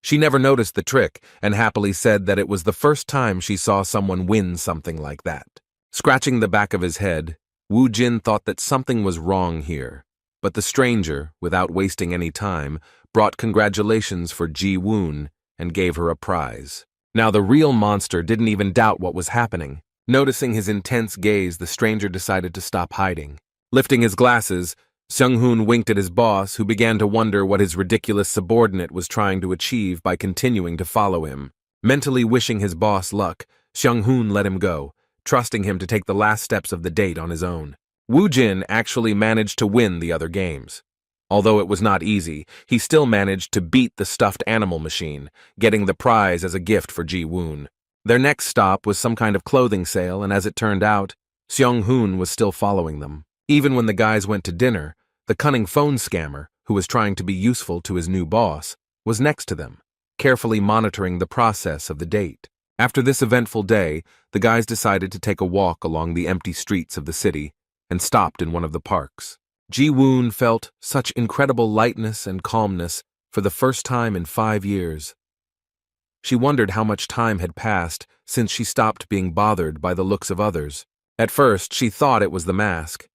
She never noticed the trick and happily said that it was the first time she saw someone win something like that. Scratching the back of his head, Wu Jin thought that something was wrong here, but the stranger, without wasting any time, brought congratulations for Ji-woon and gave her a prize. Now the real monster didn't even doubt what was happening. Noticing his intense gaze, the stranger decided to stop hiding. Lifting his glasses, Seung-hoon winked at his boss, who began to wonder what his ridiculous subordinate was trying to achieve by continuing to follow him. Mentally wishing his boss luck, Seung-hoon let him go, trusting him to take the last steps of the date on his own. Wu Jin actually managed to win the other games. Although it was not easy, he still managed to beat the stuffed animal machine, getting the prize as a gift for Ji-woon. Their next stop was some kind of clothing sale, and as it turned out, Seung-hoon was still following them. Even when the guys went to dinner, the cunning phone scammer, who was trying to be useful to his new boss, was next to them, carefully monitoring the process of the date. After this eventful day, the guys decided to take a walk along the empty streets of the city and stopped in one of the parks. Ji-woon felt such incredible lightness and calmness for the first time in 5 years. She wondered how much time had passed since she stopped being bothered by the looks of others. At first, she thought it was the mask,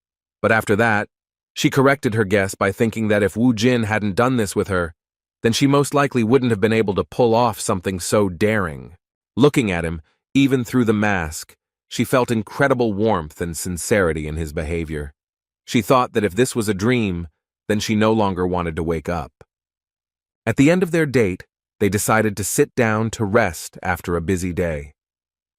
but after that, she corrected her guess by thinking that if Wu Jin hadn't done this with her, then she most likely wouldn't have been able to pull off something so daring. Looking at him, even through the mask, she felt incredible warmth and sincerity in his behavior. She thought that if this was a dream, then she no longer wanted to wake up. At the end of their date, they decided to sit down to rest after a busy day.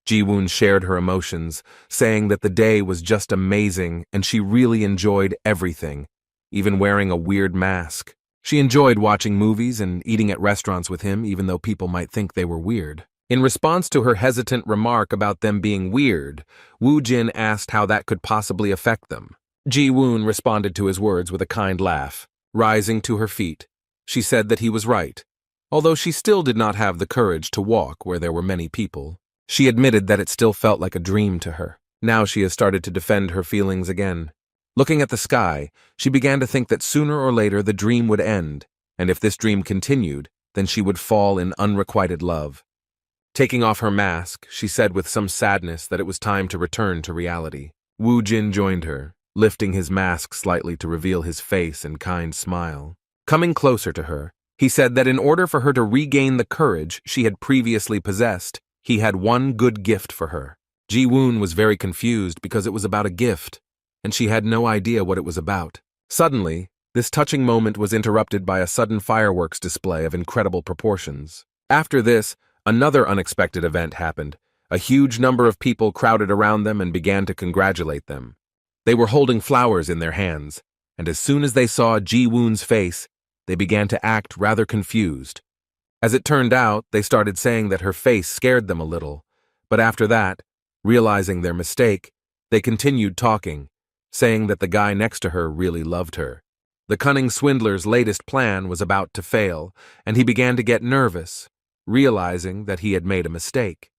Ji-woon shared her emotions, saying that the day was just amazing and she really enjoyed everything, even wearing a weird mask. She enjoyed watching movies and eating at restaurants with him, even though people might think they were weird. In response to her hesitant remark about them being weird, Wu Jin asked how that could possibly affect them. Ji-woon responded to his words with a kind laugh. Rising to her feet, she said that he was right. Although she still did not have the courage to walk where there were many people, she admitted that it still felt like a dream to her. Now she has started to defend her feelings again. Looking at the sky, she began to think that sooner or later the dream would end, and if this dream continued, then she would fall in unrequited love. Taking off her mask, she said with some sadness that it was time to return to reality. Wu Jin joined her, lifting his mask slightly to reveal his face and kind smile. Coming closer to her, he said that in order for her to regain the courage she had previously possessed, he had one good gift for her. Ji-woon was very confused because it was about a gift, and she had no idea what it was about. Suddenly, this touching moment was interrupted by a sudden fireworks display of incredible proportions. After this, another unexpected event happened. A huge number of people crowded around them and began to congratulate them. They were holding flowers in their hands, and as soon as they saw Ji-woon's face, they began to act rather confused. As it turned out, they started saying that her face scared them a little, but after that, realizing their mistake, they continued talking, saying that the guy next to her really loved her. The cunning swindler's latest plan was about to fail, and he began to get nervous, realizing that he had made a mistake.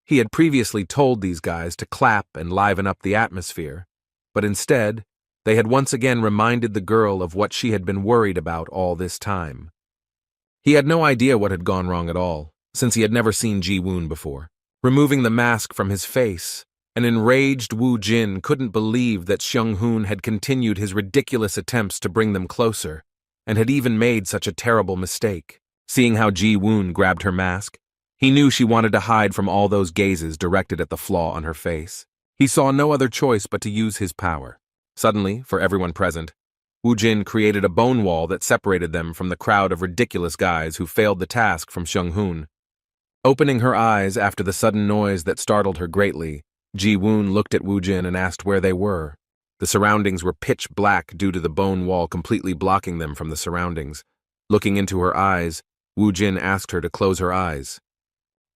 He had previously told these guys to clap and liven up the atmosphere, but instead, they had once again reminded the girl of what she had been worried about all this time. He had no idea what had gone wrong at all, since he had never seen Ji-woon before. Removing the mask from his face, an enraged Woo Jin couldn't believe that Seung-hoon had continued his ridiculous attempts to bring them closer, and had even made such a terrible mistake. Seeing how Ji-woon grabbed her mask, he knew she wanted to hide from all those gazes directed at the flaw on her face. He saw no other choice but to use his power. Suddenly, for everyone present, Woo Jin created a bone wall that separated them from the crowd of ridiculous guys who failed the task from Seung-hoon. Opening her eyes after the sudden noise that startled her greatly, Ji-woon looked at Woo Jin and asked where they were. The surroundings were pitch black due to the bone wall completely blocking them from the surroundings. Looking into her eyes, Woo Jin asked her to close her eyes.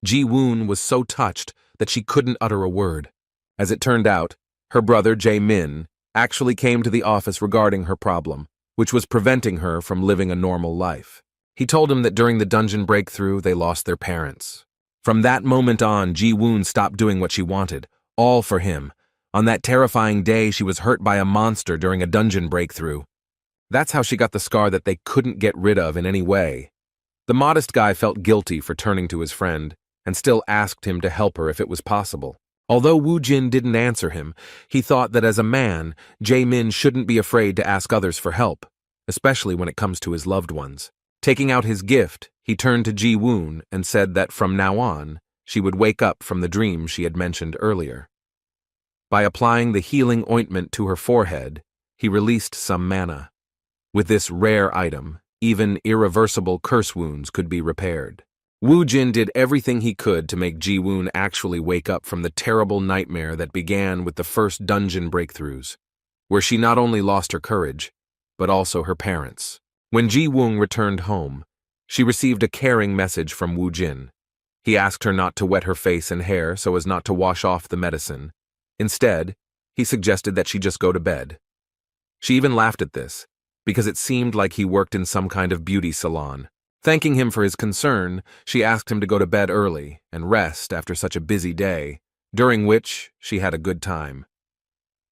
Ji-woon was so touched that she couldn't utter a word. As it turned out, her brother Jae-min actually came to the office regarding her problem, which was preventing her from living a normal life. He told him that during the dungeon breakthrough, they lost their parents. From that moment on, Ji-woon stopped doing what she wanted, all for him. On that terrifying day, she was hurt by a monster during a dungeon breakthrough. That's how she got the scar that they couldn't get rid of in any way. The modest guy felt guilty for turning to his friend, and still asked him to help her if it was possible. Although Woo Jin didn't answer him, he thought that as a man, Jae-min shouldn't be afraid to ask others for help, especially when it comes to his loved ones. Taking out his gift, he turned to Ji-woon and said that from now on, she would wake up from the dream she had mentioned earlier. By applying the healing ointment to her forehead, he released some mana. With this rare item, even irreversible curse wounds could be repaired. Woo Jin did everything he could to make Ji-woon actually wake up from the terrible nightmare that began with the first dungeon breakthroughs, where she not only lost her courage, but also her parents. When Ji-woon returned home, she received a caring message from Woo Jin. He asked her not to wet her face and hair so as not to wash off the medicine. Instead, he suggested that she just go to bed. She even laughed at this, because it seemed like he worked in some kind of beauty salon. Thanking him for his concern, she asked him to go to bed early and rest after such a busy day, during which she had a good time.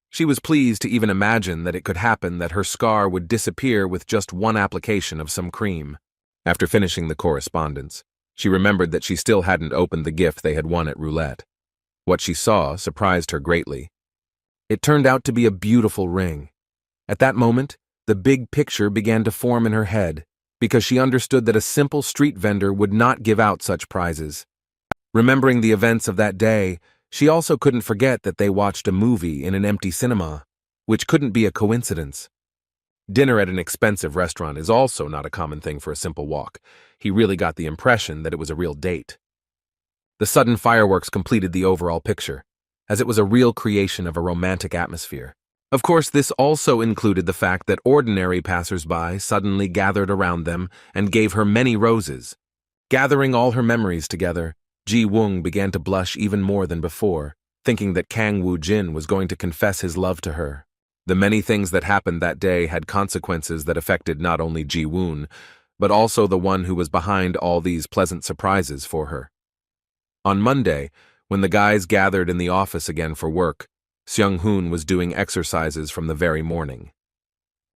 She was pleased to even imagine that it could happen that her scar would disappear with just one application of some cream. After finishing the correspondence, she remembered that she still hadn't opened the gift they had won at roulette. What she saw surprised her greatly. It turned out to be a beautiful ring. At that moment, the big picture began to form in her head, because she understood that a simple street vendor would not give out such prizes. Remembering the events of that day, she also couldn't forget that they watched a movie in an empty cinema, which couldn't be a coincidence. Dinner at an expensive restaurant is also not a common thing for a simple walk. He really got the impression that it was a real date. The sudden fireworks completed the overall picture, as it was a real creation of a romantic atmosphere. Of course, this also included the fact that ordinary passers-by suddenly gathered around them and gave her many roses. Gathering all her memories together, Ji-woon began to blush even more than before, thinking that Kang Woo-jin was going to confess his love to her. The many things that happened that day had consequences that affected not only Ji-woon, but also the one who was behind all these pleasant surprises for her. On Monday, when the guys gathered in the office again for work, Seung-hoon was doing exercises from the very morning.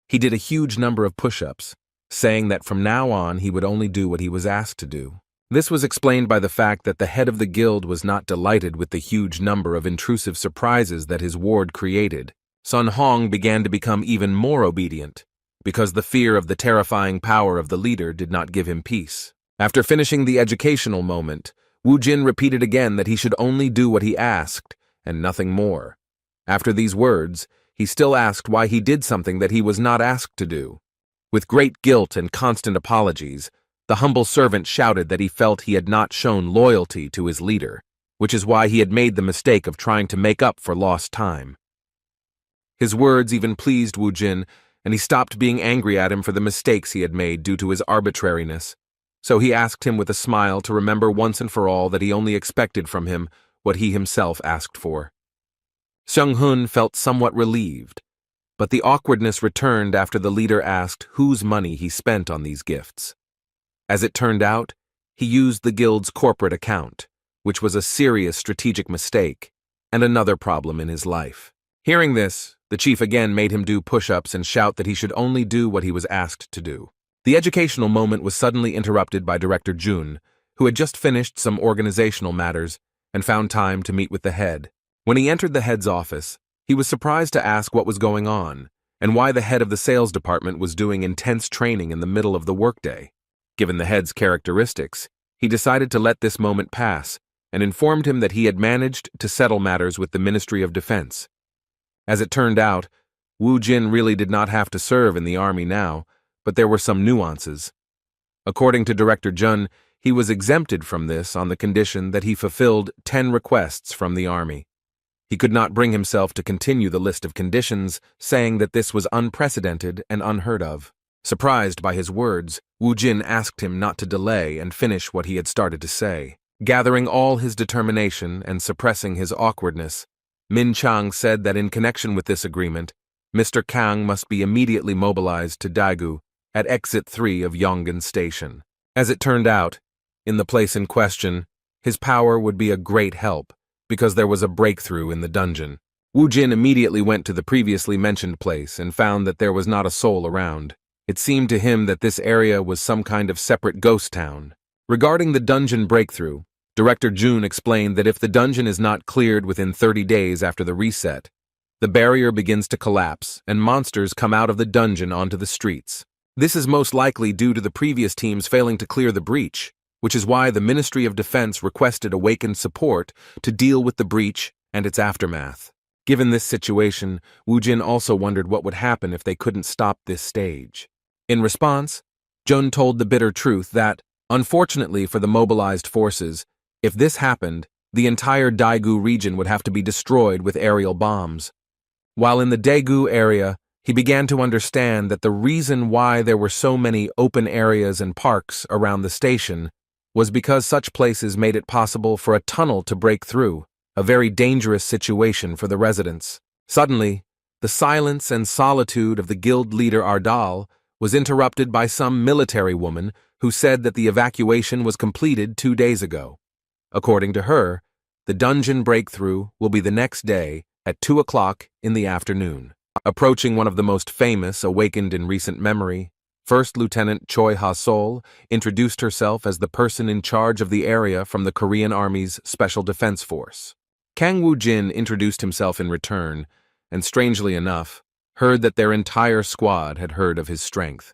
He did a huge number of push-ups, saying that from now on he would only do what he was asked to do. This was explained by the fact that the head of the guild was not delighted with the huge number of intrusive surprises that his ward created. Sun Hong began to become even more obedient, because the fear of the terrifying power of the leader did not give him peace. After finishing the educational moment, Woo Jin repeated again that he should only do what he asked, and nothing more. After these words, he still asked why he did something that he was not asked to do. With great guilt and constant apologies, the humble servant shouted that he felt he had not shown loyalty to his leader, which is why he had made the mistake of trying to make up for lost time. His words even pleased Wu Jin, and he stopped being angry at him for the mistakes he had made due to his arbitrariness. So he asked him with a smile to remember once and for all that he only expected from him what he himself asked for. Seung-hun felt somewhat relieved, but the awkwardness returned after the leader asked whose money he spent on these gifts. As it turned out, he used the guild's corporate account, which was a serious strategic mistake and another problem in his life. Hearing this, the chief again made him do push-ups and shout that he should only do what he was asked to do. The educational moment was suddenly interrupted by Director Jun, who had just finished some organizational matters and found time to meet with the head. When he entered the head's office, he was surprised to ask what was going on and why the head of the sales department was doing intense training in the middle of the workday. Given the head's characteristics, he decided to let this moment pass and informed him that he had managed to settle matters with the Ministry of Defense. As it turned out, Wu Jin really did not have to serve in the army now, but there were some nuances. According to Director Jun, he was exempted from this on the condition that he fulfilled 10 requests from the army. He could not bring himself to continue the list of conditions, saying that this was unprecedented and unheard of. Surprised by his words, Wu Jin asked him not to delay and finish what he had started to say. Gathering all his determination and suppressing his awkwardness, Min Chang said that in connection with this agreement, Mr. Kang must be immediately mobilized to Daegu at Exit 3 of Yongan Station. As it turned out, in the place in question, his power would be a great help, because there was a breakthrough in the dungeon. Wu Jin immediately went to the previously mentioned place and found that there was not a soul around. It seemed to him that this area was some kind of separate ghost town. Regarding the dungeon breakthrough, Director Jun explained that if the dungeon is not cleared within 30 days after the reset, the barrier begins to collapse and monsters come out of the dungeon onto the streets. This is most likely due to the previous teams failing to clear the breach, which is why the Ministry of Defense requested awakened support to deal with the breach and its aftermath. Given this situation, Wu Jin also wondered what would happen if they couldn't stop this stage. In response, Jun told the bitter truth that, unfortunately for the mobilized forces, if this happened, the entire Daegu region would have to be destroyed with aerial bombs. While in the Daegu area, he began to understand that the reason why there were so many open areas and parks around the station was because such places made it possible for a tunnel to break through, a very dangerous situation for the residents. Suddenly, the silence and solitude of the guild leader Ardal was interrupted by some military woman who said that the evacuation was completed 2 days ago. According to her, the dungeon breakthrough will be the next day at 2 o'clock in the afternoon. Approaching one of the most famous awakened in recent memory, First Lieutenant Choi Ha-sol introduced herself as the person in charge of the area from the Korean Army's Special Defense Force. Kang Woo-jin introduced himself in return, and strangely enough, heard that their entire squad had heard of his strength.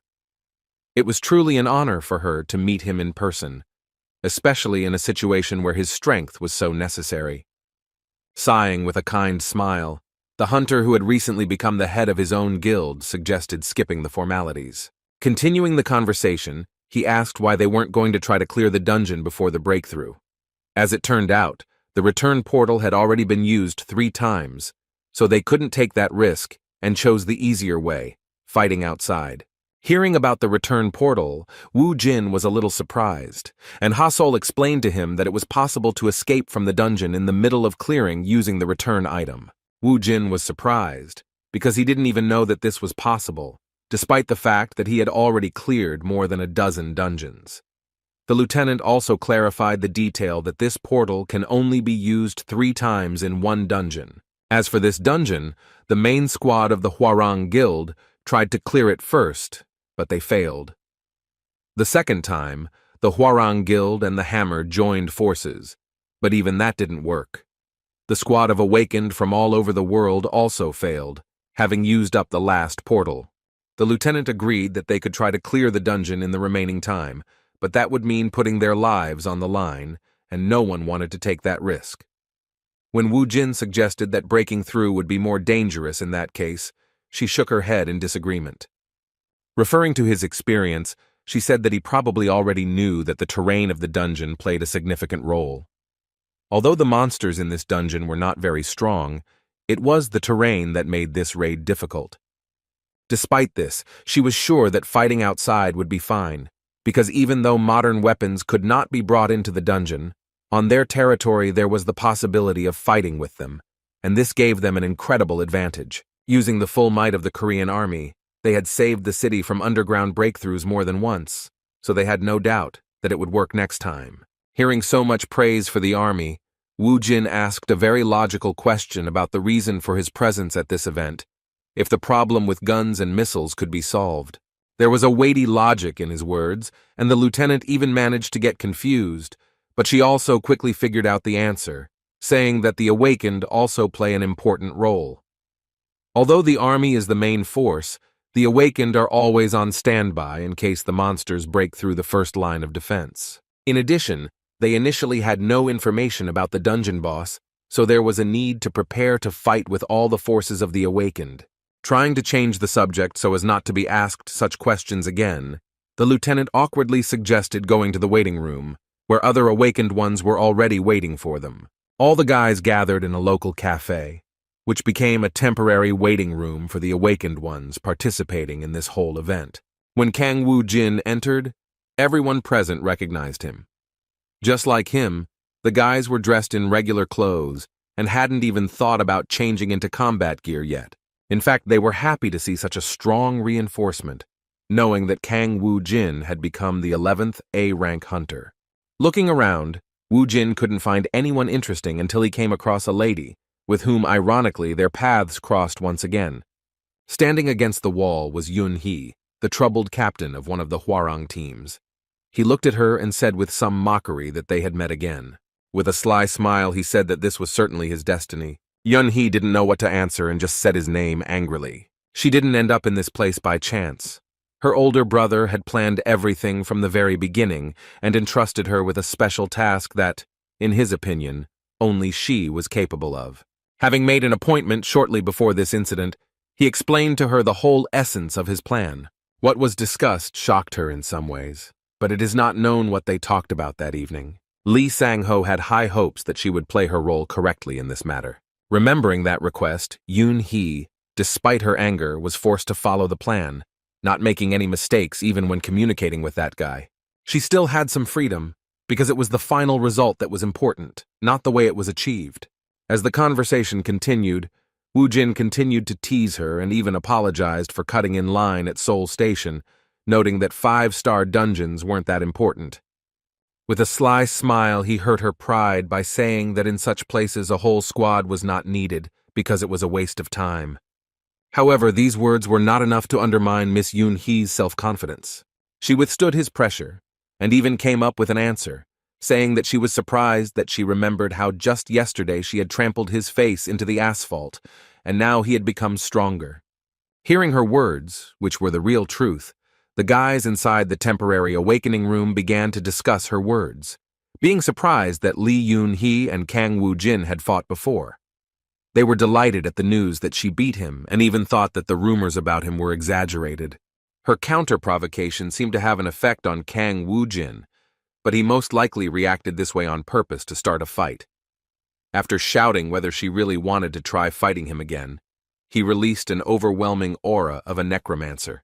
It was truly an honor for her to meet him in person, especially in a situation where his strength was so necessary. Sighing with a kind smile, the hunter who had recently become the head of his own guild suggested skipping the formalities. Continuing the conversation, he asked why they weren't going to try to clear the dungeon before the breakthrough. As it turned out, the return portal had already been used 3 times, so they couldn't take that risk and chose the easier way, fighting outside. Hearing about the return portal, Wu Jin was a little surprised, and Ha-sol explained to him that it was possible to escape from the dungeon in the middle of clearing using the return item. Wu Jin was surprised, because he didn't even know that this was possible, despite the fact that he had already cleared more than a dozen dungeons. The lieutenant also clarified the detail that this portal can only be used 3 times in one dungeon. As for this dungeon, the main squad of the Hwarang Guild tried to clear it first, but they failed. The second time, the Hwarang Guild and the Hammer joined forces, but even that didn't work. The squad of Awakened from all over the world also failed, having used up the last portal. The lieutenant agreed that they could try to clear the dungeon in the remaining time, but that would mean putting their lives on the line, and no one wanted to take that risk. When Wu Jin suggested that breaking through would be more dangerous in that case, she shook her head in disagreement. Referring to his experience, she said that he probably already knew that the terrain of the dungeon played a significant role. Although the monsters in this dungeon were not very strong, it was the terrain that made this raid difficult. Despite this, she was sure that fighting outside would be fine, because even though modern weapons could not be brought into the dungeon, on their territory there was the possibility of fighting with them, and this gave them an incredible advantage. Using the full might of the Korean army, they had saved the city from underground breakthroughs more than once, so they had no doubt that it would work next time. Hearing so much praise for the army, Wu Jin asked a very logical question about the reason for his presence at this event, if the problem with guns and missiles could be solved. There was a weighty logic in his words, and the lieutenant even managed to get confused, but she also quickly figured out the answer, saying that the awakened also play an important role. Although the army is the main force, the awakened are always on standby in case the monsters break through the first line of defense. In addition, they initially had no information about the dungeon boss, so there was a need to prepare to fight with all the forces of the awakened. Trying to change the subject so as not to be asked such questions again, the lieutenant awkwardly suggested going to the waiting room, where other awakened ones were already waiting for them. All the guys gathered in a local cafe, which became a temporary waiting room for the awakened ones participating in this whole event. When Kang Wu Jin entered, everyone present recognized him. Just like him, the guys were dressed in regular clothes and hadn't even thought about changing into combat gear yet. In fact, they were happy to see such a strong reinforcement, knowing that Kang Wu Jin had become the 11th A-rank hunter. Looking around, Wu Jin couldn't find anyone interesting until he came across a lady, with whom ironically their paths crossed once again. Standing against the wall was Yun Hee, the troubled captain of one of the Hwarang teams. He looked at her and said with some mockery that they had met again. With a sly smile, he said that this was certainly his destiny. Yun Hee didn't know what to answer and just said his name angrily. She didn't end up in this place by chance. Her older brother had planned everything from the very beginning and entrusted her with a special task that, in his opinion, only she was capable of. Having made an appointment shortly before this incident, he explained to her the whole essence of his plan. What was discussed shocked her in some ways, but it is not known what they talked about that evening. Lee Sang-ho had high hopes that she would play her role correctly in this matter. Remembering that request, Yun Hee, despite her anger, was forced to follow the plan, not making any mistakes even when communicating with that guy. She still had some freedom, because it was the final result that was important, not the way it was achieved. As the conversation continued, Wu Jin continued to tease her and even apologized for cutting in line at Seoul Station, noting that 5-star dungeons weren't that important. With a sly smile, he hurt her pride by saying that in such places a whole squad was not needed because it was a waste of time. However, these words were not enough to undermine Miss Yun Hee's self-confidence. She withstood his pressure and even came up with an answer, saying that she was surprised that she remembered how just yesterday she had trampled his face into the asphalt, and now he had become stronger. Hearing her words, which were the real truth, the guys inside the temporary awakening room began to discuss her words, being surprised that Lee Yun Hee and Kang Wu Jin had fought before. They were delighted at the news that she beat him and even thought that the rumors about him were exaggerated. Her counter-provocation seemed to have an effect on Kang Wu Jin, but he most likely reacted this way on purpose to start a fight. After shouting whether she really wanted to try fighting him again, he released an overwhelming aura of a necromancer.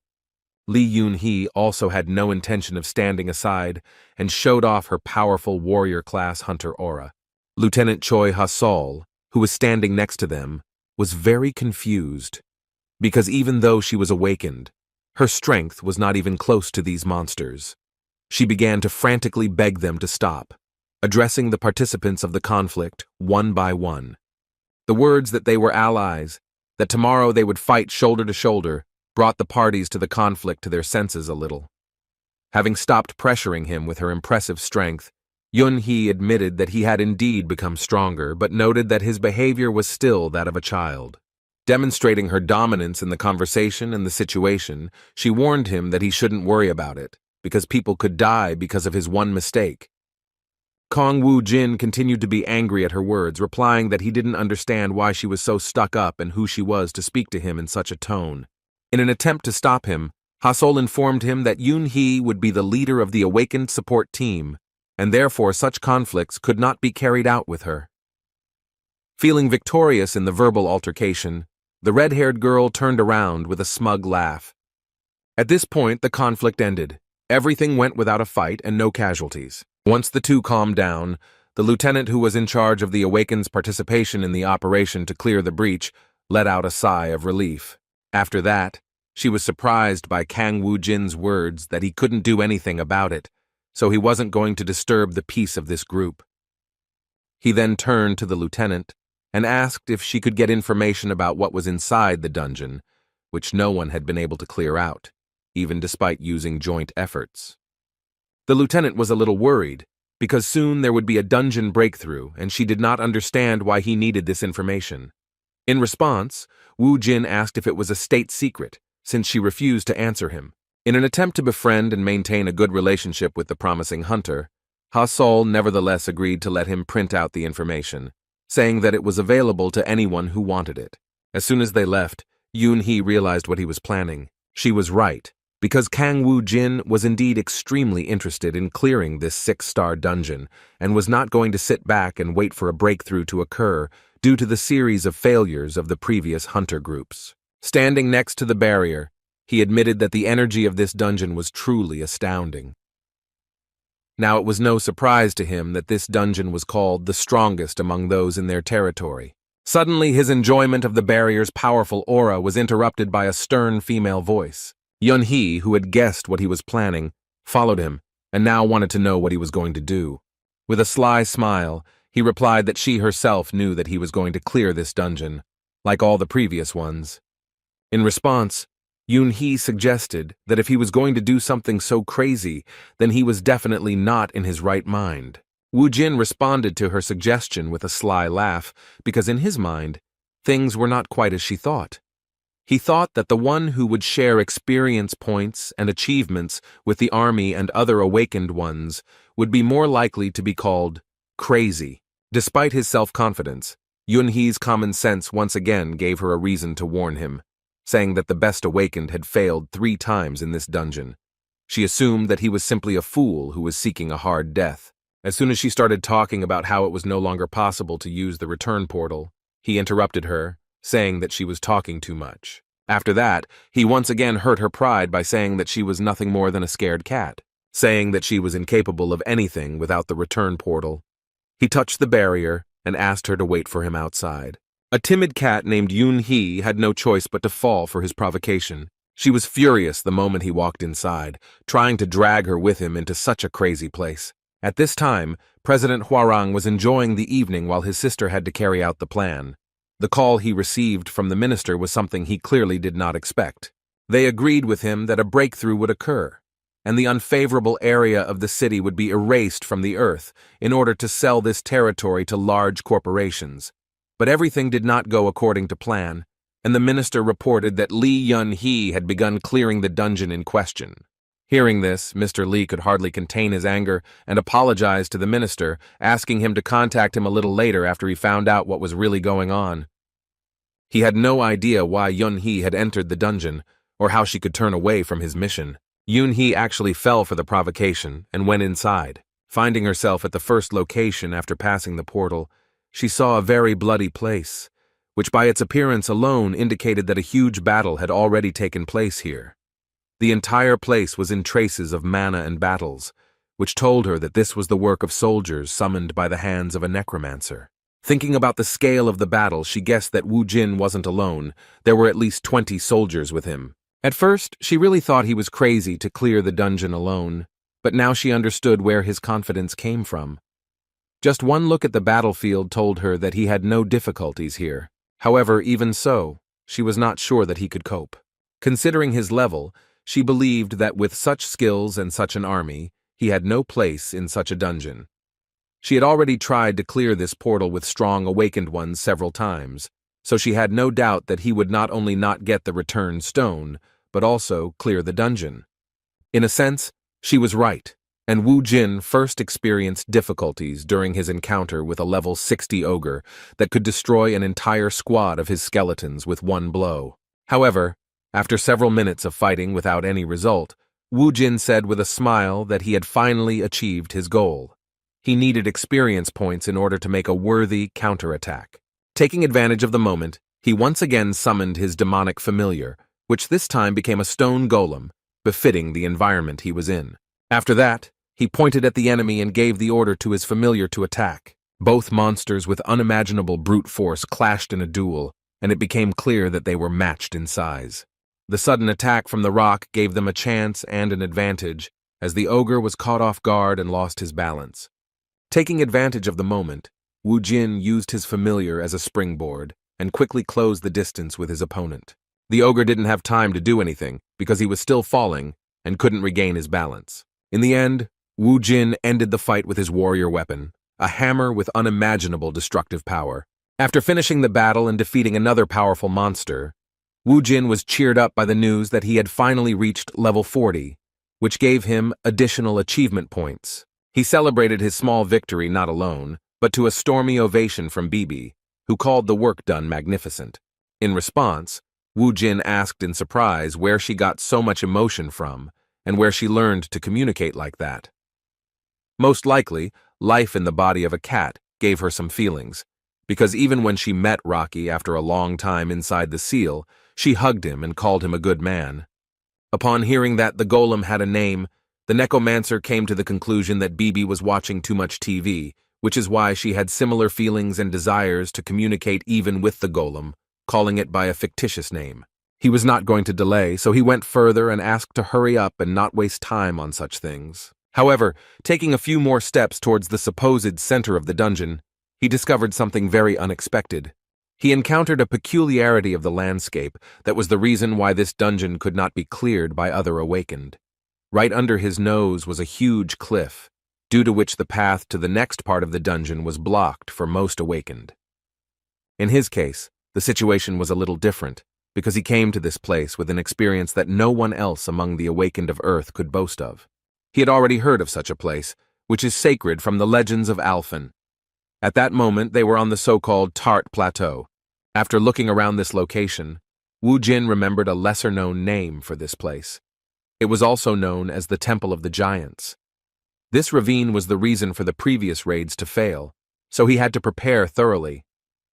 Lee Yun Hee also had no intention of standing aside and showed off her powerful warrior-class hunter aura. Lieutenant Choi Ha-sol, who was standing next to them, was very confused, because even though she was awakened, her strength was not even close to these monsters. She began to frantically beg them to stop, addressing the participants of the conflict one by one. The words that they were allies, that tomorrow they would fight shoulder to shoulder, brought the parties to the conflict to their senses a little. Having stopped pressuring him with her impressive strength, Yun Hee admitted that he had indeed become stronger, but noted that his behavior was still that of a child. Demonstrating her dominance in the conversation and the situation, she warned him that he shouldn't worry about it, because people could die because of his one mistake. Kong Woo Jin continued to be angry at her words, replying that he didn't understand why she was so stuck up and who she was to speak to him in such a tone. In an attempt to stop him, Ha-Sol informed him that Yoon-hee would be the leader of the awakened support team, and therefore such conflicts could not be carried out with her. Feeling victorious in the verbal altercation, the red-haired girl turned around with a smug laugh. At this point, the conflict ended. Everything went without a fight and no casualties. Once the two calmed down, the lieutenant who was in charge of the Awakened's participation in the operation to clear the breach let out a sigh of relief. After that, she was surprised by Kang Woo-jin's words that he couldn't do anything about it, so he wasn't going to disturb the peace of this group. He then turned to the lieutenant and asked if she could get information about what was inside the dungeon, which no one had been able to clear out, even despite using joint efforts. The lieutenant was a little worried, because soon there would be a dungeon breakthrough and she did not understand why he needed this information. In response, Woo Jin asked if it was a state secret, since she refused to answer him. In an attempt to befriend and maintain a good relationship with the promising hunter, Ha-Sol nevertheless agreed to let him print out the information, saying that it was available to anyone who wanted it. As soon as they left, Yoon-hee realized what he was planning. She was right, because Kang Woo Jin was indeed extremely interested in clearing this 6-star dungeon and was not going to sit back and wait for a breakthrough to occur due to the series of failures of the previous hunter groups. Standing next to the barrier, he admitted that the energy of this dungeon was truly astounding. Now it was no surprise to him that this dungeon was called the strongest among those in their territory. Suddenly, his enjoyment of the barrier's powerful aura was interrupted by a stern female voice. Yoon-hee, who had guessed what he was planning, followed him and now wanted to know what he was going to do. With a sly smile, he replied that she herself knew that he was going to clear this dungeon, like all the previous ones. In response, Yoon-hee suggested that if he was going to do something so crazy, then he was definitely not in his right mind. Woo Jin responded to her suggestion with a sly laugh, because in his mind, things were not quite as she thought. He thought that the one who would share experience points and achievements with the army and other awakened ones would be more likely to be called crazy. Despite his self-confidence, Yoon-hee's common sense once again gave her a reason to warn him, saying that the best awakened had failed 3 times in this dungeon. She assumed that he was simply a fool who was seeking a hard death. As soon as she started talking about how it was no longer possible to use the return portal, he interrupted her, saying that she was talking too much. After that, he once again hurt her pride by saying that she was nothing more than a scared cat, saying that she was incapable of anything without the return portal. He touched the barrier and asked her to wait for him outside. A timid cat named Yoon-hee had no choice but to fall for his provocation. She was furious the moment he walked inside, trying to drag her with him into such a crazy place. At this time, President Hwarang was enjoying the evening while his sister had to carry out the plan. The call he received from the minister was something he clearly did not expect. They agreed with him that a breakthrough would occur, and the unfavorable area of the city would be erased from the earth in order to sell this territory to large corporations. But everything did not go according to plan, and the minister reported that Lee Yun-hee had begun clearing the dungeon in question. Hearing this, Mr. Lee could hardly contain his anger and apologized to the minister, asking him to contact him a little later after he found out what was really going on. He had no idea why Yun-hee had entered the dungeon, or how she could turn away from his mission. Yoon-hee actually fell for the provocation and went inside. Finding herself at the first location after passing the portal, she saw a very bloody place, which by its appearance alone indicated that a huge battle had already taken place here. The entire place was in traces of mana and battles, which told her that this was the work of soldiers summoned by the hands of a necromancer. Thinking about the scale of the battle, she guessed that Woo Jin wasn't alone. There were at least 20 soldiers with him. At first, she really thought he was crazy to clear the dungeon alone, but now she understood where his confidence came from. Just one look at the battlefield told her that he had no difficulties here. However, even so, she was not sure that he could cope. Considering his level, she believed that with such skills and such an army, he had no place in such a dungeon. She had already tried to clear this portal with strong awakened ones several times, so she had no doubt that he would not only not get the return stone, but also clear the dungeon. In a sense, she was right, and Wu Jin first experienced difficulties during his encounter with a level 60 ogre that could destroy an entire squad of his skeletons with one blow. However, after several minutes of fighting without any result, Wu Jin said with a smile that he had finally achieved his goal. He needed experience points in order to make a worthy counterattack. Taking advantage of the moment, he once again summoned his demonic familiar, which this time became a stone golem, befitting the environment he was in. After that, he pointed at the enemy and gave the order to his familiar to attack. Both monsters with unimaginable brute force clashed in a duel, and it became clear that they were matched in size. The sudden attack from the rock gave them a chance and an advantage, as the ogre was caught off guard and lost his balance. Taking advantage of the moment, Wu Jin used his familiar as a springboard and quickly closed the distance with his opponent. The ogre didn't have time to do anything because he was still falling and couldn't regain his balance. In the end, Wu Jin ended the fight with his warrior weapon, a hammer with unimaginable destructive power. After finishing the battle and defeating another powerful monster, Wu Jin was cheered up by the news that he had finally reached level 40, which gave him additional achievement points. He celebrated his small victory not alone, but to a stormy ovation from Bibi, who called the work done magnificent. In response, Wu Jin asked in surprise where she got so much emotion from and where she learned to communicate like that. Most likely, life in the body of a cat gave her some feelings, because even when she met Rocky after a long time inside the seal, she hugged him and called him a good man. Upon hearing that the golem had a name, the necromancer came to the conclusion that Bibi was watching too much TV, which is why she had similar feelings and desires to communicate even with the golem, calling it by a fictitious name. He was not going to delay, so he went further and asked to hurry up and not waste time on such things. However, taking a few more steps towards the supposed center of the dungeon, he discovered something very unexpected. He encountered a peculiarity of the landscape that was the reason why this dungeon could not be cleared by other awakened. Right under his nose was a huge cliff, due to which the path to the next part of the dungeon was blocked for most awakened. In his case, the situation was a little different, because he came to this place with an experience that no one else among the awakened of Earth could boast of. He had already heard of such a place, which is sacred from the legends of Alphen. At that moment, they were on the so-called Tart Plateau. After looking around this location, Wu Jin remembered a lesser-known name for this place. It was also known as the Temple of the Giants. This ravine was the reason for the previous raids to fail, so he had to prepare thoroughly.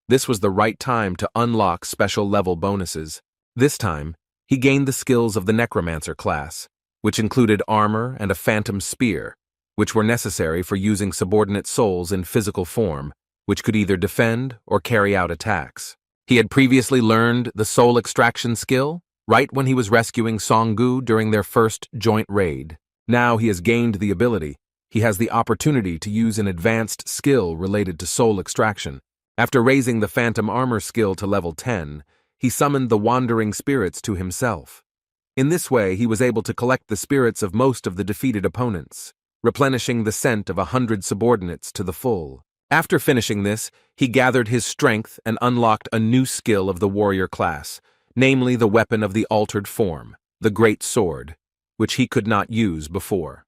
This was the right time to unlock special level bonuses. This time, he gained the skills of the Necromancer class, which included armor and a phantom spear, which were necessary for using subordinate souls in physical form, which could either defend or carry out attacks. He had previously learned the soul extraction skill, right when he was rescuing Songgu during their first joint raid. Now he has gained the ability. He has the opportunity to use an advanced skill related to soul extraction. After raising the phantom armor skill to level 10, he summoned the wandering spirits to himself. In this way, he was able to collect the spirits of most of the defeated opponents, replenishing the scent of 100 subordinates to the full. After finishing this, he gathered his strength and unlocked a new skill of the warrior class, namely the weapon of the altered form, the Great Sword, which he could not use before.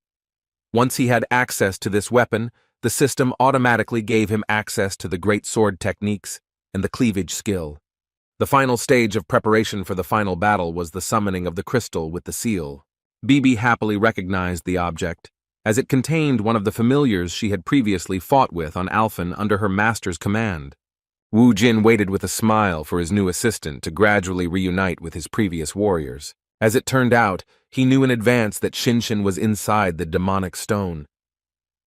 Once he had access to this weapon, the system automatically gave him access to the Great Sword techniques and the cleavage skill. The final stage of preparation for the final battle was the summoning of the crystal with the seal. Bibi happily recognized the object, as it contained one of the familiars she had previously fought with on Alphen under her master's command. Wu Jin waited with a smile for his new assistant to gradually reunite with his previous warriors. As it turned out, he knew in advance that Shinshin was inside the demonic stone.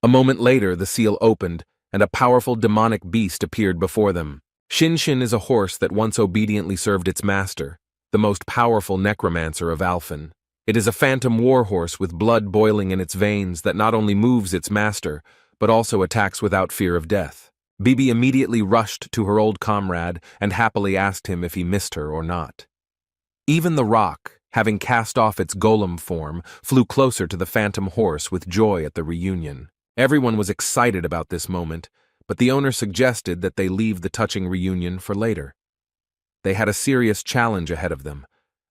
A moment later, the seal opened, and a powerful demonic beast appeared before them. Shinshin is a horse that once obediently served its master, the most powerful necromancer of Alphen. It is a phantom warhorse with blood boiling in its veins that not only moves its master, but also attacks without fear of death. Bibi immediately rushed to her old comrade and happily asked him if he missed her or not. Even the rock, having cast off its golem form, flew closer to the phantom horse with joy at the reunion. Everyone was excited about this moment, but the owner suggested that they leave the touching reunion for later. They had a serious challenge ahead of them,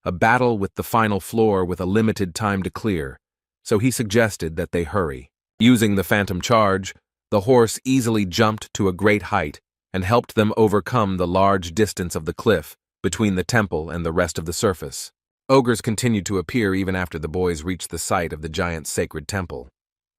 a battle with the final floor with a limited time to clear, so he suggested that they hurry. Using the phantom charge, the horse easily jumped to a great height and helped them overcome the large distance of the cliff between the temple and the rest of the surface. Ogres continued to appear even after the boys reached the site of the giant sacred temple.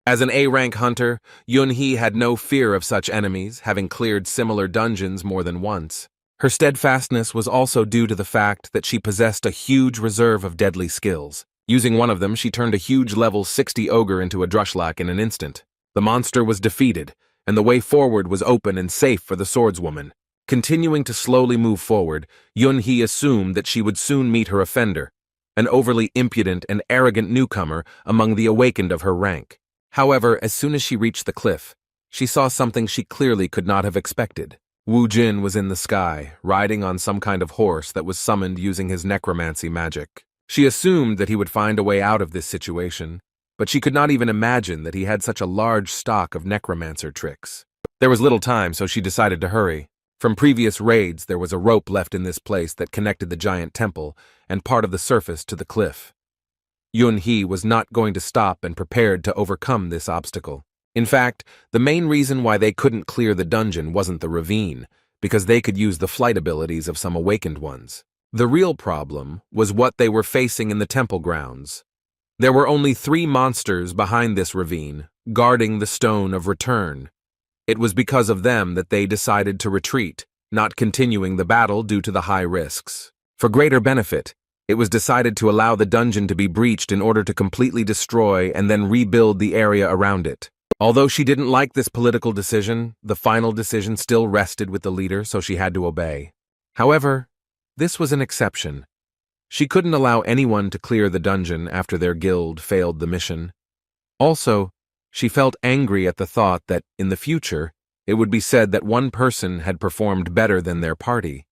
As an A-rank hunter, Yun-hee had no fear of such enemies, having cleared similar dungeons more than once. Her steadfastness was also due to the fact that she possessed a huge reserve of deadly skills. Using one of them, she turned a huge level 60 ogre into a drushlak in an instant. The monster was defeated, and the way forward was open and safe for the swordswoman. Continuing to slowly move forward, Yun-hee assumed that she would soon meet her offender, an overly impudent and arrogant newcomer among the awakened of her rank. However, as soon as she reached the cliff, she saw something she clearly could not have expected. Wu Jin was in the sky, riding on some kind of horse that was summoned using his necromancy magic. She assumed that he would find a way out of this situation, but she could not even imagine that he had such a large stock of necromancer tricks. There was little time, so she decided to hurry. From previous raids, there was a rope left in this place that connected the giant temple and part of the surface to the cliff. Yun-hee was not going to stop and prepared to overcome this obstacle. In fact, the main reason why they couldn't clear the dungeon wasn't the ravine, because they could use the flight abilities of some awakened ones. The real problem was what they were facing in the temple grounds. There were only 3 monsters behind this ravine, guarding the stone of return. It was because of them that they decided to retreat, not continuing the battle due to the high risks. For greater benefit, it was decided to allow the dungeon to be breached in order to completely destroy and then rebuild the area around it. Although she didn't like this political decision, the final decision still rested with the leader, so she had to obey. However, this was an exception. She couldn't allow anyone to clear the dungeon after their guild failed the mission. Also, she felt angry at the thought that, in the future, it would be said that one person had performed better than their party.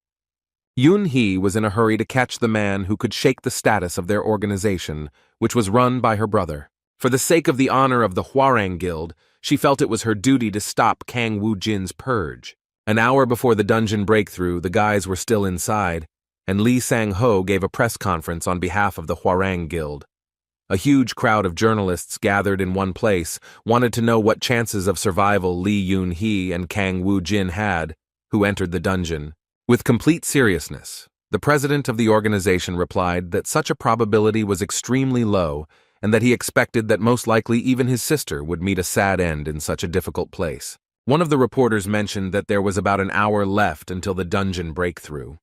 Yun-hee was in a hurry to catch the man who could shake the status of their organization, which was run by her brother. For the sake of the honor of the Hwarang Guild, she felt it was her duty to stop Kang Woo-jin's purge. An hour before the dungeon breakthrough, the guys were still inside, and Lee Sang-ho gave a press conference on behalf of the Hwarang Guild. A huge crowd of journalists gathered in one place wanted to know what chances of survival Lee Yun-hee and Kang Woo-jin had, who entered the dungeon. With complete seriousness, the president of the organization replied that such a probability was extremely low and that he expected that most likely even his sister would meet a sad end in such a difficult place. One of the reporters mentioned that there was about an hour left until the dungeon breakthrough.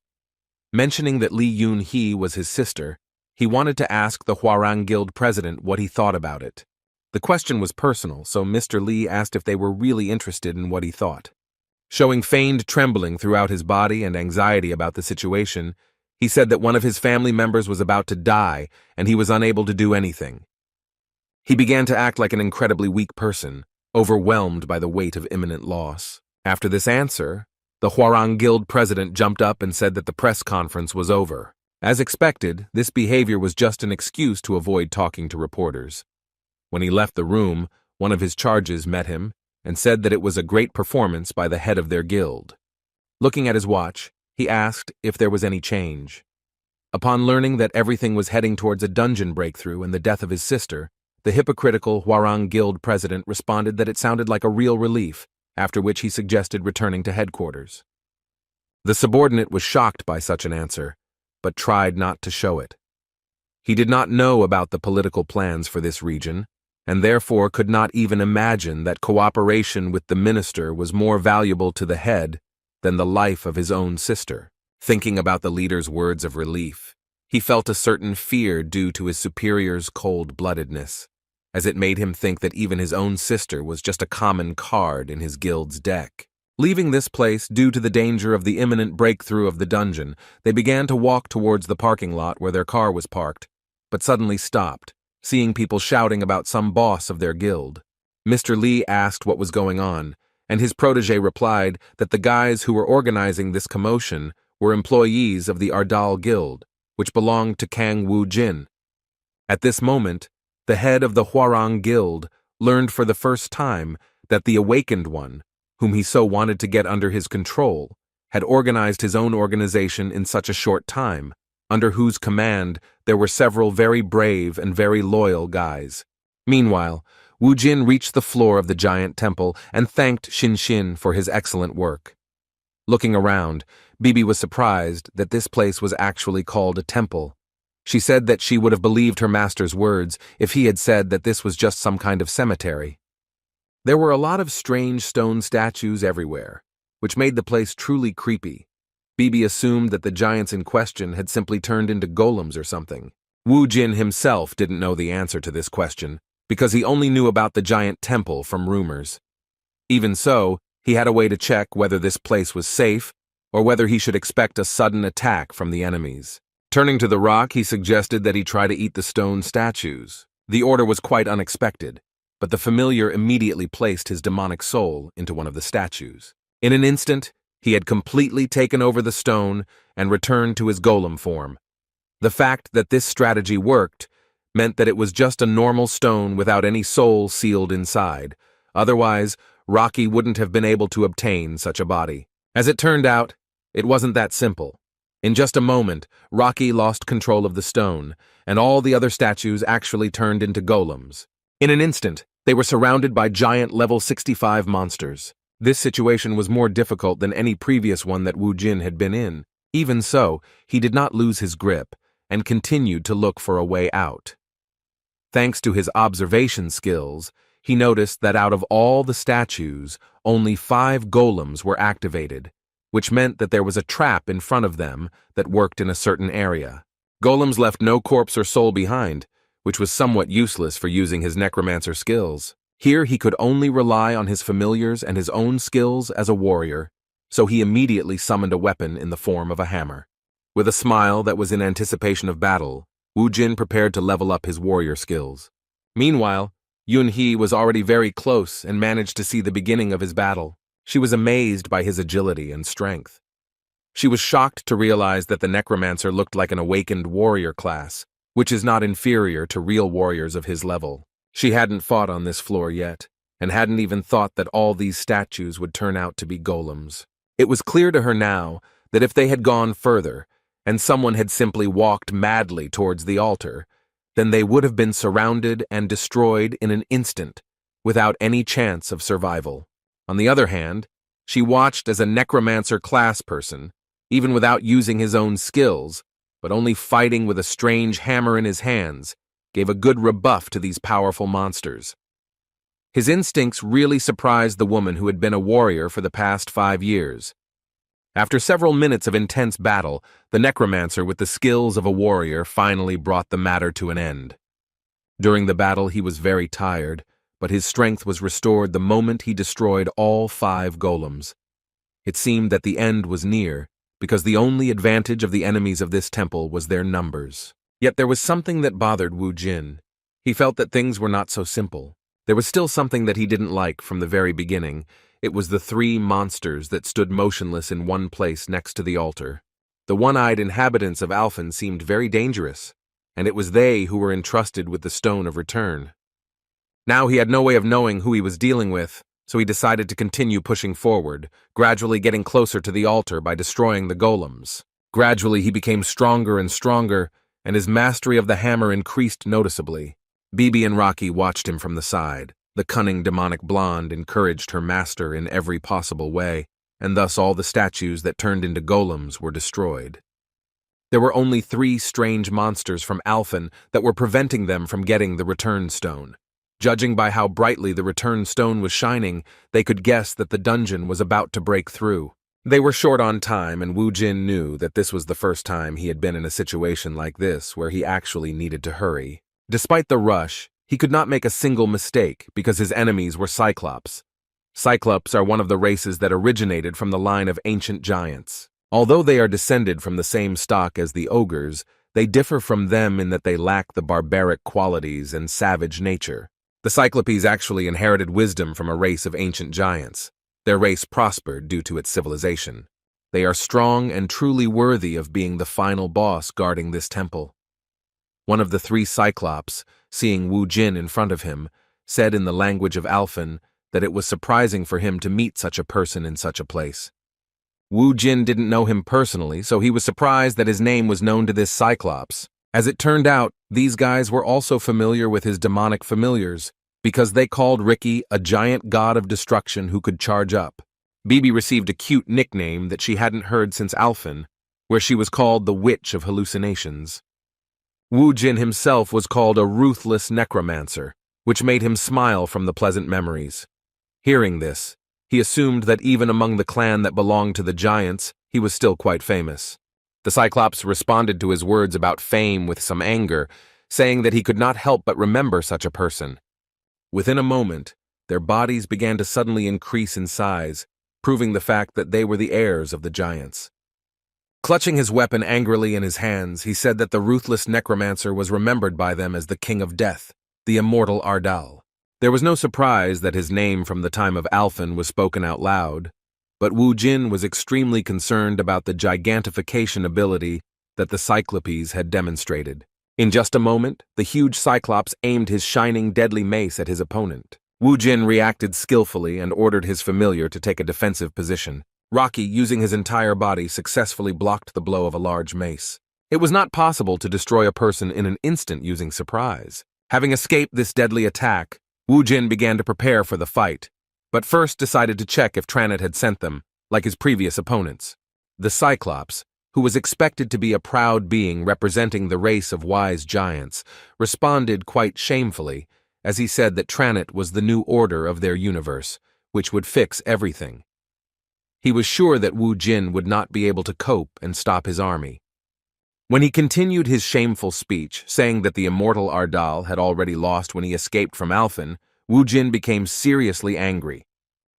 Mentioning that Lee Yun-hee was his sister, he wanted to ask the Hwarang Guild president what he thought about it. The question was personal, so Mr. Lee asked if they were really interested in what he thought. Showing feigned trembling throughout his body and anxiety about the situation, he said that one of his family members was about to die and he was unable to do anything. He began to act like an incredibly weak person, overwhelmed by the weight of imminent loss. After this answer, the Hwarang Guild president jumped up and said that the press conference was over. As expected, this behavior was just an excuse to avoid talking to reporters. When he left the room, one of his charges met him and said that it was a great performance by the head of their guild. Looking at his watch, he asked if there was any change. Upon learning that everything was heading towards a dungeon breakthrough and the death of his sister, the hypocritical Hwarang Guild president responded that it sounded like a real relief, after which he suggested returning to headquarters. The subordinate was shocked by such an answer, but tried not to show it. He did not know about the political plans for this region, and therefore could not even imagine that cooperation with the minister was more valuable to the head than the life of his own sister. Thinking about the leader's words of relief, he felt a certain fear due to his superior's cold-bloodedness, as it made him think that even his own sister was just a common card in his guild's deck. Leaving this place due to the danger of the imminent breakthrough of the dungeon, they began to walk towards the parking lot where their car was parked, but suddenly stopped, seeing people shouting about some boss of their guild. Mr. Lee asked what was going on, and his protege replied that the guys who were organizing this commotion were employees of the Ardal Guild, which belonged to Kang Woo-jin. At this moment, the head of the Hwarang Guild learned for the first time that the Awakened One, whom he so wanted to get under his control, had organized his own organization in such a short time, under whose command there were several very brave and very loyal guys. Meanwhile, Wu Jin reached the floor of the giant temple and thanked Xin Xin for his excellent work. Looking around, Bibi was surprised that this place was actually called a temple. She said that she would have believed her master's words if he had said that this was just some kind of cemetery. There were a lot of strange stone statues everywhere, which made the place truly creepy. Bibi assumed that the giants in question had simply turned into golems or something. Wu Jin himself didn't know the answer to this question, because he only knew about the giant temple from rumors. Even so, he had a way to check whether this place was safe, or whether he should expect a sudden attack from the enemies. Turning to the rock, he suggested that he try to eat the stone statues. The order was quite unexpected, but the familiar immediately placed his demonic soul into one of the statues. In an instant, he had completely taken over the stone and returned to his golem form. The fact that this strategy worked meant that it was just a normal stone without any soul sealed inside. Otherwise, Rocky wouldn't have been able to obtain such a body. As it turned out, it wasn't that simple. In just a moment, Rocky lost control of the stone, and all the other statues actually turned into golems. In an instant, they were surrounded by giant level 65 monsters. This situation was more difficult than any previous one that Wu Jin had been in. Even so, he did not lose his grip, and continued to look for a way out. Thanks to his observation skills, he noticed that out of all the statues, only 5 golems were activated, which meant that there was a trap in front of them that worked in a certain area. Golems left no corpse or soul behind, which was somewhat useless for using his necromancer skills. Here he could only rely on his familiars and his own skills as a warrior, so he immediately summoned a weapon in the form of a hammer. With a smile that was in anticipation of battle, Wu Jin prepared to level up his warrior skills. Meanwhile, Yun-hee was already very close and managed to see the beginning of his battle. She was amazed by his agility and strength. She was shocked to realize that the necromancer looked like an awakened warrior class, which is not inferior to real warriors of his level. She hadn't fought on this floor yet, and hadn't even thought that all these statues would turn out to be golems. It was clear to her now that if they had gone further, and someone had simply walked madly towards the altar, then they would have been surrounded and destroyed in an instant, without any chance of survival. On the other hand, she watched as a necromancer class person, even without using his own skills, but only fighting with a strange hammer in his hands, gave a good rebuff to these powerful monsters. His instincts really surprised the woman who had been a warrior for the past 5 years. After several minutes of intense battle, the necromancer with the skills of a warrior finally brought the matter to an end. During the battle he was very tired, but his strength was restored the moment he destroyed all 5 golems. It seemed that the end was near, because the only advantage of the enemies of this temple was their numbers. Yet there was something that bothered Wu Jin. He felt that things were not so simple. There was still something that he didn't like from the very beginning. It was the 3 monsters that stood motionless in one place next to the altar. The one-eyed inhabitants of Alphen seemed very dangerous, and it was they who were entrusted with the Stone of Return. Now he had no way of knowing who he was dealing with, so he decided to continue pushing forward, gradually getting closer to the altar by destroying the golems. Gradually he became stronger and stronger, and his mastery of the hammer increased noticeably. Bibi and Rocky watched him from the side. The cunning demonic blonde encouraged her master in every possible way, and thus all the statues that turned into golems were destroyed. There were only 3 strange monsters from Alphen that were preventing them from getting the return stone. Judging by how brightly the return stone was shining, they could guess that the dungeon was about to break through. They were short on time, and Wu Jin knew that this was the first time he had been in a situation like this where he actually needed to hurry. Despite the rush, he could not make a single mistake because his enemies were Cyclops. Cyclops are one of the races that originated from the line of ancient giants. Although they are descended from the same stock as the ogres, they differ from them in that they lack the barbaric qualities and savage nature. The Cyclopes actually inherited wisdom from a race of ancient giants. Their race prospered due to its civilization. They are strong and truly worthy of being the final boss guarding this temple. One of the 3 Cyclops, seeing Wu Jin in front of him, said in the language of Alphen that it was surprising for him to meet such a person in such a place. Wu Jin didn't know him personally, so he was surprised that his name was known to this Cyclops. As it turned out, these guys were also familiar with his demonic familiars, because they called Ricky a giant god of destruction who could charge up. Bibi received a cute nickname that she hadn't heard since Alphen, where she was called the Witch of Hallucinations. Wu Jin himself was called a ruthless necromancer, which made him smile from the pleasant memories. Hearing this, he assumed that even among the clan that belonged to the giants, he was still quite famous. The Cyclops responded to his words about fame with some anger, saying that he could not help but remember such a person. Within a moment, their bodies began to suddenly increase in size, proving the fact that they were the heirs of the giants. Clutching his weapon angrily in his hands, he said that the ruthless necromancer was remembered by them as the King of Death, the immortal Ardal. There was no surprise that his name from the time of Alphen was spoken out loud, but Wu Jin was extremely concerned about the gigantification ability that the Cyclopes had demonstrated. In just a moment, the huge Cyclops aimed his shining, deadly mace at his opponent. Wu Jin reacted skillfully and ordered his familiar to take a defensive position. Rocky, using his entire body, successfully blocked the blow of a large mace. It was not possible to destroy a person in an instant using surprise. Having escaped this deadly attack, Wu Jin began to prepare for the fight, but first decided to check if Tranit had sent them, like his previous opponents. The Cyclops, who was expected to be a proud being representing the race of wise giants, responded quite shamefully, as he said that Tranit was the new order of their universe, which would fix everything. He was sure that Wu Jin would not be able to cope and stop his army. When he continued his shameful speech, saying that the immortal Ardal had already lost when he escaped from Alphen, Wu Jin became seriously angry.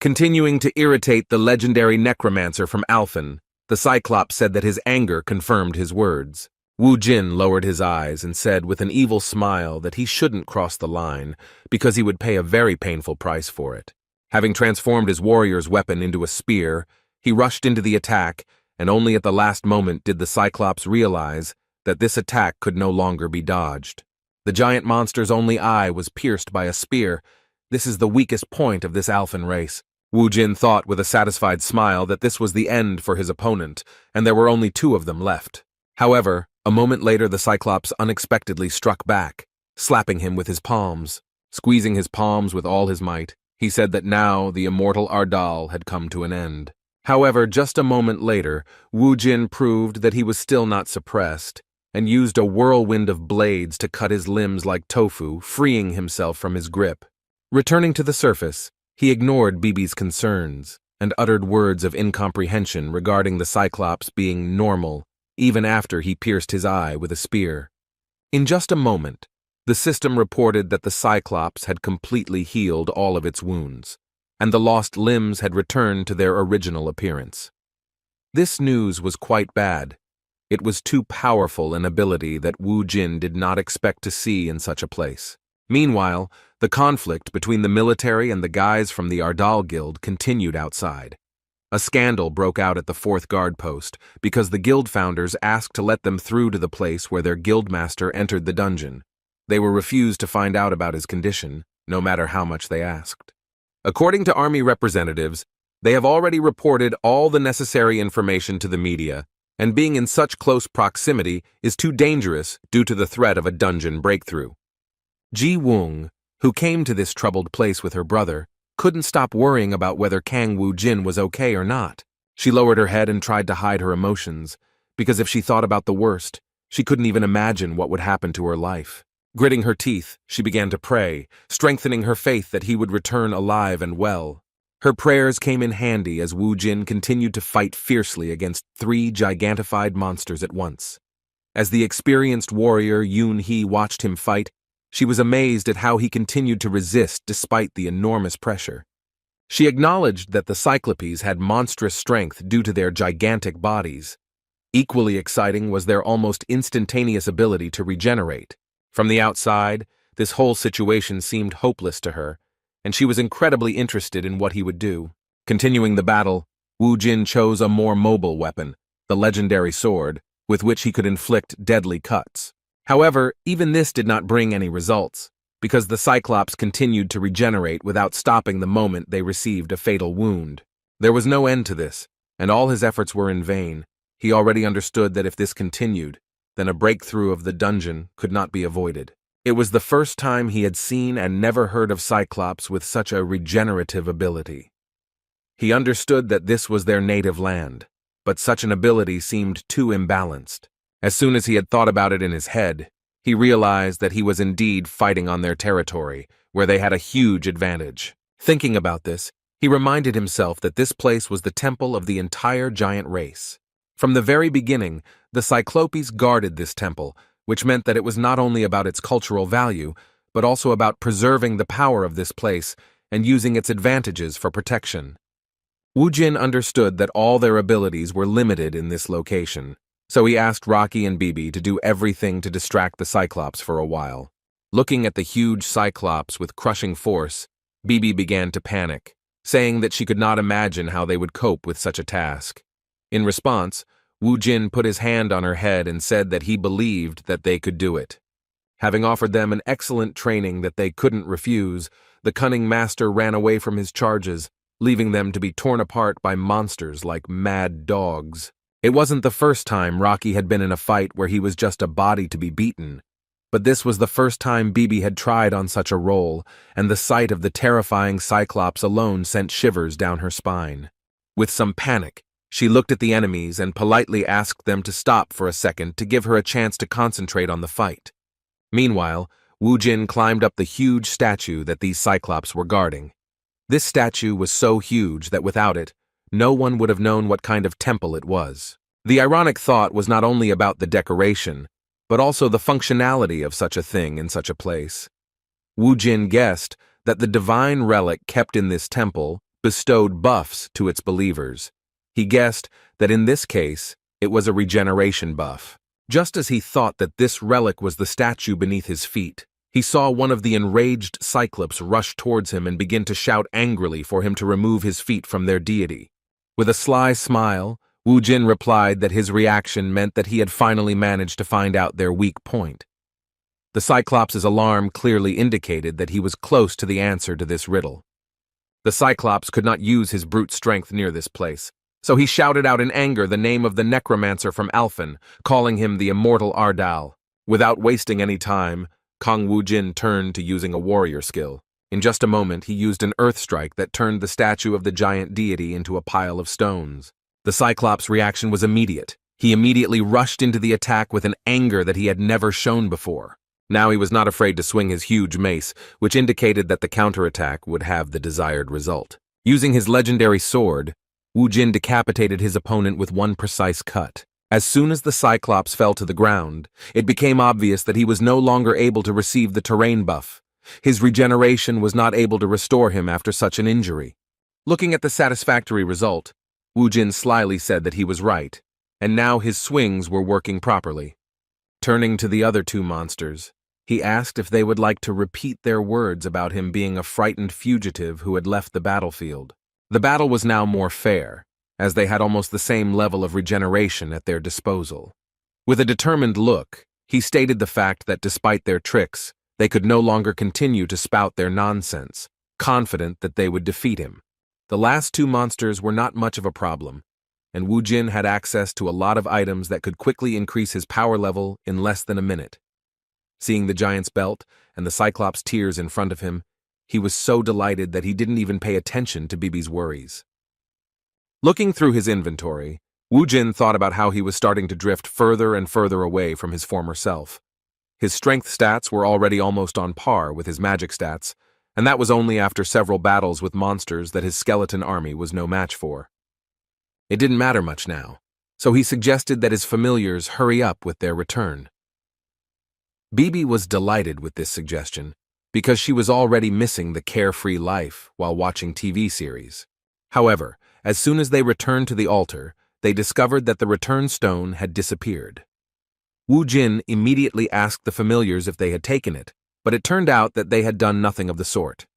Continuing to irritate the legendary necromancer from Alphen, the Cyclops said that his anger confirmed his words. Wu Jin lowered his eyes and said with an evil smile that he shouldn't cross the line because he would pay a very painful price for it. Having transformed his warrior's weapon into a spear, he rushed into the attack, and only at the last moment did the Cyclops realize that this attack could no longer be dodged. The giant monster's only eye was pierced by a spear. This is the weakest point of this Alphen race. Wu Jin thought with a satisfied smile that this was the end for his opponent, and there were only 2 of them left. However, a moment later the Cyclops unexpectedly struck back, slapping him with his palms. Squeezing his palms with all his might, he said that now the immortal Ardal had come to an end. However, just a moment later, Wu Jin proved that he was still not suppressed, and used a whirlwind of blades to cut his limbs like tofu, freeing himself from his grip. Returning to the surface, he ignored Bibi's concerns, and uttered words of incomprehension regarding the Cyclops being normal, even after he pierced his eye with a spear. In just a moment, the system reported that the Cyclops had completely healed all of its wounds, and the lost limbs had returned to their original appearance. This news was quite bad. It was too powerful an ability that Wu Jin did not expect to see in such a place. Meanwhile, the conflict between the military and the guys from the Ardal Guild continued outside. A scandal broke out at the 4th guard post because the guild founders asked to let them through to the place where their guildmaster entered the dungeon. They were refused to find out about his condition, no matter how much they asked. According to army representatives, they have already reported all the necessary information to the media, and being in such close proximity is too dangerous due to the threat of a dungeon breakthrough. Ji Wung, who came to this troubled place with her brother, couldn't stop worrying about whether Kang Wu Jin was okay or not. She lowered her head and tried to hide her emotions, because if she thought about the worst, she couldn't even imagine what would happen to her life. Gritting her teeth, she began to pray, strengthening her faith that he would return alive and well. Her prayers came in handy as Wu Jin continued to fight fiercely against 3 gigantified monsters at once. As the experienced warrior Yoon Hee watched him fight, she was amazed at how he continued to resist despite the enormous pressure. She acknowledged that the Cyclopes had monstrous strength due to their gigantic bodies. Equally exciting was their almost instantaneous ability to regenerate. From the outside, this whole situation seemed hopeless to her, and she was incredibly interested in what he would do. Continuing the battle, Wu Jin chose a more mobile weapon, the legendary sword, with which he could inflict deadly cuts. However, even this did not bring any results, because the Cyclops continued to regenerate without stopping the moment they received a fatal wound. There was no end to this, and all his efforts were in vain. He already understood that if this continued, then a breakthrough of the dungeon could not be avoided. It was the first time he had seen and never heard of Cyclops with such a regenerative ability. He understood that this was their native land, but such an ability seemed too imbalanced. As soon as he had thought about it in his head, he realized that he was indeed fighting on their territory, where they had a huge advantage. Thinking about this, he reminded himself that this place was the temple of the entire giant race. From the very beginning, the Cyclopes guarded this temple, which meant that it was not only about its cultural value, but also about preserving the power of this place and using its advantages for protection. Woojin understood that all their abilities were limited in this location, so he asked Rocky and Bibi to do everything to distract the Cyclops for a while. Looking at the huge Cyclops with crushing force, Bibi began to panic, saying that she could not imagine how they would cope with such a task. In response, Woojin put his hand on her head and said that he believed that they could do it. Having offered them an excellent training that they couldn't refuse, the cunning master ran away from his charges, leaving them to be torn apart by monsters like mad dogs. It wasn't the first time Rocky had been in a fight where he was just a body to be beaten, but this was the first time Bibi had tried on such a role, and the sight of the terrifying Cyclops alone sent shivers down her spine. With some panic, she looked at the enemies and politely asked them to stop for a second to give her a chance to concentrate on the fight. Meanwhile, Woojin climbed up the huge statue that these Cyclops were guarding. This statue was so huge that without it, no one would have known what kind of temple it was. The ironic thought was not only about the decoration, but also the functionality of such a thing in such a place. Woojin guessed that the divine relic kept in this temple bestowed buffs to its believers. He guessed that in this case, it was a regeneration buff. Just as he thought that this relic was the statue beneath his feet, he saw one of the enraged Cyclops rush towards him and begin to shout angrily for him to remove his feet from their deity. With a sly smile, Woojin replied that his reaction meant that he had finally managed to find out their weak point. The Cyclops' alarm clearly indicated that he was close to the answer to this riddle. The Cyclops could not use his brute strength near this place, so he shouted out in anger the name of the necromancer from Alphen, calling him the immortal Ardal. Without wasting any time, Kong Woojin turned to using a warrior skill. In just a moment, he used an earth strike that turned the statue of the giant deity into a pile of stones. The Cyclops' reaction was immediate. He immediately rushed into the attack with an anger that he had never shown before. Now he was not afraid to swing his huge mace, which indicated that the counterattack would have the desired result. Using his legendary sword, Woojin decapitated his opponent with one precise cut. As soon as the Cyclops fell to the ground, it became obvious that he was no longer able to receive the terrain buff. His regeneration was not able to restore him after such an injury. Looking at the satisfactory result, Woojin slyly said that he was right, and now his swings were working properly. Turning to the other two monsters, he asked if they would like to repeat their words about him being a frightened fugitive who had left the battlefield. The battle was now more fair, as they had almost the same level of regeneration at their disposal. With a determined look, he stated the fact that despite their tricks, they could no longer continue to spout their nonsense, confident that they would defeat him. The last two monsters were not much of a problem, and Woojin had access to a lot of items that could quickly increase his power level in less than a minute. Seeing the giant's belt and the Cyclops' tears in front of him, he was so delighted that he didn't even pay attention to Bibi's worries. Looking through his inventory, Woojin thought about how he was starting to drift further and further away from his former self. His strength stats were already almost on par with his magic stats, and that was only after several battles with monsters that his skeleton army was no match for. It didn't matter much now, so he suggested that his familiars hurry up with their return. Bibi was delighted with this suggestion, because she was already missing the carefree life while watching TV series. However, as soon as they returned to the altar, they discovered that the return stone had disappeared. Woojin immediately asked the familiars if they had taken it, but it turned out that they had done nothing of the sort.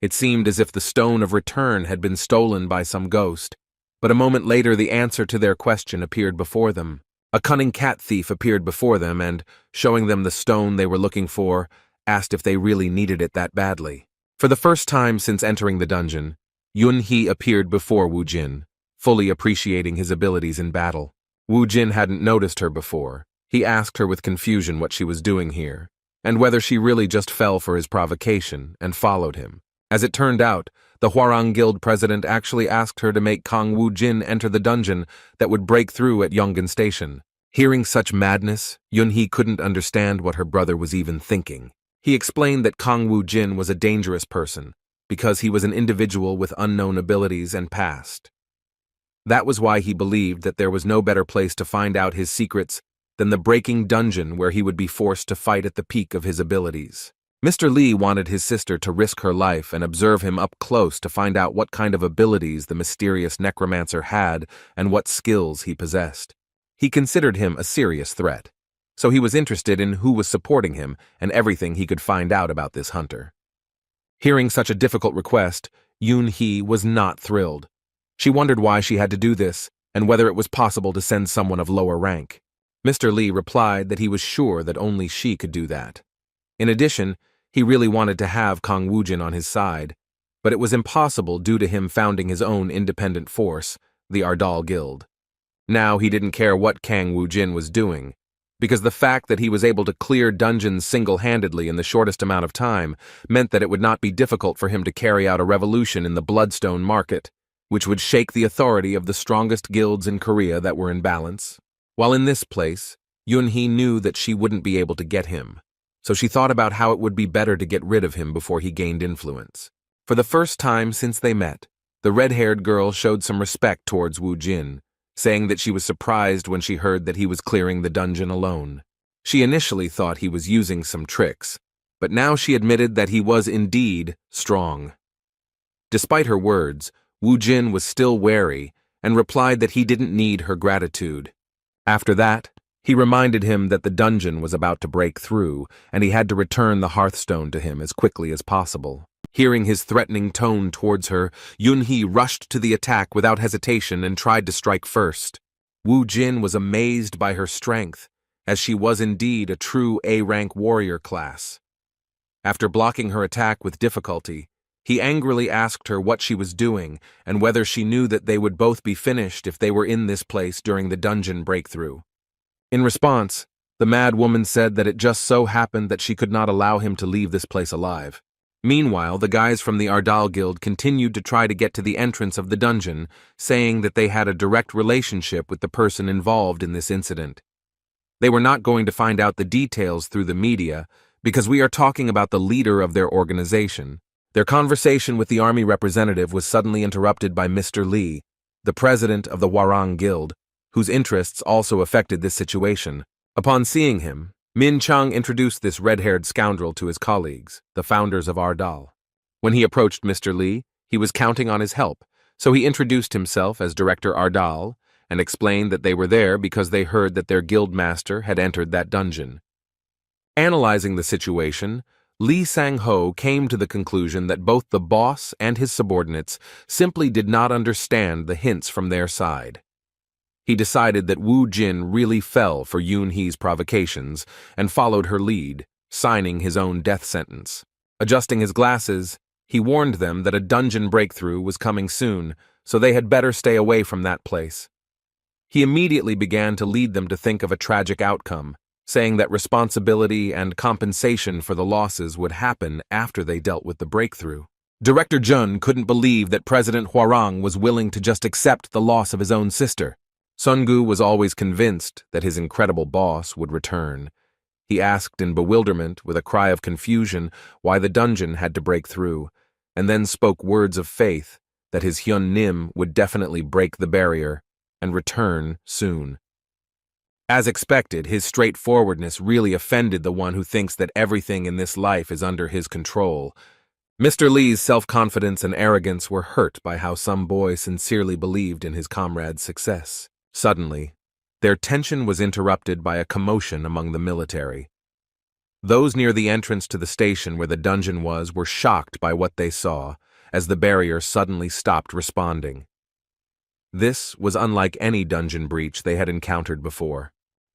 It seemed as if the stone of return had been stolen by some ghost, but a moment later the answer to their question appeared before them. A cunning cat thief appeared before them and, showing them the stone they were looking for, asked if they really needed it that badly. For the first time since entering the dungeon, Yun-hee appeared before Woojin, fully appreciating his abilities in battle. Woojin hadn't noticed her before. He asked her with confusion what she was doing here. and whether she really just fell for his provocation and followed him. As it turned out, the Hwarang Guild president actually asked her to make Kang Woo-jin enter the dungeon that would break through at Yongan Station. Hearing such madness, Yun-hee couldn't understand what her brother was even thinking. He explained that Kang Woo-jin was a dangerous person because he was an individual with unknown abilities and past. That was why he believed that there was no better place to find out his secrets than the breaking dungeon where he would be forced to fight at the peak of his abilities. Mr. Lee wanted his sister to risk her life and observe him up close to find out what kind of abilities the mysterious necromancer had and what skills he possessed. He considered him a serious threat, so he was interested in who was supporting him and everything he could find out about this hunter. Hearing such a difficult request, Yoon-hee was not thrilled. She wondered why she had to do this and whether it was possible to send someone of lower rank. Mr. Lee replied that he was sure that only she could do that. In addition, he really wanted to have Kang Woo-jin on his side, but it was impossible due to him founding his own independent force, the Ardal Guild. Now he didn't care what Kang Woo-jin was doing, because the fact that he was able to clear dungeons single-handedly in the shortest amount of time meant that it would not be difficult for him to carry out a revolution in the Bloodstone market, which would shake the authority of the strongest guilds in Korea that were in balance. While in this place, Yoon-hee knew that she wouldn't be able to get him, so she thought about how it would be better to get rid of him before he gained influence. For the first time since they met, the red-haired girl showed some respect towards Woo-jin, saying that she was surprised when she heard that he was clearing the dungeon alone. She initially thought he was using some tricks, but now she admitted that he was indeed strong. Despite her words, Woo-jin was still wary and replied that he didn't need her gratitude. After that, he reminded him that the dungeon was about to break through and he had to return the hearthstone to him as quickly as possible. Hearing his threatening tone towards her, Yoon-hee rushed to the attack without hesitation and tried to strike first. Woo-jin was amazed by her strength, as she was indeed a true A-rank warrior class. After blocking her attack with difficulty, he angrily asked her what she was doing and whether she knew that they would both be finished if they were in this place during the dungeon breakthrough. In response, the mad woman said that it just so happened that she could not allow him to leave this place alive. Meanwhile, the guys from the Ardal Guild continued to try to get to the entrance of the dungeon, saying that they had a direct relationship with the person involved in this incident. They were not going to find out the details through the media because we are talking about the leader of their organization. Their conversation with the army representative was suddenly interrupted by Mr. Lee, the president of the Hwarang Guild, whose interests also affected this situation. Upon seeing him, Min Chung introduced this red-haired scoundrel to his colleagues, the founders of Ardal. When he approached Mr. Lee, he was counting on his help, so he introduced himself as Director Ardal and explained that they were there because they heard that their guild master had entered that dungeon. Analyzing the situation, Lee Sang-ho came to the conclusion that both the boss and his subordinates simply did not understand the hints from their side. He decided that Woo-jin really fell for Yoon-hee's provocations and followed her lead, signing his own death sentence. Adjusting his glasses, he warned them that a dungeon breakthrough was coming soon, so they had better stay away from that place. He immediately began to lead them to think of a tragic outcome, saying that responsibility and compensation for the losses would happen after they dealt with the breakthrough. Director Jun couldn't believe that President Hwarang was willing to just accept the loss of his own sister. Sungu was always convinced that his incredible boss would return. He asked in bewilderment, with a cry of confusion, why the dungeon had to break through, and then spoke words of faith that his Hyun Nim would definitely break the barrier and return soon. As expected, his straightforwardness really offended the one who thinks that everything in this life is under his control. Mr. Lee's self-confidence and arrogance were hurt by how some boy sincerely believed in his comrade's success. Suddenly, their tension was interrupted by a commotion among the military. Those near the entrance to the station where the dungeon was were shocked by what they saw, as the barrier suddenly stopped responding. This was unlike any dungeon breach they had encountered before.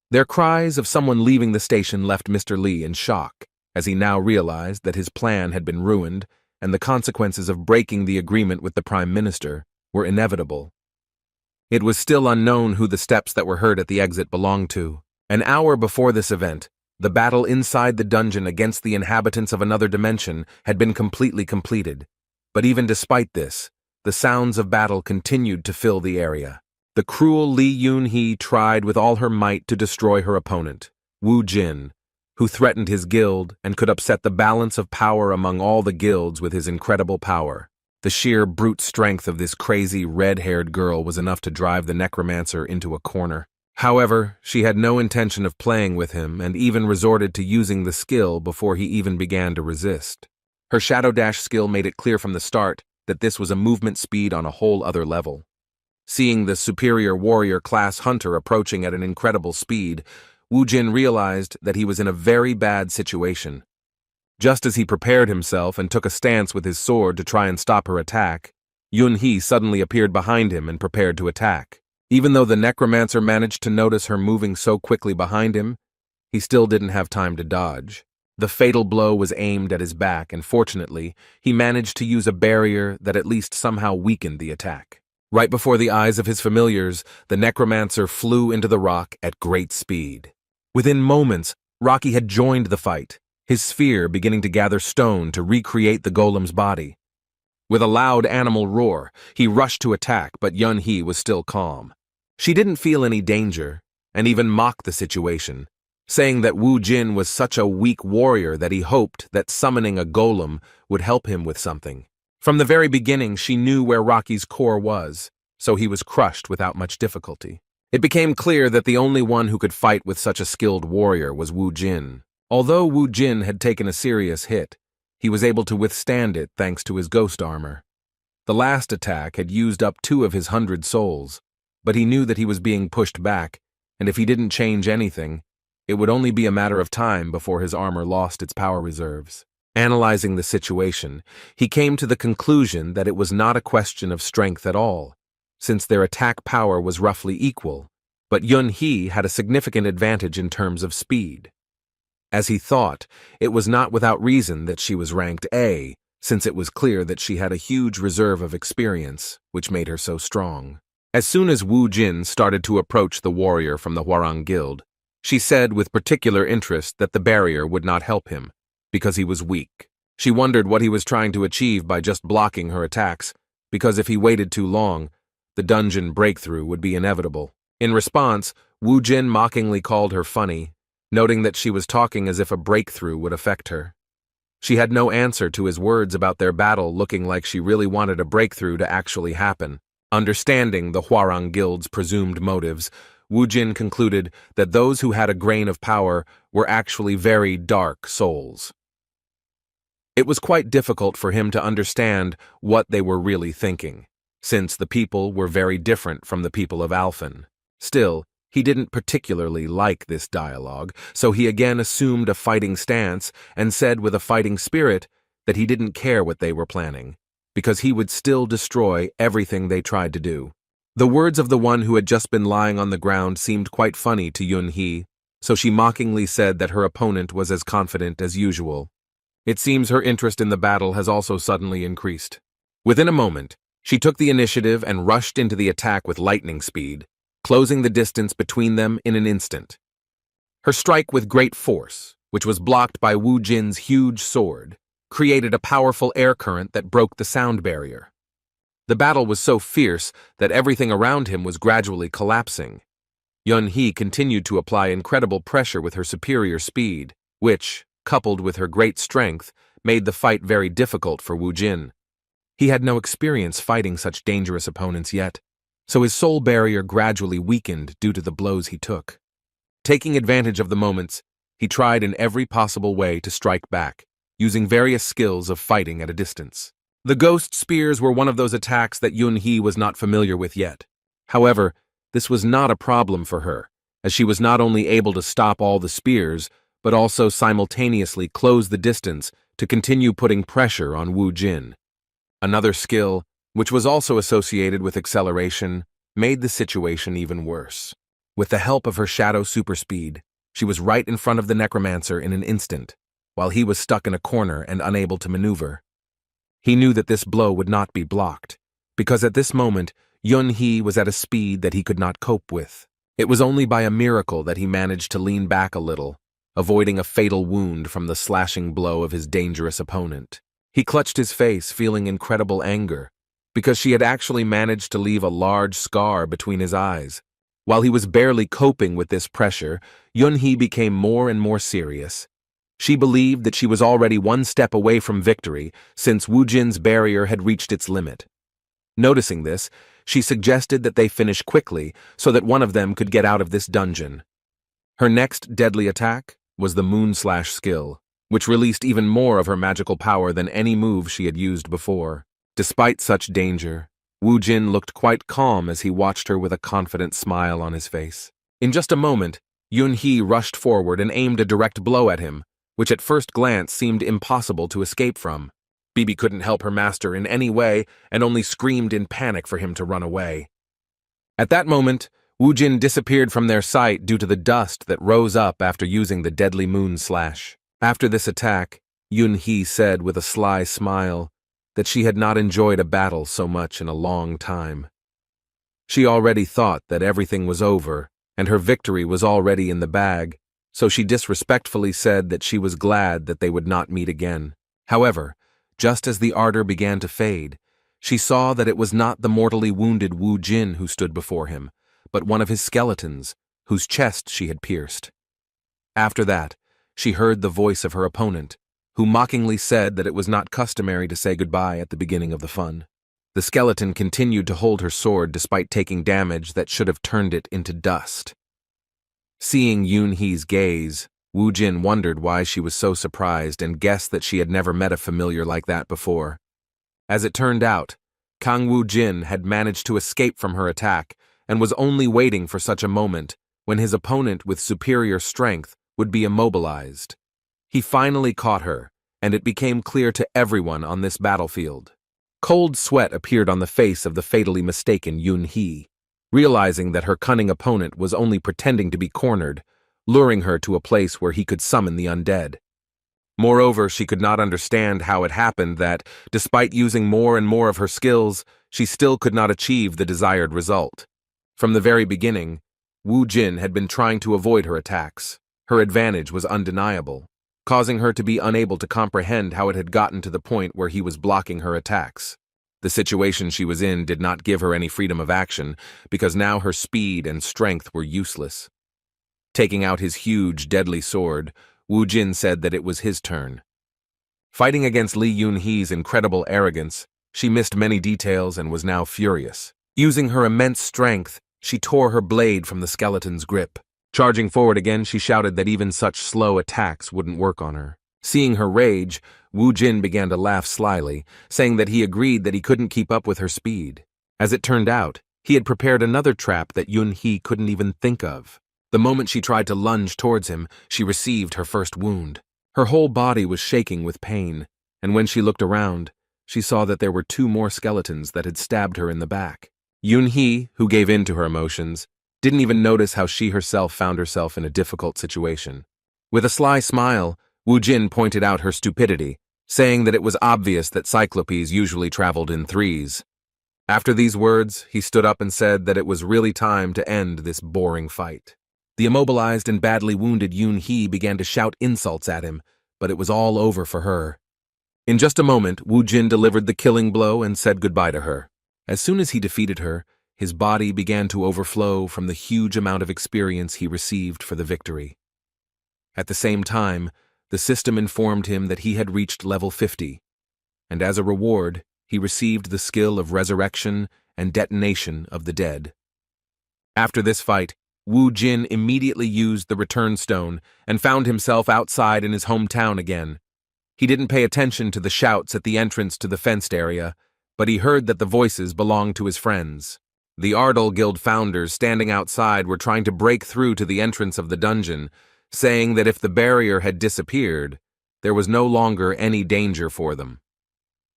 Their cries of someone leaving the station left Mr. Lee in shock, as he now realized that his plan had been ruined and the consequences of breaking the agreement with the Prime Minister were inevitable. It was still unknown who the steps that were heard at the exit belonged to. An hour before this event, The battle inside the dungeon against the inhabitants of another dimension had been completely completed. But even despite this, the sounds of battle continued to fill the area. The cruel Li Yunhee tried with all her might to destroy her opponent, Wu Jin, who threatened his guild and could upset the balance of power among all the guilds with his incredible power. The sheer brute strength of this crazy red-haired girl was enough to drive the necromancer into a corner. However, she had no intention of playing with him and even resorted to using the skill before he even began to resist. Her Shadow Dash skill made it clear from the start that this was a movement speed on a whole other level. Seeing the superior warrior class hunter approaching at an incredible speed, Wu Jin realized that he was in a very bad situation. Just as he prepared himself and took a stance with his sword to try and stop her attack, Yunhee suddenly appeared behind him and prepared to attack. Even though the necromancer managed to notice her moving so quickly behind him, he still didn't have time to dodge. The fatal blow was aimed at his back, and fortunately, he managed to use a barrier that at least somehow weakened the attack. Right before the eyes of his familiars, the necromancer flew into the rock at great speed. Within moments, Rocky had joined the fight, his sphere beginning to gather stone to recreate the golem's body. With a loud animal roar, he rushed to attack, but Yunhee was still calm. She didn't feel any danger, and even mocked the situation, saying that Wu Jin was such a weak warrior that he hoped that summoning a golem would help him with something. From the very beginning, she knew where Rocky's core was, so he was crushed without much difficulty. It became clear that the only one who could fight with such a skilled warrior was Wu Jin. Although Wu Jin had taken a serious hit, he was able to withstand it thanks to his ghost armor. The last attack had used up 2 of his 100 souls, but he knew that he was being pushed back, and if he didn't change anything, it would only be a matter of time before his armor lost its power reserves. Analyzing the situation, he came to the conclusion that it was not a question of strength at all, since their attack power was roughly equal, but Yunhee had a significant advantage in terms of speed. As he thought, it was not without reason that she was ranked A, since it was clear that she had a huge reserve of experience, which made her so strong. As soon as Wu Jin started to approach the warrior from the Hwarang Guild, she said with particular interest that the barrier would not help him, because he was weak. She wondered what he was trying to achieve by just blocking her attacks, because if he waited too long, the dungeon breakthrough would be inevitable. In response, Wu Jin mockingly called her funny, noting that she was talking as if a breakthrough would affect her. She had no answer to his words about their battle, looking like she really wanted a breakthrough to actually happen. Understanding the Hwarang Guild's presumed motives, Wu Jin concluded that those who had a grain of power were actually very dark souls. It was quite difficult for him to understand what they were really thinking, since the people were very different from the people of Alphen. Still, he didn't particularly like this dialogue, so he again assumed a fighting stance and said with a fighting spirit that he didn't care what they were planning, because he would still destroy everything they tried to do. The words of the one who had just been lying on the ground seemed quite funny to Yunhee, so she mockingly said that her opponent was as confident as usual. It seems her interest in the battle has also suddenly increased. Within a moment, she took the initiative and rushed into the attack with lightning speed, closing the distance between them in an instant. Her strike with great force, which was blocked by Wu Jin's huge sword, created a powerful air current that broke the sound barrier. The battle was so fierce that everything around him was gradually collapsing. Yunhee continued to apply incredible pressure with her superior speed, which, coupled with her great strength, made the fight very difficult for Wu Jin. He had no experience fighting such dangerous opponents yet, so his soul barrier gradually weakened due to the blows he took. Taking advantage of the moments, he tried in every possible way to strike back, using various skills of fighting at a distance. The ghost spears were one of those attacks that Yunhee was not familiar with yet. However, this was not a problem for her, as she was not only able to stop all the spears, but also simultaneously close the distance to continue putting pressure on Wu Jin. Another skill, which was also associated with acceleration, made the situation even worse. With the help of her shadow superspeed, she was right in front of the necromancer in an instant, while he was stuck in a corner and unable to maneuver. He knew that this blow would not be blocked, because at this moment, Yunhee was at a speed that he could not cope with. It was only by a miracle that he managed to lean back a little, avoiding a fatal wound from the slashing blow of his dangerous opponent. He clutched his face, feeling incredible anger, because she had actually managed to leave a large scar between his eyes. While he was barely coping with this pressure, Yun-hee became more and more serious. She believed that she was already one step away from victory, since Wu Jin's barrier had reached its limit. Noticing this, she suggested that they finish quickly so that one of them could get out of this dungeon. Her next deadly attack was the Moon Slash skill, which released even more of her magical power than any move she had used before. Despite such danger, Wu Jin looked quite calm as he watched her with a confident smile on his face. In just a moment, Yun-hee rushed forward and aimed a direct blow at him, which at first glance seemed impossible to escape from. Bibi couldn't help her master in any way and only screamed in panic for him to run away. At that moment, Wu Jin disappeared from their sight due to the dust that rose up after using the deadly Moon Slash. After this attack, Yun-hee said with a sly smile that she had not enjoyed a battle so much in a long time. She already thought that everything was over and her victory was already in the bag, so she disrespectfully said that she was glad that they would not meet again. However, just as the ardor began to fade, she saw that it was not the mortally wounded Wu Jin who stood before him, but one of his skeletons, whose chest she had pierced. After that, she heard the voice of her opponent, who mockingly said that it was not customary to say goodbye at the beginning of the fun. The skeleton continued to hold her sword despite taking damage that should have turned it into dust. Seeing Yun-hee's gaze, Wu Jin wondered why she was so surprised and guessed that she had never met a familiar like that before. As it turned out, Kang Wu Jin had managed to escape from her attack and was only waiting for such a moment when his opponent with superior strength would be immobilized. He finally caught her, and it became clear to everyone on this battlefield. Cold sweat appeared on the face of the fatally mistaken Yun-hee, realizing that her cunning opponent was only pretending to be cornered, luring her to a place where he could summon the undead. Moreover, she could not understand how it happened that, despite using more and more of her skills, she still could not achieve the desired result. From the very beginning, Wu Jin had been trying to avoid her attacks. Her advantage was undeniable, causing her to be unable to comprehend how it had gotten to the point where he was blocking her attacks. The situation she was in did not give her any freedom of action, because now her speed and strength were useless. Taking out his huge, deadly sword, Wu Jin said that it was his turn. Fighting against Li Yun-hee's incredible arrogance, she missed many details and was now furious. Using her immense strength, she tore her blade from the skeleton's grip. Charging forward again, she shouted that even such slow attacks wouldn't work on her. Seeing her rage, Wu Jin began to laugh slyly, saying that he agreed that he couldn't keep up with her speed. As it turned out, he had prepared another trap that Yun-hee couldn't even think of. The moment she tried to lunge towards him, she received her first wound. Her whole body was shaking with pain, and when she looked around, she saw that there were 2 more skeletons that had stabbed her in the back. Yun-hee, who gave in to her emotions, didn't even notice how she herself found herself in a difficult situation. With a sly smile, Wu Jin pointed out her stupidity, saying that it was obvious that cyclopes usually traveled in 3s. After these words, he stood up and said that it was really time to end this boring fight. The immobilized and badly wounded Yun-hee began to shout insults at him, but it was all over for her. In just a moment, Wu Jin delivered the killing blow and said goodbye to her. As soon as he defeated her, his body began to overflow from the huge amount of experience he received for the victory. At the same time, the system informed him that he had reached level 50, and as a reward, he received the skill of resurrection and detonation of the dead. After this fight, Wu Jin immediately used the return stone and found himself outside in his hometown again. He didn't pay attention to the shouts at the entrance to the fenced area, but he heard that the voices belonged to his friends. The Ardal Guild founders standing outside were trying to break through to the entrance of the dungeon, saying that if the barrier had disappeared, there was no longer any danger for them.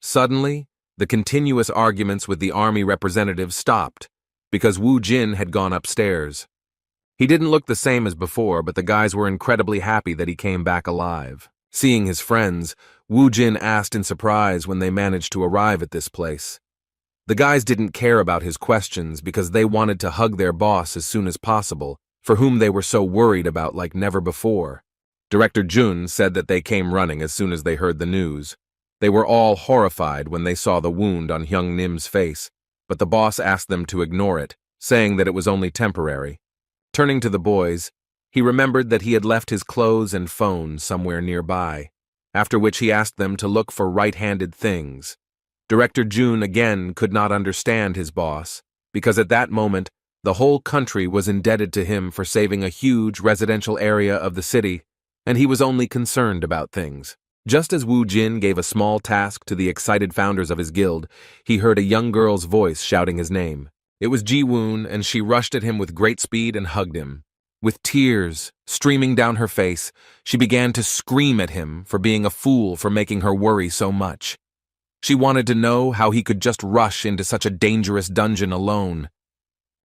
Suddenly, the continuous arguments with the army representatives stopped, because Wu Jin had gone upstairs. He didn't look the same as before, but the guys were incredibly happy that he came back alive. Seeing his friends, Wu Jin asked in surprise when they managed to arrive at this place. The guys didn't care about his questions because they wanted to hug their boss as soon as possible, for whom they were so worried about like never before. Director Jun said that they came running as soon as they heard the news. They were all horrified when they saw the wound on Hyung Nim's face, but the boss asked them to ignore it, saying that it was only temporary. Turning to the boys, he remembered that he had left his clothes and phone somewhere nearby, after which he asked them to look for right-handed things. Director Jun again could not understand his boss, because at that moment, the whole country was indebted to him for saving a huge residential area of the city, and he was only concerned about things. Just as Woo Jin gave a small task to the excited founders of his guild, he heard a young girl's voice shouting his name. It was Ji-woon, and she rushed at him with great speed and hugged him. With tears streaming down her face, she began to scream at him for being a fool for making her worry so much. She wanted to know how he could just rush into such a dangerous dungeon alone.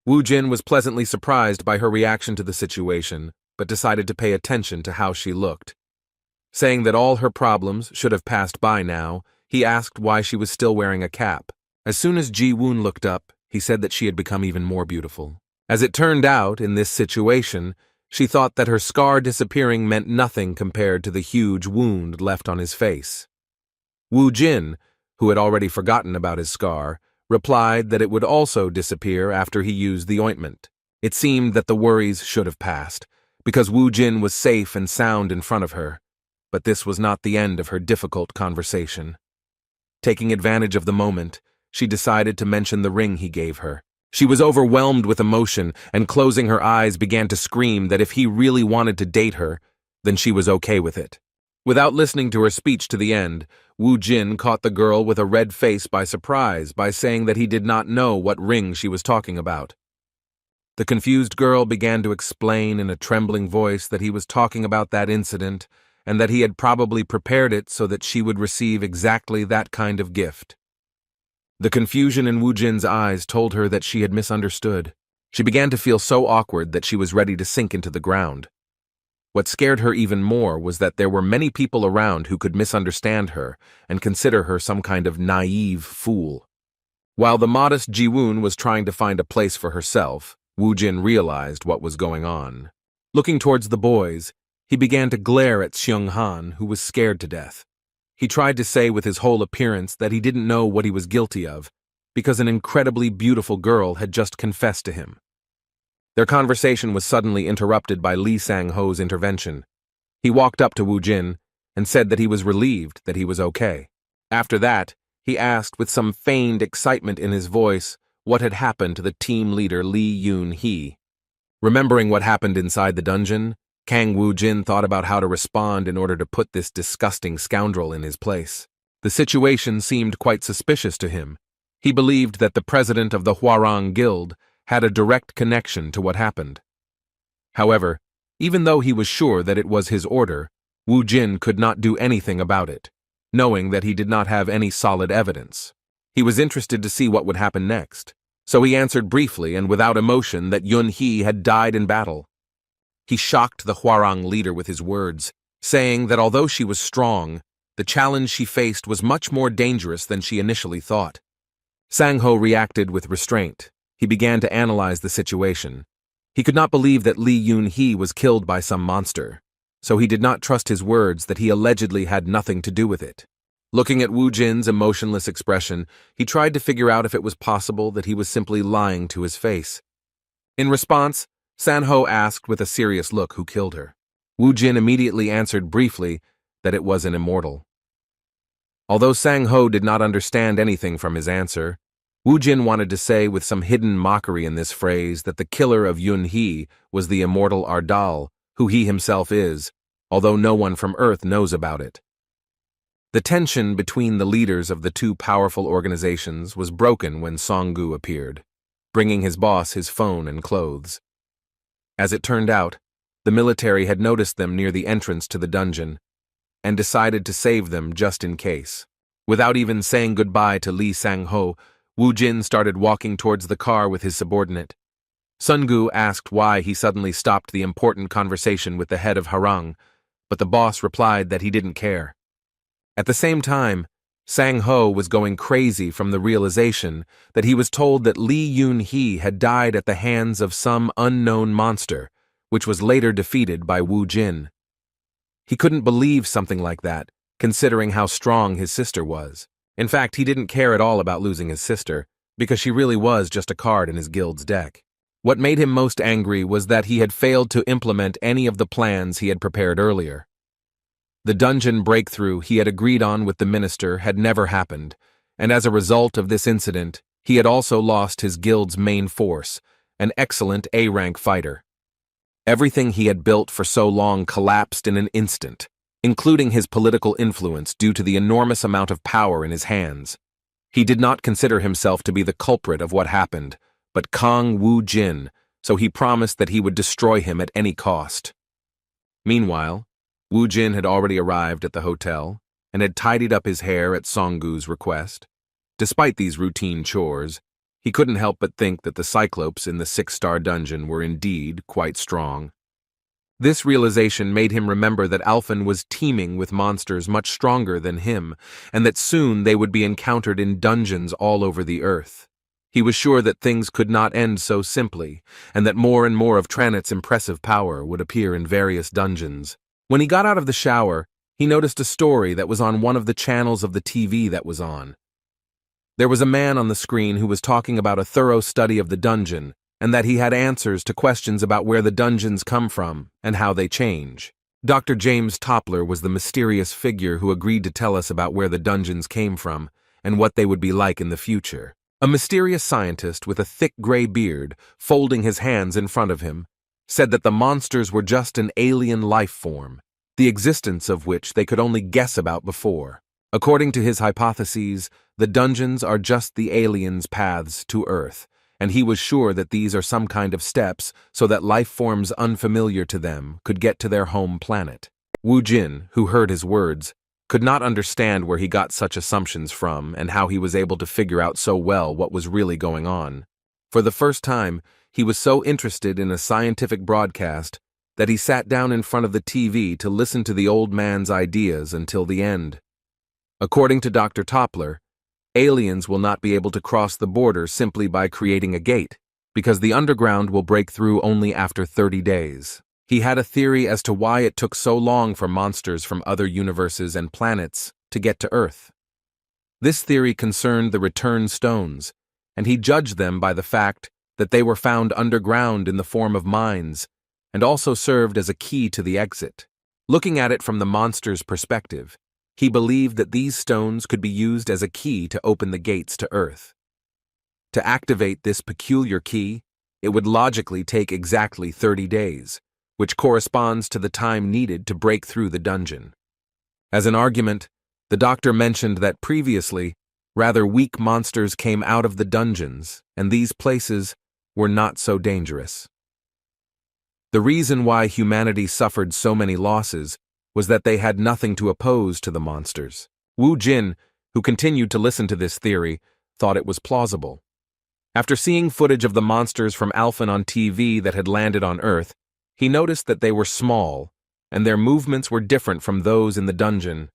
Woo Jin was pleasantly surprised by her reaction to the situation, but decided to pay attention to how she looked. Saying that all her problems should have passed by now, he asked why she was still wearing a cap. As soon as Ji-woon looked up, he said that she had become even more beautiful. As it turned out, in this situation, she thought that her scar disappearing meant nothing compared to the huge wound left on his face. Woo Jin, who had already forgotten about his scar, replied that it would also disappear after he used the ointment. It seemed that the worries should have passed, because Woo Jin was safe and sound in front of her. But this was not the end of her difficult conversation. Taking advantage of the moment, she decided to mention the ring he gave her. She was overwhelmed with emotion, and closing her eyes began to scream that if he really wanted to date her, then she was okay with it. Without listening to her speech to the end, Woo Jin caught the girl with a red face by surprise by saying that he did not know what ring she was talking about. The confused girl began to explain in a trembling voice that he was talking about that incident and that he had probably prepared it so that she would receive exactly that kind of gift. The confusion in Woo Jin's eyes told her that she had misunderstood. She began to feel so awkward that she was ready to sink into the ground. What scared her even more was that there were many people around who could misunderstand her and consider her some kind of naive fool. While the modest Ji-woon was trying to find a place for herself, Woo Jin realized what was going on. Looking towards the boys, he began to glare at Seung-han, who was scared to death. He tried to say with his whole appearance that he didn't know what he was guilty of, because an incredibly beautiful girl had just confessed to him. Their conversation was suddenly interrupted by Lee Sang-ho's intervention. He walked up to Woo Jin and said that he was relieved that he was okay. After that, he asked with some feigned excitement in his voice what had happened to the team leader Lee Yoon-hee. Remembering what happened inside the dungeon, Kang Woo Jin thought about how to respond in order to put this disgusting scoundrel in his place. The situation seemed quite suspicious to him. He believed that the president of the Hwarang Guild had a direct connection to what happened. However, even though he was sure that it was his order, Woo Jin could not do anything about it, knowing that he did not have any solid evidence. He was interested to see what would happen next, so he answered briefly and without emotion that Yun-hee had died in battle. He shocked the Hwarang leader with his words, saying that although she was strong, the challenge she faced was much more dangerous than she initially thought. Sang-ho reacted with restraint. He began to analyze the situation. He could not believe that Lee Yoon-hee was killed by some monster, so he did not trust his words that he allegedly had nothing to do with it. Looking at Woo Jin's emotionless expression, he tried to figure out if it was possible that he was simply lying to his face. In response, Sang-ho asked with a serious look who killed her. Woo Jin immediately answered briefly that it was an immortal. Although Sang-ho did not understand anything from his answer, Woo Jin wanted to say with some hidden mockery in this phrase that the killer of Yun-hee was the immortal Ardal, who he himself is, although no one from Earth knows about it. The tension between the leaders of the two powerful organizations was broken when Song-gu appeared, bringing his boss his phone and clothes. As it turned out, the military had noticed them near the entrance to the dungeon and decided to save them just in case. Without even saying goodbye to Lee Sang-ho, Woo Jin started walking towards the car with his subordinate. Sun-gu asked why he suddenly stopped the important conversation with the head of Hwarang, but the boss replied that he didn't care. At the same time, Sang-ho was going crazy from the realization that he was told that Lee Yoon-hee had died at the hands of some unknown monster, which was later defeated by Woo Jin. He couldn't believe something like that, considering how strong his sister was. In fact, he didn't care at all about losing his sister, because she really was just a card in his guild's deck. What made him most angry was that he had failed to implement any of the plans he had prepared earlier. The dungeon breakthrough he had agreed on with the minister had never happened, and as a result of this incident, he had also lost his guild's main force, an excellent A-rank fighter. Everything he had built for so long collapsed in an instant, including his political influence due to the enormous amount of power in his hands. He did not consider himself to be the culprit of what happened, but Kang Woo-jin, so he promised that he would destroy him at any cost. Meanwhile, Woo-jin had already arrived at the hotel and had tidied up his hair at Songgu's request. Despite these routine chores, he couldn't help but think that the Cyclopes in the 6-star dungeon were indeed quite strong. This realization made him remember that Alphen was teeming with monsters much stronger than him, and that soon they would be encountered in dungeons all over the earth. He was sure that things could not end so simply, and that more and more of Tranit's impressive power would appear in various dungeons. When he got out of the shower, he noticed a story that was on one of the channels of the TV that was on. There was a man on the screen who was talking about a thorough study of the dungeon, and that he had answers to questions about where the dungeons come from and how they change. Dr. James Toppler was the mysterious figure who agreed to tell us about where the dungeons came from and what they would be like in the future. A mysterious scientist with a thick gray beard, folding his hands in front of him, said that the monsters were just an alien life form, the existence of which they could only guess about before. According to his hypotheses, the dungeons are just the aliens' paths to Earth, and he was sure that these are some kind of steps so that life forms unfamiliar to them could get to their home planet. Wu Jin, who heard his words, could not understand where he got such assumptions from and how he was able to figure out so well what was really going on. For the first time, he was so interested in a scientific broadcast that he sat down in front of the TV to listen to the old man's ideas until the end. According to Dr. Toppler, aliens will not be able to cross the border simply by creating a gate, because the underground will break through only after 30 days. He had a theory as to why it took so long for monsters from other universes and planets to get to Earth. This theory concerned the return stones, and he judged them by the fact that they were found underground in the form of mines, and also served as a key to the exit. Looking at it from the monster's perspective, he believed that these stones could be used as a key to open the gates to Earth. To activate this peculiar key, it would logically take exactly 30 days, which corresponds to the time needed to break through the dungeon. As an argument, the doctor mentioned that previously, rather weak monsters came out of the dungeons, and these places were not so dangerous. The reason why humanity suffered so many losses was that they had nothing to oppose to the monsters. Wu Jin, who continued to listen to this theory, thought it was plausible. After seeing footage of the monsters from Alphen on TV that had landed on Earth, he noticed that they were small, and their movements were different from those in the dungeon.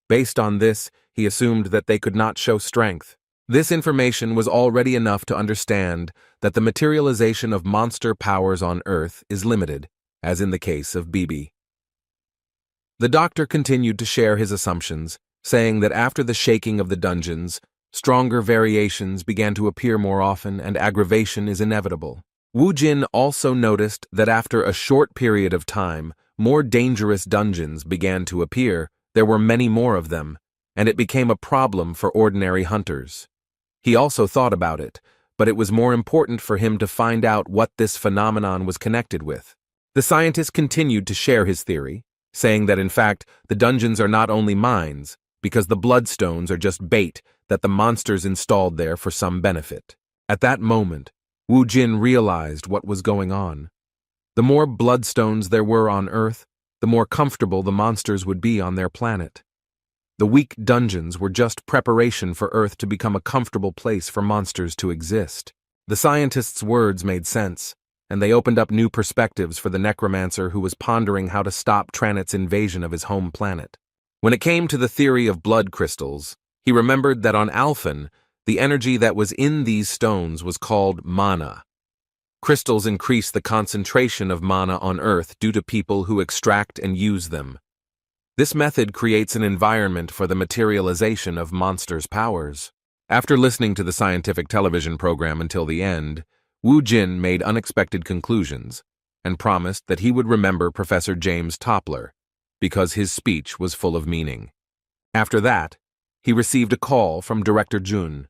Based on this, he assumed that they could not show strength. This information was already enough to understand that the materialization of monster powers on Earth is limited, as in the case of Bibi. The doctor continued to share his assumptions, saying that after the shaking of the dungeons, stronger variations began to appear more often and aggravation is inevitable. Wu Jin also noticed that after a short period of time, more dangerous dungeons began to appear. There were many more of them, and it became a problem for ordinary hunters. He also thought about it, but it was more important for him to find out what this phenomenon was connected with. The scientist continued to share his theory, saying that in fact, the dungeons are not only mines, because the bloodstones are just bait that the monsters installed there for some benefit. At that moment, Wu Jin realized what was going on. The more bloodstones there were on Earth, the more comfortable the monsters would be on their planet. The weak dungeons were just preparation for Earth to become a comfortable place for monsters to exist. The scientist's words made sense, and they opened up new perspectives for the necromancer who was pondering how to stop Tranit's invasion of his home planet. When it came to the theory of blood crystals, he remembered that on Alphen, the energy that was in these stones was called mana. Crystals increase the concentration of mana on Earth due to people who extract and use them. This method creates an environment for the materialization of monsters' powers. After listening to the scientific television program until the end, Wu Jin made unexpected conclusions and promised that he would remember Professor James Toppler because his speech was full of meaning. After that, he received a call from Director Jun.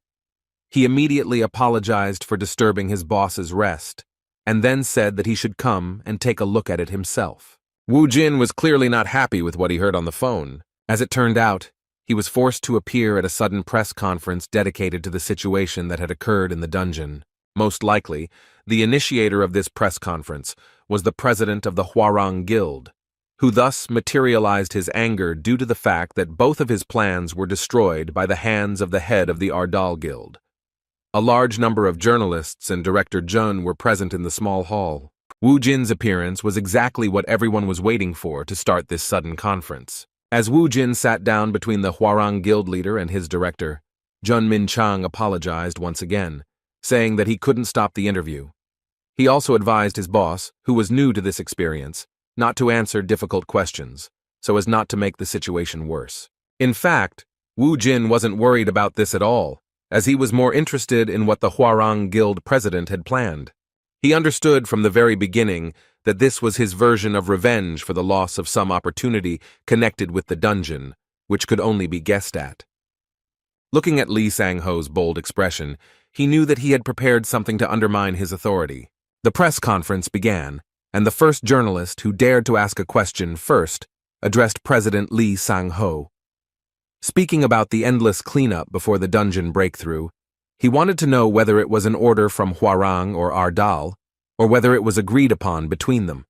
He immediately apologized for disturbing his boss's rest and then said that he should come and take a look at it himself. Wu Jin was clearly not happy with what he heard on the phone. As it turned out, he was forced to appear at a sudden press conference dedicated to the situation that had occurred in the dungeon. Most likely, the initiator of this press conference was the president of the Hwarang Guild, who thus materialized his anger due to the fact that both of his plans were destroyed by the hands of the head of the Ardal Guild. A large number of journalists and Director Jun were present in the small hall. Wu Jin's appearance was exactly what everyone was waiting for to start this sudden conference. As Wu Jin sat down between the Hwarang Guild leader and his director, Jun Min-chang apologized once again, saying that he couldn't stop the interview. He also advised his boss, who was new to this experience, not to answer difficult questions, so as not to make the situation worse. In fact, Wu Jin wasn't worried about this at all, as he was more interested in what the Hwarang Guild president had planned. He understood from the very beginning that this was his version of revenge for the loss of some opportunity connected with the dungeon, which could only be guessed at. Looking at Lee Sang-ho's bold expression, he knew that he had prepared something to undermine his authority. The press conference began, and the first journalist who dared to ask a question first addressed President Lee Sang-ho. Speaking about the endless cleanup before the dungeon breakthrough, he wanted to know whether it was an order from Hwarang or Ardal, or whether it was agreed upon between them.